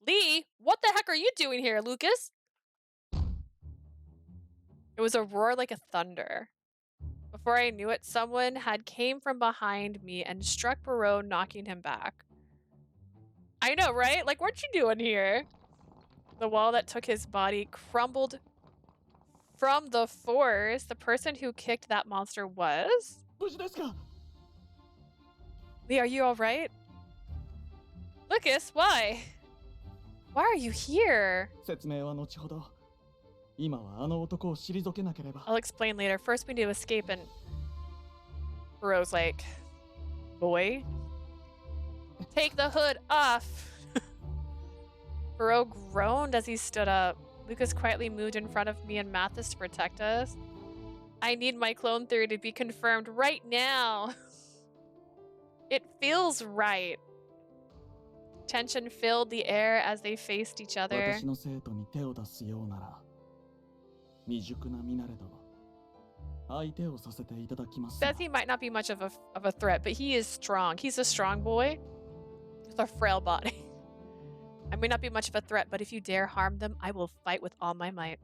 Lee, what the heck are you doing here, Lucas? It was a roar like a thunder. Before I knew it, someone had came from behind me and struck Barrow, knocking him back. I know, right? Like, what you doing here? The wall that took his body crumbled from the force. The person who kicked that monster was... Lee, are you alright? Lucas, why? Why are you here? 説明は後ほど。今はあの男を退けなければ。I'll explain later. First, we need to escape, and Barrow's like, boy, take the hood off. Barrow groaned as he stood up. Lucas quietly moved in front of me and Mattis to protect us. I need my clone theory to be confirmed right now. It feels right. Tension filled the air as they faced each other. 私の生徒に手を出すようなら、未熟な身なれど、相手をさせていただきます。Says he might not be much of a threat, but he is strong. He's a strong boy with a frail body. I may not be much of a threat, but if you dare harm them, I will fight with all my might.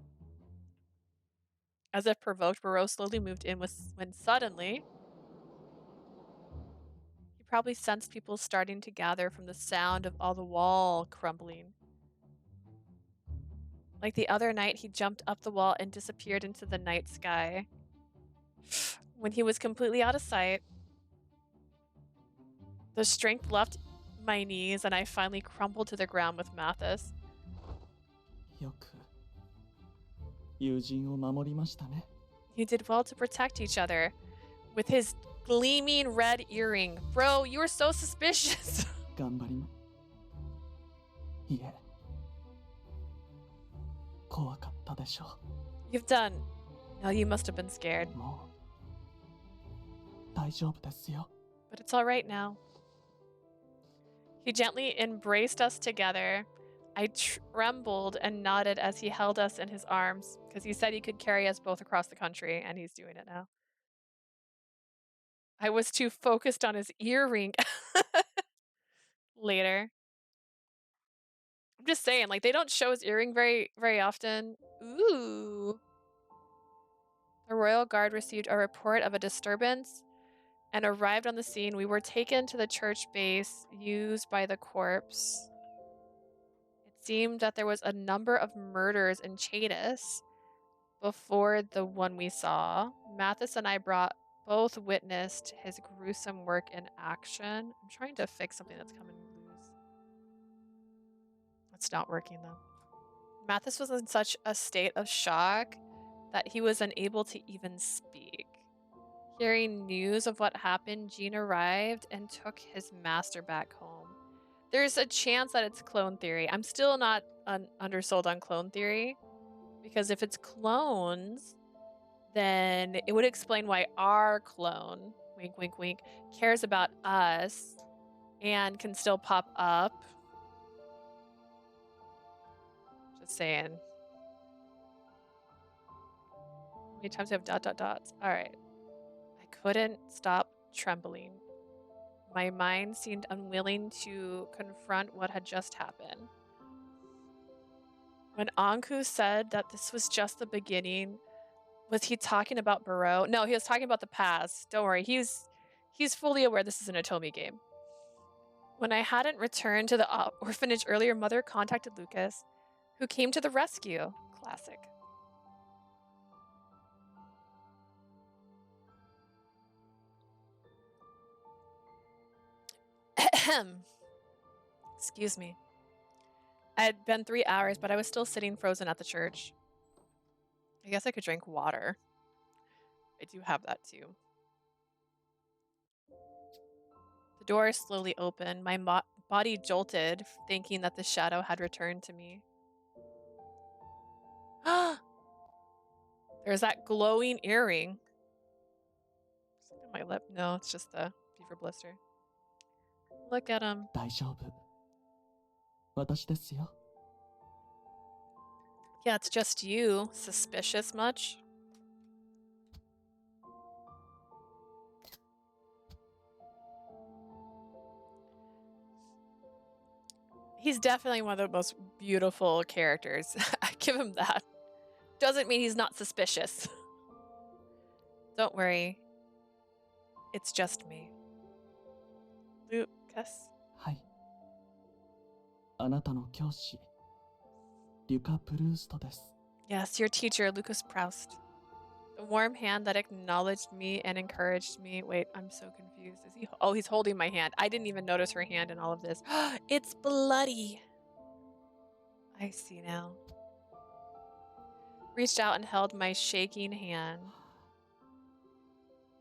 As if provoked, Barrow slowly moved in when suddenly... He probably sensed people starting to gather from the sound of all the wall crumbling. Like the other night, he jumped up the wall and disappeared into the night sky. When he was completely out of sight, the strength left my knees and I finally crumbled to the ground with Mattis. よく友人を守りましたね。 You did well to protect each other. With his gleaming red earring. Bro, you were so suspicious. 頑張りま。いえ。怖かったでしょう。 You've done. No, you must have been scared. もう大丈夫ですよ。 But it's all right now. He gently embraced us together. I trembled and nodded as he held us in his arms because he said he could carry us both across the country, and he's doing it now. I was too focused on his earring. Later. I'm just saying, like, they don't show his earring very often. Ooh. The royal guard received a report of a disturbance and arrived on the scene. We were taken to the church base used by the corpse. It seemed that there was a number of murders in Chatus before the one we saw. Mattis and I both witnessed his gruesome work in action. I'm trying to fix something that's coming loose. It's not working though. Mattis was in such a state of shock that he was unable to even speak. Hearing news of what happened, Jean arrived and took his master back home. There's a chance that it's clone theory. I'm still not undersold on clone theory, because if it's clones, then it would explain why our clone, wink, wink, wink, cares about us and can still pop up. Just saying. How many times do I have ... dots? All right. I couldn't stop trembling. My mind seemed unwilling to confront what had just happened. When Anku said that this was just the beginning, was he talking about Barrow? No, he was talking about the past. Don't worry, he's fully aware this is an Otomi game. When I hadn't returned to the orphanage earlier, Mother contacted Lucas, who came to the rescue. Classic. Excuse me. It had been 3 hours, but I was still sitting frozen at the church. I guess I could drink water. I do have that too. The door slowly opened. My body jolted, thinking that the shadow had returned to me. There's that glowing earring. Something on my lip. No, it's just a fever blister. Look at him. 大丈夫。私ですよ。 Yeah, it's just you. Suspicious much? He's definitely one of the most beautiful characters. I give him that. Doesn't mean he's not suspicious. Don't worry. It's just me. Lucas. はい。あなたの教師、リュカ・プルーストです。 Yes, your teacher, Lucas Proust. The warm hand that acknowledged me and encouraged me. Wait, I'm so confused. Is he? Oh, he's holding my hand. I didn't even notice her hand in all of this. It's bloody. I see now. Reached out and held my shaking hand.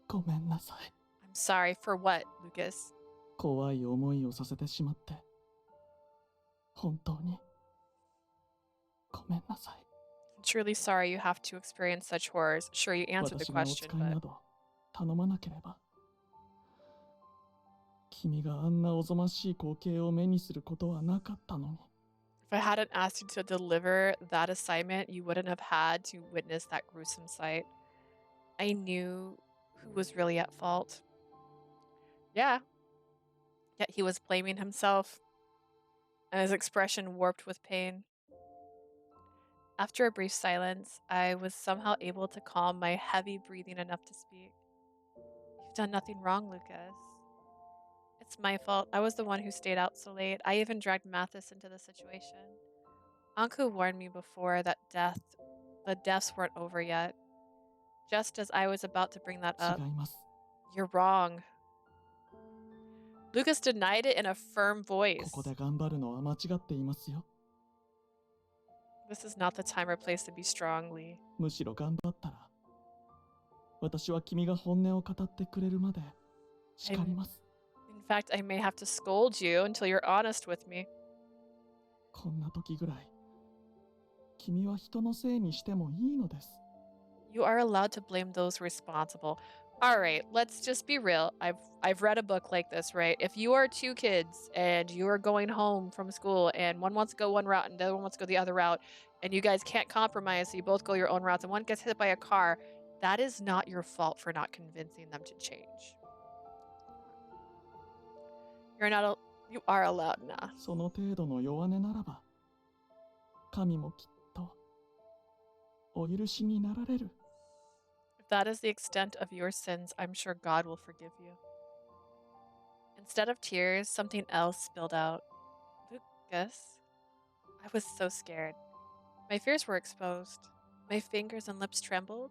ごめんなさい。 I'm sorry for what, Lucas? 怖い思いをさせてしまって。本当に。ごめんなさい。 I'm truly sorry you have to experience such horrors. Sure, you answered the 私がお question, 使いな but ど頼まなければ。君があんなおぞましい光景を目にすることはなかったのに。 if I hadn't asked you to deliver that assignment, you wouldn't have had to witness that gruesome sight. I knew who was really at fault. Yeah. Yet he was blaming himself, and his expression warped with pain. After a brief silence, I was somehow able to calm my heavy breathing enough to speak. You've done nothing wrong, Lucas. It's my fault. I was the one who stayed out so late. I even dragged Mattis into the situation. Anku warned me before that the deaths weren't over yet. Just as I was about to bring that up, 違います。 you're wrong. Lucas denied it in a firm こ voice. こで頑張るのは間違っていますよ。 This is not the time or place to be strong, Lee. むしろ頑張ったら、私は君が本音を語ってくれるまで叱ります。 In fact, I may have to scold you until you're honest with me. こんな時ぐらい、君は人のせいにしてもいいのです。 You are allowed to blame those responsible. All right, let's just be real. I've read a book like this, right? If you are two kids and you are going home from school and one wants to go one route and the other one wants to go the other route, and you guys can't compromise, so you both go your own routes, and one gets hit by a car, that is not your fault for not convincing them to change. You are allowed now. その程度の弱音ならば、神もきっとお許しになられる。 If that is the extent of your sins, I'm sure God will forgive you. Instead of tears, something else spilled out. Lucas? I was so scared. My fears were exposed. My fingers and lips trembled.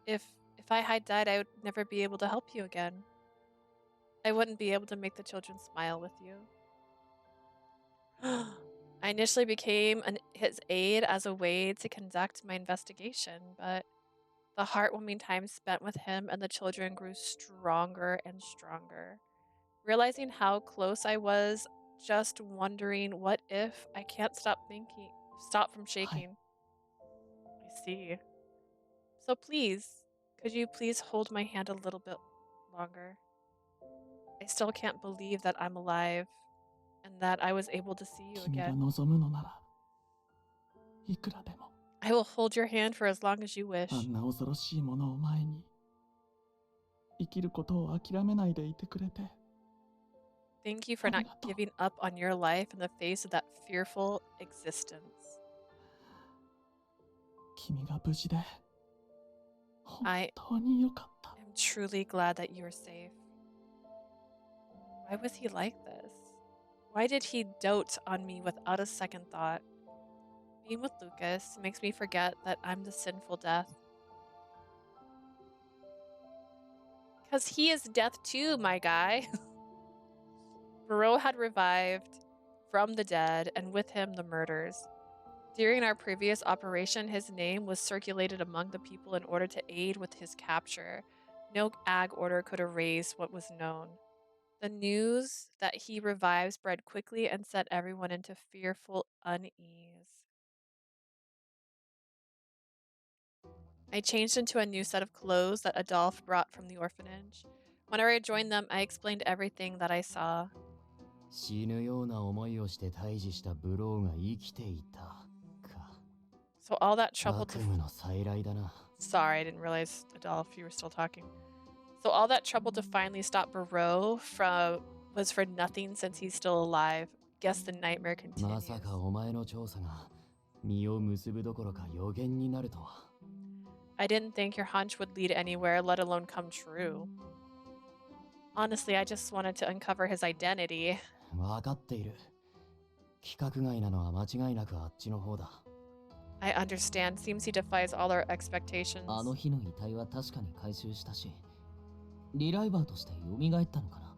If I had died, I would never be able to help you again. I wouldn't be able to make the children smile with you. I initially became his aide as a way to conduct my investigation, but the heartwarming time spent with him and the children grew stronger and stronger. Realizing how close I was, just wondering, what if I can't stop from shaking? I see. So please, could you please hold my hand a little bit longer? I still can't believe that I'm alive and that I was able to see you 君が again. 望むのなら、いくらでも。 I will hold your hand for as long as you wish. あんな恐ろしいものを前に、生きることを諦めないでいてくれて。 Thank you for not giving up on your life in the face of that fearful existence. 君が無事で、本当によかった。 I'm truly glad that you are safe. Why was he like this? Why did he dote on me without a second thought? Being with Lucas makes me forget that I'm the sinful death. Because he is death too, my guy. Barrow had revived from the dead, and with him the murders. During our previous operation, his name was circulated among the people in order to aid with his capture. No ag order could erase what was known. The news that he revived spread quickly and set everyone into fearful unease. I changed into a new set of clothes that Adolphe brought from the orphanage. When I rejoined them, I explained everything that I saw. 死ぬような思いをして退治したブローが生きていたか。 So all that trouble 悪夢の再来だな。 Sorry, I didn't realize, Adolphe, you were still talking. So all that trouble to finally stop Barrow was for nothing since he's still alive. Guess the nightmare ま continues. さかお前の調査が実を結ぶどころか予言になるとは。 I didn't think your hunch would lead anywhere, let alone come true. Honestly, I just wanted to uncover his identity. 分かっている。規格外なのは間違いなくあっちの方だ。 I understand. Seems he defies all our expectations. あの日の遺体は確かに回収したし、リライバーとして蘇ったのかな。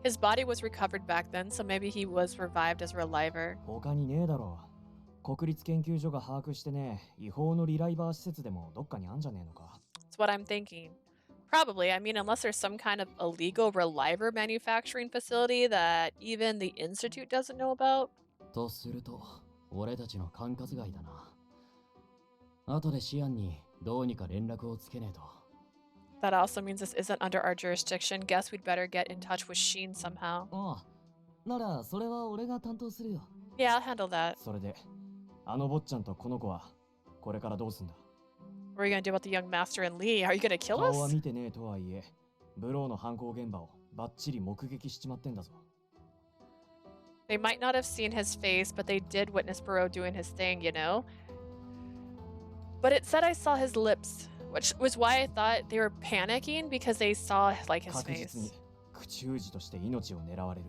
His body was recovered back then, so maybe he was revived as a reliver. 他にねえだろう。国立研究所が把握してね、違法のリライバー施設でもどっかにあんじゃねえのか。 That's what I'm thinking. Probably. I mean, unless there's some kind of illegal reliver manufacturing facility that even the Institute doesn't know about. とすると、俺たちの管轄外だな。後でシアンにどうにか連絡をつけねえと。 That also means this isn't under our jurisdiction. Guess we'd better get in touch with Sheen somehow. ああ、ならそれは俺が担当するよ。 Yeah, I'll handle that. それで、あの坊ちゃんとこの子はこれからどうすんだ。 What are you gonna do about the young master and Lee? Are you gonna kill 顔は us? 見てねえとはいえ、ブローの犯行現場をバッチリ目撃しちまってんだぞ。 They might not have seen his face, but they did witness Barrow doing his thing, you know? But it said I saw his lips, which was why I thought they were panicking because they saw like his 確実に face. 口封じとして命を狙われる。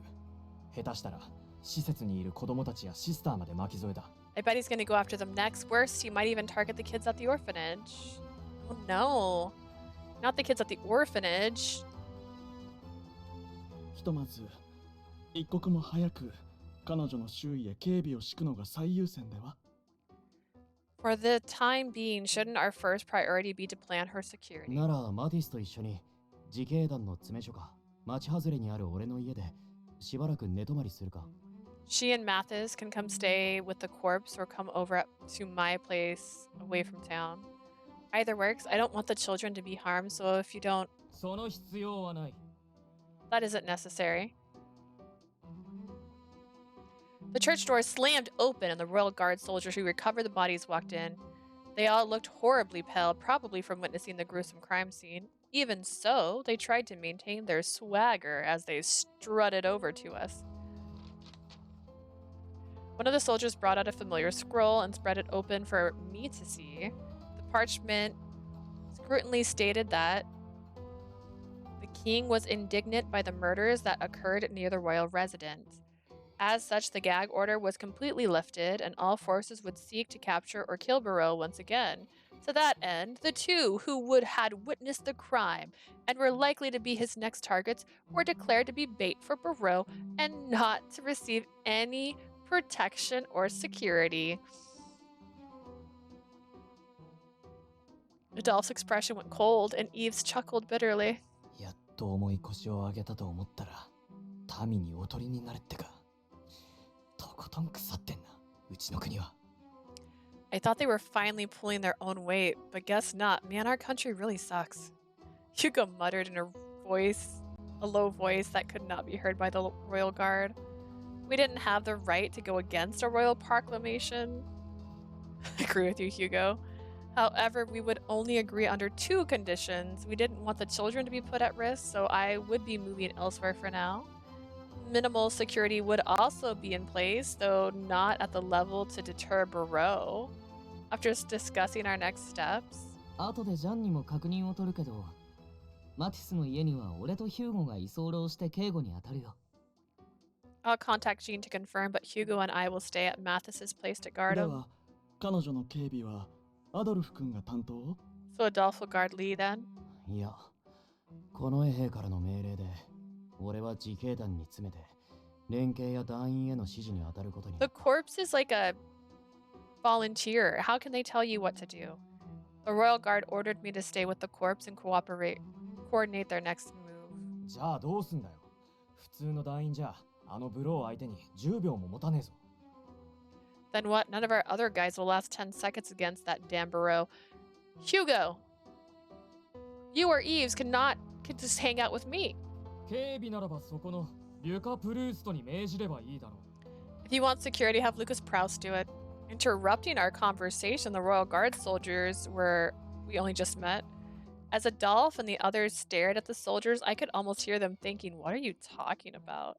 下手したら施設にいる子供たちやシスターまで巻き添えだ。 I bet he's gonna go after them next. Worse, he might even target the kids at the orphanage. Oh no. Not the kids at the orphanage. ひとまず一刻も早く彼女の周囲へ警備を敷くのが最優先では。 For the time being, shouldn't our first priority be to plan her security? ならマティスと一緒に自警団の詰め所か町外れにある俺の家でしばらく寝泊まりするか。 She and Mattis can come stay with the corpse or come over to my place away from town. Either works. I don't want the children to be harmed, so if you don't, その必要はない。 that isn't necessary. The church door slammed open and the royal guard soldiers who recovered the bodies walked in. They all looked horribly pale, probably from witnessing the gruesome crime scene. Even so, they tried to maintain their swagger as they strutted over to us. One of the soldiers brought out a familiar scroll and spread it open for me to see. The parchment scrutiny stated that the king was indignant by the murders that occurred near the royal residence. As such, the gag order was completely lifted, and all forces would seek to capture or kill Barrow once again. To that end, the two who had witnessed the crime and were likely to be his next targets were declared to be bait for Barrow and not to receive any protection or security. Adolphe's expression went cold, and Eves chuckled bitterly. やっと重い腰を上げたと思ったら、民におとりになれってか。とことん腐ってんな、うちの国は。I thought they were finally pulling their own weight, but guess not. Man, our country really sucks. Hugo muttered in a low voice that could not be heard by the royal guard. We didn't have the right to go against a royal proclamation. I agree with you, Hugo. However, we would only agree under two conditions. We didn't want the children to be put at risk, so I would be moving elsewhere for now. Minimal security would also be in place, though not at the level to deter Barrow. After discussing our next steps, 後でジャンにも確認を取るけど、マティスの家には俺とヒューゴが居候して警護に当たるよ。I'll contact Sheen to confirm, but Hugo and I will stay at Mattis's place to guard で him. は彼女の警備はアドルフ君が担当？ So Adolphe will guard Lee then? いや、この衛兵からの命令で俺は自警団に詰めて連携や団員への指示に当たることに。 The corpse is like a volunteer. How can they tell you what to do? The royal guard ordered me to stay with the corpse and coordinate their next move. じゃあどうすんだよ。普通の団員じゃあのブロー相手に10秒も持たねえぞ。 Then what? None of our other guys will last 10 seconds against that damn Barrow. Hugo, you or Eves can just hang out with me. 警備ならばそこのリュカ・プルーストに命じればいいだろう。 If you want security, have Lucas Proust do it. Interrupting our conversation, the Royal Guard soldiers we only just met. As Adolphe and the others stared at the soldiers, I could almost hear them thinking, what are you talking about?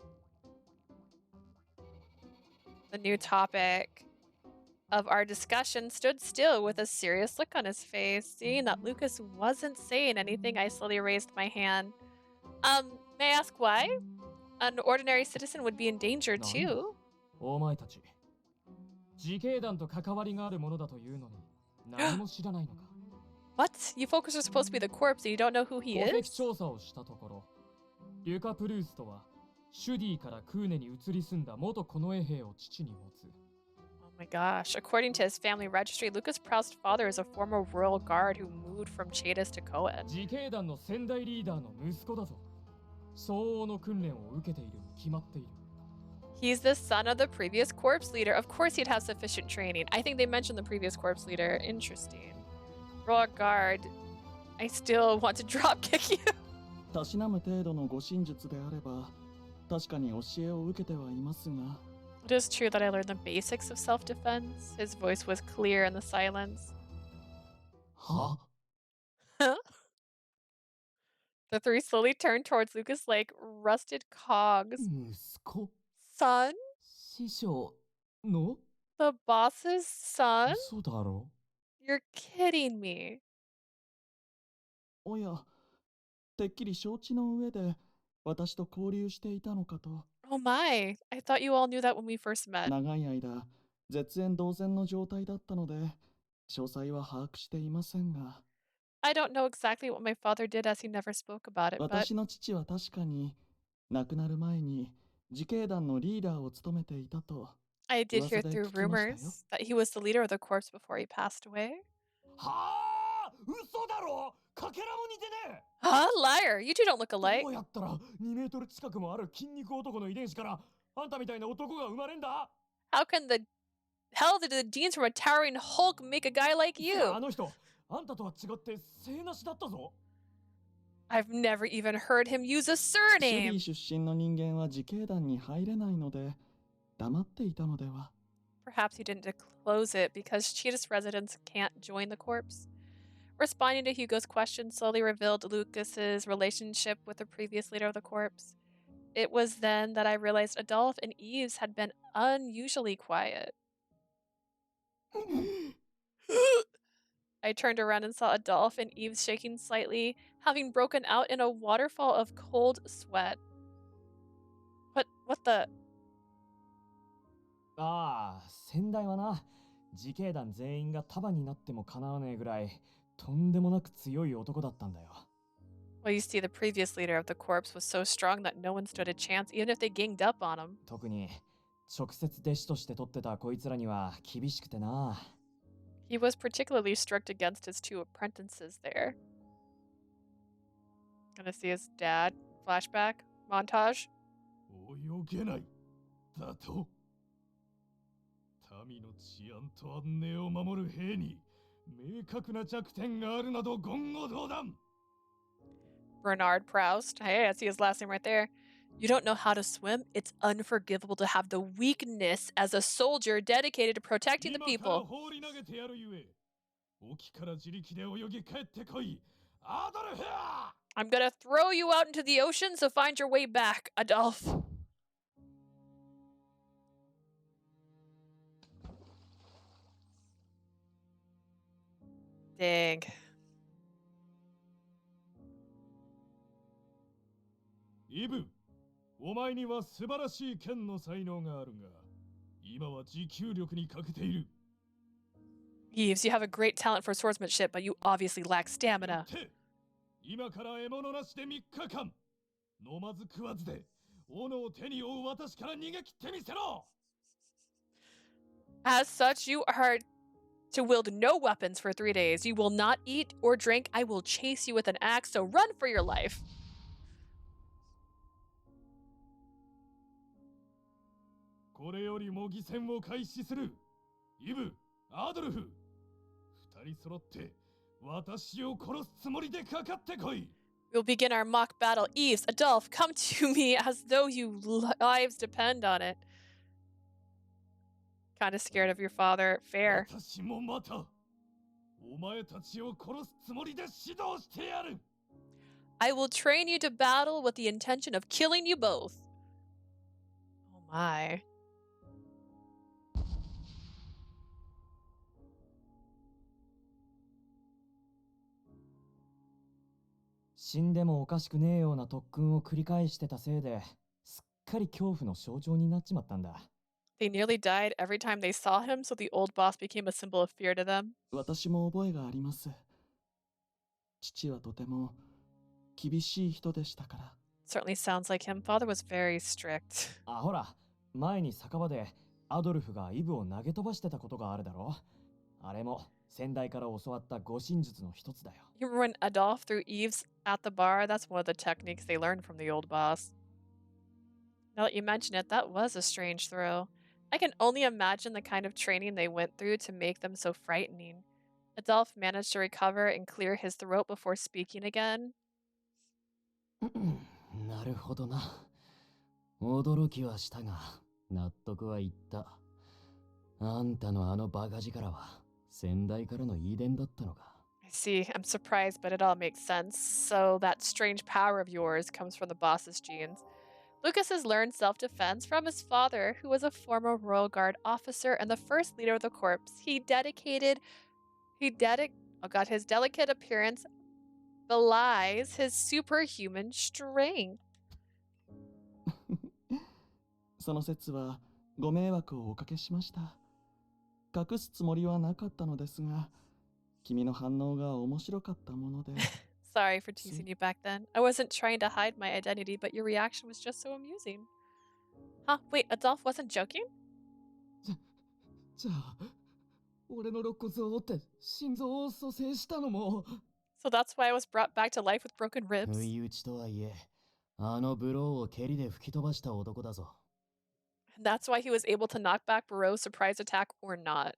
The new topic of our discussion stood still with a serious look on his face. Seeing that Lucas wasn't saying anything, I slowly raised my hand. May I ask why? An ordinary citizen would be in danger too. お前たち、自警団と関わりがあるものだというのに何も知らないのか。What? You folks are supposed to be the corpse and you don't know who he 戸籍 is? 調査をしたところ、リュカ・プルーストはシュディからクーネに移り住んだ元近衛兵を父に持つ。Oh my gosh. According to his family registry, Lucas Proust's father is a former royal guard who moved from Chadas to Coed. 自警団の先代リーダーの息子だぞ。相応の訓練を受けているに決まっている。He's the son of the previous corpse leader. Of course he'd have sufficient training. I think they mentioned the previous corpse leader. Interesting. Royal Guard. I still want to drop kick you. たしなむ程度の護身術であれば、確かに教えを受けてはいますが。It is true that I learned the basics of self-defense. His voice was clear in the silence. は？ The three slowly turned towards Lucas like rusted cogs. 息子？ Son? 師匠の？ The boss's son? 嘘だろ？ You're kidding me. おや、てっきり承知の上で私と交流していたのかと。Oh my. I thought you all knew that when we first met. 長い間、絶縁同然の状態だったので、詳細は把握していませんが。I don't know exactly what my father did as he never spoke about it, but 私の父は確かに亡くなる前に自警団のリーダーを務めていたと。 I did hear 噂で through 聞きましたよ。 rumors that he was the leader of the corpse before he passed away. はあ、嘘だろ？かけらも似てねえ。 Huh? Liar. You two don't look alike. どうやったら2メートル近くもある筋肉男の遺伝子からあんたみたいな男が生まれんだ？ How can the hell did the genes from a towering Hulk make a guy like いや、 you? あの人、あんたとは違って性なしだったぞ。 I've never even heard him use a シュデ surname. ィ出身の人間は自警団に入れないので黙っていたのでは。 Perhaps he didn't disclose it because Cheetah's residents can't join the corpse. Responding to Hugo's question slowly revealed Lucas's relationship with the previous leader of the corpse. It was then that I realized Adolphe and Eves had been unusually quiet. I turned around and saw Adolphe and Eves shaking slightly, having broken out in a waterfall of cold sweat. What the? ああ、先代はな、自警団全員が束になってもかなわねえぐらいとんでもなく強い男だったんだよ。 Well, you see, the previous leader of the corpse was so strong that no one stood a chance, even if they ganged up on him. 特に直接弟子として取ってたこいつらには厳しくてな。 He was particularly strict against his two apprentices there. Gonna see his dad. Flashback. Montage. 泳げないだと？民の治安と安寧を守る兵に明確な弱点があるなど言語道断。 Bernard Proust. Hey, I see his last name right there. You don't know how to swim? It's unforgivable to have the weakness as a soldier dedicated to protecting the 今から people. 放り投げてやるゆえ、沖から自力で泳ぎ帰ってこい、アドルフ！ I'm gonna throw you out into the ocean, so find your way back, Adolphe. Dang. イブ、お前には素晴らしい剣の才能があるが、今は持久力に欠けている。 Eves, you have a great talent for swordsmanship, but you obviously lack stamina. て、今から獲物なしで3日間、飲まず食わずで、斧を手に負う私から逃げ切ってみせろ。 As such, you are to wield no weapons for 3 days. You will not eat or drink. I will chase you with an axe, so run for your life. これより模擬戦を開始する。イブ、アドルフ、2人揃って We'll begin our mock battle. Eves, Adolphe, come to me as though you lives depend on it. Kind of scared of your father. Fair. I will train you to battle with the intention of killing you both. Oh my.死んでもおかしくねえような特訓を繰り返してたせいで、すっかり恐怖の象徴になっちまったんだ。They nearly died every time they saw him, so the old boss became a symbol of fear to them. 私も覚えがあります。父はとても厳しい人でしたから。Certainly sounds like him. Father was very strict. あ、ほら、前に酒場でアドルフがイブを投げ飛ばしてたことがあるだろ。あれも先代から教わった護身術の一つだよ。You remember when Adolphe threw Eves at the bar? That's one of the techniques they learned from the old boss. Now that you mention it, that was a strange throw. I can only imagine the kind of training they went through to make them so frightening. Adolphe managed to recover and clear his throat before speaking again. なるほどな。驚きはしたが、納得はいった。あんたのあのバカ力は先代からの遺伝だったのか。I see. I'm surprised, but it all makes sense. So that strange power of yours comes from the boss's genes. Lucas has learned self-defense from his father, who was a former Royal Guard officer and the first leader of the corps. His delicate appearance belies his superhuman strength. その説はご迷惑をおかけしました。隠すつもりはなかったのですが、君の反応が面白かったもので。Sorry for teasing you back then. I wasn't trying to hide my identity, but your reaction was just so amusing. Huh? Wait, Adolphe wasn't joking? じゃあ、俺の肋骨を折って心臓を蘇生したのも。So that's why I was brought back to life with broken ribs. 不意打ちとはいえ、あのブローを蹴りで吹き飛ばした男だぞ。And that's why he was able to knock back Barrow's surprise attack or not.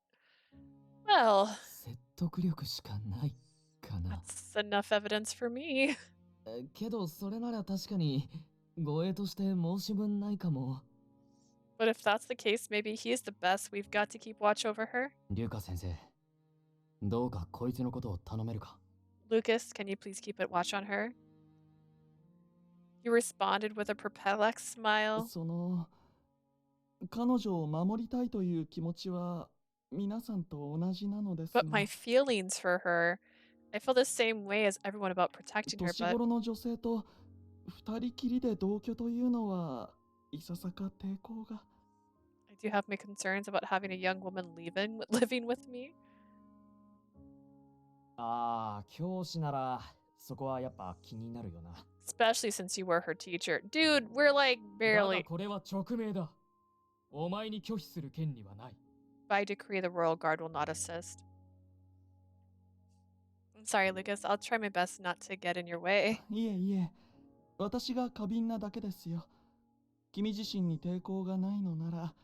Well, 説得力しかないかな。that's enough evidence for me. けどそれなら確かに護衛として申し分ないかも。But if that's the case, maybe he's the best. We've got to keep watch over her. リュカ先生、どうかこいつのことを頼めるか。Lucas, can you please keep it watch on her? He responded with a perplexed smile. 彼女を守りたいという気持ちは皆さんと同じなのですが。But my feelings for her, I feel the same way as everyone about protecting her, 年頃の女性と二人きりで同居というのはいささか抵抗が。I do have my concerns about having a young woman living with me. ああ、教師ならそこはやっぱ気になるよな。Especially since you were her teacher. Dude, we're like だが barely. これは直命だ。お前に拒否する権利はない。By decree, the Royal Guard will not assist. I'm sorry, Lucas. I'll try my best not to get in your way. いえいえ、私が過敏なだけですよ。君自身に抵抗がないのなら、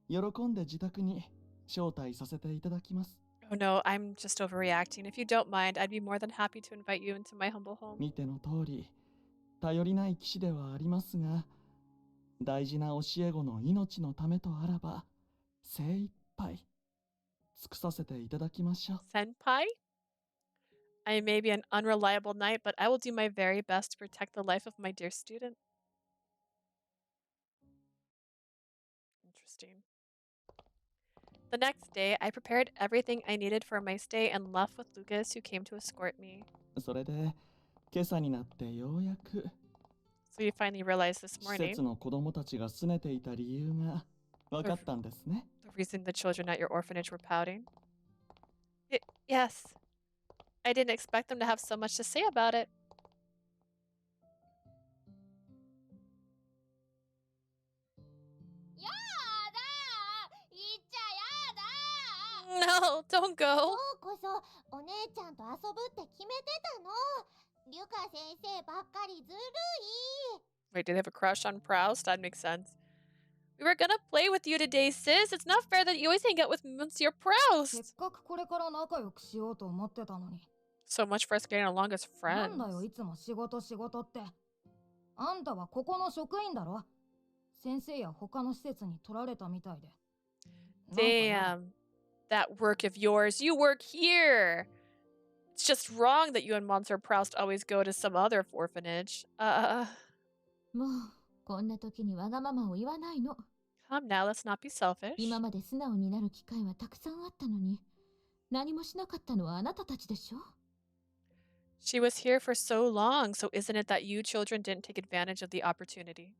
喜んで自宅に招待させていただきます。Oh no, I'm just overreacting. If you don't mind, I'd be more than happy to invite you into my humble home. 見ての通り、頼りない騎士ではありますが、大事な教え子の命のためとあらば、精一杯尽くさせていただきましょう。Senpai? I may be an unreliable knight, but I will do my very best to protect the life of my dear student. Interesting. The next day, I prepared everything I needed for my stay and left with Lucas, who came to escort me. それで、今朝になってようやく、So you finally realized this 施設 morning の子供たちが拗ねていた理由が分かったんですね。the reason the children at your orphanage were pouting. Yes. I didn't expect them to have so much to say about it. やだー、行っちゃやだー。 No, don't go. 今日こそお姉ちゃんと遊ぶって決めてたの。リュカ先生ばっかりずるい。 Wait, do they have a crush on Proust? That makes sense. We were gonna play with you today, sis. It's not fair that you always hang out with Monsieur せっ Proust. かくこれから仲良くしようと思ってたのに。So much for us getting along as な friends. んだよいつも仕事仕事って。あんたはここの職員だろ。先生や他の施設に取られたみたいで。Damn. That work of yours. You work here. It's just wrong that you and Monsieur Proust always go to some other orphanage. もうこんな時にわがままを言わないの。 Come now, let's not be selfish. 今まで素直になる機会はたくさんあったのに、何もしなかったのはあなたたちでしょ。 She was here for so long, so isn't it that you children didn't take advantage of the opportunity?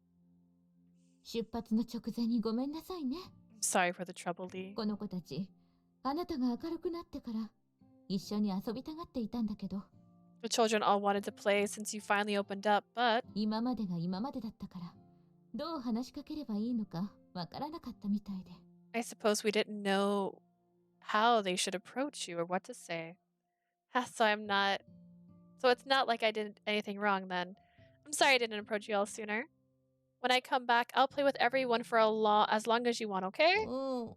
出発の直前にごめんなさいね。 I'm sorry for the trouble, Lee. この子たち、あなたが明るくなってから一緒に遊びたがっていたんだけど、 The children all wanted to play since you finally opened up, but 今までが今までだったから、どう話しかければいいのかわからなかったみたいで。 I suppose we didn't know how they should approach you or what to say. So it's not like I did anything wrong then. I'm sorry I didn't approach you all sooner. When I come back, I'll play with everyone for as long as you want, okay? うん。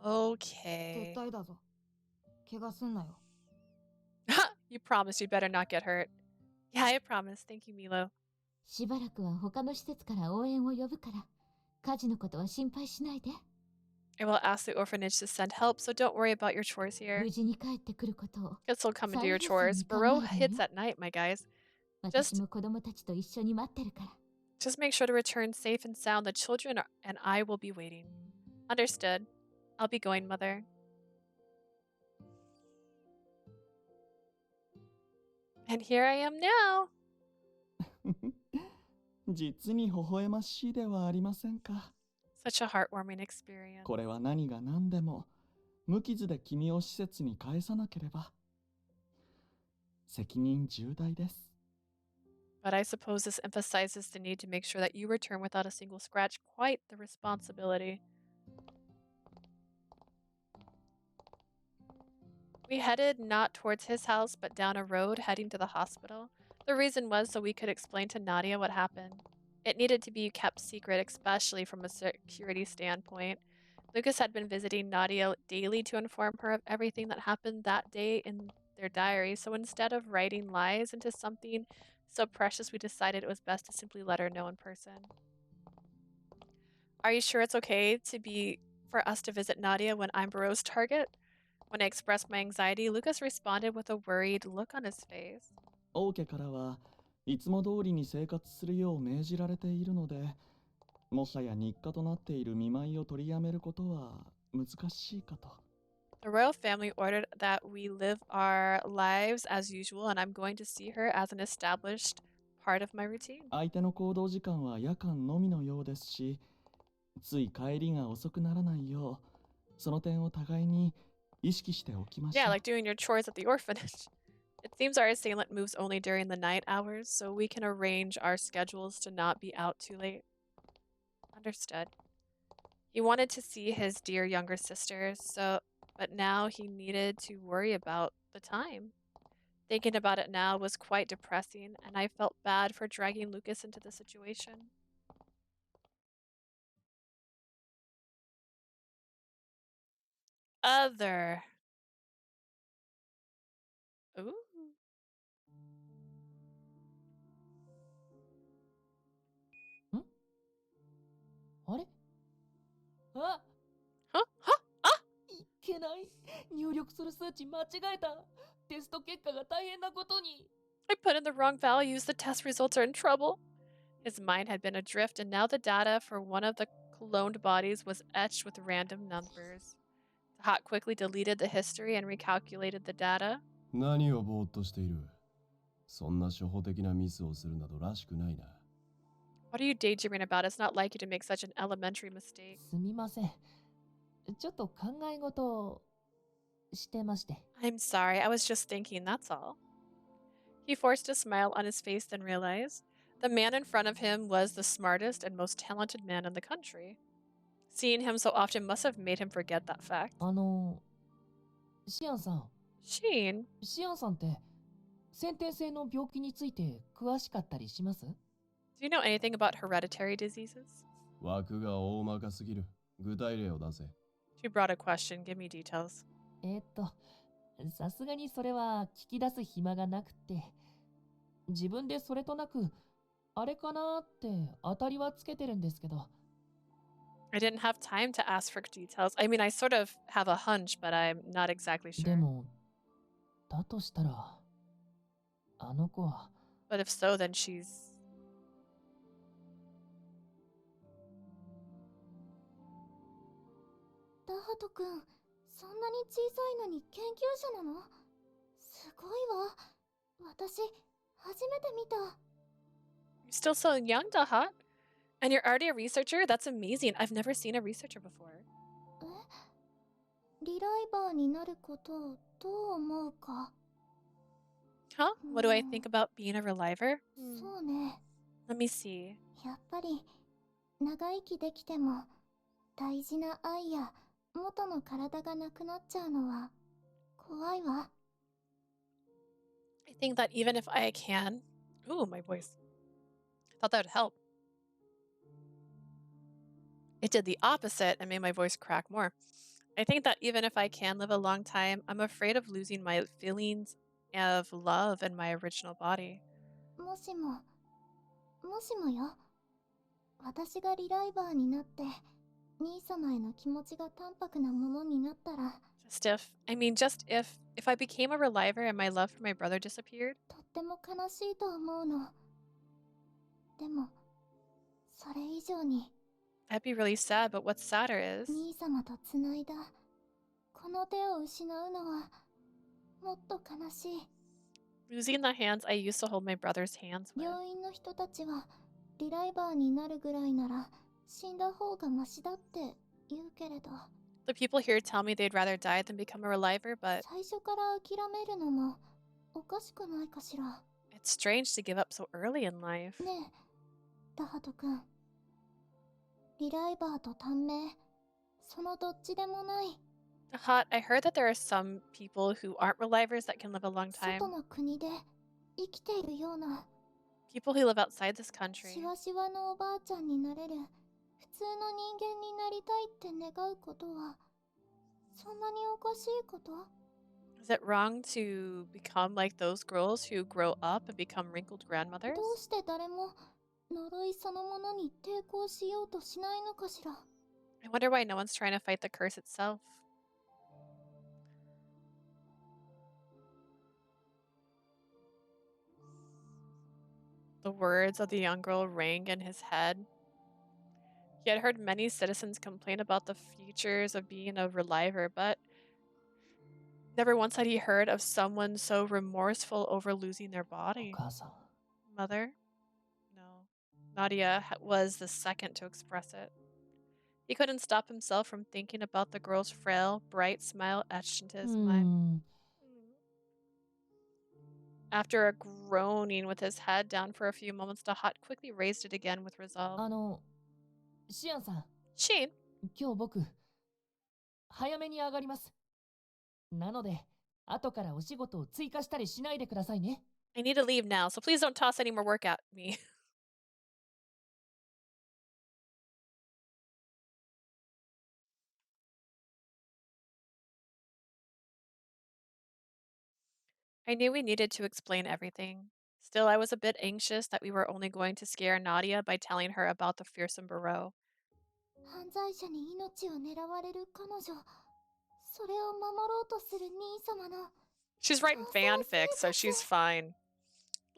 Okay. 絶対だぞ。怪我すんなよ。 You promised you'd better not get hurt. Yeah, I promise. Thank you, Milo. しばらくは他の施設から応援を呼ぶから、家事のことは心配しないで。 I will ask the orphanage to send help, so don't worry about your chores here. 無事に帰ってくることを。 Guess he'll come and do your 最優先 chores. に考え Barrow るのよ。 hits at night, my guys. 私も子供たちと一緒に待ってるから。 Just make sure to return safe and sound. The children and I will be waiting. Understood. I'll be going, Mother. And here I am now. 実に微笑ましいではありませんか。 Such a heartwarming experience. これは何が何でも無傷で君を施設に返さなければ責任重大です。 But I suppose this emphasizes the need to make sure that you return without a single scratch. Quite the responsibility. We headed not towards his house, but down a road heading to the hospital. The reason was so we could explain to Nadia what happened. It needed to be kept secret, especially from a security standpoint. Lucas had been visiting Nadia daily to inform her of everything that happened that day in their diary, so instead of writing lies into something so precious, we decided it was best to simply let her know in person. Are you sure it's okay for us to visit Nadia when I'm Barrow's target? When I expressed my anxiety, Lucas responded with a worried look on his face. 王家からはいつも通りに生活するよう命じられているので、もはや日課となっている見舞いを取りやめることは難しいかと。 The royal family ordered that we live our lives as usual, and I'm going to see her as an established part of my routine. 相手の行動時間は夜間のみのようですし、つい帰りが遅くならないよう、その点を互いに意識しておきましょう。 Yeah, like doing your chores at the orphanage. It seems our assailant moves only during the night hours, so we can arrange our schedules to not be out too late. Understood. He wanted to see his dear younger sister, but now he needed to worry about the time. Thinking about it now was quite depressing, and I felt bad for dragging Lucas into the situation. Other. Ooh. あれあ Huh? Huh? Ah! いけない。入力する数値間違えた。テスト結果が大変なことに。I put in the wrong values. The test results are in trouble. His mind had been adrift, and now the data for one of the cloned bodies was etched with random numbers. The Hawk quickly deleted the history and recalculated the data. 何をぼーっとしている。そんな初歩的なミスをするなどらしくないな。What are you daydreaming about? It's not like you to make such an elementary mistake. すみません。ちょっと考え事をしてまして。I'm sorry. I was just thinking, that's all. He forced a smile on his face, then realized the man in front of him was the smartest and most talented man in the country. Seeing him so often must have made him forget that fact. シアンさん。Sheen? シアンさんって、先天性の病気について詳しかったりします？ Do you know anything about hereditary diseases? 枠が大まかすぎる。具体例を出せ。 She brought a question. Give me details. さすがにそれは聞き出す暇がなくて、自分でそれとなく、あれかなって当たりはつけてるんですけど。I didn't have time to ask for details. I mean, I sort of have a hunch, but I'm not exactly で sure. も、だとしたら、あの子は。But if so, then she's... ダハトくん、そんなに小さいのに研究者なの？すごいわ。私、初めて見た。You're still so young, Dahat. And you're already a researcher? That's amazing. I've never seen a researcher before. リライバーになることをどう思うか。Huh? What do I think about being a reliver? そうね。Let me see. やっぱり、長生きできても、大事な愛や元の体がなくなっちゃうのは、怖いわ。I think that even if I can... Ooh, my voice. I thought that would help. It did the opposite and made my voice crack more. I think that even if I can live a long time, I'm afraid of losing my feelings of love in my original body. もしもよ。私がリライバーになって、兄様への気持ちが淡白なものになったら、just if I became a reliver and my love for my brother disappeared. とっても悲しいと思うの。でも、それ以上に、That'd be really sad, but what's sadder is... 兄様とつないだ、この手を失うのは、もっと悲しい。Losing the hands I used to hold my brother's hands with. 病院の人たちは、リライバーになるぐらいなら、死んだ方がマシだって言うけれど。The people here tell me they'd rather die than become a reliver, but... 最初から諦めるのも、おかしくないかしら。It's strange to give up so early in life. ねえ、ダハトくん。リライバーと短命、そのどっちでもない。Hot, I heard that there are some people who aren't relivers that can live a long time. 外の国で生きているような。People who live outside this country. しわしわのおばあちゃんになれる、普通の人間になりたいって願うことは、そんなにおかしいこと？ Is it wrong to become like those girls who grow up and become wrinkled grandmothers? どうして誰も呪いそのものに抵抗しようとしないのかしら。 I wonder why no one's trying to fight the curse itself. The words of the young girl rang in his head. He had heard many citizens complain about the features of being a reliver, but never once had he heard of someone so remorseful over losing their body. Mother? No. Nadia was the second to express it. He couldn't stop himself from thinking about the girl's frail, bright smile etched into his mind. After a groaning with his head down for a few moments, Dahat quickly raised it again with resolve. シアンさん。Sheen? 今日僕、早めに上がります。なので、後からお仕事を追加したりしないでくださいね。I need to leave now, so please don't toss any more work at me. I knew we needed to explain everything. Still, I was a bit anxious that we were only going to scare Nadia by telling her about the fearsome Barrow. 犯罪者に命を狙われる彼女、それを守ろうとする兄様の。 She's writing fanfic, so she's fine.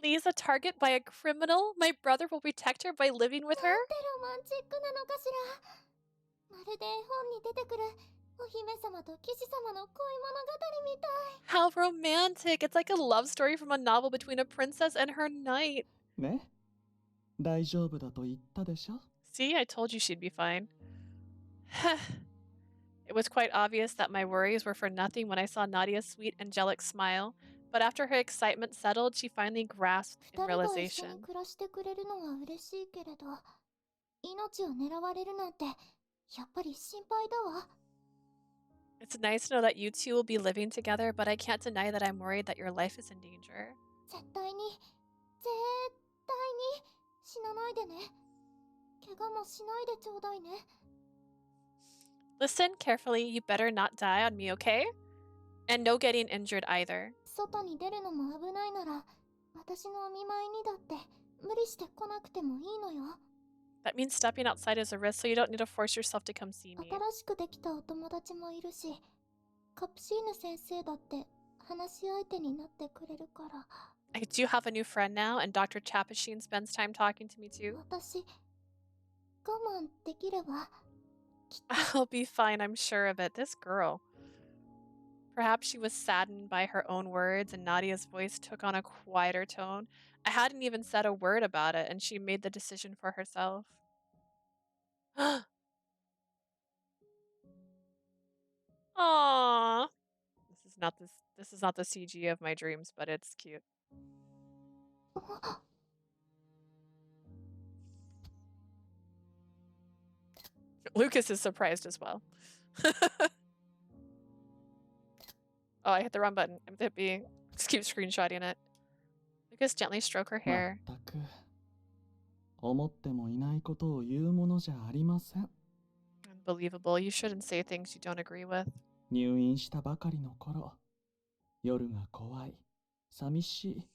Lee's a target by a criminal? My brother will protect her by living with her? なんてロマンチックなのかしら。まるで絵本に出てくるお姫様と騎士様の恋物語みたい。 How romantic! It's like a love story from a novel between a princess and her knight. ね、大丈夫だと言ったでしょ。 See, I told you she'd be fine. It was quite obvious that my worries were for nothing when I saw Nadia's sweet, angelic smile. But after her excitement settled, she finally grasped in 二人が一緒 realization. に暮らしてくれるのは嬉しいけれど、命を狙われるなんてやっぱり心配だわ。 It's nice to know that you two will be living together, but I can't deny that I'm worried that your life is in danger. 絶対に死なないでね。怪我もしないでちょうだいね。 Listen carefully, you better not die on me, okay? And no getting injured either. 外に出るのも危ないなら、私のお見舞いにだって無理して来なくてもいいのよ。That means stepping outside is a risk, so you don't need to force yourself to come see me. 新しくできたお友達もいるし、カプシーヌ先生だって話し相手になってくれるから。I do have a new friend now, and Dr. Chapashine spends time talking to me too. 私、我慢できれば。I'll be fine, I'm sure of it. This girl. Perhaps she was saddened by her own words, and Nadia's voice took on a quieter tone. I hadn't even said a word about it, and she made the decision for herself. Aww. This is not the CG of my dreams, but it's cute. Lucas is surprised as well. Oh, I hit the wrong button. I'm hit B. Just keep screenshotting it. Lucas gently stroked her hair. まったく思ってもいないことを言うものじゃありません。 Unbelievable. You shouldn't say things you don't agree with. 入院したばかりの頃、夜が怖い、寂しい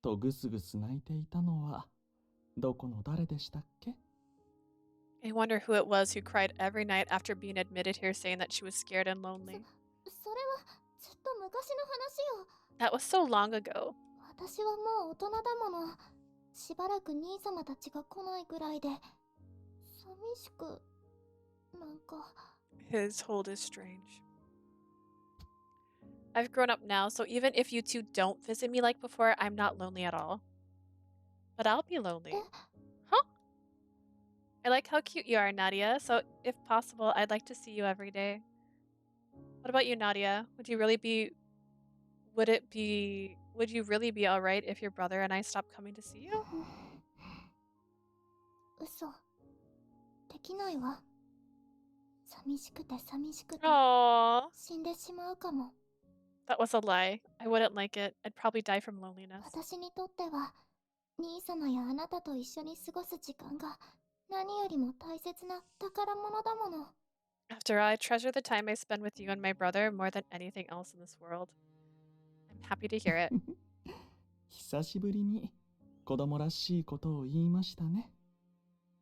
とぐすぐす泣いていたのはどこの誰でしたっけ？ I wonder who it was who cried every night after being admitted here saying that she was scared and lonely. それはずっと昔の話よ。That was so long ago. 私はもう大人だもの。しばらく兄様たちが来ないぐらいで、寂しく、なんか。His hold is strange. I've grown up now, so even if you two don't visit me like before, I'm not lonely at all. But I'll be lonely. Huh? I like how cute you are, Nadia, so if possible, I'd like to see you every day. What about you, Nadia? Would you really be alright if your brother and I stopped coming to see you? 嘘。できないわ。寂しくて寂しくて。 Aww. 死んでしまうかも。 That was a lie. I wouldn't like it. I'd probably die from loneliness. 私にとっては、兄様やあなたと一緒に過ごす時間が何よりも大切な宝物だもの。 After all, I treasure the time I spend with you and my brother more than anything else in this world. I'm happy to hear it. 久しぶりに子供らしいことを言いましたね。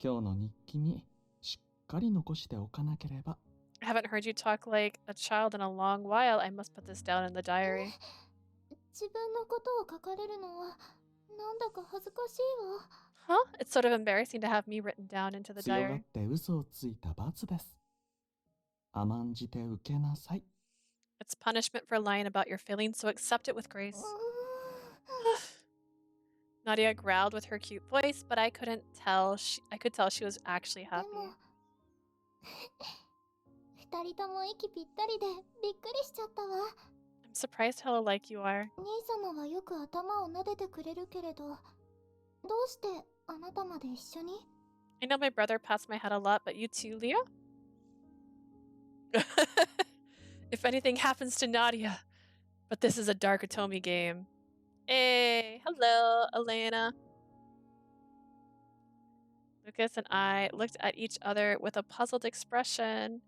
今日の日記にしっかり残しておかなければ。 I haven't heard you talk like a child in a long while. I must put this down in the diary. 自分のことを書かれるのはなんだか恥ずかしいわ。 Huh? It's sort of embarrassing to have me written down into the 強がっ diary. て嘘をついた罰です。甘んじて受けなさい。 It's punishment for lying about your feelings, so accept it with grace. Nadia growled with her cute voice, but I could tell she was actually で happy. も二人とも息ぴったりでびっくりしちゃったわ。 I'm surprised how alike you are. 兄様はよく頭を撫でてくれるけれど、どうしてあなたまで一緒に？ I know my brother pats my head a lot, but you too, Leah? If anything happens to Nadia. But this is a Dark Atomi game. Hey, hello, Elena. Lucas and I looked at each other with a puzzled expression.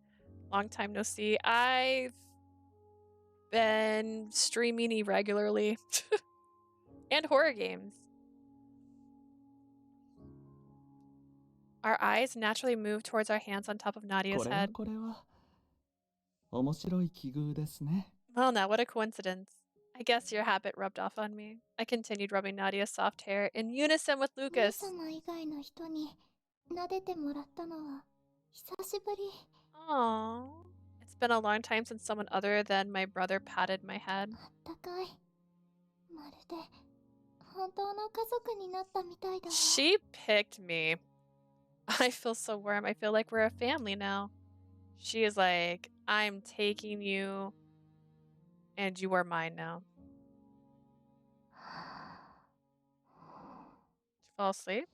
Long time no see. I've been streaming irregularly. And horror games. Our eyes naturally moved towards our hands on top of Nadia's head. これは面白い奇遇ですね。 Well, now, what a coincidence. I guess your habit rubbed off on me. I continued rubbing Nadia's soft hair in unison with 兄 Lucas. 様以外の人に撫でてもらったのは久しぶり。 Aww. It's been a long time since someone other than my brother patted my head. あったかい。まるで本当の家族になったみたいだわ。 She picked me. I feel so warm. I feel like we're a family now. She is like, I'm taking you, and you are mine now. Did you fall asleep?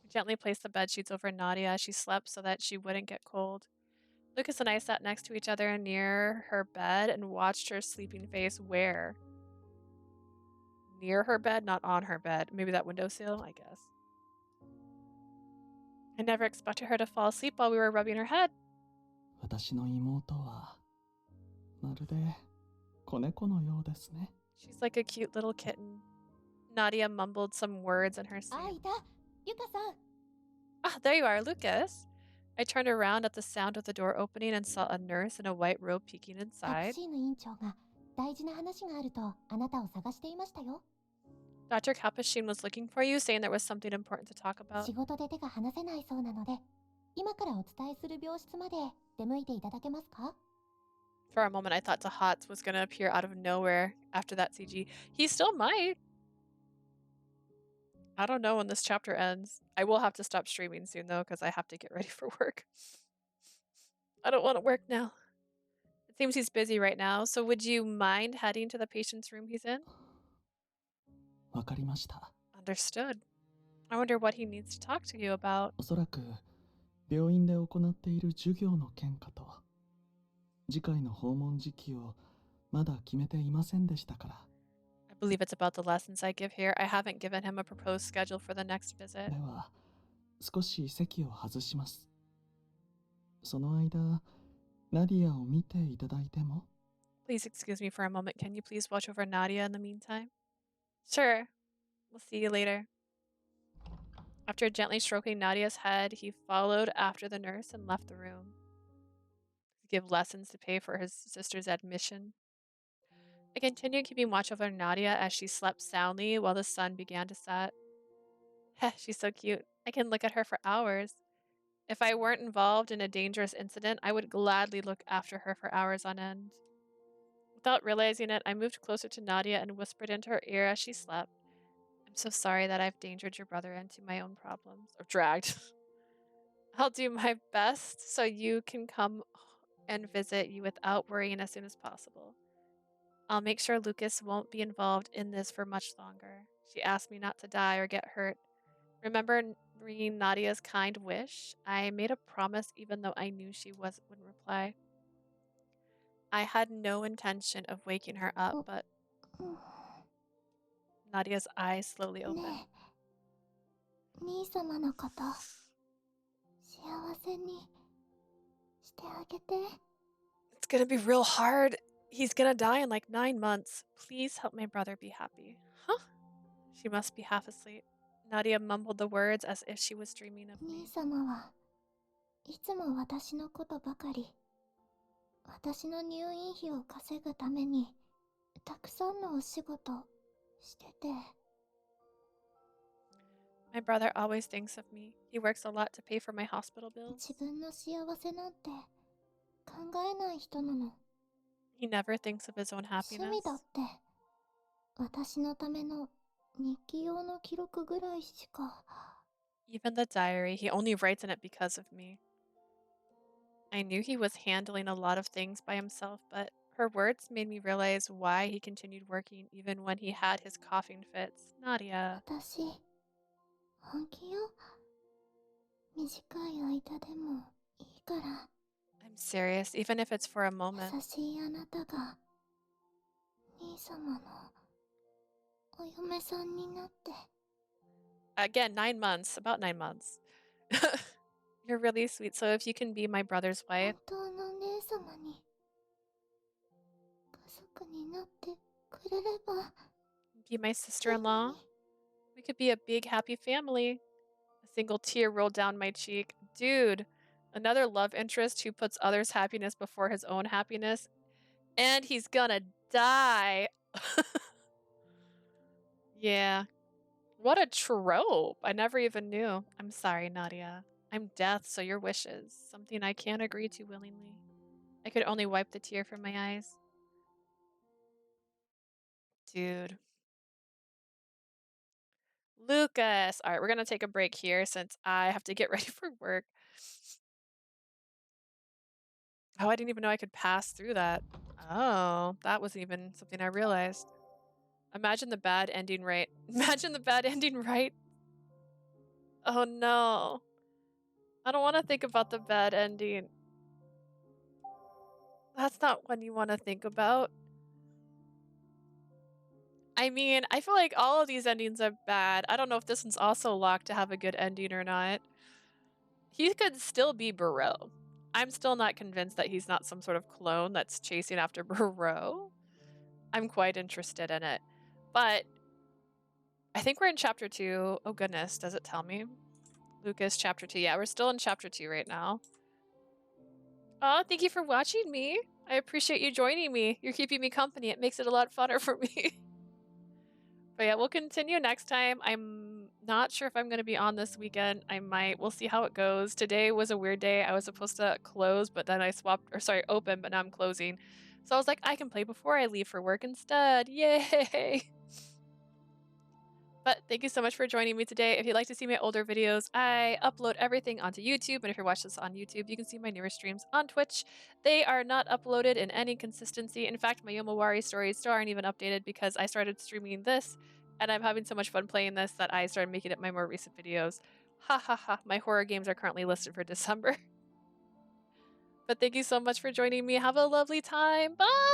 I gently placed the bed sheets over Nadia as she slept so that she wouldn't get cold. Lucas and I sat next to each other near her bed and watched her sleeping face. Where? Near her bed, not on her bed. Maybe that windowsill, I guess. I never expected her to fall asleep while we were rubbing her head. 私の妹はまるで子猫のようですね。 She's like a cute little kitten. Nadia mumbled some words in her sleep. あ、いた。ゆかさん。 Ah, there you are, Lucas. I turned around at the sound of the door opening and saw a nurse in a white robe peeking カプ inside. シーヌ院長が大事な話があるとあなたを探していましたよ。 Dr. Capuchin was looking for you, saying there was something important to talk about. 仕事で手が離せないそうなので、今からお伝えする病室まで出向いていただけますか？ For a moment, I thought Tahat was going to appear out of nowhere after that CG. He still might. I don't know when this chapter ends. I will have to stop streaming soon, though, because I have to get ready for work. I don't want to work now. It seems he's busy right now, so would you mind heading to the patient's room he's in? わかりました。 Understood. I wonder what he needs to talk to you about. おそらく病院で行っている授業の件かと。次回の訪問時期をまだ決めていませんでしたから。 I believe it's about the lessons I give here. I haven't given him a proposed schedule for the next visit. では少し席を外します。その間、ナディアを見ていただいても？ Please excuse me for a moment. Can you please watch over Nadia in the meantime? Sure. We'll see you later. After gently stroking Nadia's head, he followed after the nurse and left the room. To give lessons to pay for his sister's admission. I continued keeping watch over Nadia as she slept soundly while the sun began to set. Heh, she's so cute. I can look at her for hours. If I weren't involved in a dangerous incident, I would gladly look after her for hours on end. Without realizing it, I moved closer to Nadia and whispered into her ear as she slept. I'm so sorry that I've dangered your brother into my own problems. Or dragged. I'll do my best so you can come and visit you without worrying as soon as possible. I'll make sure Lucas won't be involved in this for much longer. She asked me not to die or get hurt. Remembering Nadia's kind wish, I made a promise even though I knew she wouldn't reply. I had no intention of waking her up, but Nadia's eyes slowly opened. ねえ、兄様のこと幸せにしてあげて。 It's gonna be real hard. He's gonna die in like 9 months. Please help my brother be happy. Huh? She must be half asleep. Nadia mumbled the words as if she was dreaming of me. 兄様はいつも私のことばかり。私の入院費を稼ぐためにたくさんのお仕事してて。 My brother always thinks of me. He works a lot to pay for my hospital bills. 自分の幸せなんて考えない人なの。 He never thinks of his own 趣 happiness. 味だって私のための日記用の記録ぐらいしか。 Even the diary, he only writes in it because of me. I knew he was handling a lot of things by himself, but her words made me realize why he continued working even when he had his coughing fits. Nadia. 私本気よ。短い間でもいいから。 I'm serious, even if it's for a moment. 優しいあなたが兄様のお嫁さんになって。 Again, 9 months, about 9 months. You're really sweet, so if you can be my brother's 本 wife, 当の姉様に家族になってくれれば。 be my sister-in-law, we could be a big happy family. A single tear rolled down my cheek. Dude, another love interest who puts others' happiness before his own happiness. And he's gonna die. Yeah. What a trope. I never even knew. I'm sorry, Nadia. I'm death, so your wishes. Something I can't agree to willingly. I could only wipe the tear from my eyes. Dude. Lucas. All right, we're going to take a break here since I have to get ready for work. Oh, I didn't even know I could pass through that. Oh, that wasn't even something I realized. Imagine the bad ending, right? Imagine the bad ending, right? Oh no. I don't want to think about the bad ending. That's not one you want to think about. I mean, I feel like all of these endings are bad. I don't know if this one's also locked to have a good ending or not. He could still be Barrow. I'm still not convinced that he's not some sort of clone that's chasing after Barrow. I'm quite interested in it. But I think we're in chapter 2. Oh goodness, does it tell me? Lucas, chapter 2. Yeah, we're still in chapter 2 right now. Oh, thank you for watching me. I appreciate you joining me. You're keeping me company. It makes it a lot funner for me. But yeah, we'll continue next time. I'm not sure if I'm going to be on this weekend. I might. We'll see how it goes. Today was a weird day. I was supposed to close, but then I open, but now I'm closing. So I was like, I can play before I leave for work instead. Yay! But thank you so much for joining me today. If you'd like to see my older videos, I upload everything onto YouTube. And if you're watching this on YouTube, you can see my newer streams on Twitch. They are not uploaded in any consistency. In fact, my Yomawari stories still aren't even updated because I started streaming this and I'm having so much fun playing this that I started making it my more recent videos. Ha ha ha. My horror games are currently listed for December. But thank you so much for joining me. Have a lovely time. Bye!